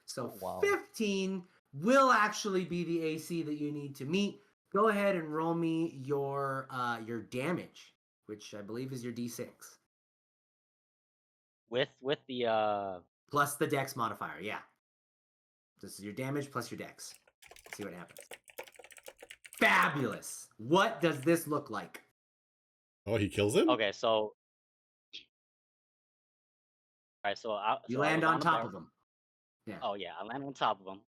S1: So
S3: Oh, wow.
S1: 15 will actually be the AC that you need to meet. Go ahead and roll me your damage, which I believe is your D6.
S4: With the
S1: Plus the dex modifier, yeah. This is your damage plus your dex. Let's see what happens. Fabulous. What does this look like?
S2: Oh, he kills him?
S4: okay, so all right, so
S1: You
S4: I
S1: land
S4: was
S1: on
S4: on the
S1: top
S4: bar.
S1: of them. Yeah.
S4: Oh yeah, I land on top of him.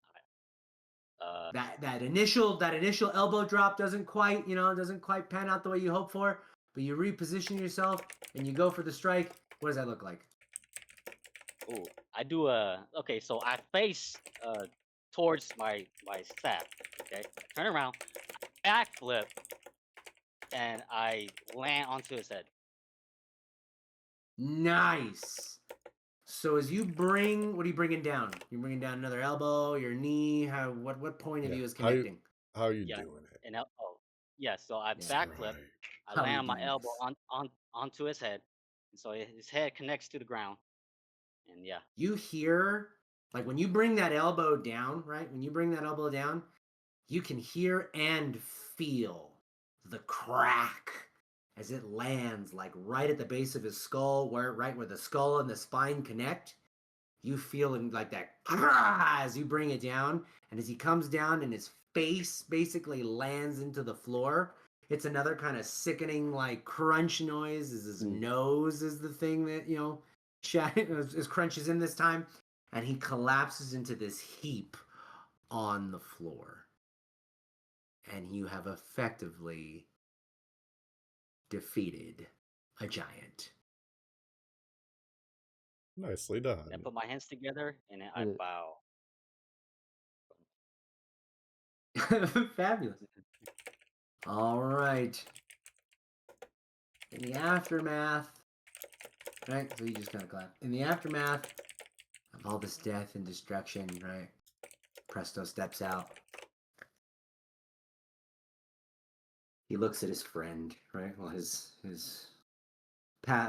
S1: That initial elbow drop doesn't quite pan out the way you hope for, but you reposition yourself and you go for the strike. What does that look like?
S4: Ooh, I do okay, so I face towards my staff. Okay, I turn around, backflip, and I land onto his head.
S1: Nice. So as you bring, what are you bringing down? You're bringing down another elbow, your knee. What point of
S2: Yeah.
S1: view is connecting?
S2: How are you
S4: Yeah,
S2: doing it?
S4: and yeah, so I
S1: Yeah.
S4: backflip,
S2: Right.
S4: I
S1: How are
S4: land
S1: you
S4: on my
S1: doing
S4: elbow
S1: this?
S4: onto his head, and so his head connects to the ground, and yeah.
S1: You hear, like when you bring that elbow down, right? When you bring that elbow down, you can hear and feel the crack as it lands, like right at the base of his skull, right where the skull and the spine connect. You feel like that as you bring it down, and as he comes down and his face basically lands into the floor, it's another kind of sickening like crunch noise as his nose is the thing that his crunches in this time, and he collapses into this heap on the floor, and you have effectively defeated a giant.
S2: Nicely done.
S4: I put my hands together and then I
S3: Yeah.
S4: bow.
S1: Fabulous. All right. In the aftermath, right? So you just kind of clap. In the aftermath of all this death and destruction, right? Presto steps out. He looks at his friend, right? Well, his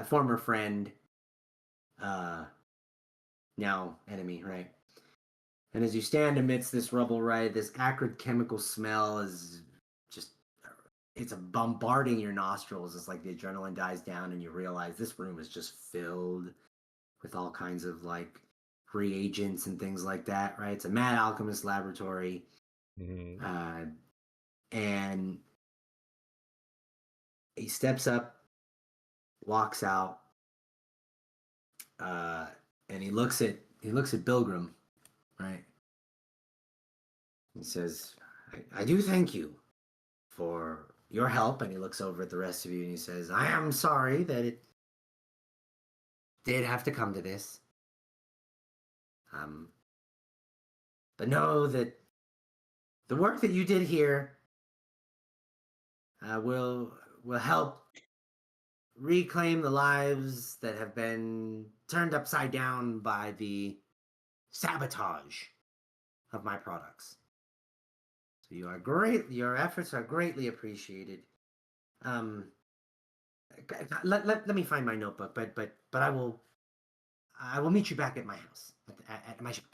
S1: former friend, now enemy, right? And as you stand amidst this rubble, right, this acrid chemical smell is just, it's bombarding your nostrils. It's like the adrenaline dies down and you realize this room is just filled with all kinds of like reagents and things like that, right? It's a mad alchemist laboratory.
S2: Mm-hmm.
S1: And he steps up, walks out, and he looks at Bilgrim, right? He says, I do thank you for your help. And he looks over at the rest of you and he says, I am sorry that it did have to come to this. But know that the work that you did here will help reclaim the lives that have been turned upside down by the sabotage of my products. So your efforts are greatly appreciated. Let me find my notebook, but I will meet you back at my house at my shop.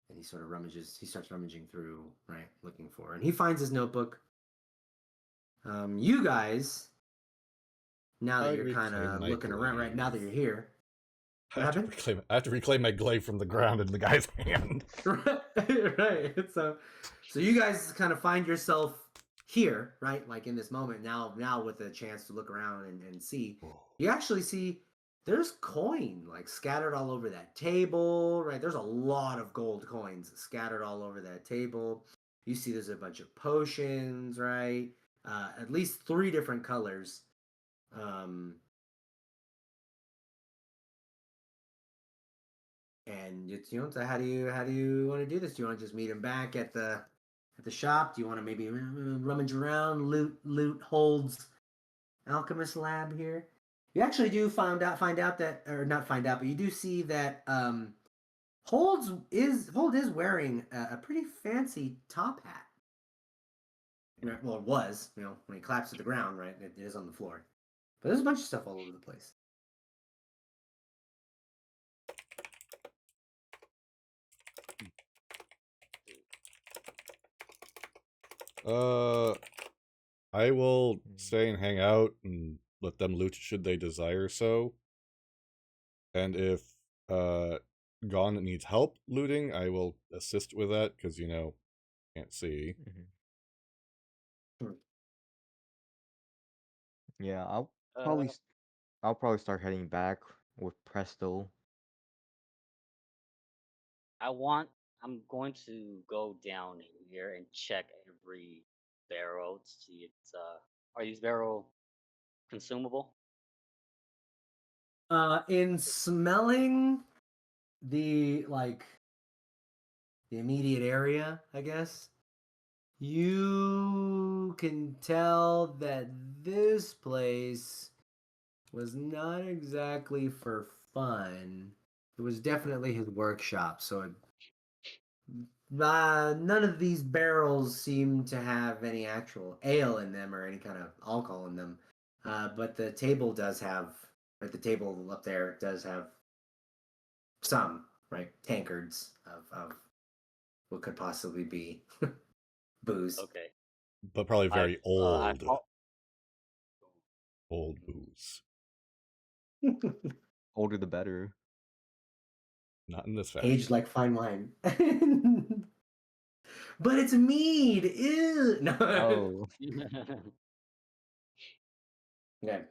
S1: And he sort of starts rummaging through, right, looking for, and he finds his notebook. You guys, now that you're kind of looking around, right, now that you're here,
S2: I have to reclaim my glaive from the ground in the guy's hand.
S1: Right. So you guys kind of find yourself here, right? Like in this moment now with a chance to look around and see. You actually see there's coin like scattered all over that table, right? There's a lot of gold coins scattered all over that table. You see there's a bunch of potions, right? At least 3 different colors. And it's, so how do you want to do this? Do you want to just meet him back at the at the shop? Do you want to maybe rummage around, loot Hold's alchemist lab here? You actually do find out that, or not find out, but you do see that Hold is wearing a pretty fancy top hat. Well, it was, when he collapsed to the ground, right? It is on the floor. But there's a bunch of stuff all over the place.
S2: I will stay and hang out and let them loot should they desire so. And if Gon needs help looting, I will assist with that because can't see.
S3: Yeah, I'll probably start heading back with Presto.
S4: I'm going to go down here and check every barrel to see if it's are these barrel consumable?
S1: In smelling the immediate area, I guess, you can tell that this place was not exactly for fun. It was definitely his workshop, so none of these barrels seem to have any actual ale in them or any kind of alcohol in them. But the table does have, the table up there does have some, right, tankards of what could possibly be booze.
S4: Okay.
S2: But probably very old.
S4: I've-
S2: Old booze.
S3: Older the better.
S2: Not in this fashion.
S1: Aged like fine wine. But it's mead. Ew. No.
S3: Oh.
S1: Okay.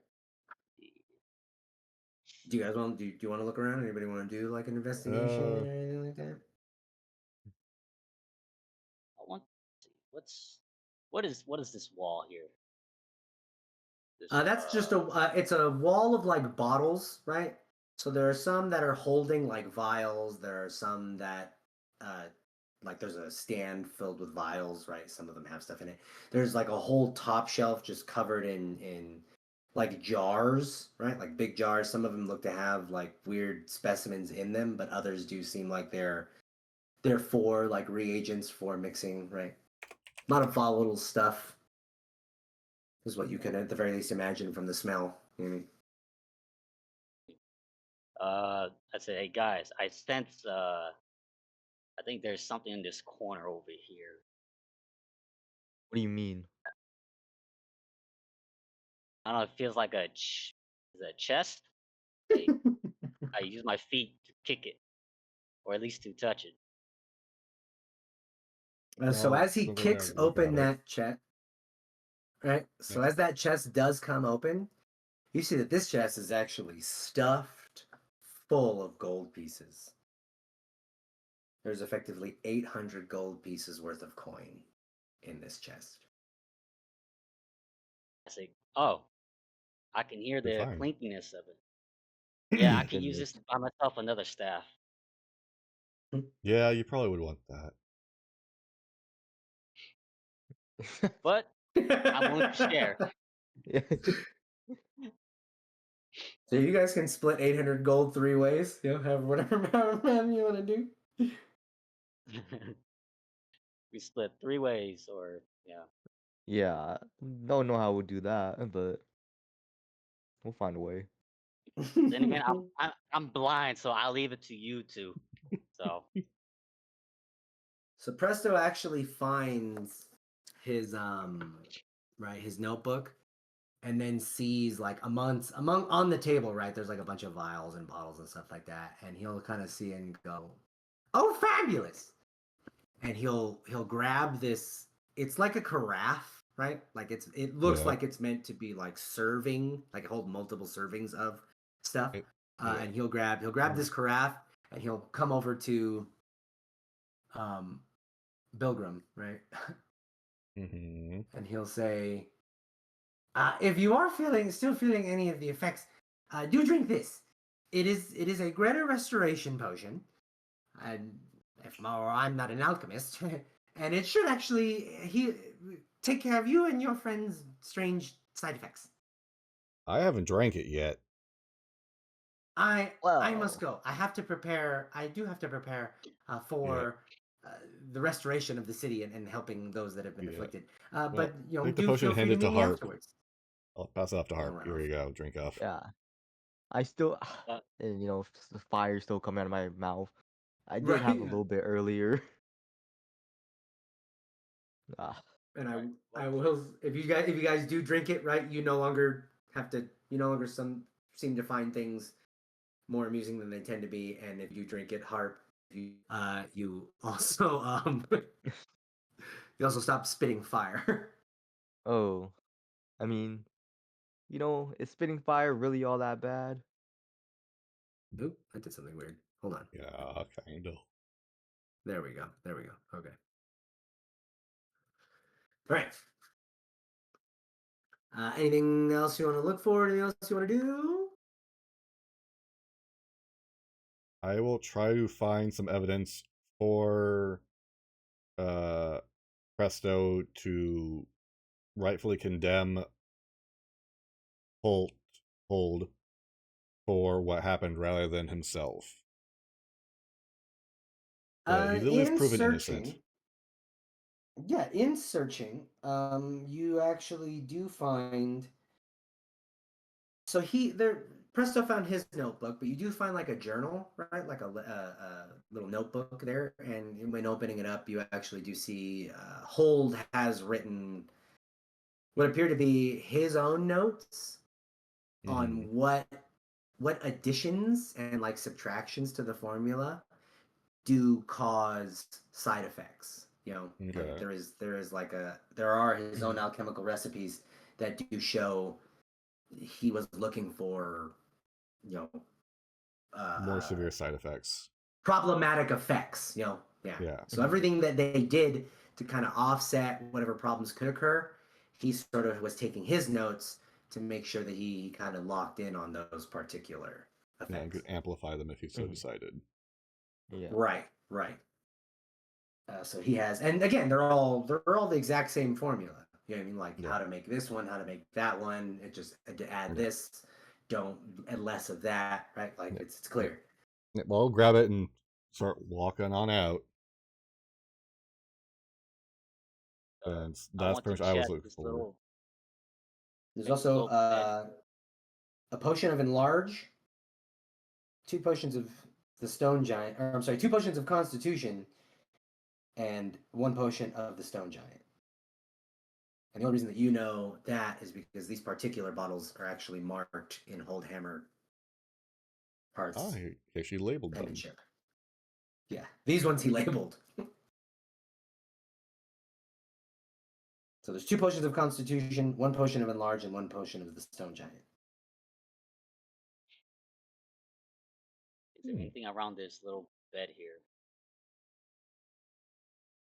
S1: Do you guys want? Do you want to look around? Anybody want to do like an investigation or anything like that?
S4: I want to see what is this wall here?
S1: That's just it's a wall of like bottles, right? So there are some that are holding like vials. There are some that like there's a stand filled with vials, right? Some of them have stuff in it. There's like a whole top shelf just covered in like jars, right? Like big jars. Some of them look to have like weird specimens in them, but others do seem like they're for like reagents for mixing, right? A lot of volatile stuff is what you can at the very least imagine from the smell. You know what I mean?
S4: I said, hey guys, I sense I think there's something in this corner over here.
S3: What do you mean?
S4: I don't know, it feels like a chest. I use my feet to kick it, or at least to touch it.
S1: So as he
S2: Go there
S1: kicks
S2: and look
S1: open
S2: at it.
S1: that chest, right? So as that chest does come open, you see that this chest is actually stuffed full of gold pieces. There's effectively 800 gold pieces worth of coin in this chest.
S4: I say, oh, I can hear
S2: You're
S4: the
S2: fine.
S4: clinkiness of it. Yeah, I can use
S3: Goodness.
S4: this to buy myself another staff.
S2: Yeah, you probably would want that.
S4: But I'm willing to share.
S3: Yeah.
S1: So you guys can split 800 gold 3 ways. Have whatever amount you want to do.
S4: We split 3 ways, or yeah.
S3: Yeah. Don't know how we'll do that, but we'll find a way.
S4: Then again, I'm blind, so I'll leave it to you two. So
S1: So Presto actually finds his his notebook, and then sees like among on the table, right, there's like a bunch of vials and bottles and stuff like that, and he'll kind of see and go, oh, fabulous. And he'll grab this, it's like a carafe, right? Like it looks like it's meant to be like serving, like hold multiple servings of stuff. And he'll grab this carafe, and he'll come over to Bilgrim, right?
S2: Mm-hmm.
S1: And he'll say, if you are still feeling any of the effects, do drink this. It is a greater restoration potion. I'm not an alchemist, and it should actually take care of you and your friend's strange side effects.
S2: I haven't drank it yet.
S1: I
S3: Well,
S1: must go. I have to prepare. I do have to prepare for the restoration of the city and helping those that have been afflicted. But
S2: take the
S1: do
S2: potion,
S1: feel free
S2: hand
S1: to
S2: it to
S1: meet me
S2: Harp.
S1: afterwards.
S2: I'll pass it off to
S1: He'll
S2: Harp.
S1: run
S2: Here
S1: off.
S2: you go. Drink off.
S3: yeah. I still,
S4: Uh,
S3: and the fire still coming out of my mouth. I did
S1: Right.
S3: have a little bit earlier. Ah,
S1: And
S4: Right.
S1: I will if you guys do drink it, right, you no longer seem to find things more amusing than they tend to be, and if you drink it, Harp, you also you also stop spitting fire.
S3: oh, I mean, is spitting fire really all that bad?
S1: Oop, I did something weird. Hold on.
S2: Yeah, kind of.
S1: There we go. Okay. All right. Anything else you want to look for? Anything else you want to do?
S2: I will try to find some evidence for Presto to rightfully condemn Hold for what happened rather than himself. But he's at least proven innocent.
S1: Yeah, in searching, you actually do find. So Presto found his notebook, but you do find like a journal, right? Like a little notebook there, and when opening it up, you actually do see Hold has written what appear to be his own notes on what additions and like subtractions to the formula do cause side effects.
S2: Okay.
S1: Like there are his own alchemical recipes that do show he was looking for
S2: More severe side effects.
S1: problematic effects.
S2: Yeah.
S1: So everything that they did to kind of offset whatever problems could occur, he sort of was taking his notes to make sure that he kind of locked in on those particular effects.
S2: Yeah, and could amplify them if he so decided.
S3: Yeah.
S1: Right. So he has, and again, they're all the exact same formula. You know what I mean? Like how to make this one, how to make that one. It just to add this, don't add less of that, right? Like it's clear.
S2: Yeah, well, I'll grab it and start walking on out. And that's pretty much I was looking for.
S1: There's also a potion of enlarge, 2 potions of the stone giant, or I'm sorry, 2 potions of constitution, and 1 potion of the stone giant. And the only reason that you know that is because these particular bottles are actually marked in Hold Hammer Heart's
S2: he actually labeled them.
S1: penmanship. Yeah, these ones he labeled. So there's 2 potions of Constitution, 1 potion of Enlarge, and 1 potion of the Stone Giant.
S4: Is there anything around this little bed here?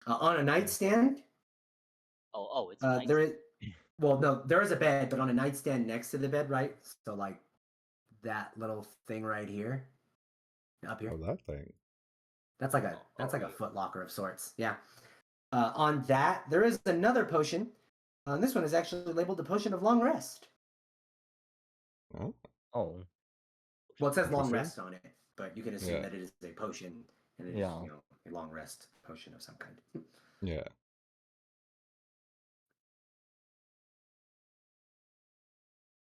S1: On a nightstand.
S4: It's a
S1: there is. Well, no, there is a bed, but on a nightstand next to the bed, right? So like that little thing right here, up here.
S2: Oh, that thing.
S1: That's like a foot locker of sorts. Yeah. On that, there is another potion. This one is actually labeled the Potion of Long Rest.
S2: Oh.
S3: Oh.
S1: Well, it says Long Rest on it, but you can assume that it is a potion, and it is
S3: Yeah.
S1: a long rest potion of some kind.
S2: Yeah.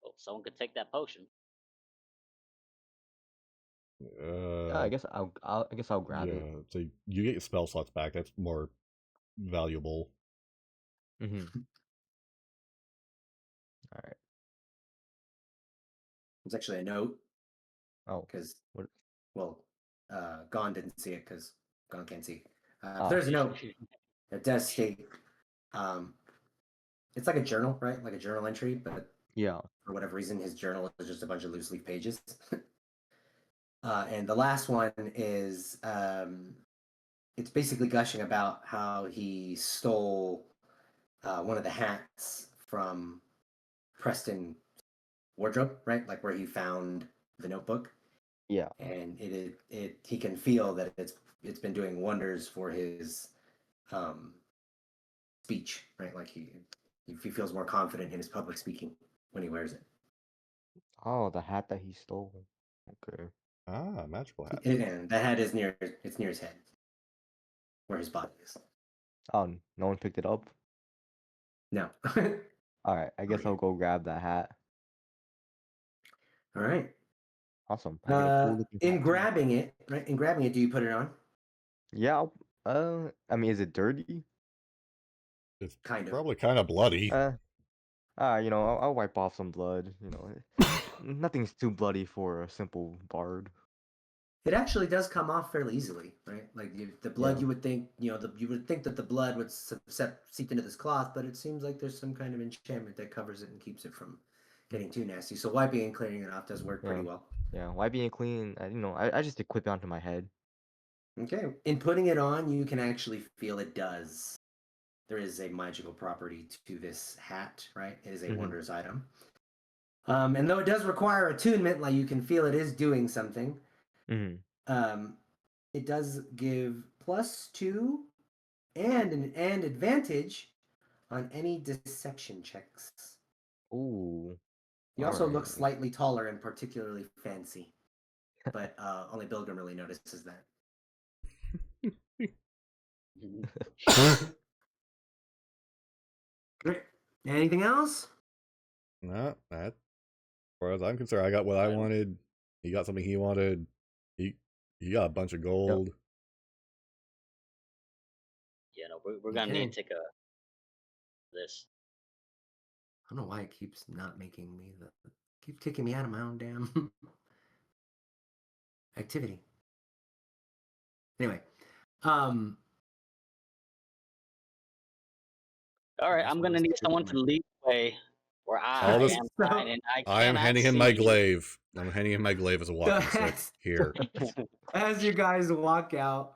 S4: Oh, someone could take that potion.
S3: Yeah, I guess I'll grab it.
S2: Yeah, so you get your spell slots back. That's more valuable.
S3: Mm-hmm. All right.
S1: It's actually a note.
S3: Oh.
S1: Because
S3: What?
S1: Well, Gon didn't see it because Gon can't see. There's a note that does state, it's like a journal, right? Like a journal entry, but
S3: Yeah.
S1: for whatever reason, his journal is just a bunch of loose leaf pages. And the last one is, it's basically gushing about how he stole one of the hats from Preston's wardrobe, right? Like where he found the notebook.
S3: Yeah.
S1: And he can feel that it's been doing wonders for his speech, right? Like he feels more confident in his public speaking when he wears it.
S3: Oh, the hat that he stole. Okay.
S2: Ah, magical hat.
S1: And the hat is near his head, where his body is.
S3: Oh, no one picked it up?
S1: No.
S3: All right, I guess
S1: Okay.
S3: I'll go grab that hat.
S1: All right.
S3: Awesome. I get a cool looking
S1: In
S3: hat too.
S1: grabbing it, right? In grabbing it, do you put it on?
S3: Yeah, I mean, is it dirty?
S2: It's
S1: Kind of.
S2: probably kind of bloody.
S3: I'll wipe off some blood. Nothing's too bloody for a simple bard.
S1: It actually does come off fairly easily, right? Like the blood,
S3: Yeah.
S1: you would think, you would think that the blood would seep into this cloth, but it seems like there's some kind of enchantment that covers it and keeps it from getting too nasty. So wiping and clearing it off does work pretty well.
S3: Yeah, wiping it clean. I just equip it onto my head.
S1: Okay. In putting it on, you can actually feel it does. There is a magical property to this hat, right? It is a wondrous item. And though it does require attunement, like you can feel it is doing something. It does give +2 and an advantage on any deception checks.
S3: Ooh.
S1: You also look slightly taller and particularly fancy, but only Bilgrim really notices that. Great. Anything else?
S2: No, that, as far as I'm concerned, I got what I wanted. He got something he wanted. He got a bunch of gold.
S3: Yep.
S4: Yeah, no, we're gonna need to take this.
S1: I don't know why it keeps not making me keep kicking me out of my own damn activity. Anyway,
S4: all right, I'm gonna need someone to lead the way, or I am fine, and
S2: I am handing him my glaive. I'm handing him my glaive as a walking stick. Here.
S1: As you guys walk out,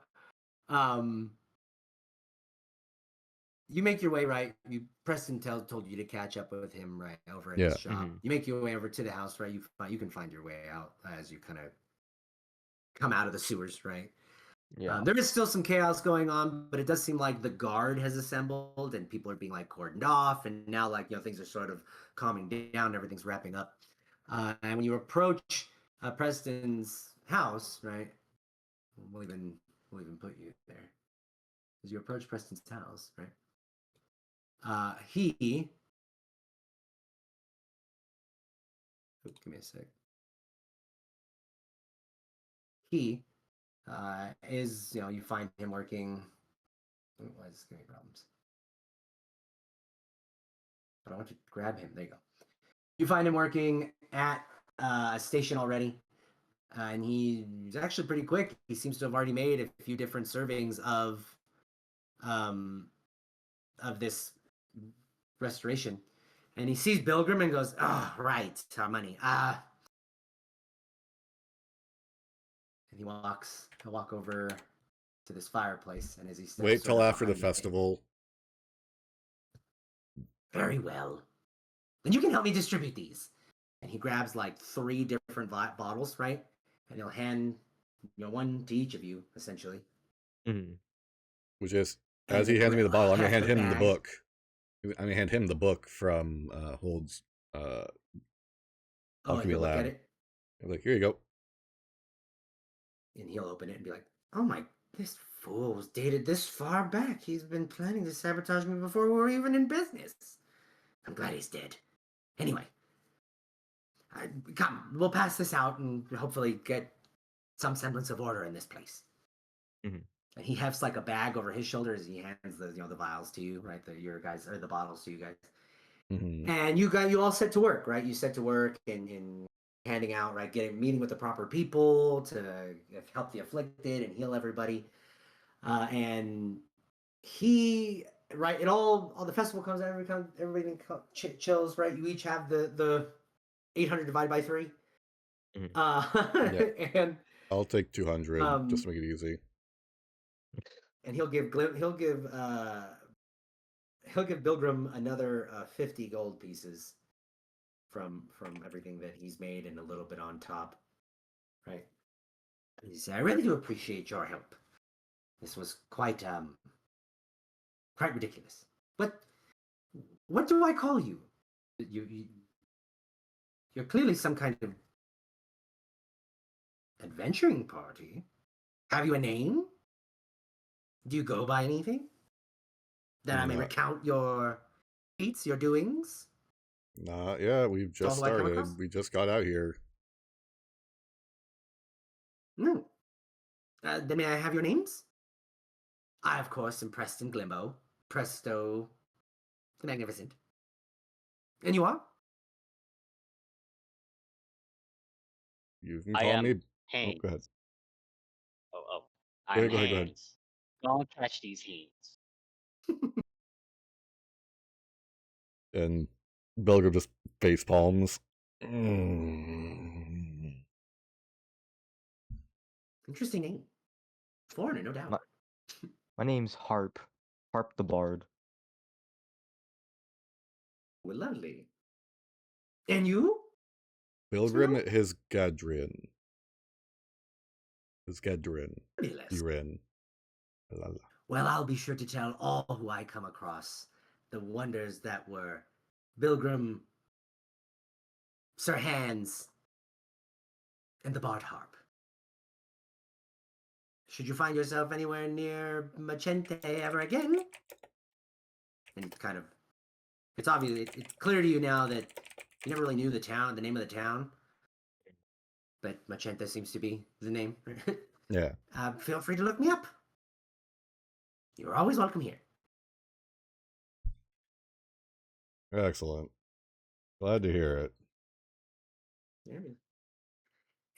S1: you make your way right. Preston told you to catch up with him right over at his shop. You make your way over to the house, right? You can find your way out as you kind of come out of the sewers, right?
S3: Yeah.
S1: There is still some chaos going on, but it does seem like the guard has assembled and people are being like cordoned off, and now things are sort of calming down. Everything's wrapping up, and when you approach Preston's house, right? We'll even put you there as you approach Preston's house, right? Give me a sec. He is, you find him working. Why is this giving me problems? But I want to grab him. There you go. You find him working at a station already, and he's actually pretty quick. He seems to have already made a few different servings of this restoration. And he sees Bilgrim and goes, "Oh, right, our money. And he'll walk over to this fireplace, and as he steps
S2: wait till after the festival.
S1: Very well. Then you can help me distribute these. And he grabs like 3 different bottles, right? And he'll hand one to each of you, essentially.
S2: Which is, as he hands me the bottle, I'm gonna hand him the book. I'm gonna hand him the book from Hold's Alchemy
S1: Look
S2: Lab.
S1: at it.
S2: I'm like, here you go.
S1: And he'll open it and be like, "Oh my, this fool was dated this far back. He's been planning to sabotage me before we were even in business. I'm glad he's dead. Anyway, come, we'll pass this out and hopefully get some semblance of order in this place." And he has like a bag over his shoulder as he hands the vials to you, right? Your guys, or the bottles to you guys. And you all set to work, right? You set to work in handing out, right? Meeting with the proper people to help the afflicted and heal everybody. And he, right? It all the festival comes out, everybody chills, right? You each have the 800 divided by 3. And
S2: I'll take 200 just to make it easy.
S1: And he'll give Bilgrim another 50 gold pieces from everything that he's made, and a little bit on top, right? And he said, "I really do appreciate your help. This was quite ridiculous. What do I call you? You're clearly some kind of adventuring party. Have you a name? Do you go by anything? That I may
S2: No.
S1: recount your feats, your doings?
S2: Not yet. We've just
S1: who I come
S2: started.
S1: across?
S2: We just got out here.
S1: No. Then may I have your names? I, of course, am Preston Glimbo. Presto the Magnificent. And you are?
S2: You can
S4: I
S2: call
S4: am
S2: me. Oh,
S4: Haynes.
S2: go ahead.
S4: Oh,
S2: Go
S4: I'm
S2: ahead, go ahead, go ahead.
S4: Haynes. Don't catch these Haynes.
S2: And Bilgrim just face palms.
S1: Interesting name. Foreigner, no doubt.
S3: My name's Harp. Harp the Bard.
S1: Well, lovely. And you?
S2: Bilgrim his Gadrin. His Gadrin.
S1: Fabulous.
S2: Durin.
S1: Well, I'll be sure to tell all who I come across the wonders that were Bilgrim, Sir Hans, and the Bard Harp. Should you find yourself anywhere near Machente ever again, and kind of, it's obvious, it's clear to you now that you never really knew the name of the town, but Machente seems to be the name.
S2: Yeah.
S1: Feel free to look me up. You're always welcome here.
S2: Excellent. Glad to hear it.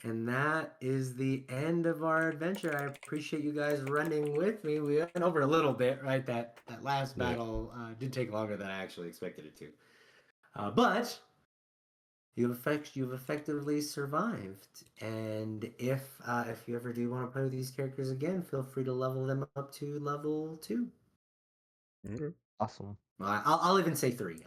S1: And that is the end of our adventure. I appreciate you guys running with me. We went over a little bit, right? That last battle did take longer than I actually expected it to. But you've effectively survived. And if you ever do want to play with these characters again, feel free to level them up to level 2.
S2: Okay.
S3: Awesome.
S1: I'll even say 3.